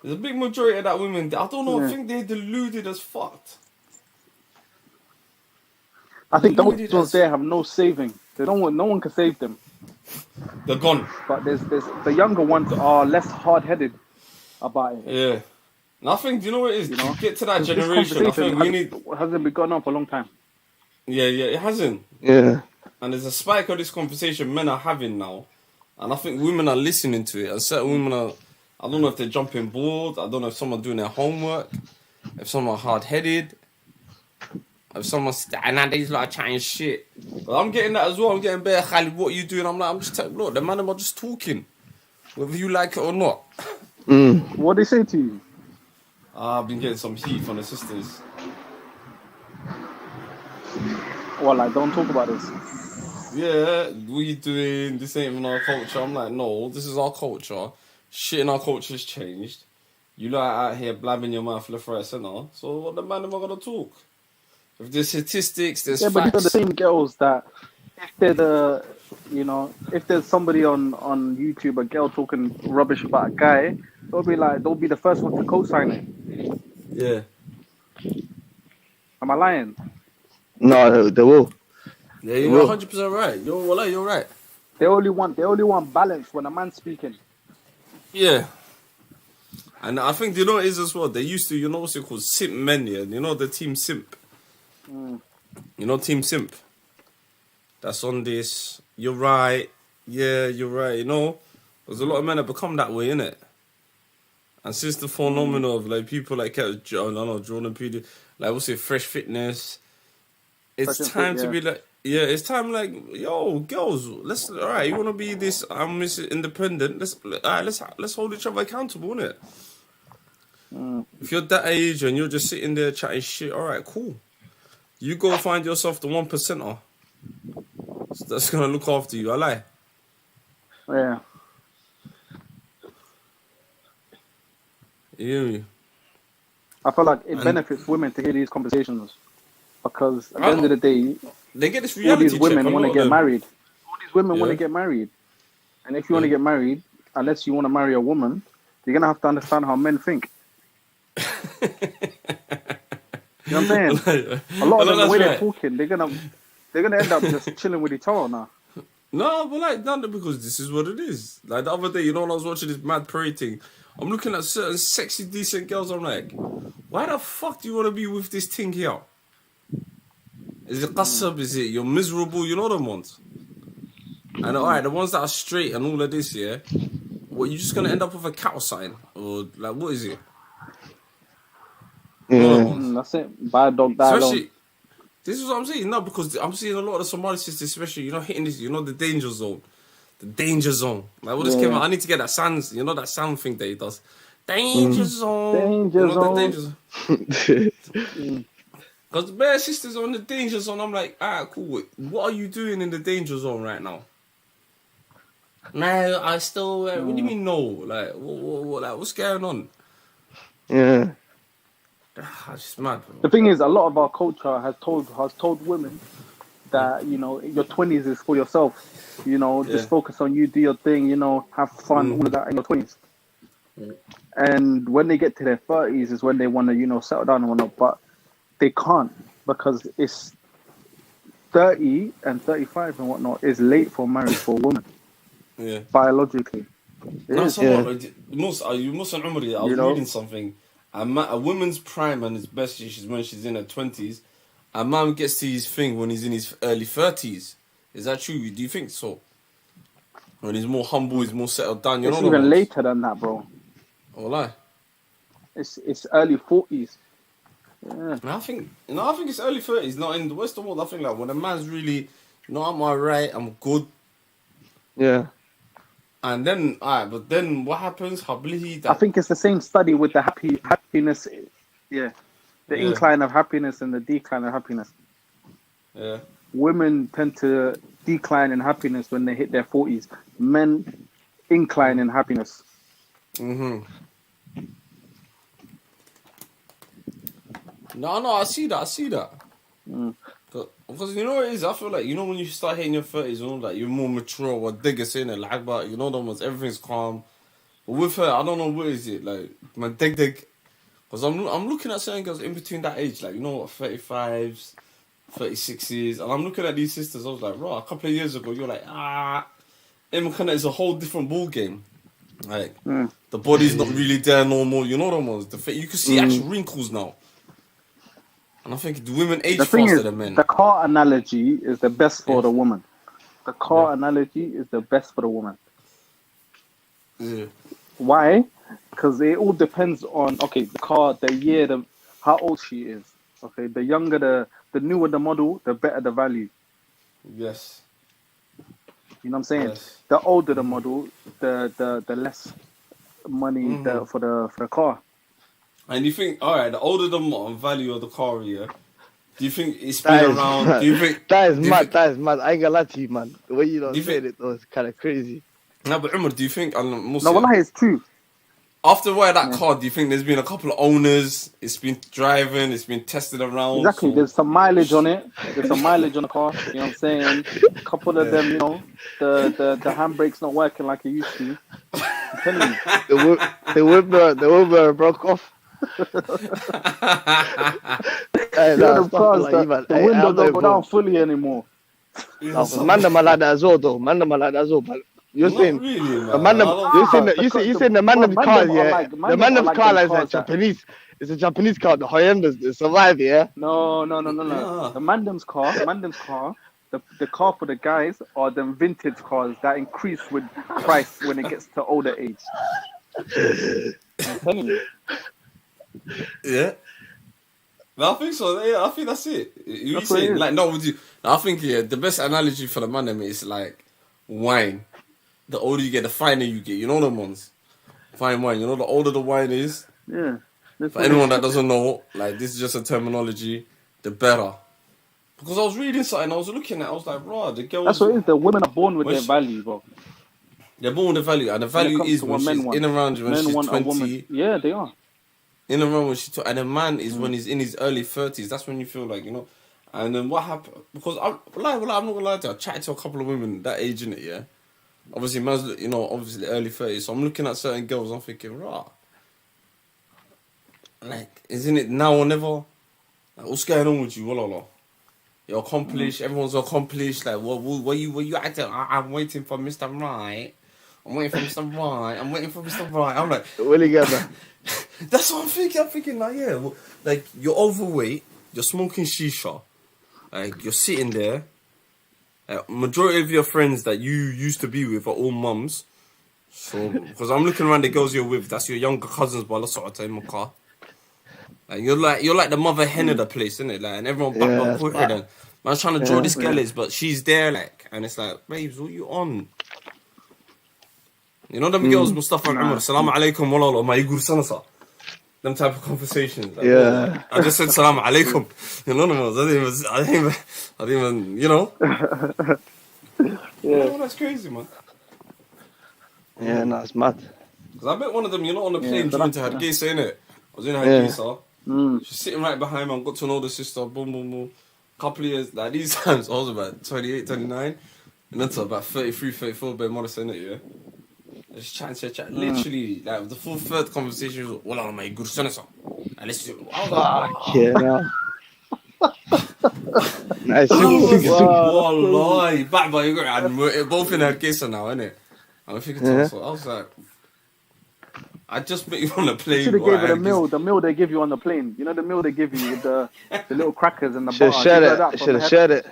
There's a big majority of that women, I don't know, I think they're deluded as fucked. I think those ones there have no saving. They don't want, no one can save them. They're gone. But there's the younger ones are less hard-headed about it. Yeah. And I think, do you know what it is? You know? To get to that generation, I think we need... Hasn't been going on for a long time. Yeah, it hasn't. Yeah. And there's a spike of this conversation men are having now. And I think women are listening to it. And certain women are... I don't know if they're jumping board. I don't know if someone's doing their homework. If someone hard-headed. If someone's... And these lot are chatting shit. But I'm getting that as well. I'm getting bare, Khalid, what are you doing? I'm like, I'm just telling... Look, the man are just talking. Whether you like it or not. What they say to you? I've been getting some heat from the sisters. Well, like, don't talk about this. Yeah, what you doing? This ain't even our culture. I'm like, no, this is our culture. Shit in our culture has changed. You like out here blabbing your mouth left, right, center. So what the man am I gonna talk? If there's statistics, there's facts. But these are the same girls that if they're the, you know, if there's somebody on YouTube, a girl talking rubbish about a guy, they'll be the first one to co-sign it. Yeah. Am I lying? No, they will. Yeah, you're 100% right. You're right. They only want balance when a man's speaking. Yeah. And I think, you know what it is as well? They used to, you know what's it called? Simp men, yeah? You know the team simp? You know team simp? That's on this. You're right. Yeah, you're right. You know? There's a lot of men that become that way, innit? And since the phenomenon of like people like Jordan PD, like what's it, Fresh Fitness, it's time to be like, Yeah, it's time. Like, yo, girls, let's. All right, you want to be this? I'm independent. Let's hold each other accountable, innit? If you're that age and you're just sitting there chatting shit, all right, cool. You go find yourself the 1%er that's gonna look after you. I lie. Yeah. You hear me? I feel like it benefits women to hear these conversations because at the end of the day, they get this all reality these women check. want to get married. All these women want to Yeah. get married, and if you want to get married, unless you want to marry a woman, you're gonna have to understand how men think. You know what I'm saying? A lot of them, the way they're talking, they're gonna end up just chilling with each other now. No, but like, not because this is what it is. Like the other day, you know, when I was watching this mad parade thing, I'm looking at certain sexy, decent girls. I'm like, why the fuck do you want to be with this thing here? Is it qasab? Is it you're miserable? You know them ones. And alright, the ones that are straight and all of this, yeah. What, you just gonna end up with a cow sign or like what is it? That's it. Buy a dog, die alone. Especially, this is what I'm saying. No, because I'm seeing a lot of the Somali sisters, especially, you know, hitting this, you know, the danger zone. The danger zone. Like, what just came out? I need to get that sound, you know, that sound thing that he does. Danger zone. Danger you know, zone. The danger zone. Because the bare sisters are on the danger zone. I'm like, alright, cool. What are you doing in the danger zone right now? No, I still. What do you mean no? Like, like, what's going on? Yeah. It's just mad, bro. The thing is, a lot of our culture has told women that, you know, your 20s is for yourself. You know, just focus on you, do your thing, you know, have fun, all of that in your 20s. And when they get to their 30s is when they want to, you know, settle down and whatnot. But they can't because it's 30 and 35 and whatnot is late for marriage for a woman. Yeah. Biologically. No, you mustn't remember that. I was reading something. A woman's prime and its best is when she's in her 20s. A man gets to his thing when he's in his early 30s. Is that true? Do you think so? When he's more humble, he's more settled down. You It's know even later than that, bro. Oh, lie. It's early 40s. Yeah. I think it's early 30s. Not in the Western world. I think like when a man's really, you know, I'm alright, I'm good. Yeah. And then, but then what happens? I think it's the same study with the happiness. Yeah. The incline of happiness and the decline of happiness. Yeah. Women tend to decline in happiness when they hit their 40s. Men incline in happiness. No, I see that. Because you know what it is? I feel like, you know, when you start hitting your 30s and all that, you're more mature, or digger saying it, like, but you know, everything's calm. But with her, I don't know what is it, like, my dig. Because I'm looking at certain girls in between that age, like, you know what, 35s, 36s, and I'm looking at these sisters, I was like, bro, a couple of years ago, you're like, it's a whole different ball game. Like, the body's not really there no more, you know them ones. You can see actual wrinkles now. And I think the women age faster than men. The car analogy is the best for the woman. The car analogy is the best for the woman. Yeah. Why? Because it all depends on, the car, the year, how old she is. Okay, the younger, the newer the model, the better the value. Yes. You know what I'm saying? Yes. The older the model, the less money for the car. And you think, all right, the older the value of the car, yeah. Do you think it's been around? Mad. Do you think that is mad? I ain't gonna lie to you, man. The way you said it was kind of crazy. No, but Umar, do you think? No, wallahi, it's true. After that car, do you think there's been a couple of owners? It's been driving. It's been tested around. Exactly. So... There's some mileage on it. There's some mileage on the car. You know what I'm saying? A couple of them, you know, the handbrake's not working like it used to. I'm telling you. The Uber broke off. The window don't go down fully anymore. Man, the malada azo, but you're saying really, the man. You're saying the man of the car, yeah. The man of the car is a Japanese. It's a Japanese car. The high-end survive, yeah. No. The Mandem's car. The car for the guys are them vintage cars that increase with price when it gets to older age. I'm telling you. Yeah. No, I think so. Yeah, I think that's it. You That's what it saying? is. Like, no, would you? I think the best analogy for the man them is like wine. The older you get, the finer you get. You know them ones. Fine wine. You know, the older the wine is. Yeah. That's For what it anyone is. that doesn't know, like this is just a terminology. The better. Because I was reading something, I was looking at, I was like, "Raw, the girls." That's what it is. The women are born with when their value, bro. they're born with the value, and the When it value comes is to when what men she's want. in around when Men she's want a woman. 20. Yeah, they are. In around when she's and a man is when he's in his early 30s. That's when you feel like, you know. And then what happened? Because I'm not gonna lie to you. I chatted to a couple of women that age in it, yeah. Obviously, man's, you know, obviously early 30s. So I'm looking at certain girls, I'm thinking, rah. Like, isn't it now or never? Like, what's going on with you? Walala? You're accomplished. Everyone's accomplished. Like, what you acting? I'm waiting for Mr. Right. I'm waiting for Mr. Right. I'm waiting for Mr. Right. I'm like, Will you get that? that's what I'm thinking. I'm thinking, like, yeah, well, like you're overweight. You're smoking shisha. Like you're sitting there. Majority of your friends that you used to be with are all mums. So, because I'm looking around the girls you're with, that's your younger cousins, but that's what I tell in my car. Like you're like the mother hen of the place, isn't it? Like, and everyone back up quicker than man's trying to draw this girl is, but she's there, like, and it's like, babes, what you on? You know them girls, Mustafa and Umar, Assalamu alaikum, wallah, ma yigur sanasa. Them type of conversations. Like, Yeah. I just said Assalamu alaikum. You know them, I didn't even, you know. Yeah. Oh, that's crazy, man. Yeah, no, it's mad. Because I bet one of them, you know, on the plane so driving to that's- Hargeisa, innit? I was in Yeah. Hargeisa. She's sitting right behind me. I got to know the sister. Boom, boom, boom. Couple of years, like these times, I was about 28, 29. And then to about 33, 34, but more than it, yeah. Just chat. Literally, like the full third conversation was, Wallah, my good son. And listen, I was like, Fuck yeah. Nice. Wallahi, back by you, and we're both in Hargeisa now, innit? And I'm thinking to myself, I was like, I just met you on a plane. Should have gave her the meal they give you on the plane. You know the meal they give you with the little crackers and the Should bar. have shared it.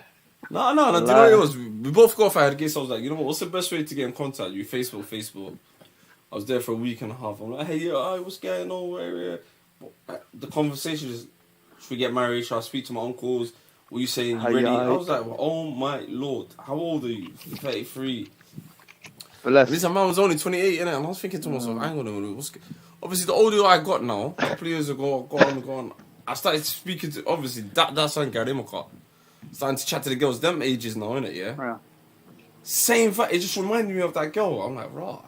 No, do you know what it was? We both got for Hargeisa. I was like, you know what? What's the best way to get in contact? You Facebook. I was there for a week and a half. I'm like, hey, yo, what's going on? Where? The conversation is, should we get married? Should I speak to my uncles? What are you saying? You ready? I was like, oh my lord, how old are you? 33. At least my man was only 28, innit? And I was thinking to myself, I ain't gonna do what's. Obviously, the older I got now, a couple of years ago, go on. I started speaking to, obviously, that's on Garimaka. Starting to chat to the girls, them ages now, innit? Yeah. Same fact, it just reminded me of that girl. I'm like, rah.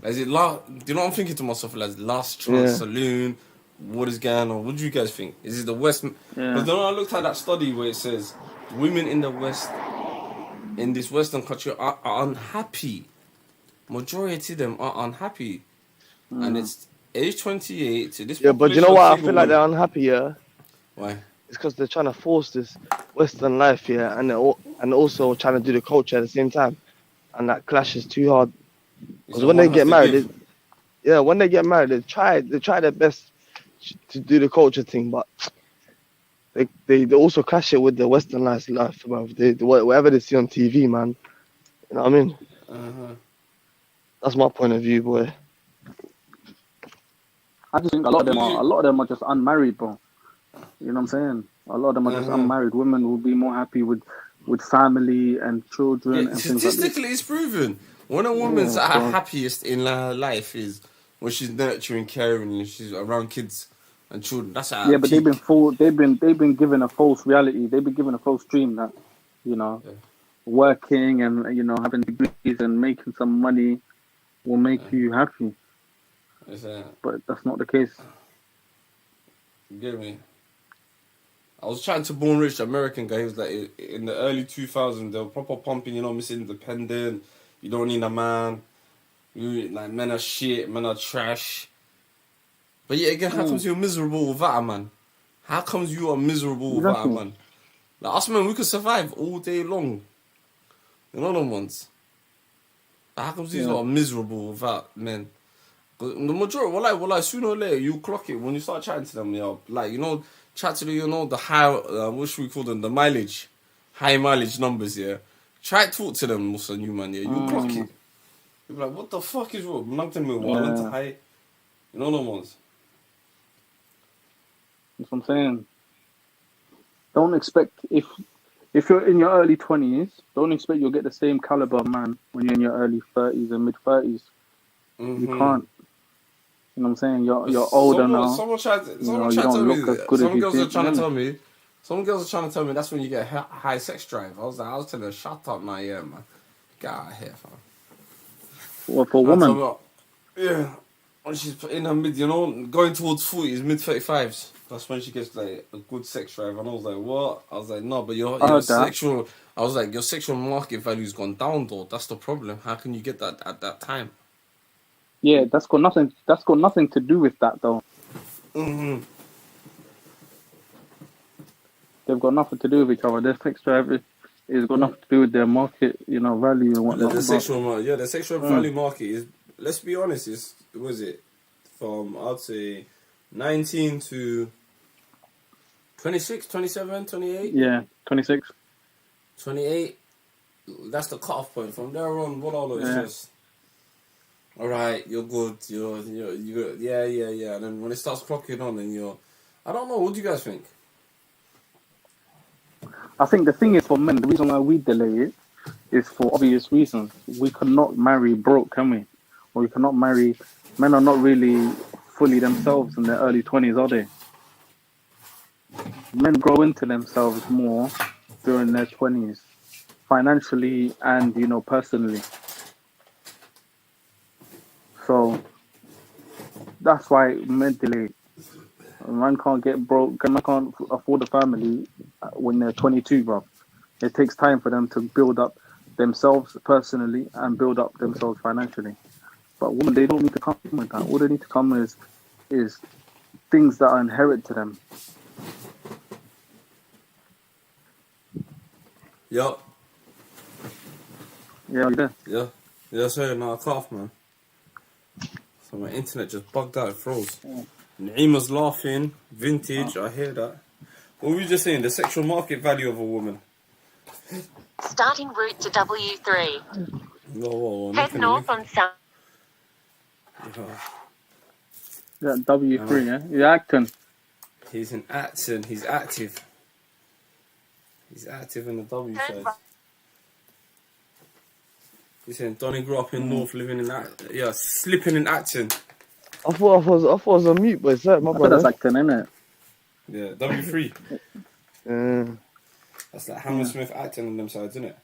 Is it last? Do you know what I'm thinking to myself? Like, last chance saloon. What is going on? What do you guys think? Is it the West? Because then I looked at that study where it says women in the West, in this Western country, are unhappy. Majority of them are unhappy, and it's age 28 to this. Yeah, but you know what? I feel like they're women. unhappy. Yeah. Why? It's because they're trying to force this Western life, yeah, and also trying to do the culture at the same time, and that clashes too hard. Because when they get married, when they get married, they try their best to do the culture thing, but they also clash it with the Western life, bro. Whatever they see on TV, man. You know what I mean? That's my point of view, boy. I just think a lot of them are just unmarried, bro. You know what I'm saying? A lot of them are just unmarried. Women will be more happy with family and children and things like this. Statistically, it's proven. When a woman's at her happiest in her life is when she's nurturing, caring, and she's around kids and children. That's at her but peak. they've been given a false reality. They've been given a false dream that, you know, working and, you know, having degrees and making some money will make you happy. But that's not the case. You get me? I was chatting to Born Rich, the American guy. He was like, in the early 2000s, they were proper pumping, you know, Miss Independent. You don't need a man. Like, men are shit, men are trash. But yeah, again, how comes you're miserable without a man? How comes you are miserable without a man? Like, us men, we could survive all day long. You know them ones? How comes you are miserable without men? The majority, well, sooner or later, you clock it when you start chatting to them, like, you know, chat to the, you know, the high, what should we call them, the mileage, high mileage numbers, yeah. Try to talk to them, Musa, you man, yeah, you clock it. You're like, what the fuck is wrong? Nothing me, to high, you know, no ones. That's what I'm saying. Don't expect if you're in your early 20s, don't expect you'll get the same caliber of man when you're in your early 30s and mid 30s. You can't. You know what I'm saying? You're older now. Someone tried to you don't tell look me. as good as Some you girls are think. trying to tell me. Some girls are trying to tell me that's when you get high sex drive. I was telling her, shut up, now, yeah, man. Get out of here, fam. Well, for a woman. Yeah, when she's in her mid, going towards 40s, mid 35s. That's when she gets like a good sex drive. And I was like, what? I was like, no, but your sexual. I was like, your sexual market value's gone down, though. That's the problem. How can you get that at that time? Yeah, that's got nothing. That's got nothing to do with that, though. They've got nothing to do with each other. Their sex drive is got nothing to do with their market, value and whatnot. The sexual value market is. Let's be honest. Was it from I'd say 19 to 26, 27, 28? Yeah, 26. 28. That's the cutoff point. From there on, what all is just. All right, you're good. You're yeah. And then when it starts clocking on, and I don't know. What do you guys think? I think the thing is for men, the reason why we delay it is for obvious reasons. We cannot marry broke, can we? Or we cannot marry. Men are not really fully themselves in their early 20s, are they? Men grow into themselves more during their 20s, financially and personally. So that's why men delay. A man can't get broke. Man can't afford a family when they're 22, bro. It takes time for them to build up themselves personally and build up themselves financially. But women, they don't need to come with that. All they need to come is things that are inherent to them. Yup. Yeah, you there? Yeah, sorry, no, I cut off, man. So my internet just bugged out, it froze. Naima's laughing, vintage, I hear that. What were you just saying? The sexual market value of a woman. Starting route to W3. Whoa, Head north on South. Yeah, W3, yeah? He's acting. He's in Acton, he's active. He's active in the W side. He's saying Donnie grew up in North, living in Acton. Slipping in Acton. I thought I was on mute, but it's that, my brother. That's Acton, innit? Yeah, W3. That's like Hammersmith, Acton on them sides, isn't it?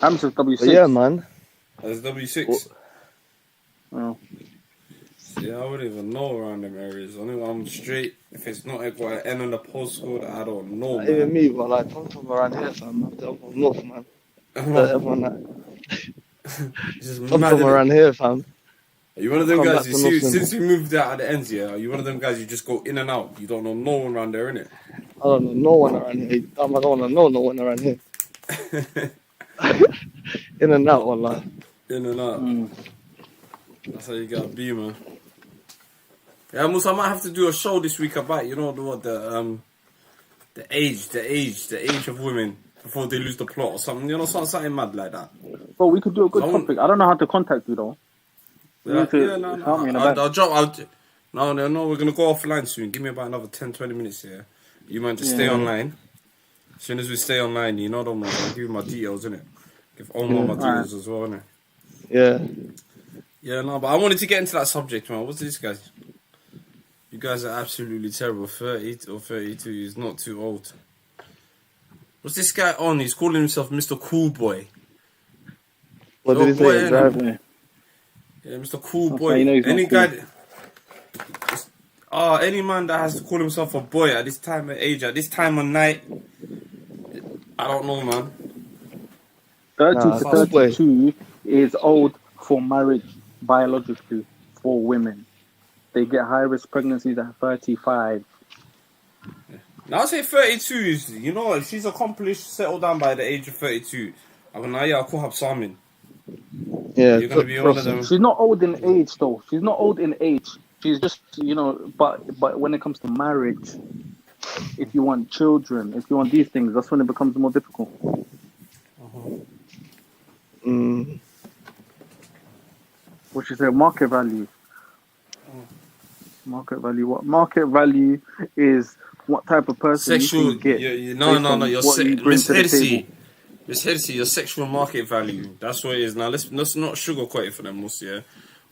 Hammersmith W6. Yeah, man. That's W6. Oh. Yeah, I wouldn't even know around them areas. I know I'm straight. If it's not got an N on the postcode, I don't know, man. Even me, but like, I'm from around here, fam. I'm from North, man. Everyone I'm from around here, fam. Are you one of them guys, you see, since you moved out at the ends, are you one of them guys you just go in and out? You don't know no one around there, innit? I don't know no one around here. I don't want to know no one around here. In and out, wallah. In and out. That's how you gotta be, man. Yeah, Musa, I might have to do a show this week about, the age of women before they lose the plot or something. Something mad like that. Well, we could do a good topic. I don't know how to contact you, though. No, we're gonna go offline soon. Give me about another 10-20 minutes here. You might just stay online. As soon as we stay online, I'll give you my details, innit? Give Omar my details as well, innit? Yeah. Yeah, no, but I wanted to get into that subject, man. What's this, guys? You guys are absolutely terrible. 30 or 32 is not too old. What's this guy on? He's calling himself Mr. Cool Boy. What did he say? Yeah, Mr. Cool Boy. Any guy... any man that has to call himself a boy at this time of age, at this time of night, I don't know, man. 30 to 32 is old for marriage, biologically, for women. They get high-risk pregnancies at 35. Now, I say 32 is, if she's accomplished, settled down by the age of 32, I'll call her Samin. Yeah, you're going to be one of them. She's not old in age, though. She's not old in age. She's just, but when it comes to marriage, if you want children, if you want these things, that's when it becomes more difficult. Which is a market value. Market value. What market value is? What type of person Sexual. you can get? No. Your what you bring to the table. It's heresy. Your sexual market value. That's what it is. Now let's not sugarcoat it for them, yeah.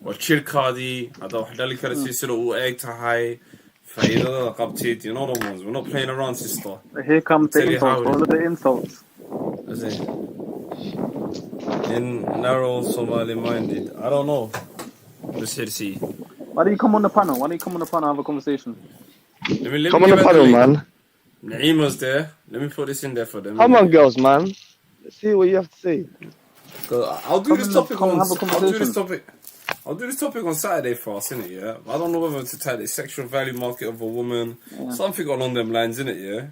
Or chirkadi. هذا واحد اللي كان يصير وإيج تهاي. فإذا قبتيت, you know the ones. We're not playing around, sister. Here comes the insults. All of the insults. In narrow Somali-minded. I don't know. Let's see. Why do you come on the panel? Why don't you come on the panel and have a conversation? Come on the panel, man. Naima's there. Let me put this in there for them. Come on, girls, man. Let's see what you have to say. I'll do this topic on. I'll do this topic on Saturday for us, innit? Yeah. I don't know whether to tie the sexual value market of a woman, something along them lines, innit? Yeah.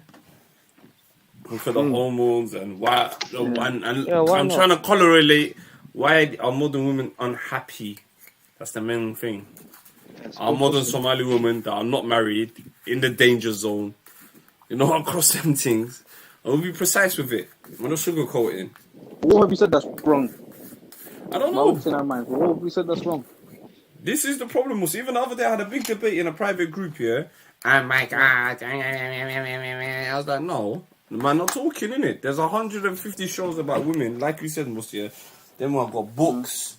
For the hormones and why, I'm trying to correlate why are modern women unhappy. That's the main thing. Are modern Somali women that are not married in the danger zone, you know, across them things. And we'll be precise with it. We're not sugarcoating. What have you said that's wrong? I don't know. What have you said that's wrong? This is the problem. Even the other day, I had a big debate in a private group here. Oh my God. I was like, no. Man, not talking, innit? There's 150 shows about women. Like you said, Musia. Then I've got books.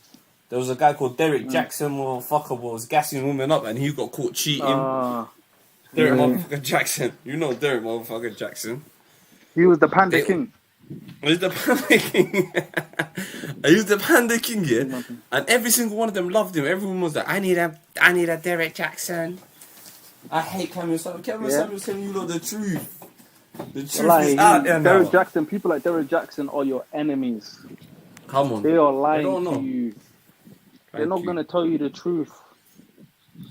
There was a guy called Derek Jackson, motherfucker, was gassing women up and he got caught cheating. Derek motherfucker Jackson. You know Derek motherfucker Jackson. He was the Panda King. He was the Panda King. He was the Panda King, yeah? And every single one of them loved him. Everyone was like, I need a Derek Jackson. I hate Cameron Samuel. Cameron Samuel's telling you the truth. The truth is out there now. Derek Jackson, people like Derek Jackson are your enemies. Come on. They are lying to you. They're not going to tell you the truth.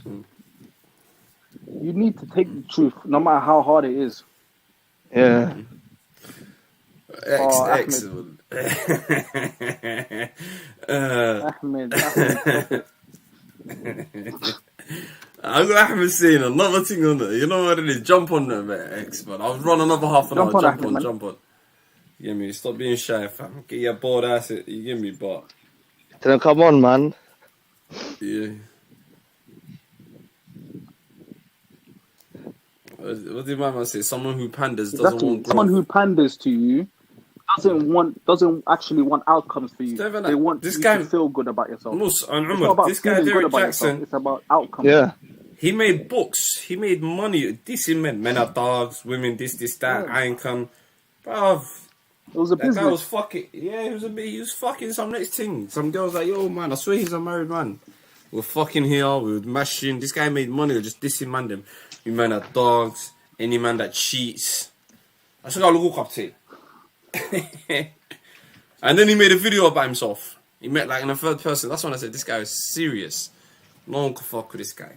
You need to take the truth, no matter how hard it is. Yeah. Excellent. Ahmed. I've got Ahmed saying another thing on it. You know what it is? Jump on them, X, man. I'll run another half an hour. Jump on. You get me? Stop being shy, fam. Get your bored ass. You get me, but. Then come on, man. Yeah. What did my man say? Someone who panders doesn't want growth. Someone who panders to you doesn't actually want outcomes for you. They want you to feel good about yourself. This guy Derek Jackson. It's about outcomes. Yeah. He made books. He made money. This men are dogs, women this, that, icon. Bruv. It was a business. That guy was fucking. Yeah, he was fucking some next thing. Some girls like, yo, man, I swear he's a married man. We're fucking here. We were mashing. This guy made money. We're just dissing man them. You men are dogs. Any man that cheats. I should look up to. And then he made a video about himself. He met like in a third person. That's when I said this guy is serious. No one can fuck with this guy.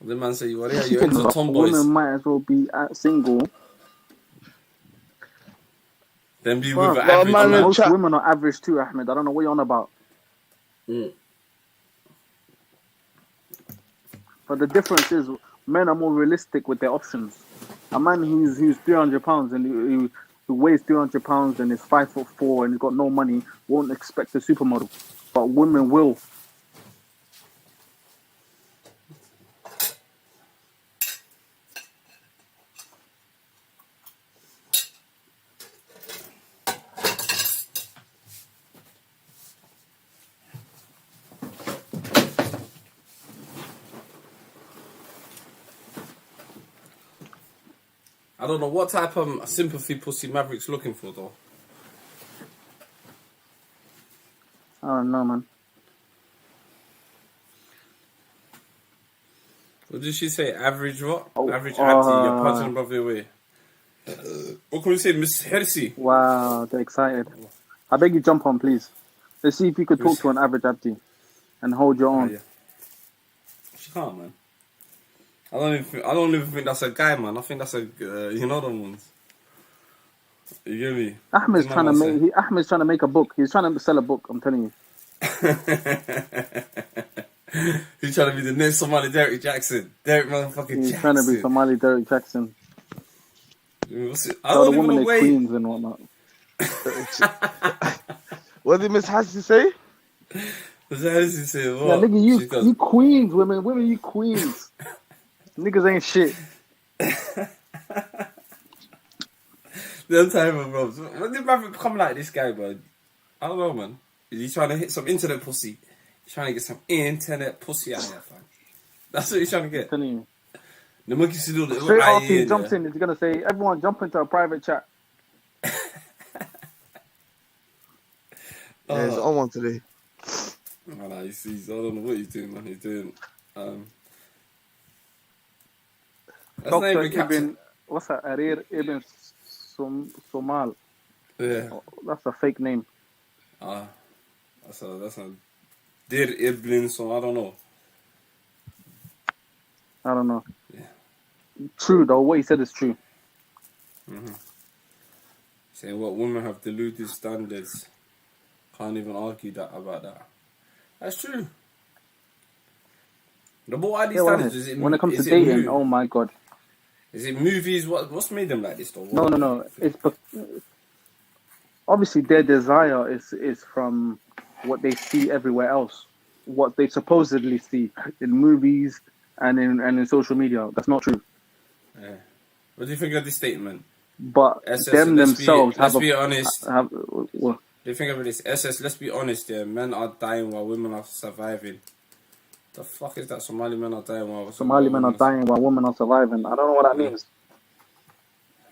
The man said, "You're into tomboys." Women might as well be single. Then be with an average man. Most women are average too, Ahmed. I don't know what you're on about. But the difference is, men are more realistic with their options. A man who's 300 pounds and who weighs 300 pounds and is 5'4" and he's got no money won't expect a supermodel, but women will. I don't know what type of sympathy pussy Maverick's looking for, though. I don't know, man. What did she say? Average what? Average Abdi, you're punching above your way. What can we say, Miss Hersey? Wow, they're excited. I beg you, jump on, please. Let's see if you could talk to an average Abdi and hold your own. Yeah. She can't, man. I don't even think that's a guy, man. I think that's a you know them ones. You get me? Ahmed's trying to make a book. He's trying to sell a book. I'm telling you. He's trying to be the next Somali Derek Jackson. Derek motherfucking Jackson. He's trying to be Somali Derek Jackson. I don't even know where. Queens and whatnot. What did Miss Hassi say? What the hell is he saying? Yeah, What? nigga, She goes, you queens, women, you queens. Niggas ain't shit. them type of bros. When did man become like this guy, bro? I don't know, man. Is he trying to hit some internet pussy? He's trying to get some internet pussy out of here, fam. That's what he's trying to get. I'm telling you. The monkey should do Straight after he jumps in, he's gonna say, "Everyone, jump into a private chat." Yeah, he's on one today. I don't know what he's doing, man. He's doing. That's not even captain. What's that? Arir Ibn Somal. Yeah. Oh, that's a fake name. That's a Dir Ibn, so I don't know. Yeah. True though, what he said is true. Saying what women have deluded standards. Can't even argue about that. That's true. But why are these standards? Is it, when it comes to dating, oh my god. Is it movies? What's made them like this though? No. It's obviously their desire is from what they see everywhere else, what they supposedly see in movies and in social media. That's not true. Yeah. What do you think of this statement? But them themselves let's be honest. Do you think of this? Let's be honest, yeah. Men are dying while women are surviving. The fuck is that? Somali men are dying while men are dying while women are surviving. I don't know what that means.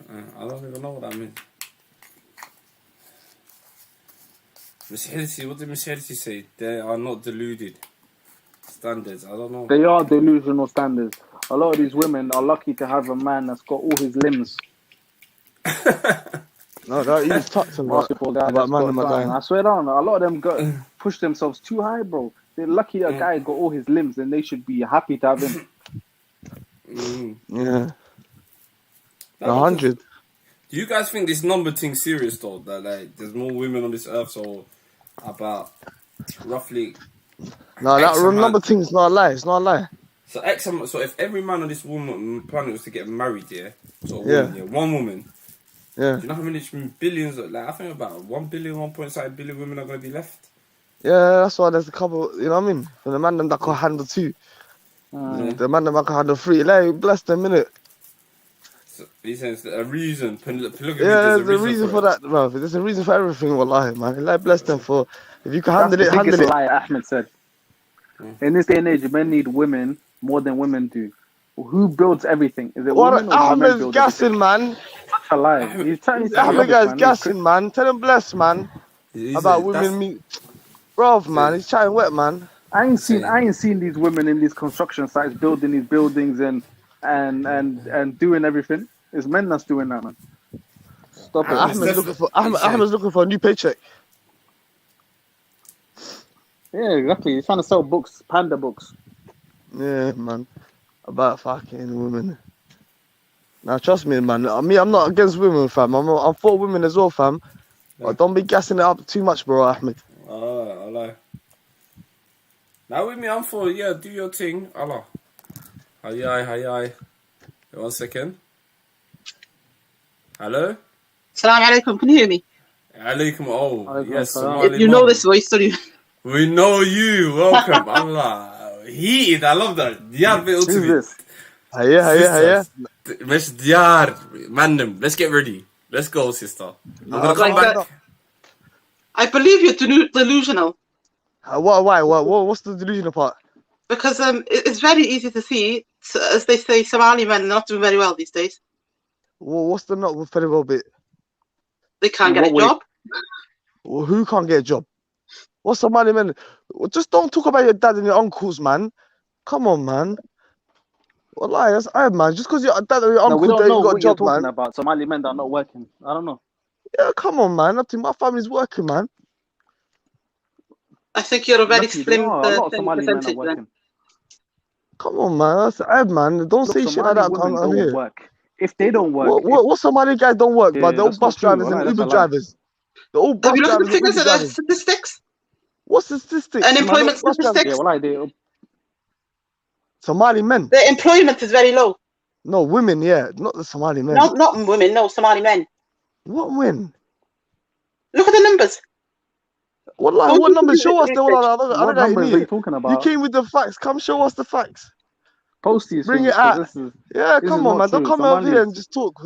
I don't even know what that means. Miss Hilty, what did Miss Hilty say? They are not deluded standards. I don't know. They are delusional standards. A lot of these women are lucky to have a man that's got all his limbs. No, he's talking about man dying. I swear down, a lot of them push themselves too high, bro. They're lucky a guy got all his limbs, and they should be happy to have him. Yeah. 100. Do you guys think this number thing serious though? That like there's more women on this earth, so about roughly. No, that number thing is not a lie. It's not a lie. So So if every man on this planet was to get married, one woman. Yeah. Do you know how many billions? Like I think about 1 billion, 1.5 billion women are gonna be left. Yeah, that's why there's a couple. You know what I mean? For the man that can handle 2, the man that can handle 3. Like bless them, innit? So he says a reason. Yeah, there's a reason for that, bro. There's a reason for everything, wallahi, man. Like bless them for if you can handle it, handle it. That's the biggest lie Ahmed said. In this day and age, men need women more than women do. Who builds everything? Is it women or Ahmed's men gassing, man. Such a lie. Ahmed guy's gassing, man. Tell him bless, man. About women meet. Bro, man, he's chatting wet, man. I ain't seen these women in these construction sites building these buildings and doing everything. It's men that's doing that, man. Stop it. Ahmed's looking for a new paycheck. Yeah, exactly. He's trying to sell books, panda books. Yeah, man. About fucking women. Now, trust me, man. I'm not against women, fam. I'm for women as well, fam. Yeah. But don't be gassing it up too much, bro, Ahmed. I lie. Now with me, I'm for, do your thing. Allah. Hi. 1 second. Hello? Assalamu alaikum, can you hear me? Alaikum, yes. You know this voice, don't you? We know you. Welcome, Allah. Heated, I love that. Diyar bit ultimate. Hiya. Miss Diyar. Mandem, let's get ready. Let's go, sister. I'm gonna come back. I believe you're delusional. Why? What's the delusional part? Because it's very easy to see, as they say, Somali men are not doing very well these days. Well, what's the not very well bit? They can't get a job. Well, who can't get a job? What's Somali men? Just don't talk about your dad and your uncles, man. Come on, man. Wallahi, that's man. Just because your dad or your uncle got a job, man. We don't know what you're talking about. Somali men that are not working. I don't know. Yeah, come on, man. Up to my family's working, man. I think you're a very slim percentage, then. Come on, man. That's man. Don't say shit like that on here. Work. If they don't work, what Somali guys don't work, but they're all bus drivers and Uber drivers. They're all bus drivers. Have you looked at the figures of the statistics? What statistics? Unemployment statistics. Somali men. The employment is very low. No, women, not the Somali men. Not women, no, Somali men. What men? Look at the numbers. What numbers? Show us the I don't What numbers are you talking about? You came with the facts. Come show us the facts. Post these Bring things, it out. this is Come on, man. Don't come over here and just talk.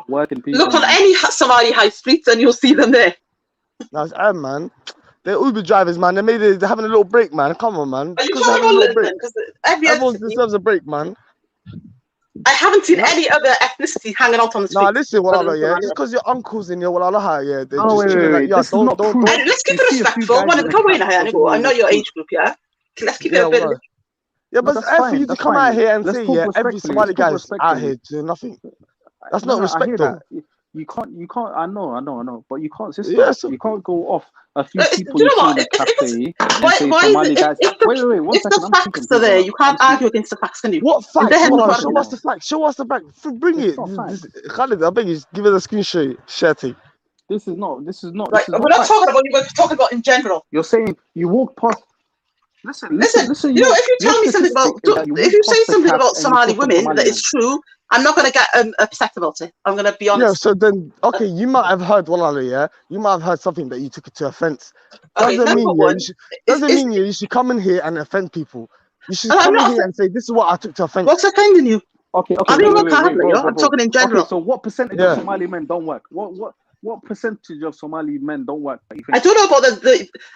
Working people. Look on any Somali high streets and you'll see them there. That's man. They're Uber drivers, man. They're having a little break, man. Come on, man. Are you calling on London? Everyone deserves a break, man. I haven't seen any other ethnicity hanging out on the street. Nah, listen, it's because your uncles in your they're just chilling wait. like, don't. Let's keep it respectful. I know your age group, yeah? Let's keep it a bit. Yeah, but it's for you to come out here and say, every Somali guy is out here doing nothing. That's not respect, though. You can't. I know. But you can't. You can't go off a few people you see in the cafe and say Somali guys. Wait. One second. The facts are there. You can't argue against the facts, can you? What facts? Show us the facts. Show us the facts. Bring it. Khalid, I beg you, give it a screenshot. Share it. This is not. Right, we're not talking about you. We're talking about in general. You're saying you walk past. Listen. You know, if you tell me something about, if you say something about Somali women that is true, I'm not going to get upset about it. I'm going to be honest. Yeah, so then, okay, you might have heard, you might have heard something that you took it to offense. Doesn't mean you should come in here and offend people. You should come in here and say, this is what I took to offense. What's offending you? Okay. I'm talking in general. Okay, so what percentage of Somali men don't work? What percentage of Somali men don't work? I don't know about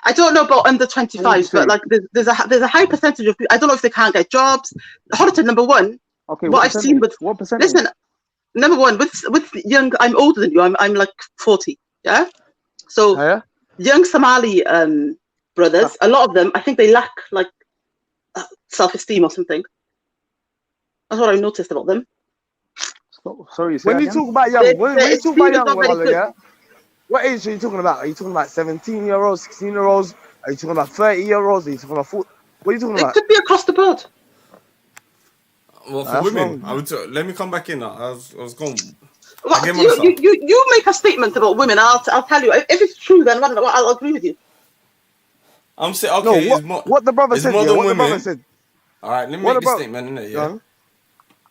I don't know about under 25s, but like there's a high percentage of people. I don't know if they can't get jobs. Holliton, number one. Okay. What I've seen with what percentage? Listen, number one with young. I'm older than you. I'm like 40. Yeah. So young Somali brothers, a lot of them, I think they lack like self-esteem or something. That's what I noticed about them. Sorry. When you talk about young, what age are you talking about? Are you talking about 17-year-olds, 16-year-olds? Are you talking about 30-year-olds? Are you talking about 40? What are you talking about? It could be across the board. Well, for women, let me come back in. I was going. Well, you make a statement about women. I'll tell you if it's true. Then I'll agree with you. I'm saying okay. No, what the brother said. What the brother said. All right, let me make a statement in it. Yeah.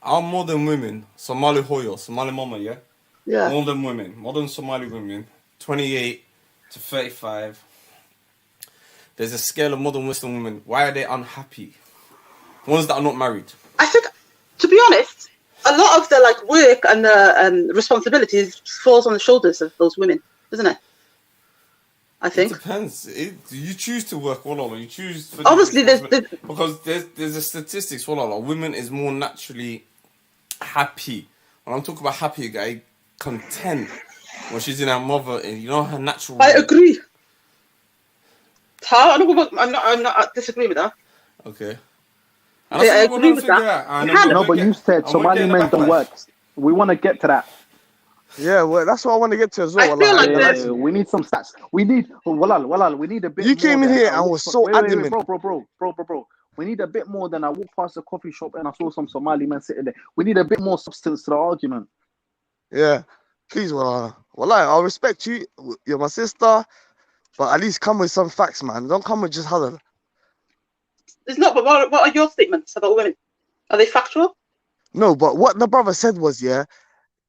I'm more than women. Somali Hoyo, Somali Mama, yeah? Yeah. More than women. Modern Somali women, 28 to 35. There's a scale of modern Western women. Why are they unhappy? Ones that are not married. I think, to be honest, a lot of the like work and the responsibilities falls on the shoulders of those women, doesn't it? I think. It depends. You choose to work, you choose. Obviously, because there's a statistics. Women is more naturally happy. When I'm talking about happy, guy, content when she's in her mother, and you know her natural. I agree. I'm not. I disagree with that. Okay. I agree with that. No, but you said Somali men don't work. We want to get to that. Yeah, well, that's what I want to get to as well. I feel like we need some stats. We need Walal. We need a bit. You came in here and was so adamant, bro. We need a bit more than I walked past a coffee shop and I saw some Somali men sitting there. We need a bit more substance to the argument. Yeah, please, Walal. I'll respect you. You're my sister, but at least come with some facts, man. Don't come with just huddle. It's not. But what are your statements about women? Are they factual? No, but what the brother said was,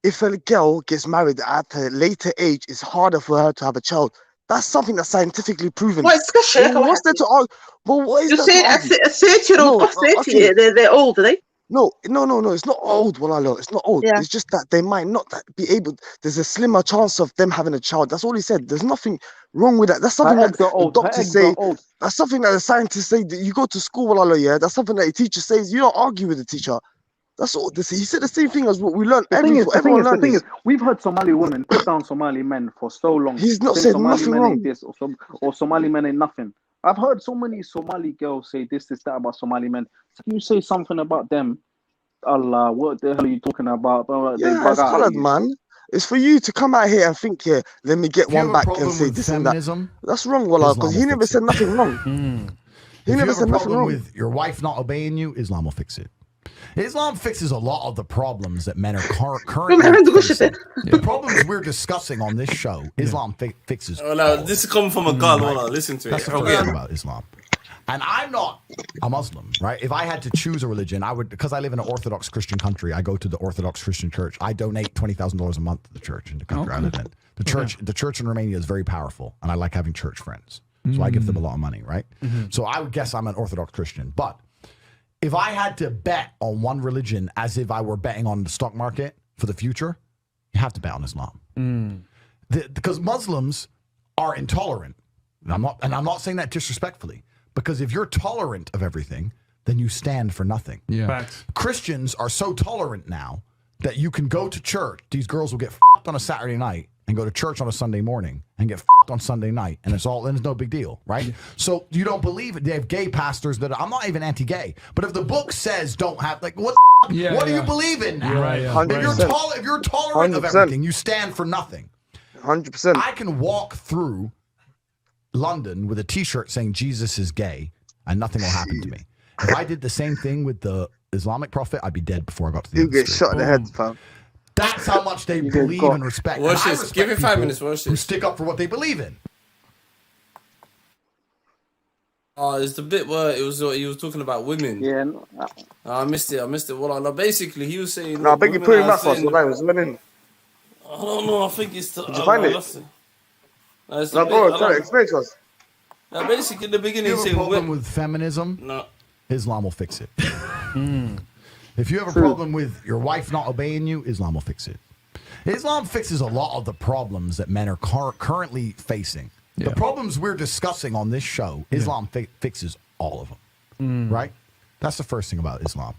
if a girl gets married at a later age, it's harder for her to have a child. That's something that's scientifically proven. Well, it's what's there to argue? Well, what is you saying a 30-year-old or 30 they're old, are they? No, it's not old, Walalo. It's not old. Yeah. It's just that they might not be able. There's a slimmer chance of them having a child. That's all he said. There's nothing wrong with that. That's something that the doctors say. That's something that the scientists say. That you go to school, Walalo, that's something that a teacher says. You don't argue with the teacher. That's all. He said the same thing as what we learned. The thing is, we've heard Somali women put down Somali men for so long. He's not said Somali nothing men wrong. Ain't this or Somali men ain't nothing. I've heard so many Somali girls say this, that about Somali men. Can you say something about them? Allah, what the hell are you talking about? It's colored, man. It's for you to come out here and think, let me get one back and say this feminism? And that. That's wrong, Wallah, because he never said nothing wrong. He never said nothing wrong. With your wife not obeying you, Islam will fix it. Islam fixes a lot of the problems that men are currently facing. The problems we're discussing on this show, Islam fixes. This is coming from a girl. Listen to it. That's the thing about Islam. And I'm not a Muslim, right? If I had to choose a religion, I would, because I live in an Orthodox Christian country, I go to the Orthodox Christian church. I donate $20,000 a month to the church in the country I live in. The church in Romania is very powerful, and I like having church friends. So I give them a lot of money, right? So I would guess I'm an Orthodox Christian. But if I had to bet on one religion as if I were betting on the stock market for the future, you have to bet on Islam. Because Muslims are intolerant. And I'm not saying that disrespectfully, because if you're tolerant of everything, then you stand for nothing. Facts. Christians are so tolerant now that you can go to church. These girls will get f***ed on a Saturday night and go to church on a Sunday morning and get f***ed on Sunday night, and it's no big deal, right? So you don't believe it. They have gay pastors that I'm not even anti-gay, but if the book says don't have, like, what do you believe in now? If you're tolerant of everything, you stand for nothing. 100%. I can walk through London with a T-shirt saying Jesus is gay, and nothing will happen to me. If I did the same thing with the Islamic prophet, I'd be dead before I got to the You get shot in the head, fam. That's how much they believe and respect. Watch And I this. respect Give it 5 people minutes. Watch who this. stick up for what they believe in. It's the bit where he was talking about women. Yeah. I missed it. Well, no, basically, he was saying. No, I beg you, put him back first. I was winning. I don't know. I think it's the. Did you find it? No, bro, explain to us. Basically, in the beginning, If you have a problem with feminism, Islam will fix it. If you have a problem with your wife not obeying you, Islam will fix it. Islam fixes a lot of the problems that men are currently facing. The problems we're discussing on this show, Islam fixes all of them, right? That's the first thing about Islam.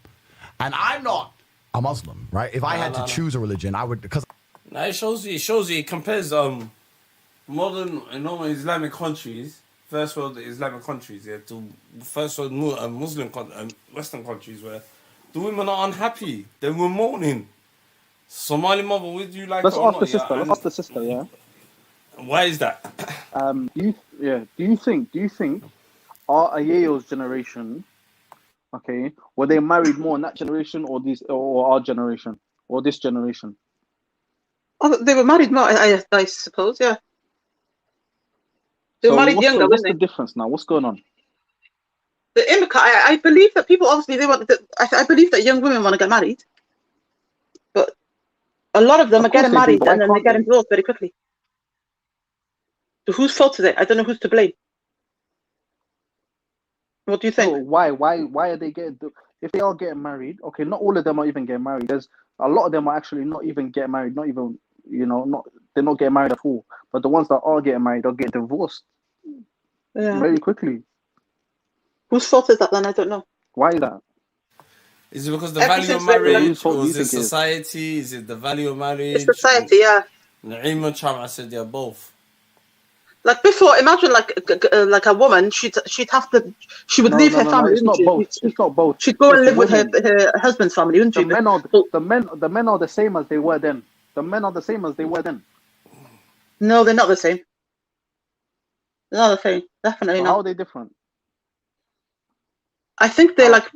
And I'm not a Muslim, right? If I had to choose a religion, I would, because... No, it shows you, it compares modern Islamic countries, first world Islamic countries, to first world Muslim Western countries where the women are unhappy. They were moaning. Somali mother, would you like? Let's ask the sister. Let's ask the sister. Yeah. Why is that? Do you think our Ayeo's generation, okay, were they married more in that generation or our generation or this generation? Oh, they were married more, I suppose. Yeah. They were married younger. What's the difference now? What's going on? The immigrant, I believe that people obviously I believe that young women want to get married, but a lot of them are getting married and then they're getting divorced very quickly. So whose fault is it? I don't know who's to blame. What do you think? So why are they getting? If they are getting married, okay, not all of them are even getting married. There's a lot of them are actually not even getting married. Not even they're not getting married at all. But the ones that are getting married are getting divorced very quickly. Whose fault is that then? I don't know. Why is that? Is it because the value of marriage, or is it society? Is it the value of marriage? It's society, yeah. Naeem Chama said they're both. Like before, imagine like a woman, she would leave her family. It's not both. It's not both. She'd go and live with her husband's family, wouldn't she? The men are the same as they were then. The men are the same as they were then. No, they're not the same. They're not the same. Definitely not. How are they different? I think they're like.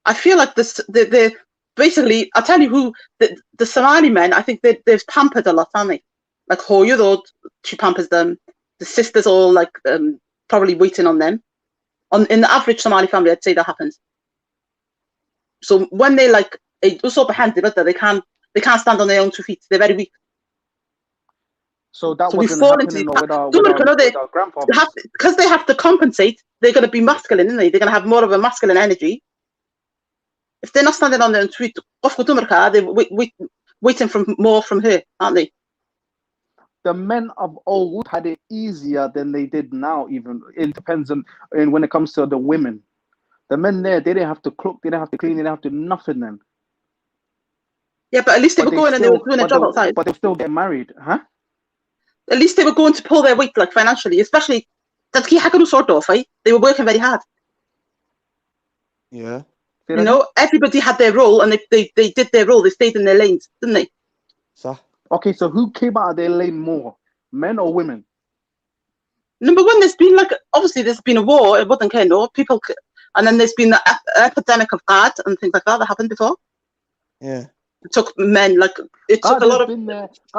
I feel like this. They're basically. I'll tell you who the Somali men. I think they've pampered a lot, haven't they? Like Hoya, though, she pampers them. The sisters all like probably waiting on them. In the average Somali family, I'd say that happens. So when they like also behind they can't stand on their own 2 feet. They're very weak. So that wasn't happening with our grandpa. Because they have to compensate. They're going to be masculine, aren't they? They're going to have more of a masculine energy. If they're not standing on their own 2 feet, they're waiting for more from her, aren't they? The men of old had it easier than they did now. Even it depends on when it comes to the women. The men there, they didn't have to cook, they didn't have to clean, they didn't have to do nothing then. Yeah, but at least they were going and they were doing a job outside. But they still get married, huh? At least they were going to pull their weight, like financially, especially that sort of, right? They were working very hard. Yeah. You know, everybody had their role and they did their role. They stayed in their lanes, didn't they? So. Okay, so who came out of their lane more, men or women? Number one, there's been a war. It wasn't kind of people, and then there's been the epidemic of GAD and things like that happened before. Yeah, it took men it took a lot of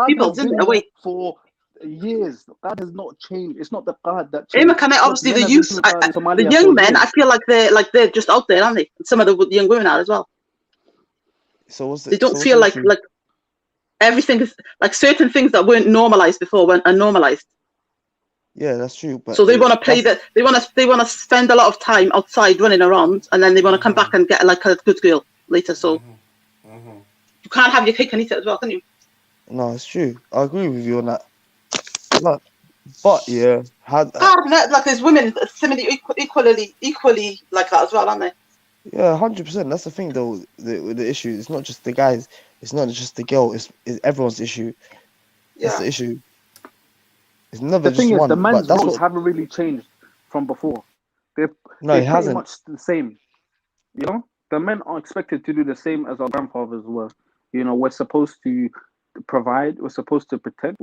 people, didn't it? Away for years. GAD has not changed. It's not the GAD that changed. Obviously, the youth, the young men, I feel like they're just out there, aren't they? Some of the young women are as well. So they don't feel like everything is like certain things that weren't normalized before are normalized. Yeah, that's true. But So they want to play that. They want to spend a lot of time outside running around, and then they want to come back and get like a good girl later. So you can't have your cake and eat it as well, can you? No, it's true. I agree with you on that. But yeah, like there's women similarly equally like that as well, aren't they? Yeah, 100%. That's the thing, though. The issue. It's not just the guys. It's not just the girl. It's everyone's issue. That's the issue. It's never The just thing is, one. the men's But that's roles what. haven't really changed from before. They're No, it pretty hasn't. much the same. You know, the men are expected to do the same as our grandfathers were. You know, we're supposed to provide. We're supposed to protect.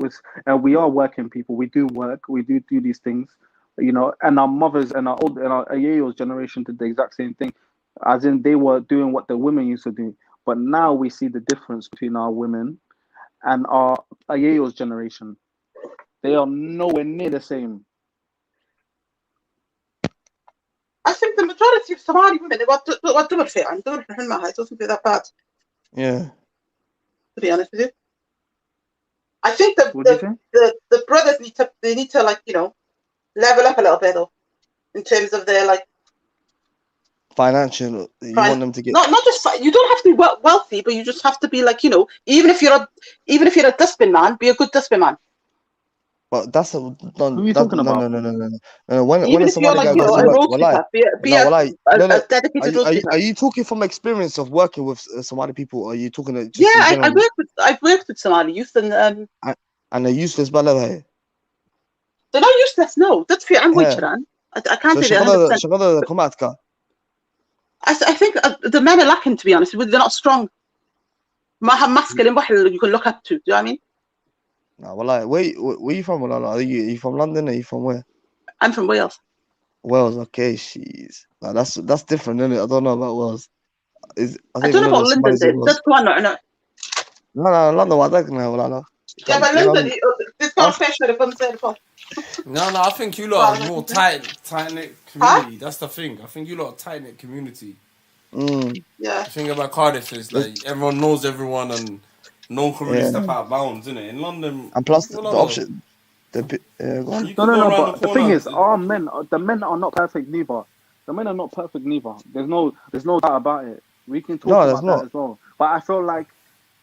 And we are working people. We do work. We do these things. You know, and our mothers and our Ayeyo's generation did the exact same thing, as in they were doing what the women used to do. But now we see the difference between our women and our Ayeyo's generation. They are nowhere near the same. I think the majority of Somali women, what do it for? I'm doing it for him. It doesn't feel that bad, Yeah. to be honest with you. I think the brothers need to like, you know, level up a little bit though, in terms of their like Financial. You want them to get. not just, you don't have to be wealthy, but you just have to be like, you know, even if you're a dustbin man, be a good dustbin man. But that's Who are you talking about? No. When Even a if you're Somali like, guy you know, goes to a work, road sweeper, be a dedicated road sweeper. Are you talking from experience of working with Somali people? Or are you talking just Yeah, in general? I've worked with Somali youth and they're useless, balada. they're not useless. No, that's fair. I'm with you, man. I can't say that 100%. I think the men are lacking, to be honest. They're not strong. Masculine, you can look up to. Do you know what I mean? No, well, where you from? Are you from London? Or are you from where? I'm from Wales. Wales, okay, jeez. No, that's different, isn't it? I don't know about Wales. I don't know about London. That's one, no. No, London, what I know. Yeah, but London, there's got a fair share of guns there as well. No, I think you lot are more tight-knit community. That's the thing. I think you lot are tight-knit community. Yeah. The thing about Cardiff is like everyone knows everyone and no one can really step out of bounds, innit? In London, and plus the option, go on. No. But the thing is, the men are not perfect neither. The men are not perfect neither. There's no doubt about it. We can talk about that as well. But I feel like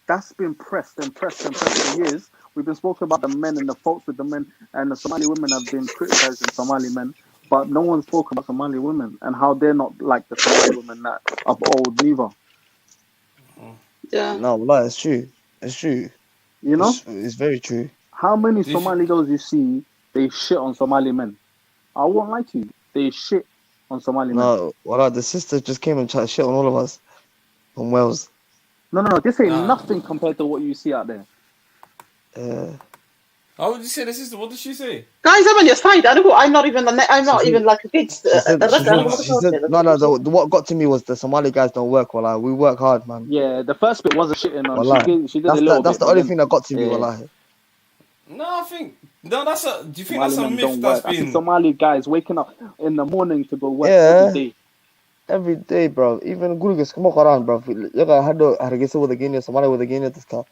that's been pressed for years. We've been spoken about the men and the faults with the men, and the Somali women have been criticizing Somali men, but no one's spoken about Somali women and how they're not like the Somali women that of old neither. Yeah. No, well, it's true. It's true. You know, it's very true. How many Somali girls you see, they shit on Somali men? I won't lie to you. They shit on Somali men. No, well, the sisters just came and tried to shit on all of us from Wales. No. This ain't nothing compared to what you see out there. How would you say the sister? What did she say? Guys, I'm on your side. I'm not even like against. She said, no. What got to me was the Somali guys don't work. Well, we work hard, man. Yeah, the first bit wasn't shitting on. She did a little bit. That's the only thing that got to me. No, I think do you think Somali that's a myth that's been? Somali guys waking up in the morning to go work every day, bro. Even Gurgas come around, bro. Yaga hado hargeysa wada geynaya, Somali wada geynaya dadka.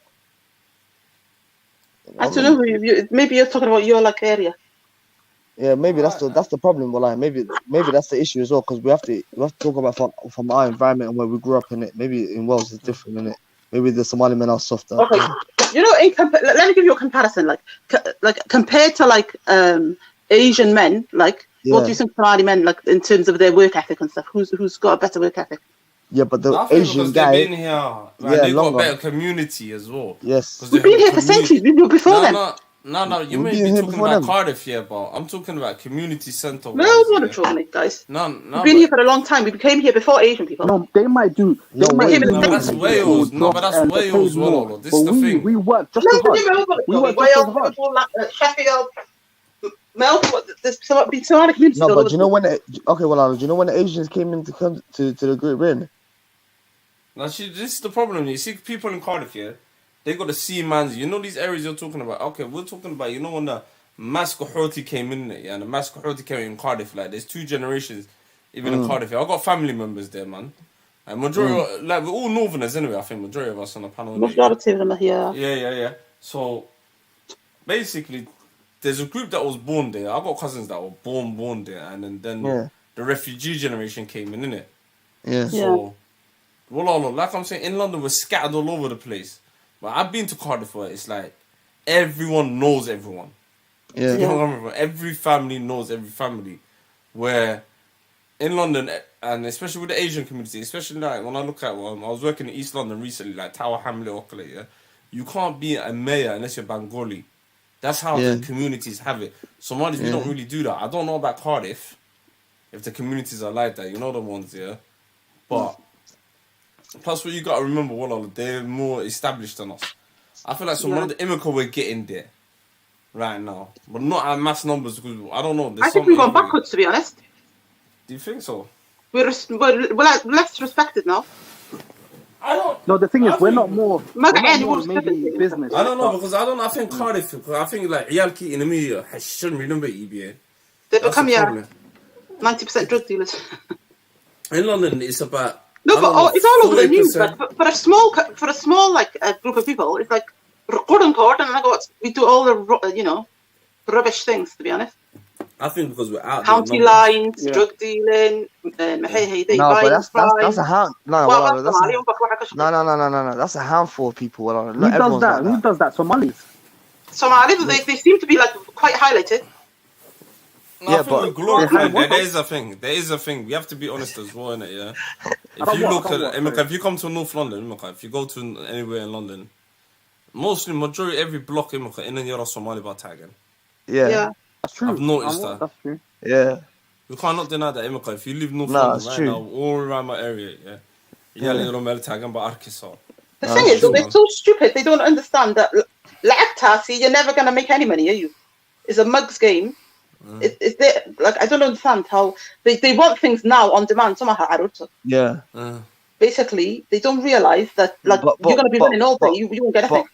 I don't know. Maybe you're talking about your like area. Yeah, maybe that's the problem. Well, maybe that's the issue as well, because we have to talk about from our environment and where we grew up in it. Maybe in Wales it's different, isn't it? Maybe the Somali men are softer. Okay, you know, let me give you a comparison. Like compared to like Asian men, like what do you think Somali men like in terms of their work ethic and stuff? Who's got a better work ethic? Yeah, but the Asian guy, they've been here, they've got a better community as well. Yes, we've been here for centuries. We've been before them. No, you may be talking about Cardiff here, but I'm talking about community centre. No, I'm not trolling it, guys. No. We've been here for a long time. We came here before Asian people. No, they might do. But that's Wales. No, but that's Wales. Well, this is the thing. We work just as hard. We work just as hard. Sheffield, Melbourne. There's been so many communities. No, but do you know when? Do you know when the Asians came into to the Great Britain? Now, this is the problem. You see people in Cardiff here, they got the sea mans. You know these areas you're talking about? Okay, we're talking about, you know, when the Mas Kahorti came in there, and the Mas Kahorti came in Cardiff, like, there's two generations even in Cardiff here. I've got family members there, man. And majority, like, we're all Northerners anyway, I think, majority of us on the panel. Majority of them are here. Yeah. So, basically, there's a group that was born there. I've got cousins that were born there, and then the refugee generation came in, innit? Yeah. So, well, like I'm saying, in London, we're scattered all over the place. But I've been to Cardiff where it's like everyone knows everyone. Yeah. You know what I mean? Every family knows every family. Where in London, and especially with the Asian community, especially like when I look at, I was working in East London recently, like Tower Hamlet, Oakley, yeah? You can't be a mayor unless you're Bengali. That's how the communities have it. Somalis, we don't really do that. I don't know about Cardiff, if the communities are like that. You know the ones, yeah? But, plus what you got to remember, they're more established than us. I feel like some of the immigrants we're getting there right now. But not at mass numbers, because I don't know. I think we've gone backwards, to be honest. Do you think so? We're less respected now. I don't. No, the thing is, we're not more. Maybe business. I don't know because I think Cardiff. Because I think like Yalki in the media shouldn't remember EBA. They become 90% drug dealers. In London, it's about it's all over the news. But for a small like group of people, it's like record and we do all the rubbish things. To be honest. I think because we're out county lines, drug dealing, but that's a hand. No, that's a handful of people. Who does that? Who does that? Somalis. They seem to be like quite highlighted. No, I think we glorify. There is a thing. We have to be honest as well, innit? Yeah. If you look at, if you come to North London, if you go to anywhere in London, majority every block in and you're a Somali bar tagging. Yeah. That's true. I've noticed that. That's true. Yeah. We cannot deny that, Imaka. If you live North London right now, all around my area, you're The thing is, they're so stupid. They don't understand that you're never gonna make any money, are you? It's a mugs game. I don't understand how they want things now on demand. Yeah. Basically, they don't realize that you're gonna be running all day. You won't get anything.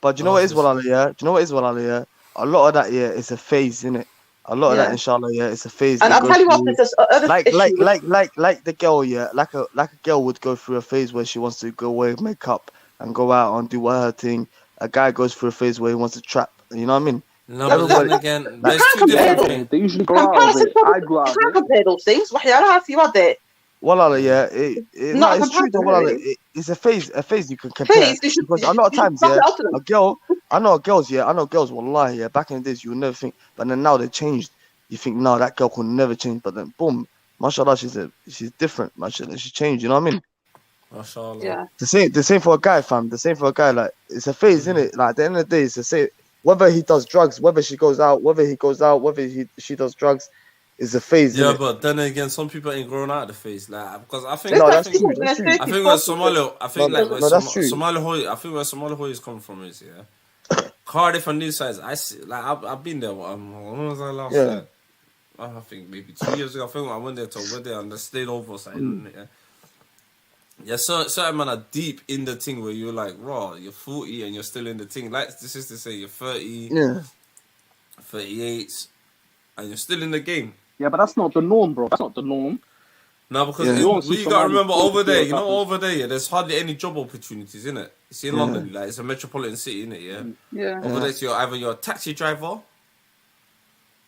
But do you know what is Walala? A lot of that, is a phase, innit? A lot of that, inshallah, it's a phase. And I'll tell you what, there's other like the girl, like a girl would go through a phase where she wants to go away, make up, and go out and do her thing. A guy goes through a phase where he wants to trap. You know what I mean? No, but then again, there's two different things. They usually go out of it. I go out of it. You can't compare those things. Well, it's true though. It's a phase you can compare. Because a lot of times, a girl, I know girls, wallahi, back in the days you would never think, but then now they changed. You think, no, that girl could never change, but then boom, mashallah, she's different, mashallah, she changed, you know what I mean? Mashallah. Yeah. The same for a guy, fam. The same for a guy, like, it's a phase, isn't it? Like, at the end of the day, it's the same. Whether he does drugs, whether she goes out, whether she does drugs, is a phase. Yeah, but then again, some people ain't grown out of the phase, like because I think that's true. I think where Somali, Somali Hoy is coming from is Cardiff and these sides. I see, like I've been there. When was I last there? I think maybe 2 years ago. I think I went there to Wednesday and I stayed over. Certain men are deep in the thing where you're like, raw, you're 40 and you're still in the thing. Like the sister say, you're 30, 38, and you're still in the game. Yeah, but that's not the norm, bro. That's not the norm. No, because you got to remember over there, there's hardly any job opportunities, innit? It's in London, like it's a metropolitan city, innit? Yeah. Over there, you're a taxi driver.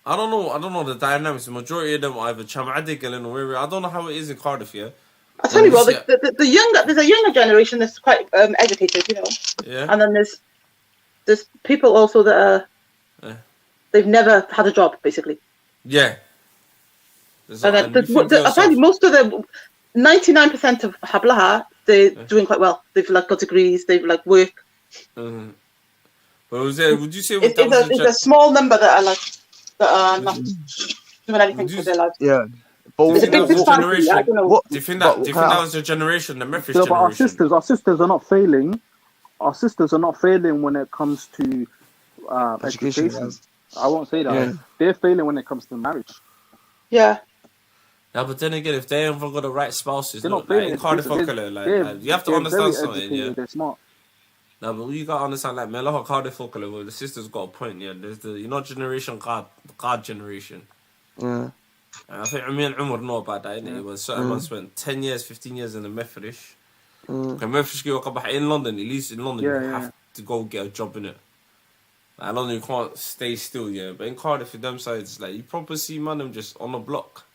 I don't know the dynamics. The majority of them are either Chamadig or I don't know how it is in Cardiff, I tell you what, there's a younger generation that's quite educated, Yeah. And then there's people also that they've never had a job, basically. Yeah. Apparently, most of the 99% of Hablaha, they're doing quite well. They've got degrees. They've work. Mm-hmm. But would you say it's a small number that are not doing anything for their lives? Yeah. But do you think that was the generation, the Memphis generation? But our sisters are not failing. Our sisters are not failing when it comes to education. I won't say that. Yeah. They're failing when it comes to marriage. Yeah. Yeah, but then again, if they haven't got the right spouses, they're not failing. You have to understand something. Yeah, they're smart. No, but you gotta understand, like, man, Cardiff level, the sisters got a point. Yeah, there's the generation God generation. Yeah. And I think me and Umar know about that, innit? It was certain man spent 10 years, 15 years in the Methodish. Okay, Methodish in London, at least in London, you have to go get a job in it. I know you can't stay still, yeah. But in Cardiff, for them sides, like you probably see man them just on a block,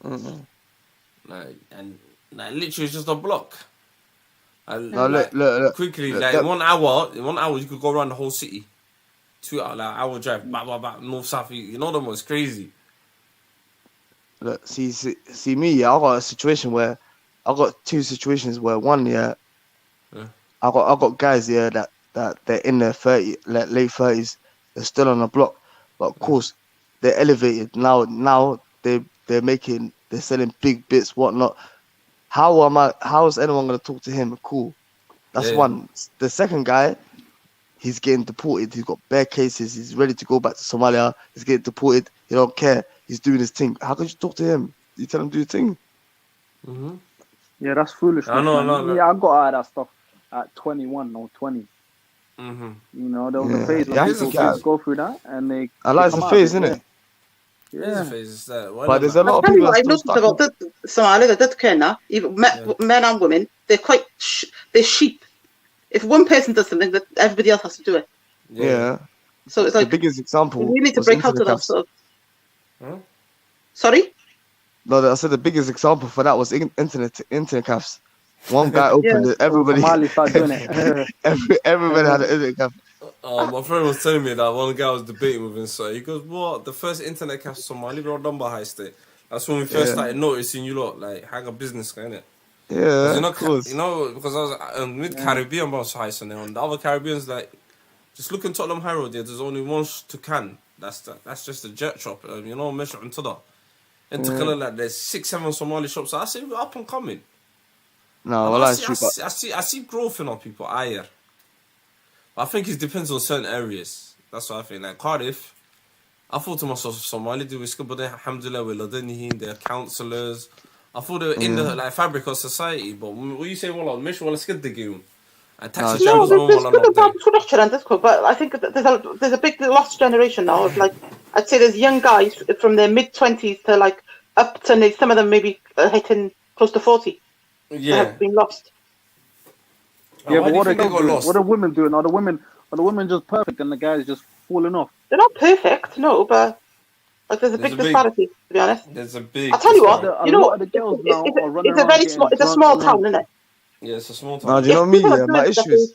like and like literally it's just a block. And No, like look, quickly, look, like in 1 hour, you could go around the whole city. 2 hour, like hour drive, back, north south. You know them was crazy. Look, see me. Yeah, I got a situation where I got two situations where one, yeah. I got guys here that they're in their late 30s, they're still on the block, but of course they're elevated now. They're selling big bits, whatnot. How is anyone gonna talk to him? Cool, that's one. The second guy, he's getting deported. He's got bare cases. He's ready to go back to Somalia. He's getting deported. He don't care. He's doing his thing. How could you talk to him? You tell him to do your thing. Yeah, that's foolishness. I know. Yeah, I got out of that stuff at 21 or 20. You know, there was a phase when people go through that and they. I like the phase, isn't it? Yeah. But there's a lot of people. I've noticed about the Somali that did care now, even men and women, they're quite they're sheep. If one person does something, that everybody else has to do it. Yeah. So it's like the biggest example. We need to break out of that sort of. Sorry. No, I said the biggest example for that was internet cafes. One guy opened it, everybody. Somali started doing it. Everybody had an internet cafe. My friend was telling me that one guy was debating with him, so he goes, "What? The first internet cafe Somali, we were done by high state. That's when we first started noticing you lot like hang a business, innit? Yeah, you know, because I was with Caribbean boss high and on the other Caribbeans like just look in Tottenham High Road. There's only one to can. That's just a jet shop. You know, measure into that. And to kind of like there's 6-7 Somali shops. So I see we're up and coming. No, well, I see growth in our people. I think it depends on certain areas. That's what I think. Like Cardiff, I thought to myself, Somali do we but then alhamdulillah we're they're counsellors. I thought they were in the like fabric of society. But what you say, well, mission let's get the game. And taxi drivers but I think there's a big lost generation now of like I'd say there's young guys from their mid-20s to like up to some of them maybe hitting close to 40. Yeah, have been lost. Yeah, but what are women doing? Are the women just perfect and the guys just falling off? They're not perfect, no, but like there's a big disparity. To be honest, there's a big. I'll tell you what. You know, the girls now are running around. It's a small town, isn't it? Yeah, it's a small town. No, do you know me? Yeah, my issue is.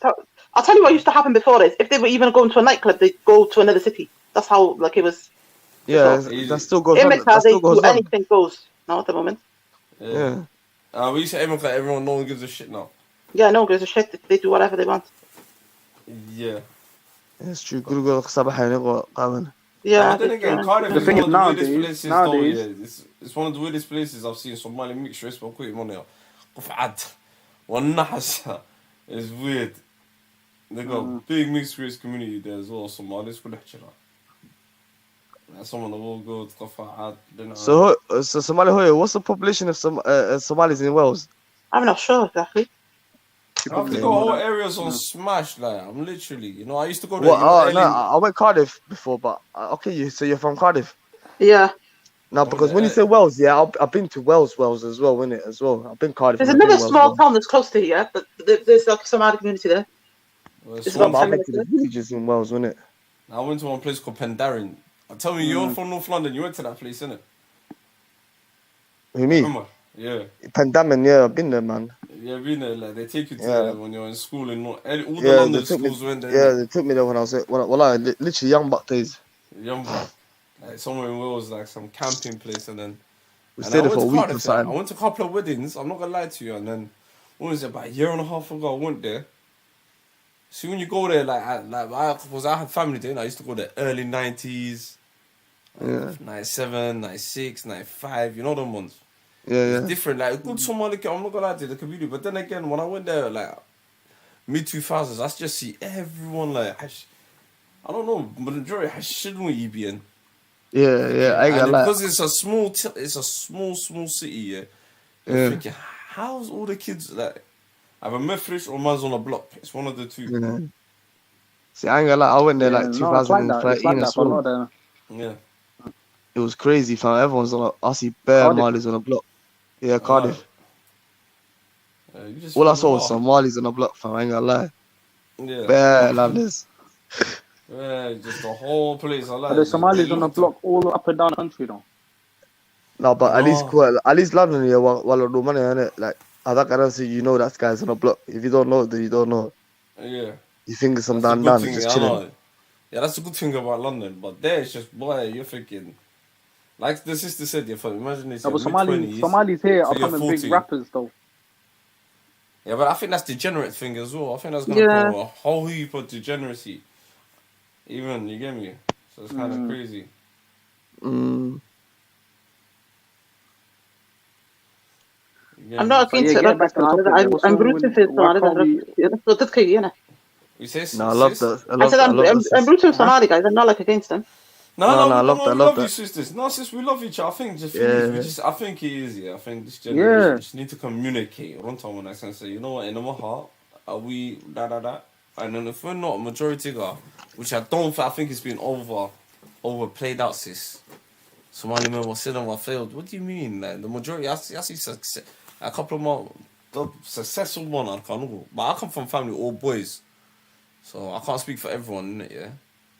I'll tell you what used to happen before this. If they were even going to a nightclub, they'd go to another city. That's how like it was. Yeah, that still goes on. Anything goes now at the moment. Yeah. We used to aim like everyone, no one gives a shit now. Yeah, no one gives a shit. They do whatever they want. Yeah. It's true. Yeah. Then again, Cardiff is one of the weirdest places though, yeah. It's one of the weirdest places I've seen Somali mixed race, but quick money. It's weird. They got a big mixed race community there as well, Somalis. Some of the world go So Somali, what's the population of Somalis in Wales? I'm not sure exactly. I think the whole area's on smash. Like I'm literally, you know, I used to go there. I went Cardiff before, but so you're from Cardiff? Yeah. No, because when you say Wales, yeah, I've been to Wales as well, innit? As well, I've been Cardiff. There's another small town that's close to here, but there's like a Somali community there. It's about 10 minutes. The villages in Wales, wasn't it? I went to one place called Pendarren. I tell me, you're from North London. You went to that place, innit? Who, me? Yeah. Pendarren, yeah, I've been there, man. Yeah, been there. Like they take you to there when you're in school and all the London schools went there. Yeah, they took me there when I was literally young buck days. Young buck, like somewhere in Wales, like some camping place, and then we stayed there for a week or something. I went to a couple of weddings. I'm not gonna lie to you, and then what was it about a year and a half ago? I went there. See, when you go there, I had family there. And I used to go there early 90s, 97, 96, 95. You know them ones. Yeah. It's different. Like good Somali, I'm not gonna lie to you, the community. But then again, when I went there, like mid 2000s, I just see everyone like I don't know, majority shouldn't you be in? Yeah. I got like because it's a small city. Yeah. You're thinking, how's all the kids like? Either Mefresh or man's on a block. It's one of the two. Yeah. See, I ain't gonna lie, I went there like 2013 as well. Yeah. It was crazy, fam. Everyone's on I see bare Malis on a block. Yeah, Cardiff. All I saw was some Malis on a block, fam. I ain't gonna lie. Yeah. Bare landers. Yeah, just the whole place. I like But there's it. Somalis on the block all up and down the country, though. No, but at least No. cool. At least London, yeah, while do money on it. Like I that can see you know that guy's on a block. If you don't know, then you don't know. Yeah. You think it's some That's the down good down, thing. just I chilling. know. Yeah, that's the good thing about London. But there, it's just, boy, you're thinking. Like the sister said, imagine it's No, your but mid-20s. Somalis here are So you're becoming 40. big rappers, though. Yeah, but I think that's degenerate thing as well. I think that's going to Yeah. grow a whole heap of degeneracy. Even, you get me? So it's kind of crazy. Mm. You get I'm me? not But against yeah, it. getting back to the topic, what's I'm wrong rooting with for why Somali can't guys. we? That's what you know. You say, No, I love sis? that. I said I love that, I'm sis. rooting for Huh? Somali guys. I'm not like against them. No, I love that. I we love love you, that. sisters. No, sis, we love each other. I think the thing is, Yeah. I think it is, yeah. I think this generation Yeah. just need to communicate. One time when I can say, you know what, in my heart, are we da. And then if we're not a majority guy, which I don't think, I think it's been overplayed out, sis. Somali men were cinema failed. What do you mean? Like, the majority, I see success, a couple of more the successful one, I can't know. But I come from family all boys, so I can't speak for everyone, innit, yeah?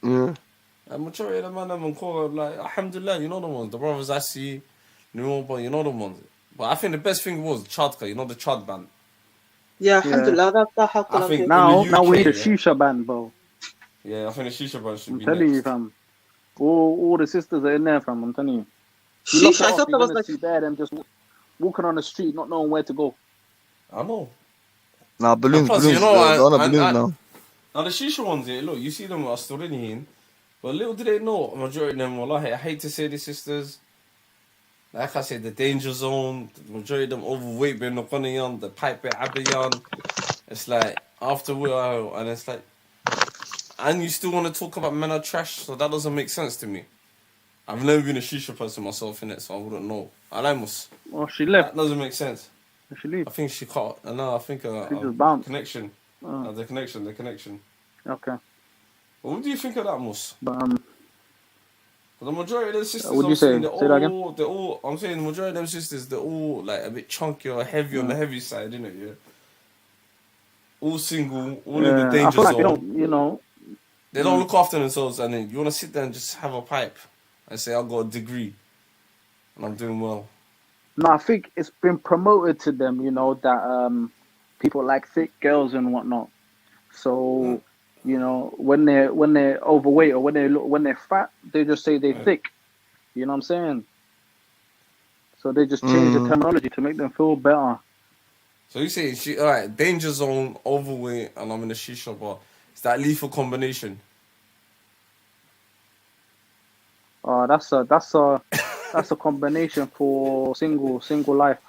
Yeah. The majority of the man them call like alhamdulillah, you know the ones, the brothers I see, you know, but you know the ones. But I think the best thing was Chadka, you know the Chad band. Yeah, Yeah. alhamdulillah, that helped a I lot. think Now in the UK, we need a yeah, shisha ban, bro. yeah, I think the Shisha band should I'm be telling you, next. fam. All the sisters are in there, fam. I'm telling you. You lock Sheesh, it I off, thought you're that was gonna like see there them just walking on the street, not knowing where to go. I know. Nah, And balloons, plus, you balloons. know, They're on a balloons now. now the Shisha ones, yeah, look, you see them are still in here, but little do they know, majority of them, wallahi, I hate to say the sisters. Like I said, the danger zone, the majority of them overweight, being on the pipe bit abayan. It's like after a while, and it's like, and you still want to talk about men are trash, so that doesn't make sense to me. I've never been a shisha person myself in it, so I wouldn't know. Alamos. Oh, she left. That doesn't make sense. Did she leave? I think she caught. No, I think She just bounced. connection. Oh. The connection. Okay. Well, what do you think of that, Mus? But The majority of them sisters, what'd you I'm say? saying, Say that again. I'm saying the majority of them sisters, they're all like a bit chunky or heavy on the heavy side, innit? Yeah. All single, all in the I danger feel like zone. they don't, you know. They don't look after themselves, and then you want to sit there and just have a pipe and say, I've got a degree and I'm doing well. No, I think it's been promoted to them, you know, that people like thick girls and whatnot. So, you know, when they're overweight or when they're fat, they just say they're thick. You know what I'm saying? So they just change the terminology to make them feel better. So you say, all right, danger zone, overweight, and I'm in a shisha bar. Is that lethal combination? That's a combination for single life.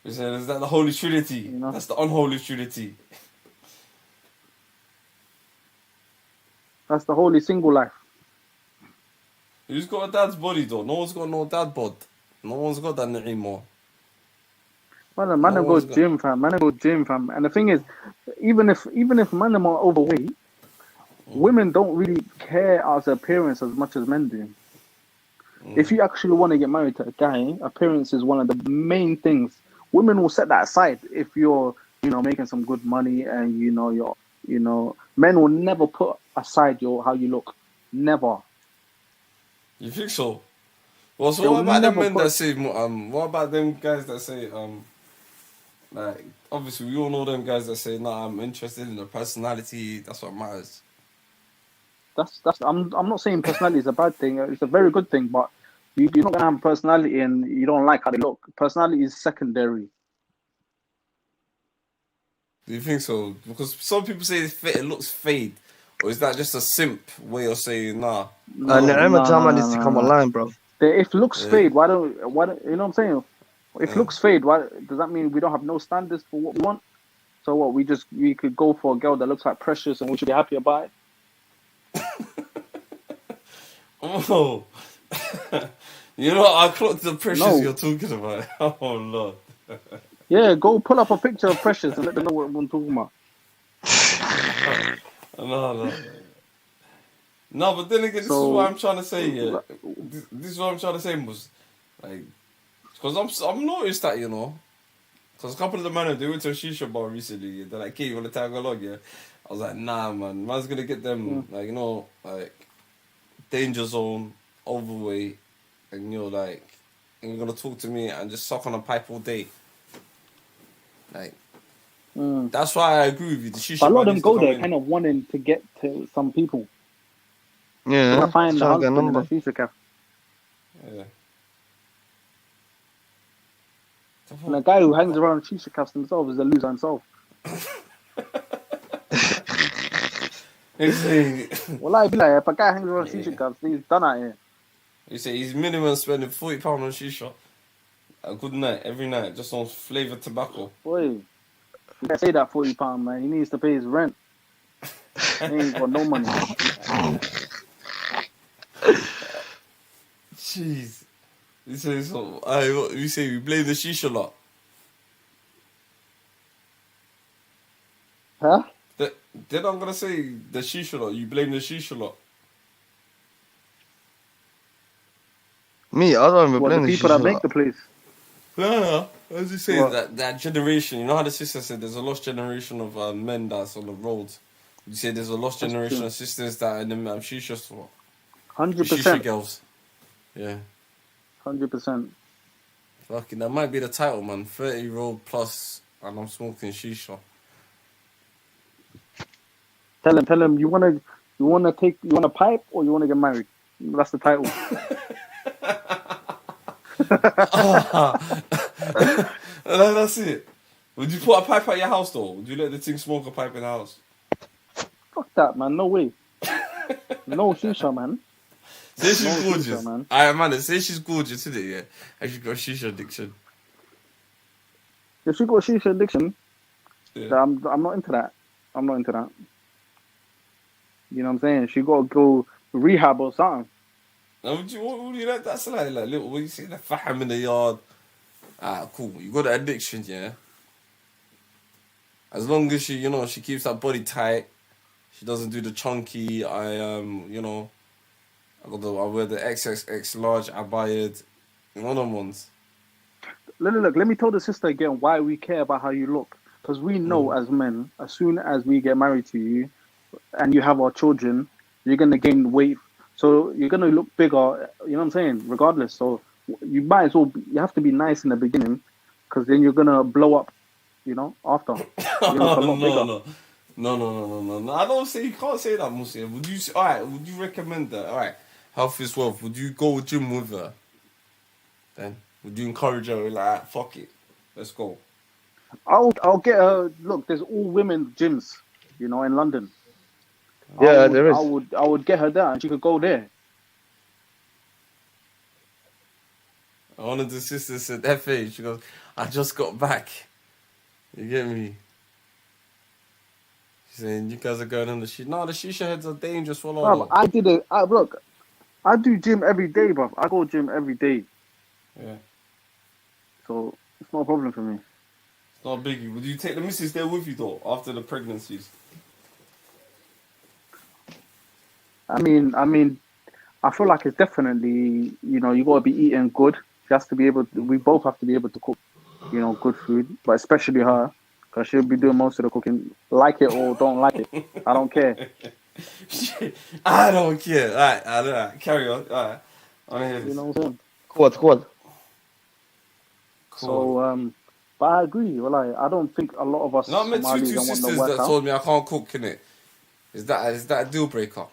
Is that the Holy Trinity? You know? That's the unholy Trinity. That's the holy single life. Who's got a dad's body though? No one's got no dad bod. No one's got that anymore. Man, go gym, fam. And the thing is, even if man them are overweight, women don't really care as appearance as much as men do. If you actually want to get married to a guy, appearance is one of the main things. Women will set that aside if you're, you know, making some good money and men will never put aside how you look. Never. You think so? Well, so what about them men that say, what about them guys that say, like, obviously we all know them guys that say, nah, I'm interested in the personality, that's what matters. I'm not saying personality is a bad thing. It's a very good thing, but you're not gonna have a personality and you don't like how they look. Personality is secondary. Do you think so? Because some people say it looks fade, or is that just a simp way of saying nah? Jama needs to come online, bro. If looks fade, why don't you know what I'm saying? If looks fade, why does that mean we don't have no standards for what we want? So what we could go for a girl that looks like Precious and we should be happy about it? Oh, you know, I clocked the Precious you're talking about. Oh Lord. Yeah, go pull up a picture of Precious and let them know what I'm talking about. No, but then again, this is what I'm trying to say. Yeah, this is what I'm trying to say was, like, because I'm noticed that, you know, Because a couple of the men, they went to a shisha bar recently. They're like, "Hey, you want to tag along?" Yeah. I was like, "Nah, man. Man's gonna get them like like danger zone, overweight, and and you're gonna talk to me and just suck on a pipe all day." Like, that's why I agree with you. The shisha But a lot bar of them needs to go come there in. kind of wanting to get to some people. Yeah, They find the trying to get a husband in a number. shisha cafe. Yeah. And a guy who hangs around shisha cafes himself is a loser himself. Well, I be like, if a guy hangs around shisha cafes, he's done out here. You say he's minimum spending £40 on shisha. A good night, every night, just on flavoured tobacco. Boy, you can't say that £40, man. He needs to pay his rent. He ain't got no money. Jeez. You say so. You say you blame the shisha lot. Huh? Then I'm gonna say the shisha lot. You blame the shisha lot. Me, I don't even What, blame the the people that shisha make lot. the place? No. As you say, What? that generation. You know how the sister said there's a lost generation of men that's on the roads. You say there's a lost That's generation true. of sisters that are in the shisha store. 100%. Shisha girls. Yeah. 100%. Fucking, that might be the title, man. 30-year-old plus, and I'm smoking shisha. Tell him you wanna pipe or you wanna get married. That's the title. That's it. Would you put a pipe at your house though? Would you let the thing smoke a pipe in the house? Fuck that, man. No way. No shisha, man. Say she's No gorgeous. shisha, man. Alright, man. Say she's gorgeous, isn't it? Yeah. And she's got shisha addiction. If she got shisha addiction, Yeah. then I'm not into that. I'm not into that. You know what I'm saying? She got to go rehab or something. Now, would you like that's like little? When you see the faham in the yard, cool. You got the addiction, yeah. As long as she keeps that body tight, she doesn't do the chunky. I wear the XXX large abayad, one of them ones. Look, let me tell the sister again why we care about how you look. Because we know as men, as soon as we get married to you and you have our children, you're going to gain weight. So you're going to look bigger, you know what I'm saying, regardless. So you might as well, you have to be nice in the beginning because then you're going to blow up, after. You look a lot bigger. No. I don't say, you can't say that, Musa. Would you recommend that? All right, health is wealth. Would you go gym with her? Then? Would you encourage her, like, fuck it, let's go? I'll get her. Look, there's all women gyms, in London. Yeah, there is. I would get her there, and she could go there. One of the sisters said, "FA." She goes, "I just got back." You get me? She's saying you guys are going on the shisha. No, the shisha heads are dangerous for all. I do gym every day, bro. I go gym every day. Yeah. So it's not a problem for me. It's not a biggie. Would you take the missus there with you though after the pregnancies? I mean, I feel like it's definitely, you got to be eating good. She has to be able to, we both have to be able to cook, good food, but especially her, because she'll be doing most of the cooking, like it or don't like it. I don't care. I don't care. All right, carry on. All right. I want to hear this. You know what I'm saying? Quad. So, but I agree. Well, I don't think a lot of us No, I met Somalis two don't want sisters to work that out. told me I can't cook, innit? Is that a deal breaker?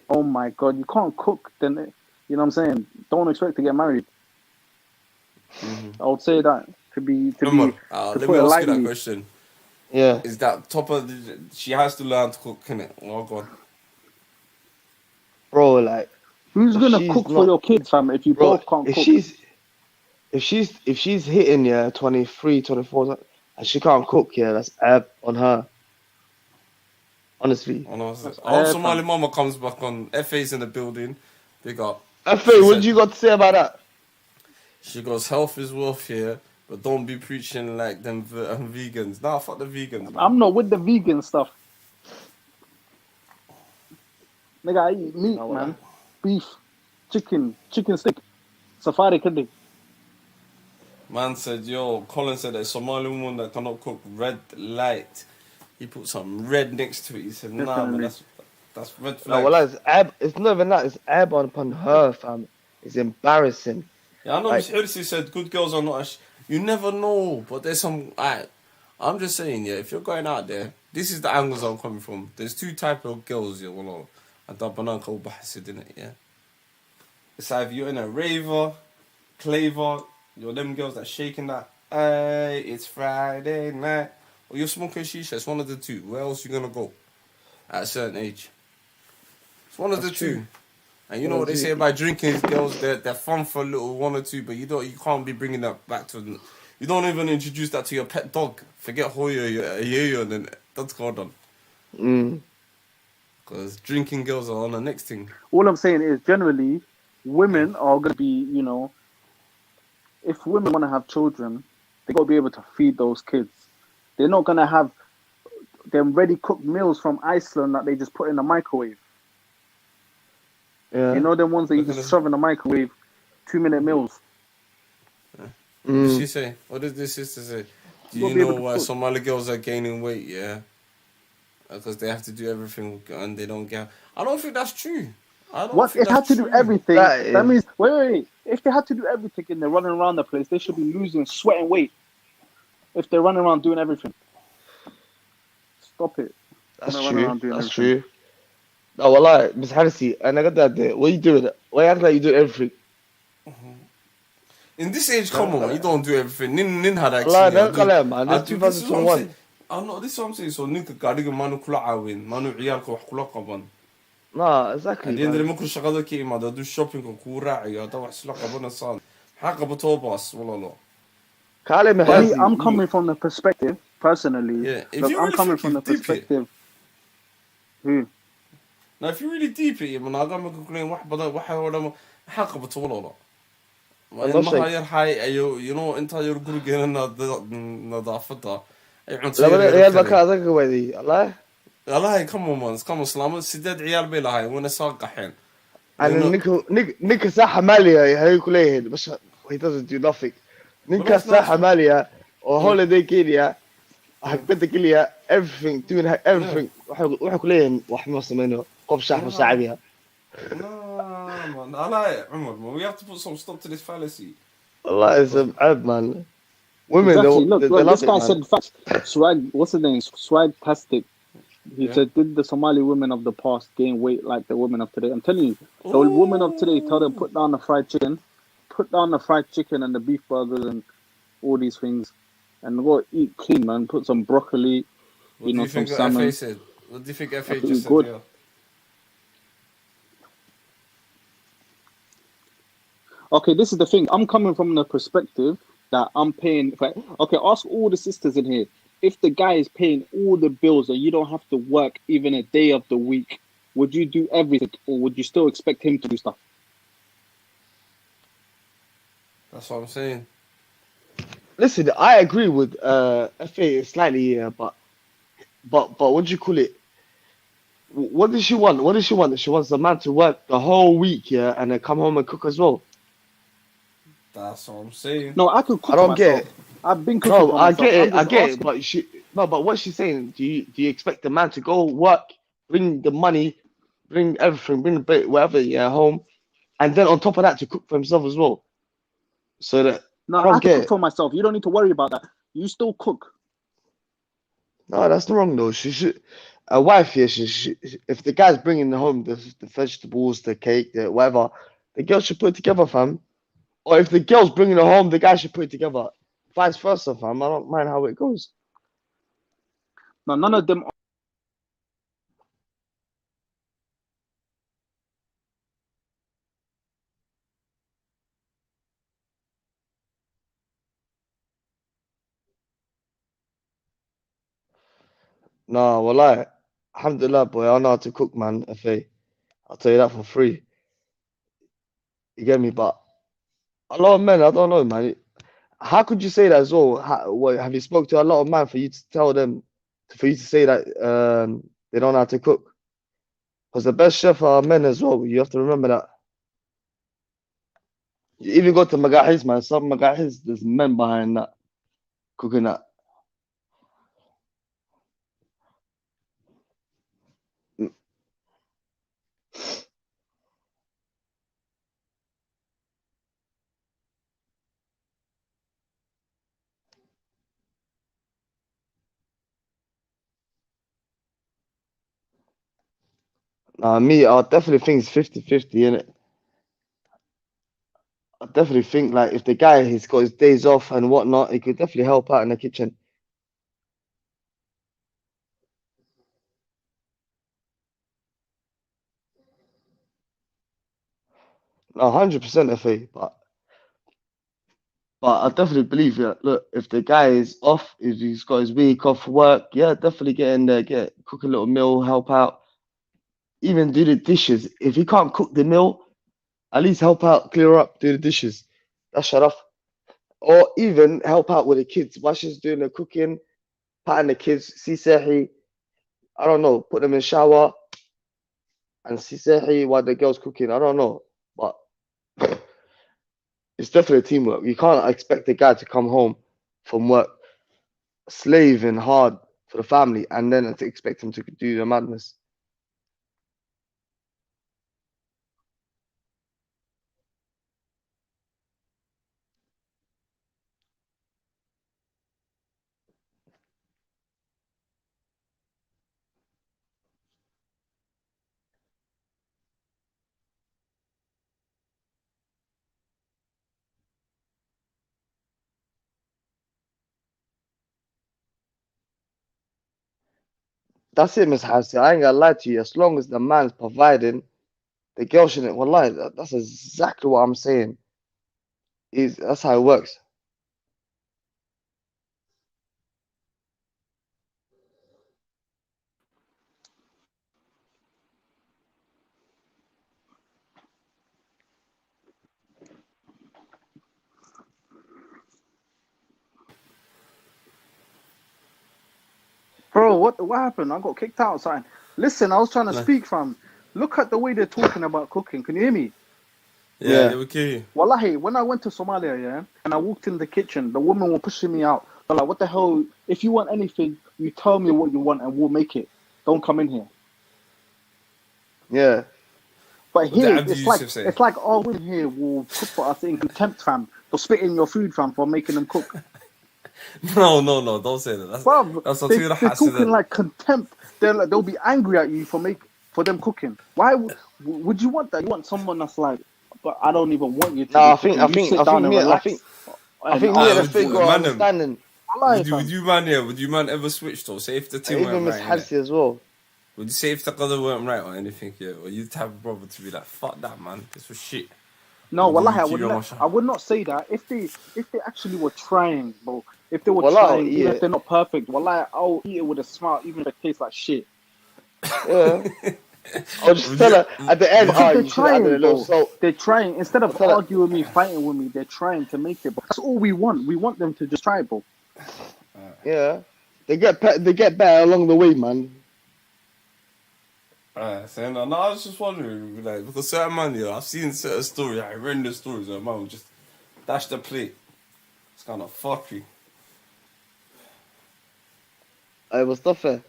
Oh my God, you can't cook, then, you know what I'm saying? Don't expect to get married. I would say that to let me ask you that question. Yeah. Is that she has to learn to cook, innit? Oh God. Bro, like, who's gonna cook for your kids, fam? If you both can't cook. If she's hitting 23, 24, and she can't cook, that's on her. Honestly. Our Somali mama comes back on. FA's in the building. Big up. FA, what you got to say about that? She goes, health is wealth here, but don't be preaching like them vegans. Nah, fuck the vegans, man. I'm not with the vegan stuff. Nigga, I eat meat, man. Beef, chicken stick, safari curry. Man said, yo, Colin said that Somali woman that cannot cook red light. He put some red next to it. He said, nah, man, that's red flag. No, well, it's not even that. It's ab upon her, fam. It's embarrassing. Yeah, I know Miss Hirsi said good girls are not... You never know, but there's some... I'm just saying, yeah, if you're going out there, this is the angles I'm coming from. There's two types of girls, yeah, well, yeah. It's either you're in a raver, claver, you're them girls that shaking that, hey, it's Friday night, or you're smoking shisha. It's one of the two. Where else you gonna go at a certain age? It's one of the two. And you know what they say about drinking, girls, they're fun for a little one or two, but you can't be bringing that back to... You don't even introduce that to your pet dog. Forget Hoya, and then that's gone on. Because drinking girls are on the next thing. All I'm saying is, generally, women are going to be, you know, if women want to have children, they got to be able to feed those kids. They're not going to have them ready cooked meals from Iceland that they just put in the microwave. Yeah. You know them ones that you just shove in the microwave, 2-minute meals. What did she say? What did this sister say? Do you know why Somali girls are gaining weight? Yeah, because they have to do everything and they don't get. I don't think that's true. What if they had to do everything? That means wait. If they had to do everything and they're running around the place, they should be losing sweat and weight. If they're running around doing everything, stop it. That's true. That's true. No, wallah, Miss Harisi, and I got that. What are you doing? Why act like you do everything? In this age, come on, man, you don't do everything. Nin had actually. Man, that's 2021. I'm not. This is what I'm saying. So, ninka gaadiga manu kula caawin, manu ciyaalka wax kula qaban. Nah, exactly. Hadii indre markuu shaqada ka imaado, haduu shoppingka kuu raaciyo, hadda wax isla qabanaysan. Maxaa qabato baas, walalo. I'm coming from the perspective, personally. Yeah, I'm coming from the perspective. Now, if you really deep it, man, I'm gonna complain. Wax badan, waxa wada maxaa qabato walalo. You know, inta yar gurigeena nadaafada ay cunto ciyaal ba ka adag weydii Allah come on man come islaam sideed ciyaal bay lahayn wana soo qaxeen ninka saxa maaliya hay ku leeyahay bas he doesn't do nothing ninka saxa maaliya oo holiday keliya hagbada keliya everything doing everything waxa ku leeyahay wax ma sameeyno qof shax ma saacibiya man, Umar, we have to put some stop to this fallacy. Allah is man. Women, exactly. Look, this guy said facts. Swag, what's the name? Swag-tastic. He said, did the Somali women of the past gain weight like the women of today? I'm telling you, the women of today tell them put down the fried chicken and the beef burgers and all these things, and go eat clean, man. Put some broccoli, some salmon. What do you think FA just said? Good. Okay, this is the thing. I'm coming from the perspective that I'm paying. Okay, ask all the sisters in here. If the guy is paying all the bills and you don't have to work even a day of the week, would you do everything or would you still expect him to do stuff? That's what I'm saying. Listen, I agree with FA slightly, but what do you call it? What does she want? What does she want? She wants the man to work the whole week, yeah, and then come home and cook as well. That's what I'm saying. No, I could cook. I don't get it. I've been cooking. No, I get it, but what she's saying, do you expect the man to go work, bring the money, bring everything, bring the bit, whatever, yeah, home, and then on top of that to cook for himself as well? So that I can cook for myself. You don't need to worry about that. You still cook. No, that's not wrong though. She should. A wife here, if the guy's bringing home the vegetables, the cake, the whatever, the girl should put it together, fam. Or if the girl's bringing it home, the guy should put it together. Vice versa, fam. I don't mind how it goes. No, none of them. No, well, alhamdulillah, boy, I know how to cook, man. I'll tell you that for free. You get me? But a lot of men, I don't know, man. How could you say that as well? Have you spoke to a lot of men for you to tell them, for you to say that they don't know how to cook? Because the best chef are men as well. You have to remember that. You even go to Mogadishu, man. Some Mogadishu, there's men behind that cooking that. Me, I definitely think it's 50-50, innit? I definitely think like if the guy he's got his days off and whatnot, he could definitely help out in the kitchen. 100% FA, but I definitely believe look, if the guy is off, if he's got his week off work, yeah, definitely get in there, cook a little meal, help out, even do the dishes. If he can't cook the meal, at least help out, clear up, do the dishes. That's shut off. Or even help out with the kids. While she's doing the cooking, patting the kids, see I don't know, put them in shower and see while the girl's cooking. I don't know, but it's definitely teamwork. You can't expect a guy to come home from work slaving hard for the family and then to expect him to do the madness. That's it, Miss Hassi. I ain't gonna lie to you. As long as the man's providing, the girl shouldn't. Wallahi, that's exactly what I'm saying. That's how it works. Bro, what happened? I got kicked out. Something. Listen, I was trying to speak, fam. Look at the way they're talking about cooking. Can you hear me? Yeah, we can hear you. Wallahi, when I went to Somalia, yeah, and I walked in the kitchen, the women were pushing me out. They're like, what the hell? If you want anything, you tell me what you want and we'll make it. Don't come in here. Yeah. But here, it's like all women here will cook for us in contempt, fam. They'll spit in your food, fam, for making them cook. No, don't say that. That's they're talking like contempt. They'll be angry at you for them cooking. Why would you want that? You want someone that's like, but I don't even want you to. I think me and the thing got understanding. Would you man ever switch though? Say if the team even Miss Hassi as well. Would you say if the color weren't right or anything? Yeah, or you type of brother to be like, fuck that, man. This was shit. No, wallahi, I would not say that. If they actually were trying, bro. If they were trying, even if they're not perfect, wallahi, I'll eat it with a smile, even if it tastes like shit. Yeah. I'll just tell her at the end. They're trying, bro. They're trying. Instead of arguing with me, fighting with me, they're trying to make it. Bro. That's all we want. We want them to just try, bro. Yeah, they get better along the way, man. So no, I was just wondering, like, because certain man, I've seen certain stories, I read the stories, where man would just dash the plate. It's kind of fuckery. I was not fair.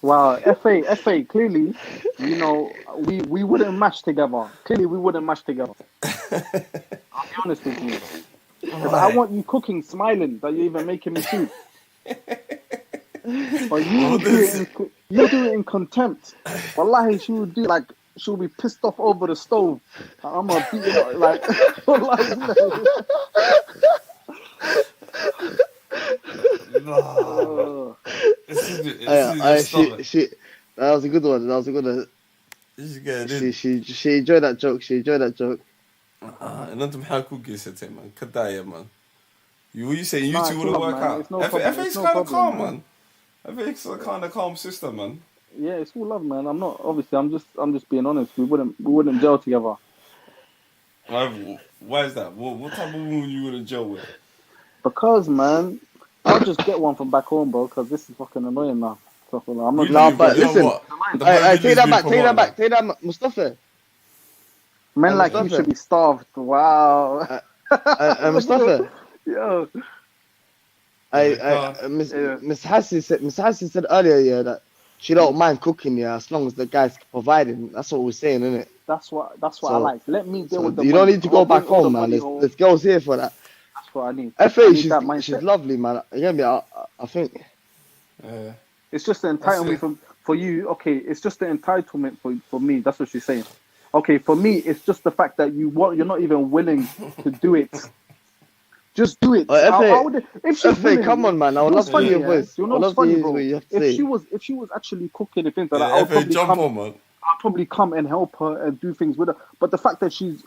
Wow, FA, clearly, we wouldn't match together. Clearly, we wouldn't match together. I'll be honest with you. Because I want you cooking, smiling, that you're even making me food. But you do it in contempt. Wallahi, she'll be pissed off over the stove. I'm gonna beat it up, like, that was a good one. She enjoyed that joke. And then how cook you said, man, Kadaya, man. You saying you two wouldn't work out? FA's kind of calm, man. FA's a kind of calm sister, man. Yeah, it's all love, man. I'm just being honest. We wouldn't gel together. Why is that? What type of woman you wouldn't gel with? Because, man, I'll just get one from back home, bro. Because this is fucking annoying now. I'm not. Nah, but listen, take that back, Mustafa. Men like you should be starved. Wow. Mustafa. Yo. Miss Hassi said earlier, that she don't mind cooking, as long as the guy's providing. That's what we're saying, isn't it? That's what I like. Let me deal with the you money. don't need to go back home, man. There's girls here for that. That's what I need. FA, she's lovely, man. You get me? I think. It's just the entitlement for you. Okay, it's just the entitlement for me. That's what she's saying. Okay, for me, it's just the fact that you're not even willing to do it. Just do it. If she's willing, come on, man. I would love to hear your voice. You know what's funny, bro? If she was actually cooking and things like that, I'll probably come and help her and do things with her. But the fact that she's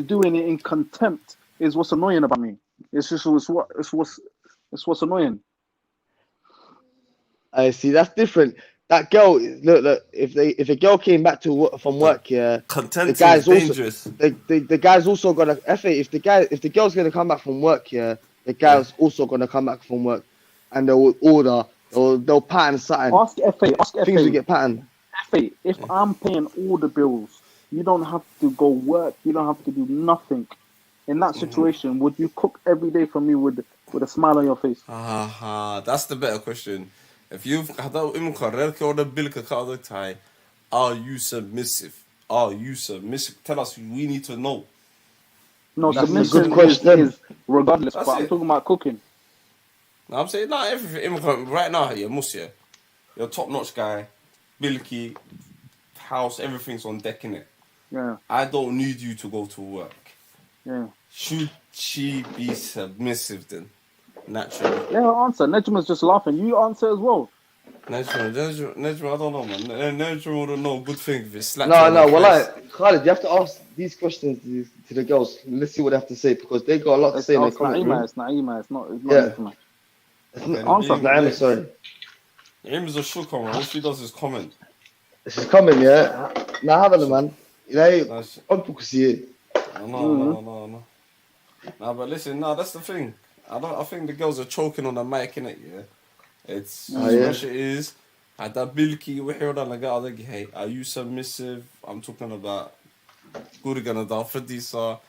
doing it in contempt is what's annoying about me. It's what's annoying. I see. That's different. That girl, look. If a girl came back from work, content is dangerous. The guy's also gonna. If the girl's gonna come back from work, the guy's also gonna come back from work, and they'll order. They'll pattern something. Ask FA. Things will get patterned. FA, if I'm paying all the bills, you don't have to go work. You don't have to do nothing. In that situation, would you cook every day for me with a smile on your face? That's the better question. If you've are you submissive? Are you submissive? Tell us. We need to know. No, submissive is regardless. But I'm talking about cooking. No, I'm saying not everything. Right now, you're a top-notch guy. Bilky, house, everything's on deck, innit? Yeah. I don't need you to go to work. Yeah. Should she be submissive then? Naturally. Yeah, answer. Nejma's just laughing. You answer as well. Nejma, I don't know, man. Nejma wouldn't know good thing if it's slapped. Khalid, you have to ask these questions to the girls. Let's see what they have to say, because they got a lot to say in the comment. It's Naima. It's not Nejma. Answer. Naima, sorry. Naima's a shook on, man. All she does is comment. She's coming, yeah? Nah, have a man. No. Nah, but listen, that's the thing. I think the girls are choking on the mic, innit, yeah? It's what it is. Hada bilki, hey, are you submissive? I'm talking about Gurigana Dafradisa,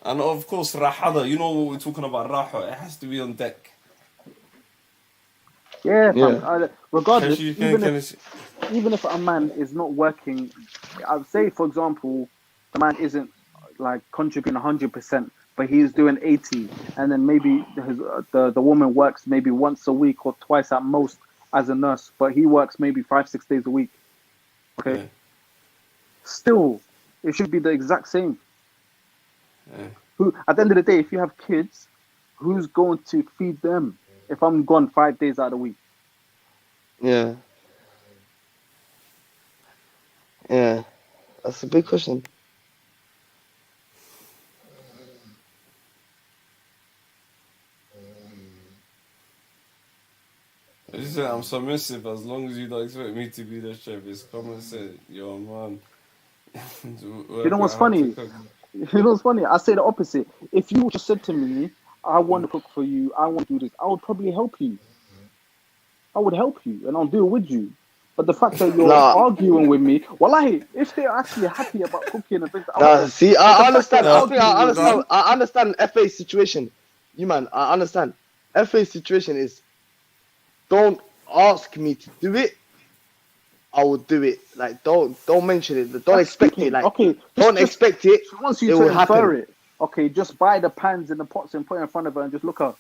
and of course Rahada, you know what we're talking about, Raha, it has to be on deck. Yeah. Regardless, even if a man is not working, I'd say, for example, the man isn't like contributing 100%, but he's doing 80, and then maybe the woman works maybe once a week or twice at most as a nurse, but he works maybe 5-6 days a week. Okay. Yeah. Still, it should be the exact same. Yeah. Who, at the end of the day, if you have kids, who's going to feed them if I'm gone 5 days out of the week? Yeah. Yeah. That's a big question. I'm submissive as long as you don't expect me to be the chef. It's common sense. Yo, man. You know what's funny? I say the opposite. If you just said to me, I want to cook for you, I want to do this, I would probably help you. I would help you and I'll deal with you. But the fact that you're arguing with me, wallahi, if they're actually happy about cooking and things, I understand. I understand FA's situation. I understand. FA's situation is, don't ask me to do it. I will do it. Like, don't mention it. Don't expect it. Like, okay, don't expect it. She wants you to infer it. Okay, just buy the pans and the pots and put it in front of her and just look her.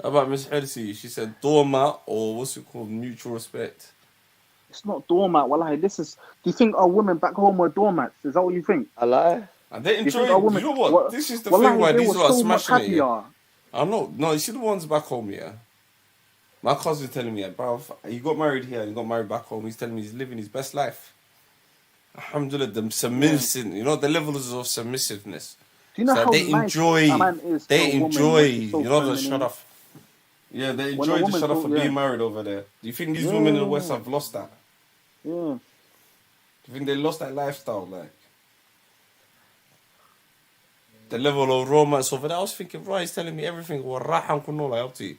How about Miss Hersi? She said doormat, or what's it called? Mutual respect. It's not doormat. Wallahi, do you think our women back home were doormats? Is that what you think? I lie. And they enjoy it. You know what? This is the thing why these are smashing it. Yeah. I'm not. No, you see the ones back home, yeah? My cousin's telling me, bro, he got married here and he got married back home. He's telling me he's living his best life. Alhamdulillah, the submissive, you know, the levels of submissiveness. Do you know how they enjoy, you know, the shut off. Yeah, they enjoy the shut off of being married over there. Do you think these women in the West have lost that? Yeah. Do you think they lost that lifestyle, like? The level of romance over there. I was thinking, right, he's telling me everything. Up to you.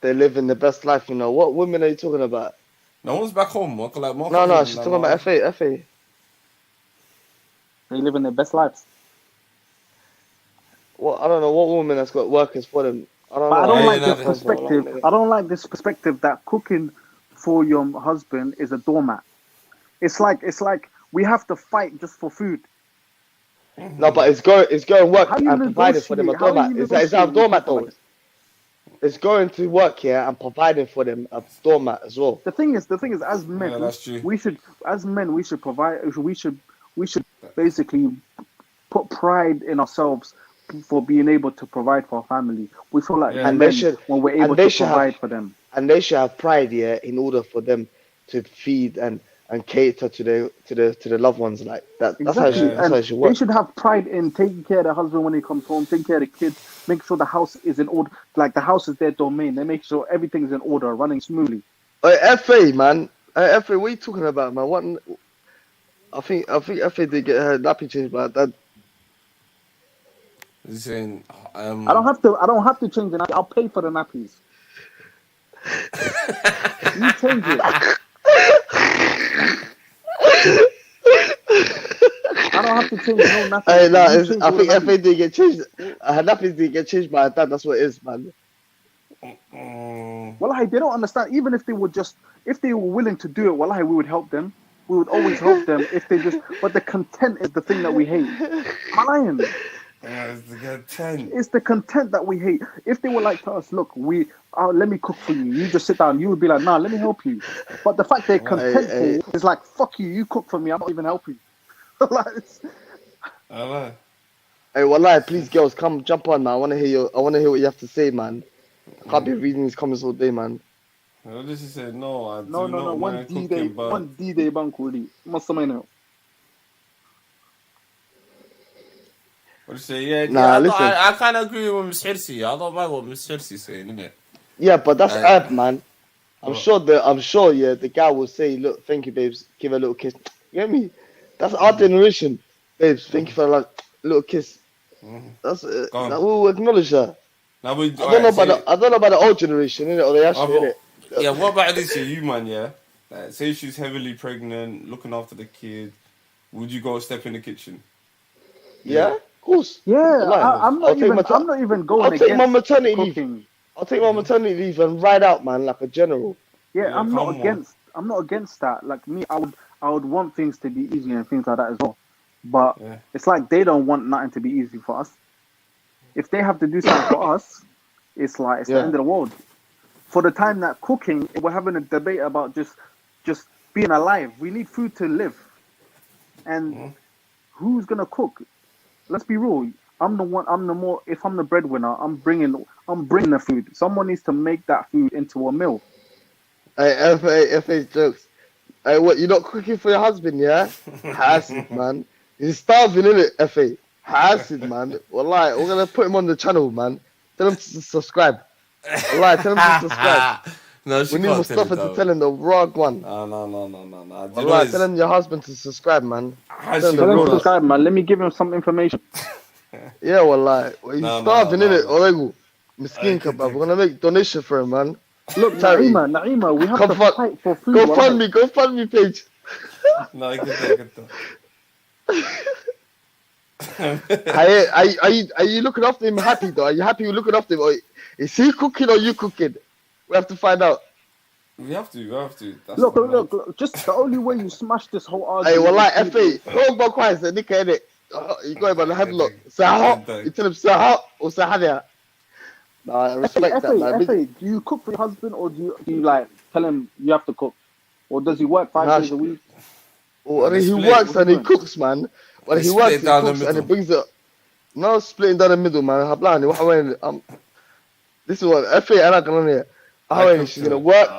They live in the best life, you know. What women are you talking about? No one's back home. Like, No, she's talking about FA. They living their best lives. Well, I don't know what woman has got workers for them. I don't know. I don't like this perspective. I don't like this perspective that cooking for your husband is a doormat. It's like we have to fight just for food. No, but it's going work and providing for them a doormat. Is that a doormat though? It's going to work here and providing for them a doormat as well. The thing is, as men, we should provide. We should basically put pride in ourselves for being able to provide for our family. We feel like when we're able to provide for them. And they should have pride here in order for them to feed and cater to the loved ones like that. That's how it should work. They should have pride in taking care of their husband when he comes home, taking care of the kids, make sure the house is in order. Like the house is their domain. They make sure everything's in order, running smoothly. FA man, FA, what are you talking about, man? What? I think FA did get her nappy changed by that. He's saying, I don't have to change the nappy. I'll pay for the nappies. You change it. I don't have to change no nappy. I think FA did get changed. Her nappies did get changed by her dad. That's what it is, man. Wallahi, they don't understand. Even if they were willing to do it, wallahi, we would help them. We would always help them if they just. But the content is the thing that we hate. Am I lying? Yeah, it's the content. It's the content that we hate. If they were like to us, look, let me cook for you. You just sit down. You would be like, nah, let me help you. But the fact they're contentful is like, fuck you. You cook for me. I'm not even helping. Hey, wallahi, please, girls, come jump on, man. I want to hear what you have to say, man. I can't be reading these comments all day, man. This is saying no. No. One D-Day bank really. Must know. What do you say? Listen. I kind of agree with Miss Hirsi. I don't mind what Miss Hirsi is saying, innit? Yeah, but that's Ab, man. I'm sure, the guy will say, look, thank you, babes. Give her a little kiss. You get me? That's our generation. Babes, thank you for a little kiss. That's we'll acknowledge that. Now I don't know about the old generation, innit? Or the actual, innit? Yeah, what about this you, man, yeah? Like, say she's heavily pregnant, looking after the kid. Would you go step in the kitchen? Yeah. Of course. Yeah, I'm not even going. I'll take my maternity leave. I'll take my maternity leave and ride out, man, like a general. Yeah, I'm not against that. Like me, I would want things to be easy and things like that as well. But it's like they don't want nothing to be easy for us. If they have to do something for us, it's like the end of the world. For the time that cooking, we're having a debate about just being alive. We need food to live, and who's gonna cook? Let's be real. I'm the one. If I'm the breadwinner, I'm bringing the food. Someone needs to make that food into a meal. Hey, FA jokes. Hey, what? You're not cooking for your husband, yeah? Hasid, man. He's starving, innit? FA. Hasid, man. Wallahi, we're gonna put him on the channel, man. Tell him to subscribe. Wallahi, tell him to subscribe. No, we need Mustafa to tell him the raw one. No. Wallahi, tell him your husband to subscribe, man. Tell him to subscribe, man. Let me give him some information. Yeah, wallahi. He's starving, innit? Oregu. Miskin kebab. We're gonna make donation for him, man. Look, Naima, we have to fight for food. Go fund me page. No, I get that. Are you looking after him happy though? Are you happy with looking after him? Or is he cooking or you cooking? We have to find out. We have to. That's look. Just the only way you smash this whole argument. Hey, wallahi, FA. Hold on, quiet. Nigga, innit? You go about the headlock. Say you tell him say hot or say hadiya. No, I respect that, man. FA, do you cook for your husband or do you like tell him you have to cook? Or does he work 5 days a week? Or he works and he cooks, man. When he works, he cooks and he brings it. No splitting down the middle, man. This is what FA and I can hear. She's gonna work.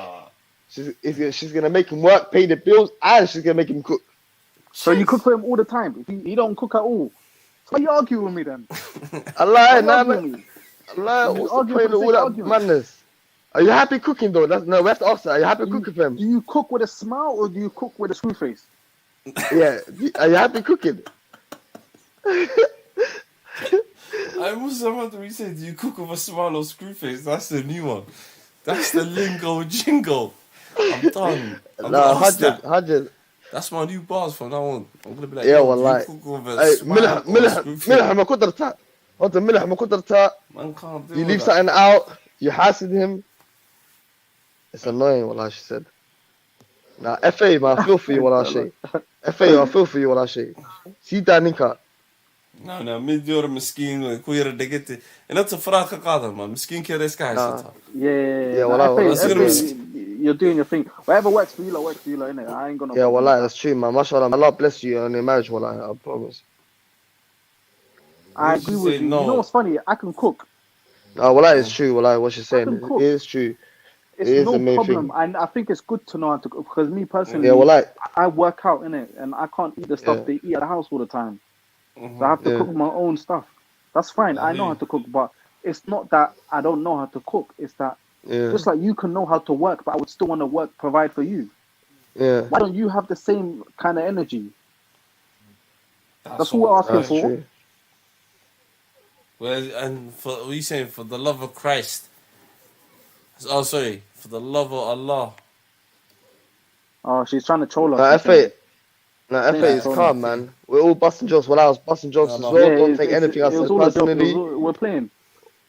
She's gonna make him work, pay the bills, and she's gonna make him cook. So you cook for him all the time. He don't cook at all. So you argue with me then? Allah, what's the point of all that madness? Are you happy cooking though? No, we have to ask that. Are you happy cooking for him? Do you cook with a smile or do you cook with a screw face? Yeah, are you happy cooking? I was about to say, do you cook with a smile or screw face? That's the new one. That's the lingo jingle. I'm done. I'm Nah, gonna ask that. 100. That's my new bars from now on. I'm gonna be like, Yeah, yo, do you wallahi. cook with a Hey, swag or a spoon feed? ملح ما قدرتها. أنت ملح ما قدرتها. Man can't You deal with leave that. something out. You hassle him. It's annoying, wallah, she said. Nah, FA, man, I feel for you, wallah, shay. FA, I feel for you, wallah, shay. See that, Nika. No, مليون مسكين كوير دقيتي. أنا تفرات كقاضي ما مسكين كده إسكا حيساتها. Yeah, Nah, wallah, you're doing your thing. Whatever works for you, innit? I ain't gonna. yeah, wallah, that's true, man. MashaAllah, Allah bless you on your marriage, wallah, I promise. I agree with you. No. You know what's funny? I can cook. No, wallah, it's true, wallah, what she's saying. cook. It is true. It's it is no the main problem, thing. and I think it's good to know how to cook because me personally, Yeah, wallah. I work out innit, and I can't eat the stuff they eat at the house all the time. So I have to cook my own stuff. That's fine. I know how to cook, but it's not that I don't know how to cook. It's that just like you can know how to work, but I would still want to provide for you. Yeah. Why don't you have the same kind of energy? That's what we're asking for. True. Well, and for what are you saying? For the love of Christ. Oh, sorry. For the love of Allah. Oh, she's trying to troll us. FA is calm, man. We're all busting jokes. Well, I was busting jokes as well. Yeah, Don't take anything I said personally. We're playing.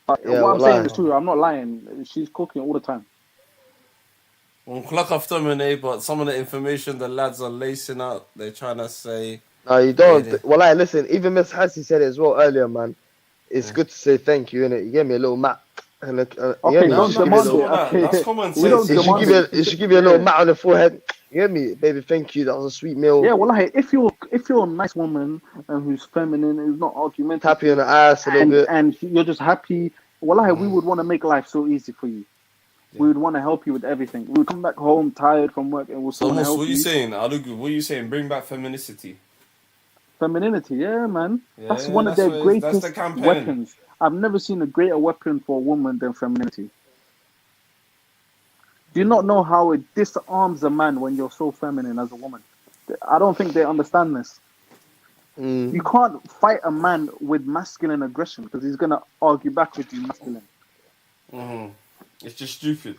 What I'm saying is true. I'm not lying. She's cooking all the time. Well, clock after minute, but some of the information the lads are lacing out, they're trying to say. No, you don't. Well, listen. Even Miss Hassie said it as well earlier, man. It's good to say thank you, innit? You gave me a little mat. And Okay, don't demand it. That's common sense. It should give you a little mat on the forehead. You hear me, baby? Thank you. That was a sweet meal. Yeah, well, if you're a nice woman who's feminine, who's not argumentative, happy on the ass a little bit, and you're just happy, well, we would want to make life so easy for you. Yeah. We would want to help you with everything. We would come back home tired from work, and we'll still help you. What are you saying? What are you saying? Bring back femininity. Femininity, yeah, man. Yeah, that's one of their greatest the weapons. I've never seen a greater weapon for a woman than femininity. Do you not know how it disarms a man when you're so feminine as a woman? I don't think they understand this. You can't fight a man with masculine aggression because he's going to argue back with you masculine. It's just stupid.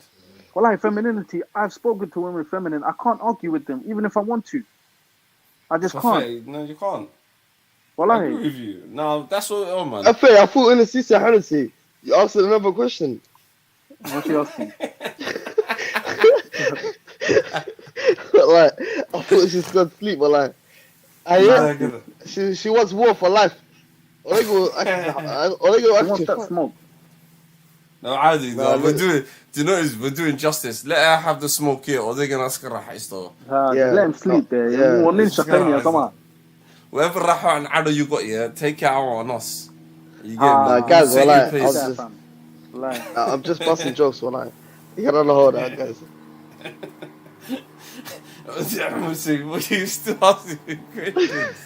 Well, femininity, I've spoken to women feminine. I can't argue with them, even if I want to. I just can't. No, you can't. Well, I agree with you. No, that's what. Oh man. I thought in the sister Hennessy. You asked another question. What's she asking? I thought she's going to sleep, but she wants war for life. She wants that smoke. No, عادي. No, we're doing. Do you notice we're doing justice? Let her have the smoke here, or they're gonna ask her راح يستوى. Let him sleep there. Whoever راحوا عن عدو you got here, take it out on us. You get me? Guys, I'm just busting jokes, wallah. You gotta know that, guys. What are you still asking me questions?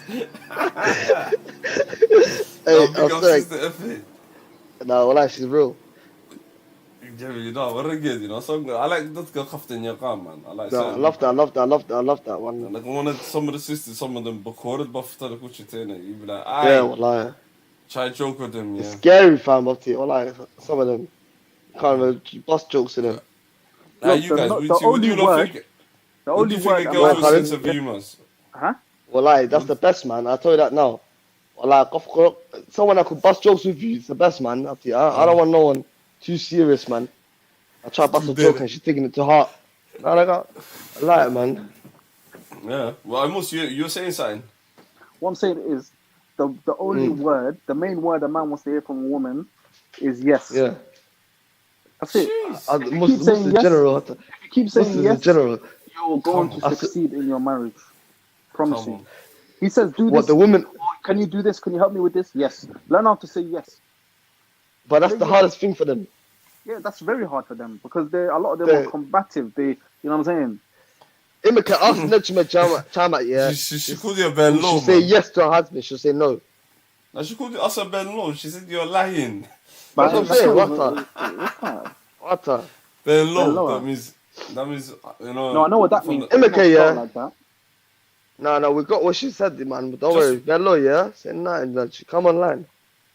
No, wallah, she's real. You know, we're good, you know. So I like that girl خفت in your car, man. I like. I love that one. Like one of some of the sisters, some of them recorded, but for the kuch you be like, yeah, wallah. Try joke with them, yeah. It's scary, fam, up to wallah. Some of them can't even bust jokes in them. Now you guys, would you not think? The only word a girl with sense of humour? Huh? Wallah, that's the best, man. I tell you that now. Wallah, someone that could bust jokes with you is the best, man. Up to you. I don't want no one too serious, man. I try to bust a joke and she's taking it to heart. I like it, man. Yeah. Well, you're saying something. What I'm saying is, the only word, the main word a man wants to hear from a woman is yes. Yeah. That's it. Keep saying yes. General. Keep saying yes. General. You're going to succeed in your marriage. Promise you. He says, do this. What, the woman? Can you do this? Can you help me with this? Yes. Learn how to say yes. But that's the hardest thing for them. Yeah, that's very hard for them because a lot of them are combative. You know what I'm saying? Imika asked Nejma Chama, yeah. She called you a Ben Law. She'll say yes to her husband. She'll say no. No, she called us a Ben Law. She said you're lying. That's what I'm saying. What? Ben Law. That means you know. No, I know what that means. Imika, yeah. Like that. No, we got what she said, man. But don't worry, Ben Law, yeah. Say nothing. She come online.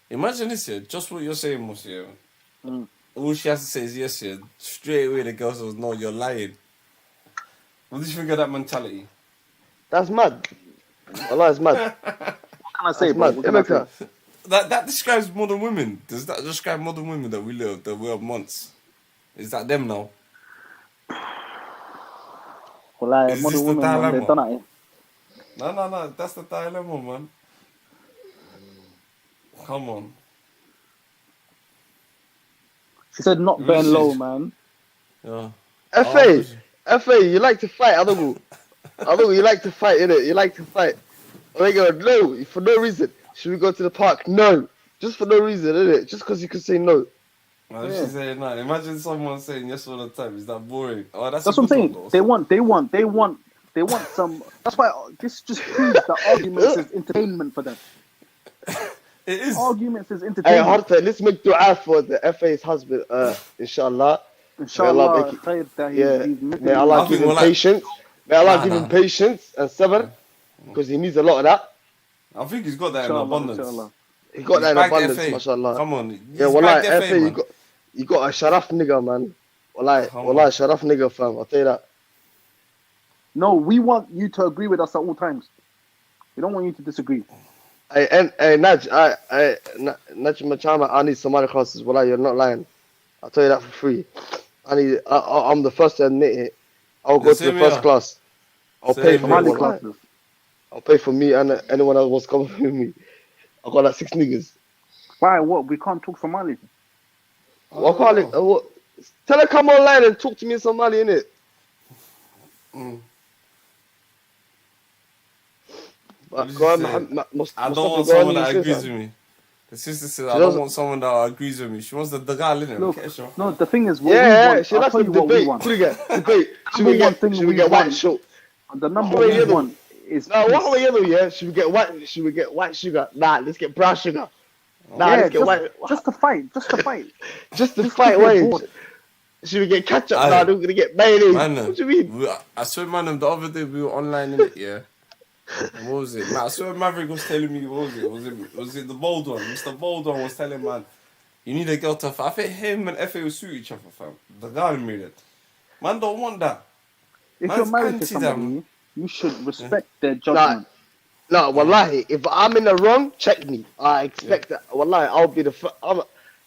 Imagine this here. Just what you're saying, Musia. All she has to say is yes, yeah. Straight away, the girl says, no, you're lying. What do you think of that mentality? That's mad. Allah is mad. What can I say, bro? What can I say? That describes modern women. Does that describe modern women that we have months? Is that them now? Well, Is this modern the women, man, they've done dilemma? it. No. That's the dilemma, man. Come on. She said not bend low, man. Yeah. FA, you like to fight, Adogu. You like to fight, innit? You like to fight. Oh my God, no, for no reason. Should we go to the park? No. Just for no reason, innit? Just because you could say no. She's saying no. Imagine someone saying yes all the time. Is that boring? Oh, that's what I'm saying. They want some. That's why this just proves that arguments is entertainment for them. It is. Arguments is Hey, entertainment. Harta, let's make dua for the FA's husband, inshallah. Inshallah, may Allah give him patience. May Allah give him patience and sabr, because he needs a lot of that. I think he's got that in abundance. He got that in abundance, mashallah. Come on. Yeah, wallahi, FA, you got a sharaf nigga, man. Wallahi, sharaf nigga, fam. I'll tell you that. No, we want you to agree with us at all times. We don't want you to disagree. Hey, Naj, Naj Machama, I need Somali classes. Wallahi, you're not lying. I'll tell you that for free. I'm the first to admit it. I'll go to the first class. I'll pay for Somali classes. I'll pay for me and anyone else wants to come with me. I got like 6 niggas. Why? What? We can't talk Somali. Tell her come online and talk to me in Somali, innit? I don't want someone that agrees with me. The sister says, I don't want someone that agrees with me. She wants the dagal, innit? No, the thing is, she likes to debate. Should we get white short? The number one is what yellow, yeah? Should we get white sugar? Nah, let's get brown sugar. Let's get white. Just to fight. Just to fight, wait. Should we get ketchup? Nah, we're gonna get mayonnaise. What do you mean? I swear, man, the other day we were online, innit, yeah? And what was it? Man, I swear Maverick was telling me, what was it? Was it the bold one? Mr. Bold one was telling man, you need a girl to fight. I think him and FA will suit each other, fam. The guy made it. Man don't want that. If you're married to somebody, you should respect their judgment. No, wallahi, if I'm in the wrong, check me. I expect that. Wallahi, I'll be the first.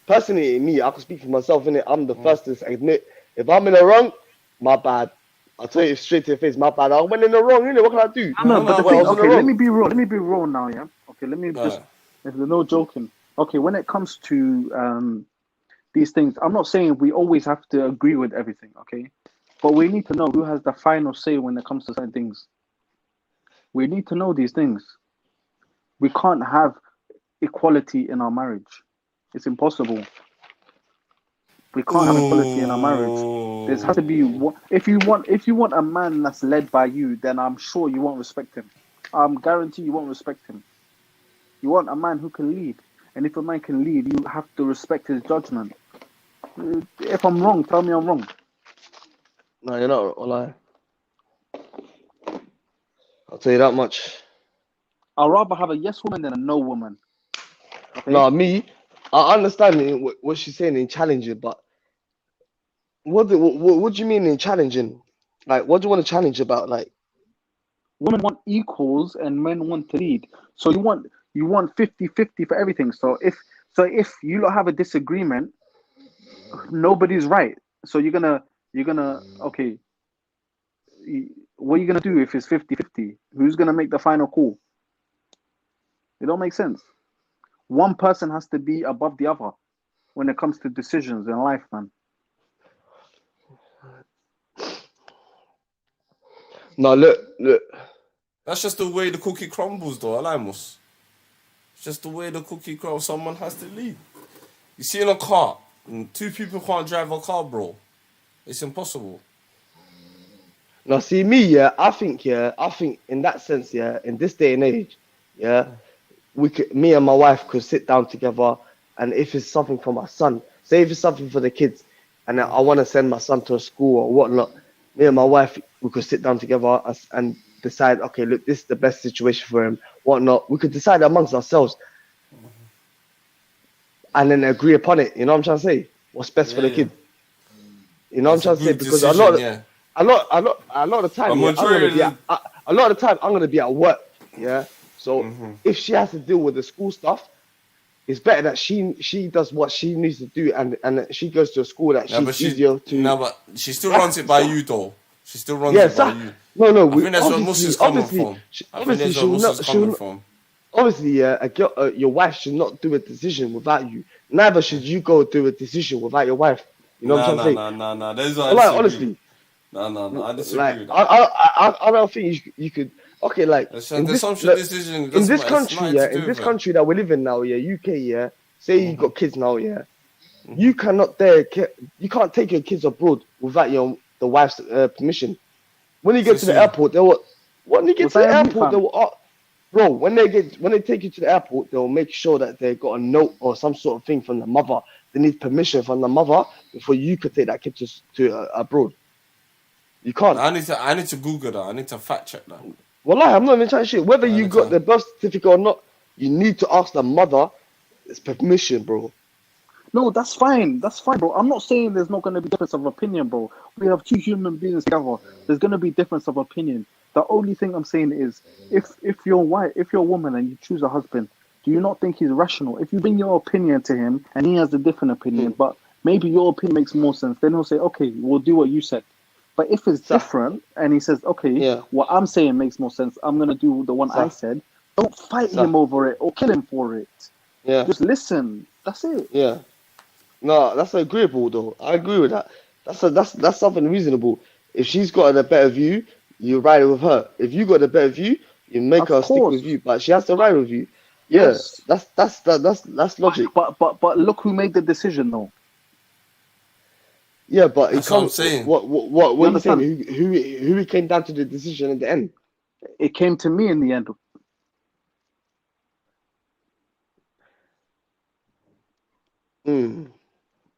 Personally, me, I can speak for myself, innit? I'm the first to admit, if I'm in the wrong, my bad. I'll tell you straight to your face, my bad. I went in the wrong, innit? What can I do? No, but the thing, okay, let me be real now, yeah? Okay, let me just, there's no joking. Okay, when it comes to these things, I'm not saying we always have to agree with everything, okay? But we need to know who has the final say when it comes to certain things. We need to know these things. We can't have equality in our marriage. It's impossible. We can't have equality in our marriage. There has to be if you want a man that's led by you, then I'm sure you won't respect him. I'm guarantee you won't respect him. You want a man who can lead, and if a man can lead, you have to respect his judgment. If I'm wrong, tell me I'm wrong. No, you're not. Wallahi. I'll tell you that much. I'd rather have a yes woman than a no woman. Okay? No, me, I understand what she's saying in challenging, but what do you mean in challenging? Like, what do you want to challenge about? Like, women want equals and men want to lead. So you want 50-50 for everything. So if you don't have a disagreement, nobody's right. So you're gonna okay. What are you gonna do if it's 50-50? Who's gonna make the final call? It don't make sense. One person has to be above the other when it comes to decisions in life, man. No, look. That's just the way the cookie crumbles, though, Alamos. It's just the way the cookie crumbles. Someone has to lead. You see in a car, 2 people can't drive a car, bro. It's impossible. Now, see me, I think in that sense, in this day and age, me and my wife could sit down together, and if it's something for my son, say if it's something for the kids, and I want to send my son to a school or whatnot, me and my wife, we could sit down together and decide, okay, look, this is the best situation for him, whatnot. We could decide amongst ourselves and then agree upon it. You know what I'm trying to say? What's best for the kid? You know what I'm trying to say? Because a lot of the time, yeah, a lot of the time I'm gonna be at work, yeah. So if she has to deal with the school stuff, it's better that she does what she needs to do, and she goes to a school that she's easier to. No, but she still runs it by you, though. She still runs it by you. No. I think that's where Muslims coming from. Obviously, your wife should not do a decision without you. Neither should you go do a decision without your wife. You know what I'm saying? No. That's what I honestly. No. I disagree Like, with that. I don't think you could. Okay, like in this country, in this country that we live in now, yeah, UK, yeah. Say you got kids now, yeah. You cannot you can't take your kids abroad without the wife's permission. When you get to the airport, when they take you to the airport, they'll make sure that they got a note or some sort of thing from the mother. They need permission from the mother before you could take that kid to abroad. You can't. I need to Google that. I need to fact check that. Well, I'm not even trying shit. Whether you got the birth certificate or not, you need to ask the mother its permission, bro. No, that's fine. That's fine, bro. I'm not saying there's not going to be difference of opinion, bro. We have two human beings together. There's going to be difference of opinion. The only thing I'm saying is, if you're a woman and you choose a husband, do you not think he's rational? If you bring your opinion to him and he has a different opinion, but maybe your opinion makes more sense, then he'll say, okay, we'll do what you said. But if it's different and he says, okay, what I'm saying makes more sense, I'm going to do the one I said, don't fight him over it or kill him for it. Yeah. Just listen. That's it. Yeah. No, that's agreeable though. I agree with that. That's something reasonable. If she's got a better view, you ride with her. If you got a better view, you make her stick with you. But she has to ride with you. Yeah, yes. That's logic. But look who made the decision though. Yeah, but that's what I'm saying. What are you saying? Who came down to the decision at the end? It came to me in the end.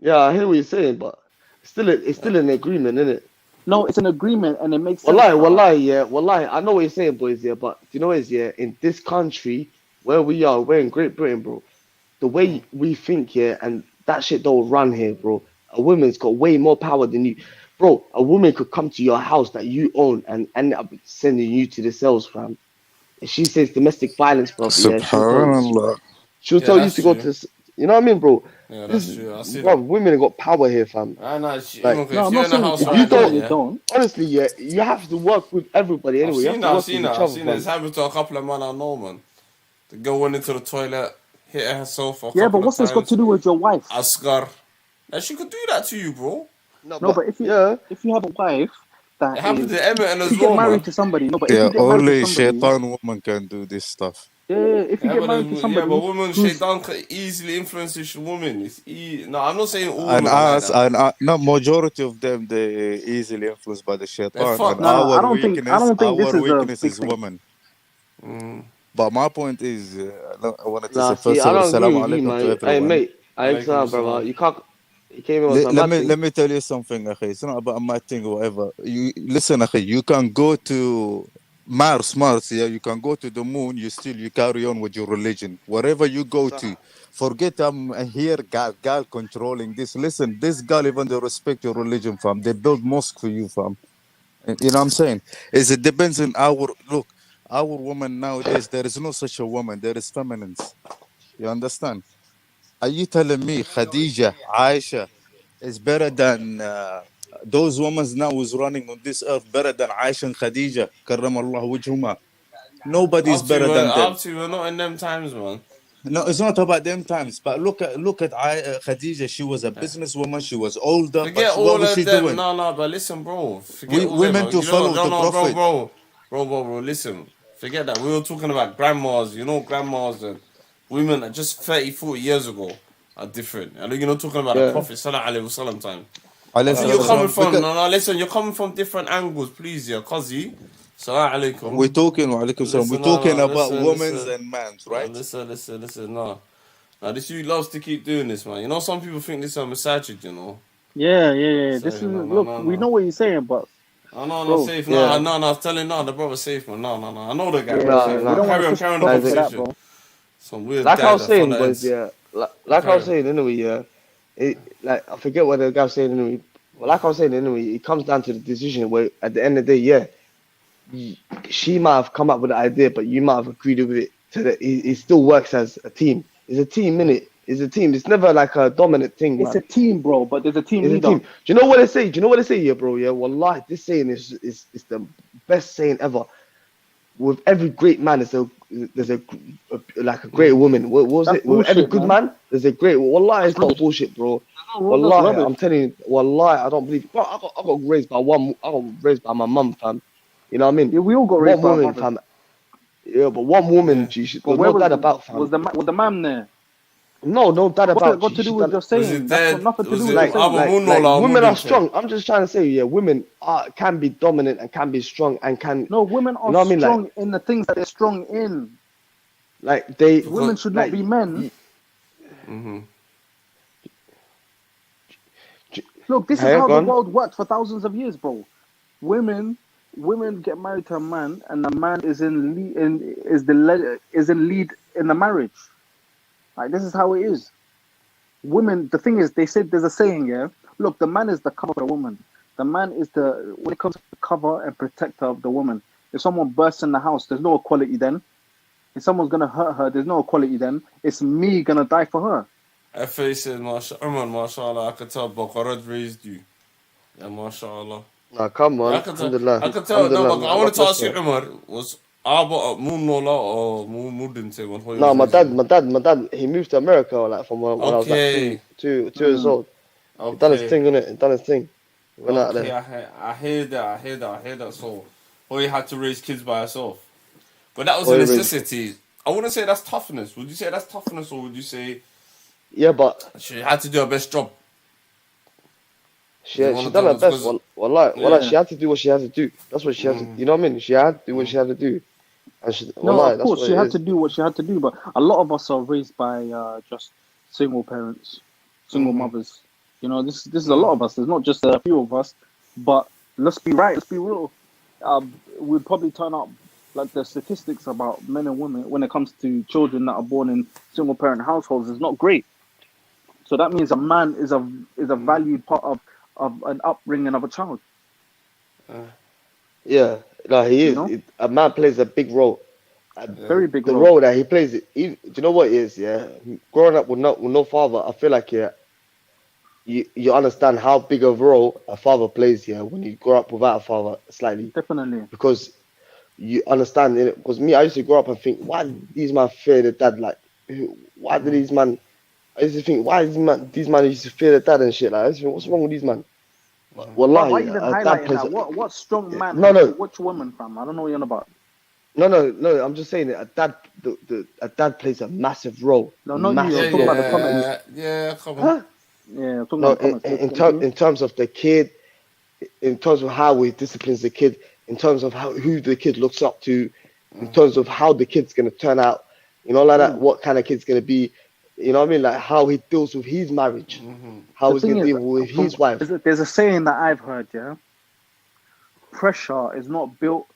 Yeah, I hear what you're saying, but it's still an agreement, isn't it? No, it's an agreement, and it makes sense. Wallahi, I know what you're saying, boys. Yeah, but you know what is in this country where we are, we're in Great Britain, bro. The way we think, and that shit don't run here, bro. A woman's got way more power than you, bro. A woman could come to your house that you own and end up sending you to the cells, fam. If she says domestic violence, bro, she'll tell you to go to. You know what I mean, bro? Yeah, that's true. I see bro, women have got power here, fam. I know. You don't. Honestly, you have to work with everybody anyway. I've seen that. It's happened to a couple of men I know, man. The girl went into the toilet, hit herself. Yeah, but what's this got to do with your wife? Asghar. And she could do that to you, bro. No, but if you have a wife that it happened to Emmett as well, you get married to somebody. No, but only shaitan woman can do this stuff. Yeah, if you get married to somebody. Yeah, but women, shaitan can easily influence women. No, I'm not saying all and women us, like that. not majority of them, they easily influenced by the shaitan. And I don't think this weakness is women. But my point is, I wanted to say first of all, assalamu alaikum to everyone. Hey, mate, brother. You can't. Let me tell you something, akhi. It's not about my thing or whatever. You listen, akhi. You can go to Mars, yeah. You can go to the moon. You carry on with your religion. Wherever you go to, forget I'm here, gal controlling this. Listen, this gal even they respect your religion, fam. They build mosque for you, fam. You know what I'm saying? It depends on our woman nowadays. There is no such a woman. There is feminines. You understand? Are you telling me Khadija, Aisha is better than those women now who's running on this earth better than Aisha and Khadija? Karramallahu wajhuma. Nobody's better than them. We're not in them times, man. No, it's not about them times. But look at Khadija. She was a businesswoman. She was older. Forget all of them. Doing? No, but listen, bro. Forget women to follow the prophet. Bro, listen. Forget that. We were talking about grandmas. Grandmas and women that just 30, 40 years ago are different. And you're not talking about the Prophet Sallallahu Alaihi Wasallam time. You're coming from listen. You're coming from different angles, please, Qazi. Assalamu alaikum. We're talking about women's and men's, right? Listen. No, this you loves to keep doing this, man. Some people think this is a masajid, Yeah. This is look. We know what you're saying, but. No, safe. No, I'm telling the brother safe, man. No. I know the guy. We don't carry on the conversation. Some weird like I was saying, boys, like I was saying anyway, like I forget what the guy was saying anyway. Well, like I was saying, anyway, it comes down to the decision where, at the end of the day, yeah, she might have come up with the idea, but you might have agreed with it. It still works as a team. It's a team, innit? It's a team. It's never like a dominant thing, It's man. a team, bro. But there's a team It's a leader. team. Do you know what they say? Do you know what they say here, bro? Yeah, wallahi, this saying is the best saying ever. With every great man, there's a great woman. What was That's it? With every bullshit, good man. man, there's a great. Wallahi, it's not rubbish. bullshit, bro. That's Wallahi, rubbish. I'm telling you, wallahi, I don't believe. Bro, I got raised by one. I got raised by my mum, fam. You know what I mean? Yeah, we all got One raised by our woman, mothers. fam. Yeah, but one woman, there's But where no was dad about, fam. was the man there? No dad What's about. it got to do with your saying? That's got nothing to do with your like saying. women are strong. I'm just trying to say, yeah, women can be dominant and can be strong and can. No, women You know are what I mean? strong Like, in the things that they're strong in. like they. Women should not like, be men. Look, this is Hey, how go the on. world worked for thousands of years, bro. Women get married to a man, and the man is in lead in the marriage. Like, this is how it is. Women, the thing is, they said there's a saying, yeah. Look, the man is the cover of the woman. The man is when it comes to the cover and protector of the woman. If someone bursts in the house, there's no equality then. If someone's gonna hurt her, there's no equality then. It's me gonna die for her. I face it, mashallah, I could tell Bokarad raised you. Yeah, mashallah. Nah, come on. I could tell, Alhamdulillah, no, but I wanted to ask you, man. Umar, was Aba Munola or Mudinte when he No, was my dad, he moved to America like from when I was like two years old. He done his thing, innit? He done his thing. He went out there. I hear that. So, he had to raise kids by herself. But that was Oh, a he raised- necessity. I wouldn't say that's toughness. Would you say that's toughness, or would you say Yeah, but she had to do her best job? she done her best. Wallahi, she had to do what she had to do. That's what she had to. You know what I mean? She had to do what she had to do. And No, wallahi, of that's course, what she it had is. to do what she had to do, but a lot of us are raised by just single parents, single mothers. You know, this is a lot of us. There's not just a few of us, but let's be real. We'd probably turn up like the statistics about men and women when it comes to children that are born in single parent households is not great. So that means a man is a valued part of an upbringing of a child. Yeah, no, he is. You know? A man plays a big role. Very big The role. role that he plays. Do you know what it is? Yeah, growing up with no father, I feel like you understand how big of a role a father plays here when you grow up without a father, slightly. Definitely. Because you understand it. Because me, I used to grow up and think, why did these men fear their dad? Like, why did these men? I used to think, why these men used to fear their dad and shit? Like, I used to think, what's wrong with these men? Wallahi, Why even a dad highlighting plays. that? What strong man? No. Which woman, fam? I don't know what you're on about. No. I'm just saying that a dad plays a massive role. No, not you. I'm talking about the comments. Yeah, come on. Huh? Yeah, I'm talking No, about the comments. in terms of the kid, in terms of how he disciplines the kid, in terms of who the kid looks up to, in terms of how the kid's gonna turn out, you know, like that, what kind of kid's gonna be, you know what I mean, like how he deals with his marriage, how The he's thing gonna is, deal with his wife. There's a saying that I've heard, yeah. Pressure is built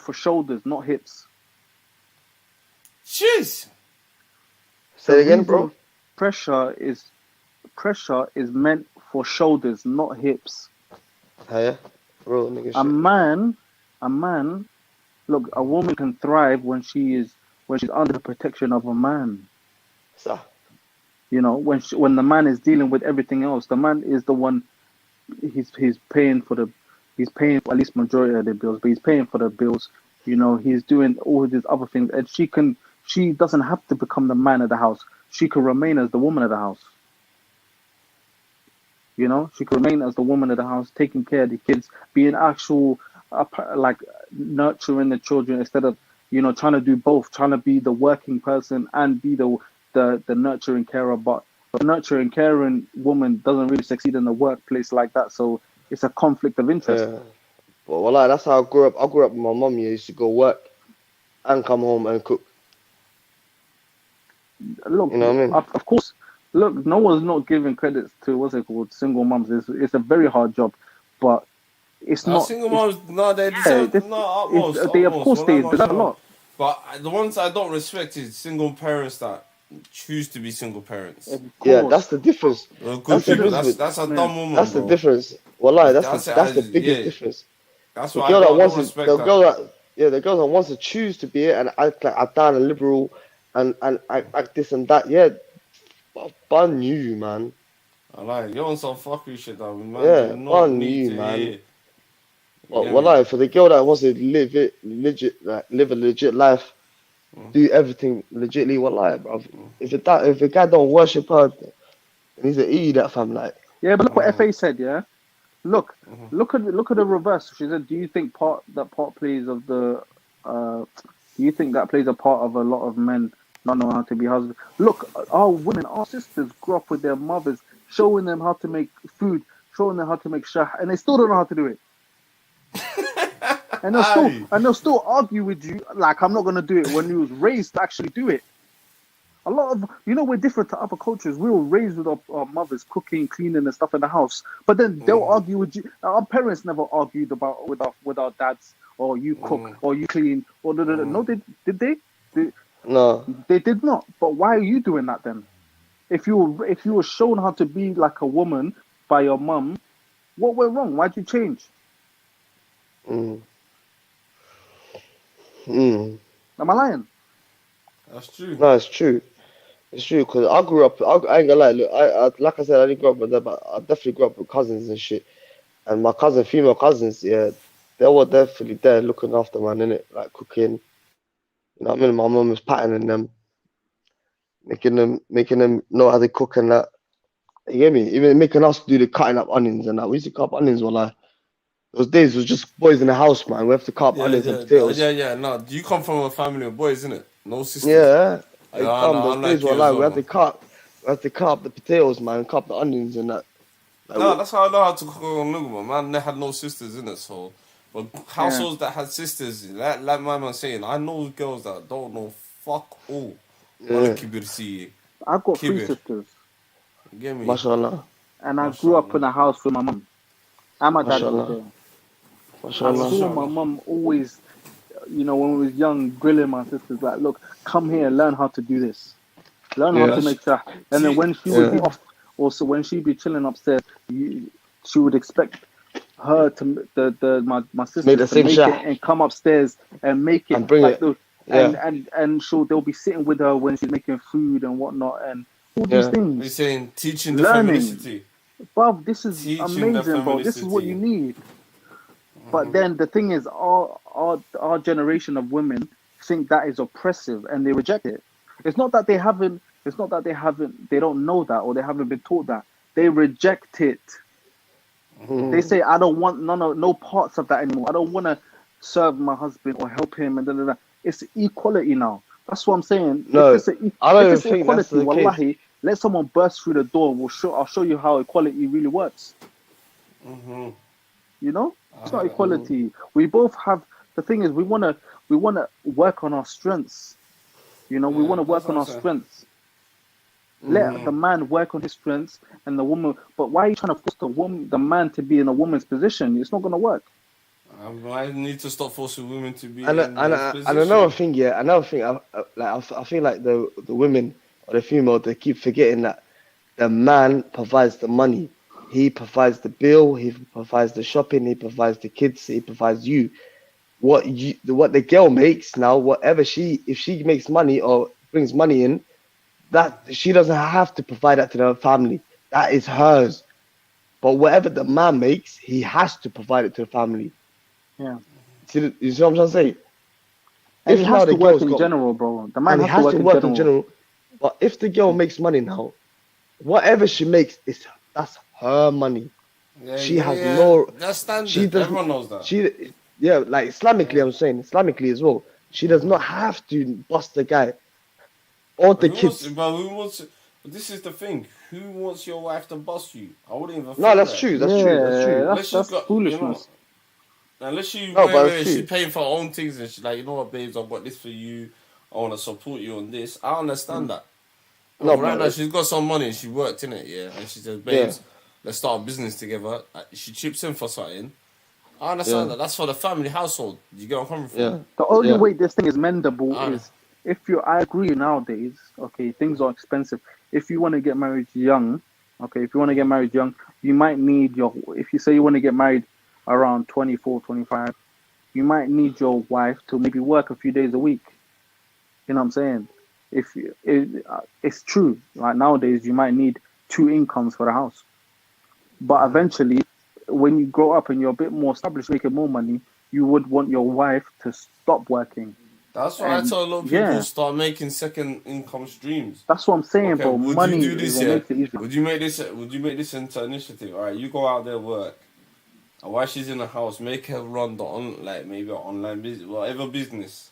for shoulders, not hips. Jeez. Say it again, bro. Pressure is meant for shoulders, not hips. Yeah, bro, nigga. A man. Look, a woman can thrive when she's under the protection of a man. So. You know, when the man is dealing with everything else, the man is the one. He's paying for at least majority of the bills, but he's paying for the bills. You know, he's doing all these other things, and she doesn't have to become the man of the house. She can remain as the woman of the house. You know, she can remain as the woman of the house, taking care of the kids, being actual, like nurturing the children instead of, you know, trying to do both, trying to be the working person and be the nurturing carer. But the nurturing caring woman doesn't really succeed in the workplace like that. So it's a conflict of interest. Yeah. But well, that's how I grew up. I grew up with my mum. Used to go work and come home and cook. Look, you know what I mean? Of course. Look, no one's not giving credits to what's it called, single mums. It's a very hard job, but it's not. Single moms, no, they deserve. They of course they deserve a lot. But the ones I don't respect is single parents that choose to be single parents. Yeah, that's the difference. Good That's the people. difference. That's a dumb woman, That's bro. the difference. Wallahi, That's that's the biggest yeah. difference. That's The why girl I that wants don't to, respect the that. girl that, yeah, the girl that wants to choose to be it and act like act down and liberal and act this and that. Yeah, bun you, man. I like you're on some fuckery shit that we man do Yeah, not bun need you, to man. hear. But wallahi, for the girl that wants to live it legit, like live a legit life, do everything legitly, wallahi, bro. If a guy don't worship her, then he's an idiot, fam. Like, Yeah, but look what FA said. Yeah, look at the reverse. She said, "Do you think part plays of the? Do you think that plays a part of a lot of men not knowing how to be husbands? Look, our women, our sisters grew up with their mothers showing them how to make food, showing them how to make shah, and they still don't know how to do it. And they'll still argue with you like I'm not gonna do it when you was raised to actually do it. A lot of we're different to other cultures. We were raised with our mothers cooking, cleaning, and stuff in the house. But then they'll argue with you. Our parents never argued about with our dads, or you cook, or you clean, or no, did they? No, they did not. But why are you doing that then? If you were shown how to be like a woman by your mum, what went wrong? Why'd you change? Am I lying? That's true. No, it's true. It's true because I grew up. I ain't gonna lie. Look, I like I said, I didn't grow up with them, but I definitely grew up with cousins and shit. And my female cousins, yeah, they were definitely there looking after man, innit? Like cooking. You know what I mean? My mum was patterning them, making them know how to cook and that. You get me? Even making us do the cutting up onions and that. We used to cut up onions, like those days was just boys in the house, man. We have to cut up onions and potatoes. Yeah. No, you come from a family of boys, innit? No sisters. Yeah. I'm those like days were like we had to cut up the potatoes, man, cut up the onions and that. Like, no, that's how I know how to cook on Nugma, man. They had no sisters in it, so. But households that had sisters, like my man saying, I know girls that don't know fuck all. I've got 3 sisters. You get me? Mashallah. And I grew up in a house with my mum. And my dad was there. I saw my mum always, when we was young, grilling my sisters, like, look, come here, learn how to do this. Learn how to make shah. And then when she would be off, also when she'd be chilling upstairs, she would expect her to my sister to make it and come upstairs and make it and bring like it. And they'll be sitting with her when she's making food and whatnot and all these things. You're saying teaching the learning. femininity. Bruv, this is amazing, bro. This is what you need. But then the thing is, our generation of women think that is oppressive and they reject it. It's not that they haven't. They don't know that or they haven't been taught that. They reject it. They say, I don't want no parts of that anymore. I don't want to serve my husband or help him and da, da, da. It's equality now. That's what I'm saying. No, I don't if think equality, that's the wallahi, case. let someone burst through the door. I'll show you how equality really works. It's not equality. We both have. The thing is, we wanna work on our strengths. We want to work on our strengths. Let the man work on his strengths and the woman. But why are you trying to force the man to be in a woman's position? It's not going to work. I need to stop forcing women to be and another thing, I feel like the women or the female, they keep forgetting that the man provides the money. He provides the bill. He provides the shopping. He provides the kids. He provides you. What the girl makes now, if she makes money or brings money in, that she doesn't have to provide that to the family. That is hers. But whatever the man makes, he has to provide it to the family. Yeah. You see what I'm trying to say? And he has to work in general, bro. The man has to work in general. But if the girl makes money now, whatever she makes, that's her money. She has no. That's standard. Everyone knows that. Like Islamically, I'm saying Islamically as well. She does not have to bust the guy or the kids. This is the thing. Who wants your wife to bust you? I wouldn't even. No, that's true. That's true. That's foolishness. Unless she's paying for her own things and she's like, you know what, babes, I've got this for you. I want to support you on this. I understand that. No, right now she's got some money and she worked in it, and she says, babes, let's start a business together. She chips in for something. I understand that. That's for the family household. You get what I'm coming from? The only way this thing is mendable is I agree nowadays. Okay, things are expensive. If you want to get married young, you might need your. If you say you want to get married around 24, 25, you might need your wife to maybe work a few days a week. You know what I'm saying? It's true. Like nowadays, you might need two incomes for the house. But eventually, when you grow up and you're a bit more established, making more money, you would want your wife to stop working. That's why I tell a lot of people start making second income streams. That's what I'm saying, bro. Would Money you do this? is what makes it easier. Would you make this into initiative? All right, you go out there work, and while she's in the house, make her run maybe an online business, whatever business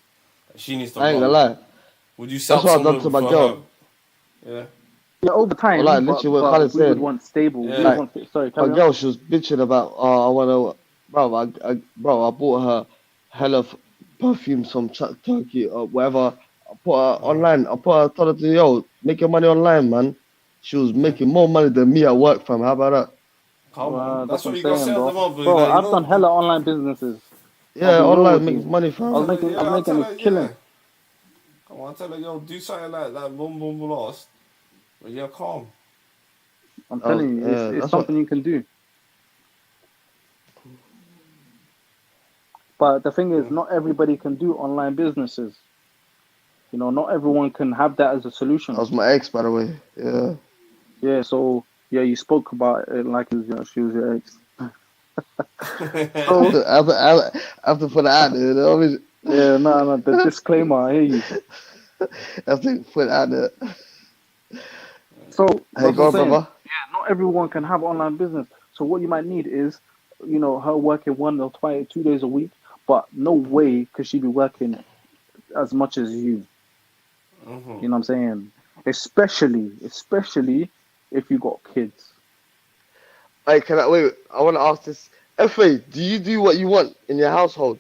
she needs to run. I ain't gonna lie. Would you sell That's what I've done to my girl. Yeah. Yeah, over time. Like literally what Khaled said. We would want stable. Yeah. My girl, she was bitching about. I wanna, bro. I bought her hell of perfumes from Turkey or whatever. I put her online. Told her to yo, make your money online, man. She was making more money than me at work, fam. How about that? Come on, that's what you gotta set them up. Bro, I've done hella online businesses. Yeah, online makes money, fam. I was making a killing. Come on, tell her, yo, do something like that. Boom, boom, lost. But you're calm. I'm telling you, it's something you can do. But the thing is, not everybody can do online businesses. You know, not everyone can have that as a solution. That was my ex, by the way. Yeah. Yeah. So you spoke about it like it was, she was your ex. So, I have to put it out there. You know? Yeah, no, the disclaimer. I hear you. I have to put it out there. So, hey, go on, brother. Yeah, not everyone can have online business. So what you might need is, you know, her working 1 or 2 days a week, but no way could she be working as much as you. Mm-hmm. You know what I'm saying? Especially if you got kids. Hey, wait? I want to ask this. FA, do you do what you want in your household?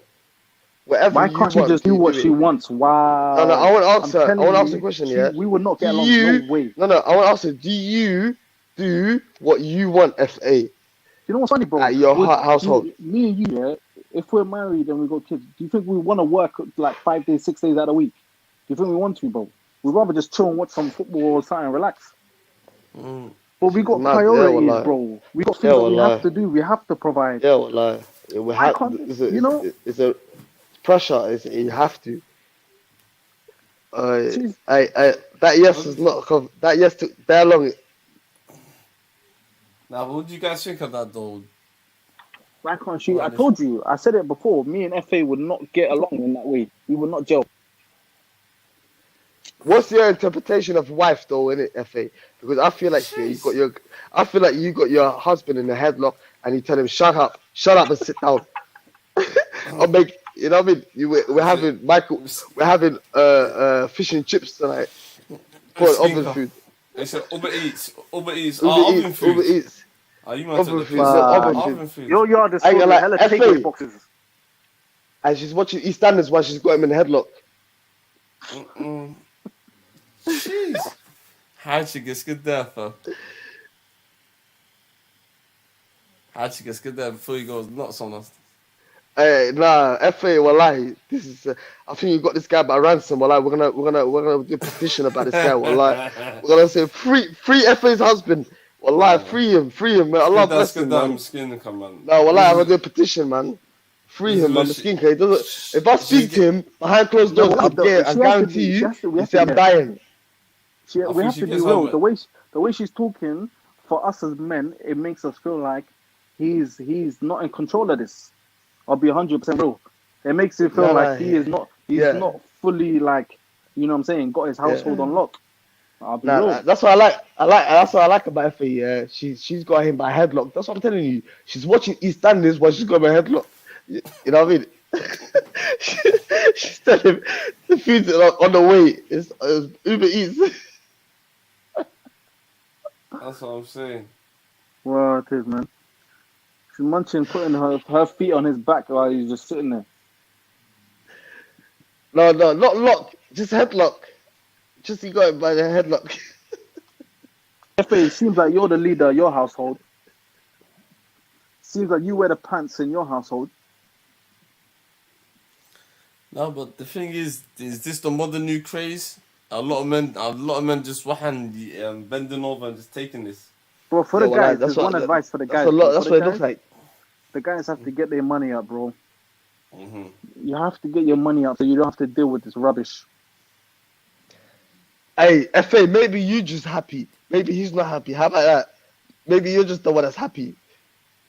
Whatever Why can't she just do what she wants? Wow. No, I want to ask her. I want to ask a question, yeah? We would not get along, no way. No, I want to ask her, do you do what you want, FA? You know what's funny, bro? At your household? Me and you, yeah, if we're married and we got kids, do you think we want to work like 5 days, 6 days out of the week? Do you think we want to, bro? We'd rather just chill and watch some football or something and relax. But we got priorities, bro. We got things that we have to do. We have to provide. Yeah, like we have. It's a pressure. You have to. That yes is not. That yes took that long. Now, what do you guys think of that, though? Why can't she? I told you. I said it before. Me and FA would not get along in that way. We would not gel. What's your interpretation of wife, though, in it, FA? Because I feel like you got your husband in a headlock, and you tell him, "Shut up and sit down." Or make, you know what I mean? We're having fish and chips tonight for oven food. They said Uber Eats. Oven food. Uber Eats. You might oven food. Your yard is full of hella takeaway boxes. And she's watching EastEnders while she's got him in a headlock. Jeez. How'd she get skid there, fam? How'd she get skid there before he goes nuts on us? Hey, nah, FA, wallahi, this is. I think you got this guy by ransom. Wallahi, we're gonna do a petition about this guy. Wallahi, we're gonna say free FA's husband. Wallahi, free him, man. Allah bless him, man. No, wallahi, I'm gonna do a petition, man. Free him, man. Skin he doesn't. If I speak to him behind closed doors, I guarantee you, you say I'm dying. We have to be real. The way she's talking, for us as men, it makes us feel like he's not in control of this. I'll be 100% real. It makes it feel like he's not fully, like, you know what I'm saying, got his household on lock. I'll be real. That's what that's what I like about FA. Yeah, she's got him by headlock. That's what I'm telling you. She's watching EastEnders while she's got him by headlock. You know what I mean? She's telling him the food's on the way. It's Uber Eats. That's what I'm saying. Well, it is, man. She's munching, putting her feet on his back while he's just sitting there. No, not lock. Just headlock. Just you got it by the headlock. FA, it seems like you're the leader of your household. Seems like you wear the pants in your household. No, but the thing is this the modern new craze? A lot of men just bending over and just taking this. Bro, for the guys, there's one advice for the guys. That's what it looks like. The guys have to get their money up, bro. Mm-hmm. You have to get your money up so you don't have to deal with this rubbish. Hey, FA, maybe you just happy. Maybe he's not happy. How about that? Maybe you're just the one that's happy.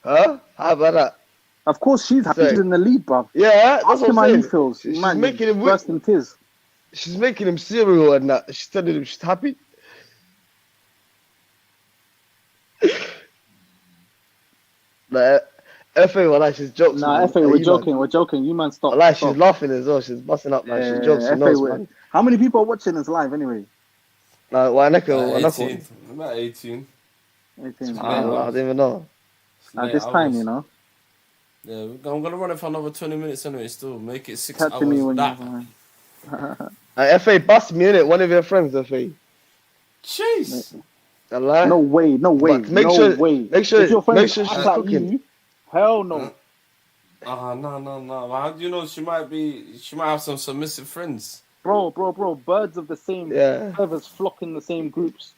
Huh? How about that? Of course she's happy. She's in the lead, bro. Yeah, that's Ask him what how I'm he saying. feels. She's Man, making him burst in tears. She's making him cereal and that. She's telling him she's happy. Like, FA, well, she's joking. Nah, FA, we're joking. You man, stop. Like, she's laughing as well. She's busting up, man. She's jokes. She knows, man. How many people are watching this live anyway? Why not? 18. About 18. 18. I don't even know. At this time, you know. Yeah, I'm gonna run it for another 20 minutes anyway. Still make it 6 Catch hours. me when FA, bust me in it. One of your friends, FA. Jeez. No way. But make sure If your friend she's acts like cooking. you, hell no. No. How do you know she might have some submissive friends? Bro. Birds of the same feathers flock in the same groups.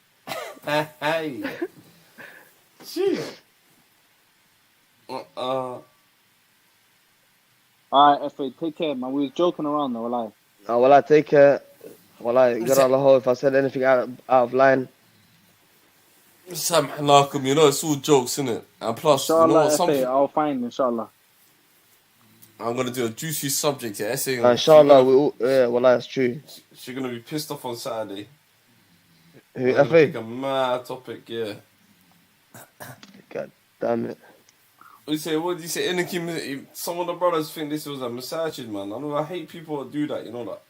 Hey. Jeez. Alright, FA, take care, man. We was joking around though, wallahi. Well, I take care. Well, I get out of the hole if I said anything out of line. Samhanakum, you know, it's all jokes, innit? And plus, Inshallah, you know what, FA, I'll find, inshallah. I'm gonna do a juicy subject here. Inshallah, well, that's true. She's gonna be pissed off on Saturday. Who, I'm gonna FA? pick a mad topic, yeah. God damn it. What do you say? Some of the brothers think this was a massages, man. I hate people that do that, you know that.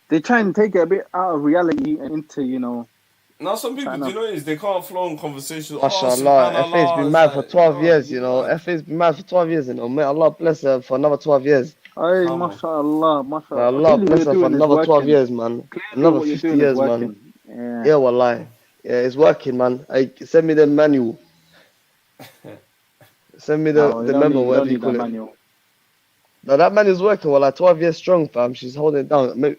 They try and take it a bit out of reality and into, you know. Now some people, do you know, they can't flow in conversations. MashaAllah, FA's been mad for 12 years, you know. FA's been mad for 12 years, you know. May Allah bless her for another 12 years. Hey, MashaAllah. Allah bless her for another 12 years, man. Another 50 years, man. Yeah, wallahi. Yeah, it's working, man. Send me the manual. Send me the memo, whatever you call it. Now that man is working, well, 12 years strong, fam. She's holding it down.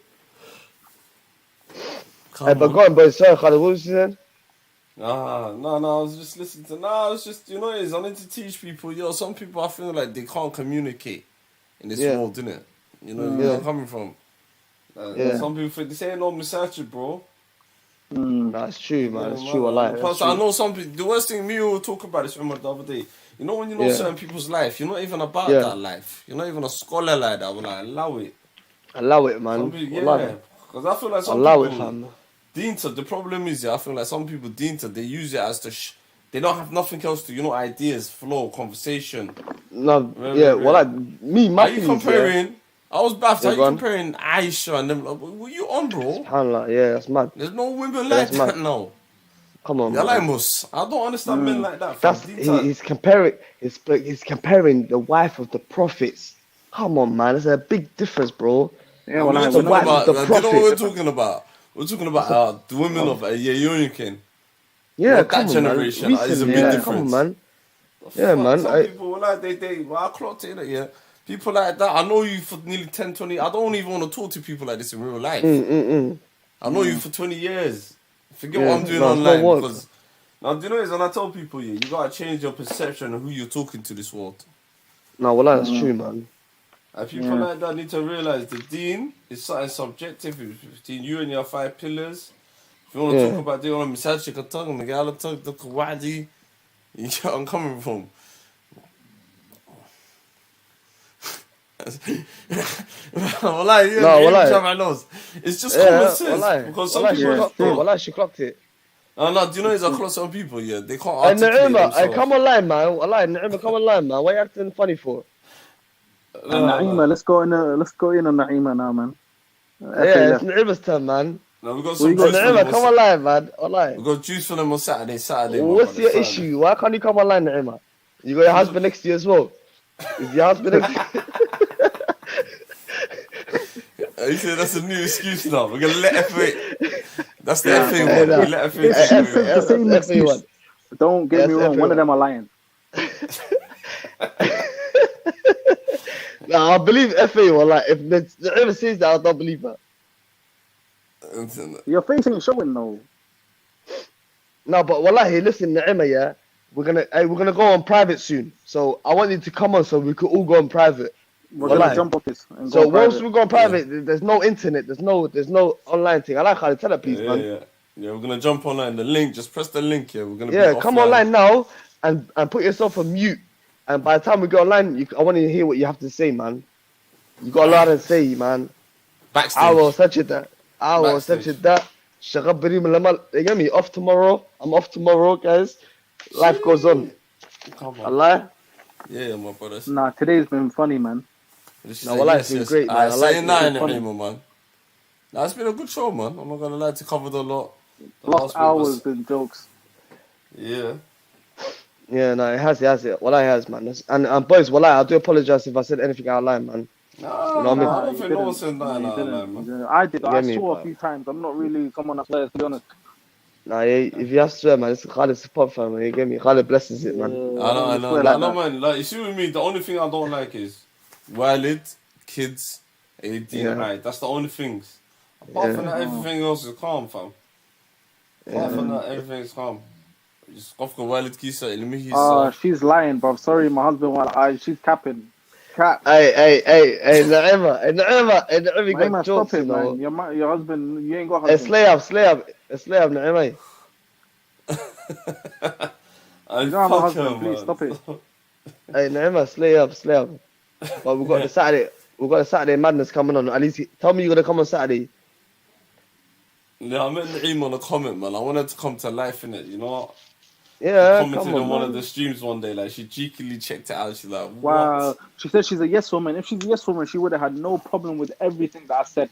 But go on, boys. Sorry, Khalid, what was you saying? No, I was just listening to. No, it's just, you know, I need to teach people. Some people I feel like they can't communicate in this world, innit? You know where I'm coming from. Some people think this ain't no misogynist, bro. That's true, man. It's true. Plus, I know some people. The worst thing me will talk about this the other day. You know when you know certain people's life, you're not even about that life. You're not even a scholar like that. Well, allow it. Allow it, man. Because I feel like some people. The problem is, I feel like some people they use it as they don't have nothing else to, ideas, flow, conversation. No, my are you comparing? I was baffed. Are you comparing Aisha and them? What you on, bro? SubhanAllah, yeah, that's mad. There's no women like that now. Come on, man. I don't understand men like that. He's comparing the wife of the prophets. Come on, man. There's a big difference, bro. Yeah, the wife of the prophet. You know what we're talking about? We're talking about the women of Yayunikin. Yeah, that generation is a big difference. Come on, man. Yeah, man. Some people like I clocked it. Yeah, people like that. I know you for nearly 10, 20. I don't even want to talk to people like this in real life. I know you for 20 years. Forget what I'm doing online because now do you know is when I tell people you gotta change your perception of who you're talking to this world. No, well that's true, man. And people like that need to realize the deen is something subjective between you and your 5 pillars. If you want to talk about the only message you can talk, you know where I'm coming from. It's just common sense. Because some people she clocked it. No, do you know it's across some people, they can't articulate themselves. Come online, man. Naima, come online, man. What are you acting funny for? Naima, let's go in on Naima now, man. It's Naima's turn, man. No, we got some juice Naima, come online, man. Online. We got juice for them on Saturday. What's your issue? Why can't you come online, Naima? You got your husband next to you as well. Is your husband next to you? You said that's a new excuse now. We're gonna let FA. That's the FA one. We let FA. The same excuse. Don't get me wrong. One of them are lying. Nah, I believe FA. Well, like if whoever says that, I don't believe her. Your face ain't showing though. No, but wallahi, listen, Naima, yeah, we're gonna go on private soon. So I want you to come on so we could all go on private. We're gonna jump off this and go So on once private. we go on private, there's no internet, there's no online thing. I like how they tell it, please, man. Yeah, we're gonna jump online. The link, just press the link here. We're gonna be come offline. online now and put yourself on mute. And by the time we go online, I want to hear what you have to say, man. You got a lot to say, man. Backstage. I will such it that. You get me? Off tomorrow. I'm off tomorrow, guys. Life goes on. Come on. Allah. Yeah, my brother. Nah, today's been funny, man. No, well, it's been great, man. I like it, man. Nah, it's been a good show, man. I'm not gonna lie to cover the lot. Lost hours and jokes. Yeah. Yeah, no, it has it. Well, it has, man. And boys, well, I do apologize if I said anything out of line, man. No, I don't think no one said that out of line, man. I did. I swore a few times. I'm not really someone that swears, to be honest. Nah, if you have to swear, man, it's Khalid's support, fam, man. You get me? Khalid blesses it, man. I know, man. Like, you see with me, the only thing I don't like is Walid, kids, 18, right? That's the only things. Apart from that, everything else is calm, fam. Apart from that, everything is calm. She's lying, bro. Sorry, my husband. She's capping. Cap. Hey, Naima, got jokes, stop it, you know. man. Your husband, you ain't got husband. Slay up, Naima. You don't have a husband, please stop it. Hey, Naima, slay up. But we got the Saturday madness coming on. At least tell me you're gonna come on Saturday. Yeah, I met Naeem on a comment, man. I wanted to come to life, innit? You know what? Yeah, she commented on one of the streams one day, like she cheekily checked it out. She's like, what? Wow. She said she's a yes woman. If she's a yes woman, she would have had no problem with everything that I said.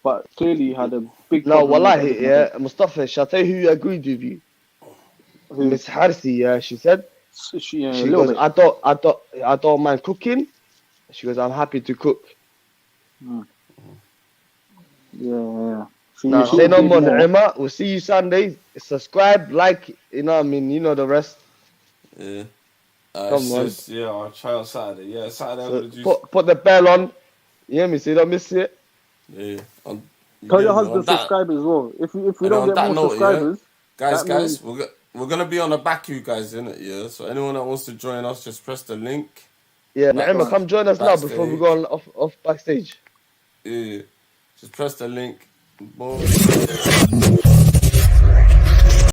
But clearly you had a big problem. No, wallahi, yeah. Mustafa, shall I tell you who agreed with you? Miss Harsi, yeah, she said. She goes, I don't mind cooking. She goes, I'm happy to cook. Yeah. Nah, say no more, Naima. We'll see you Sunday. Subscribe, like, you know what I mean? You know the rest. Yeah. Come on. I'll try on Saturday. Yeah, Saturday I'm going to do... Put the bell on. You hear me? So you don't miss it. Yeah. Tell your husband to subscribe as well. If we don't get more subscribers... Yeah. Guys, we're going to be on the back, you guys, innit? Yeah. So anyone that wants to join us, just press the link. Yeah, Naima, come join us now before we go off backstage. Yeah. Just press the link. Boom.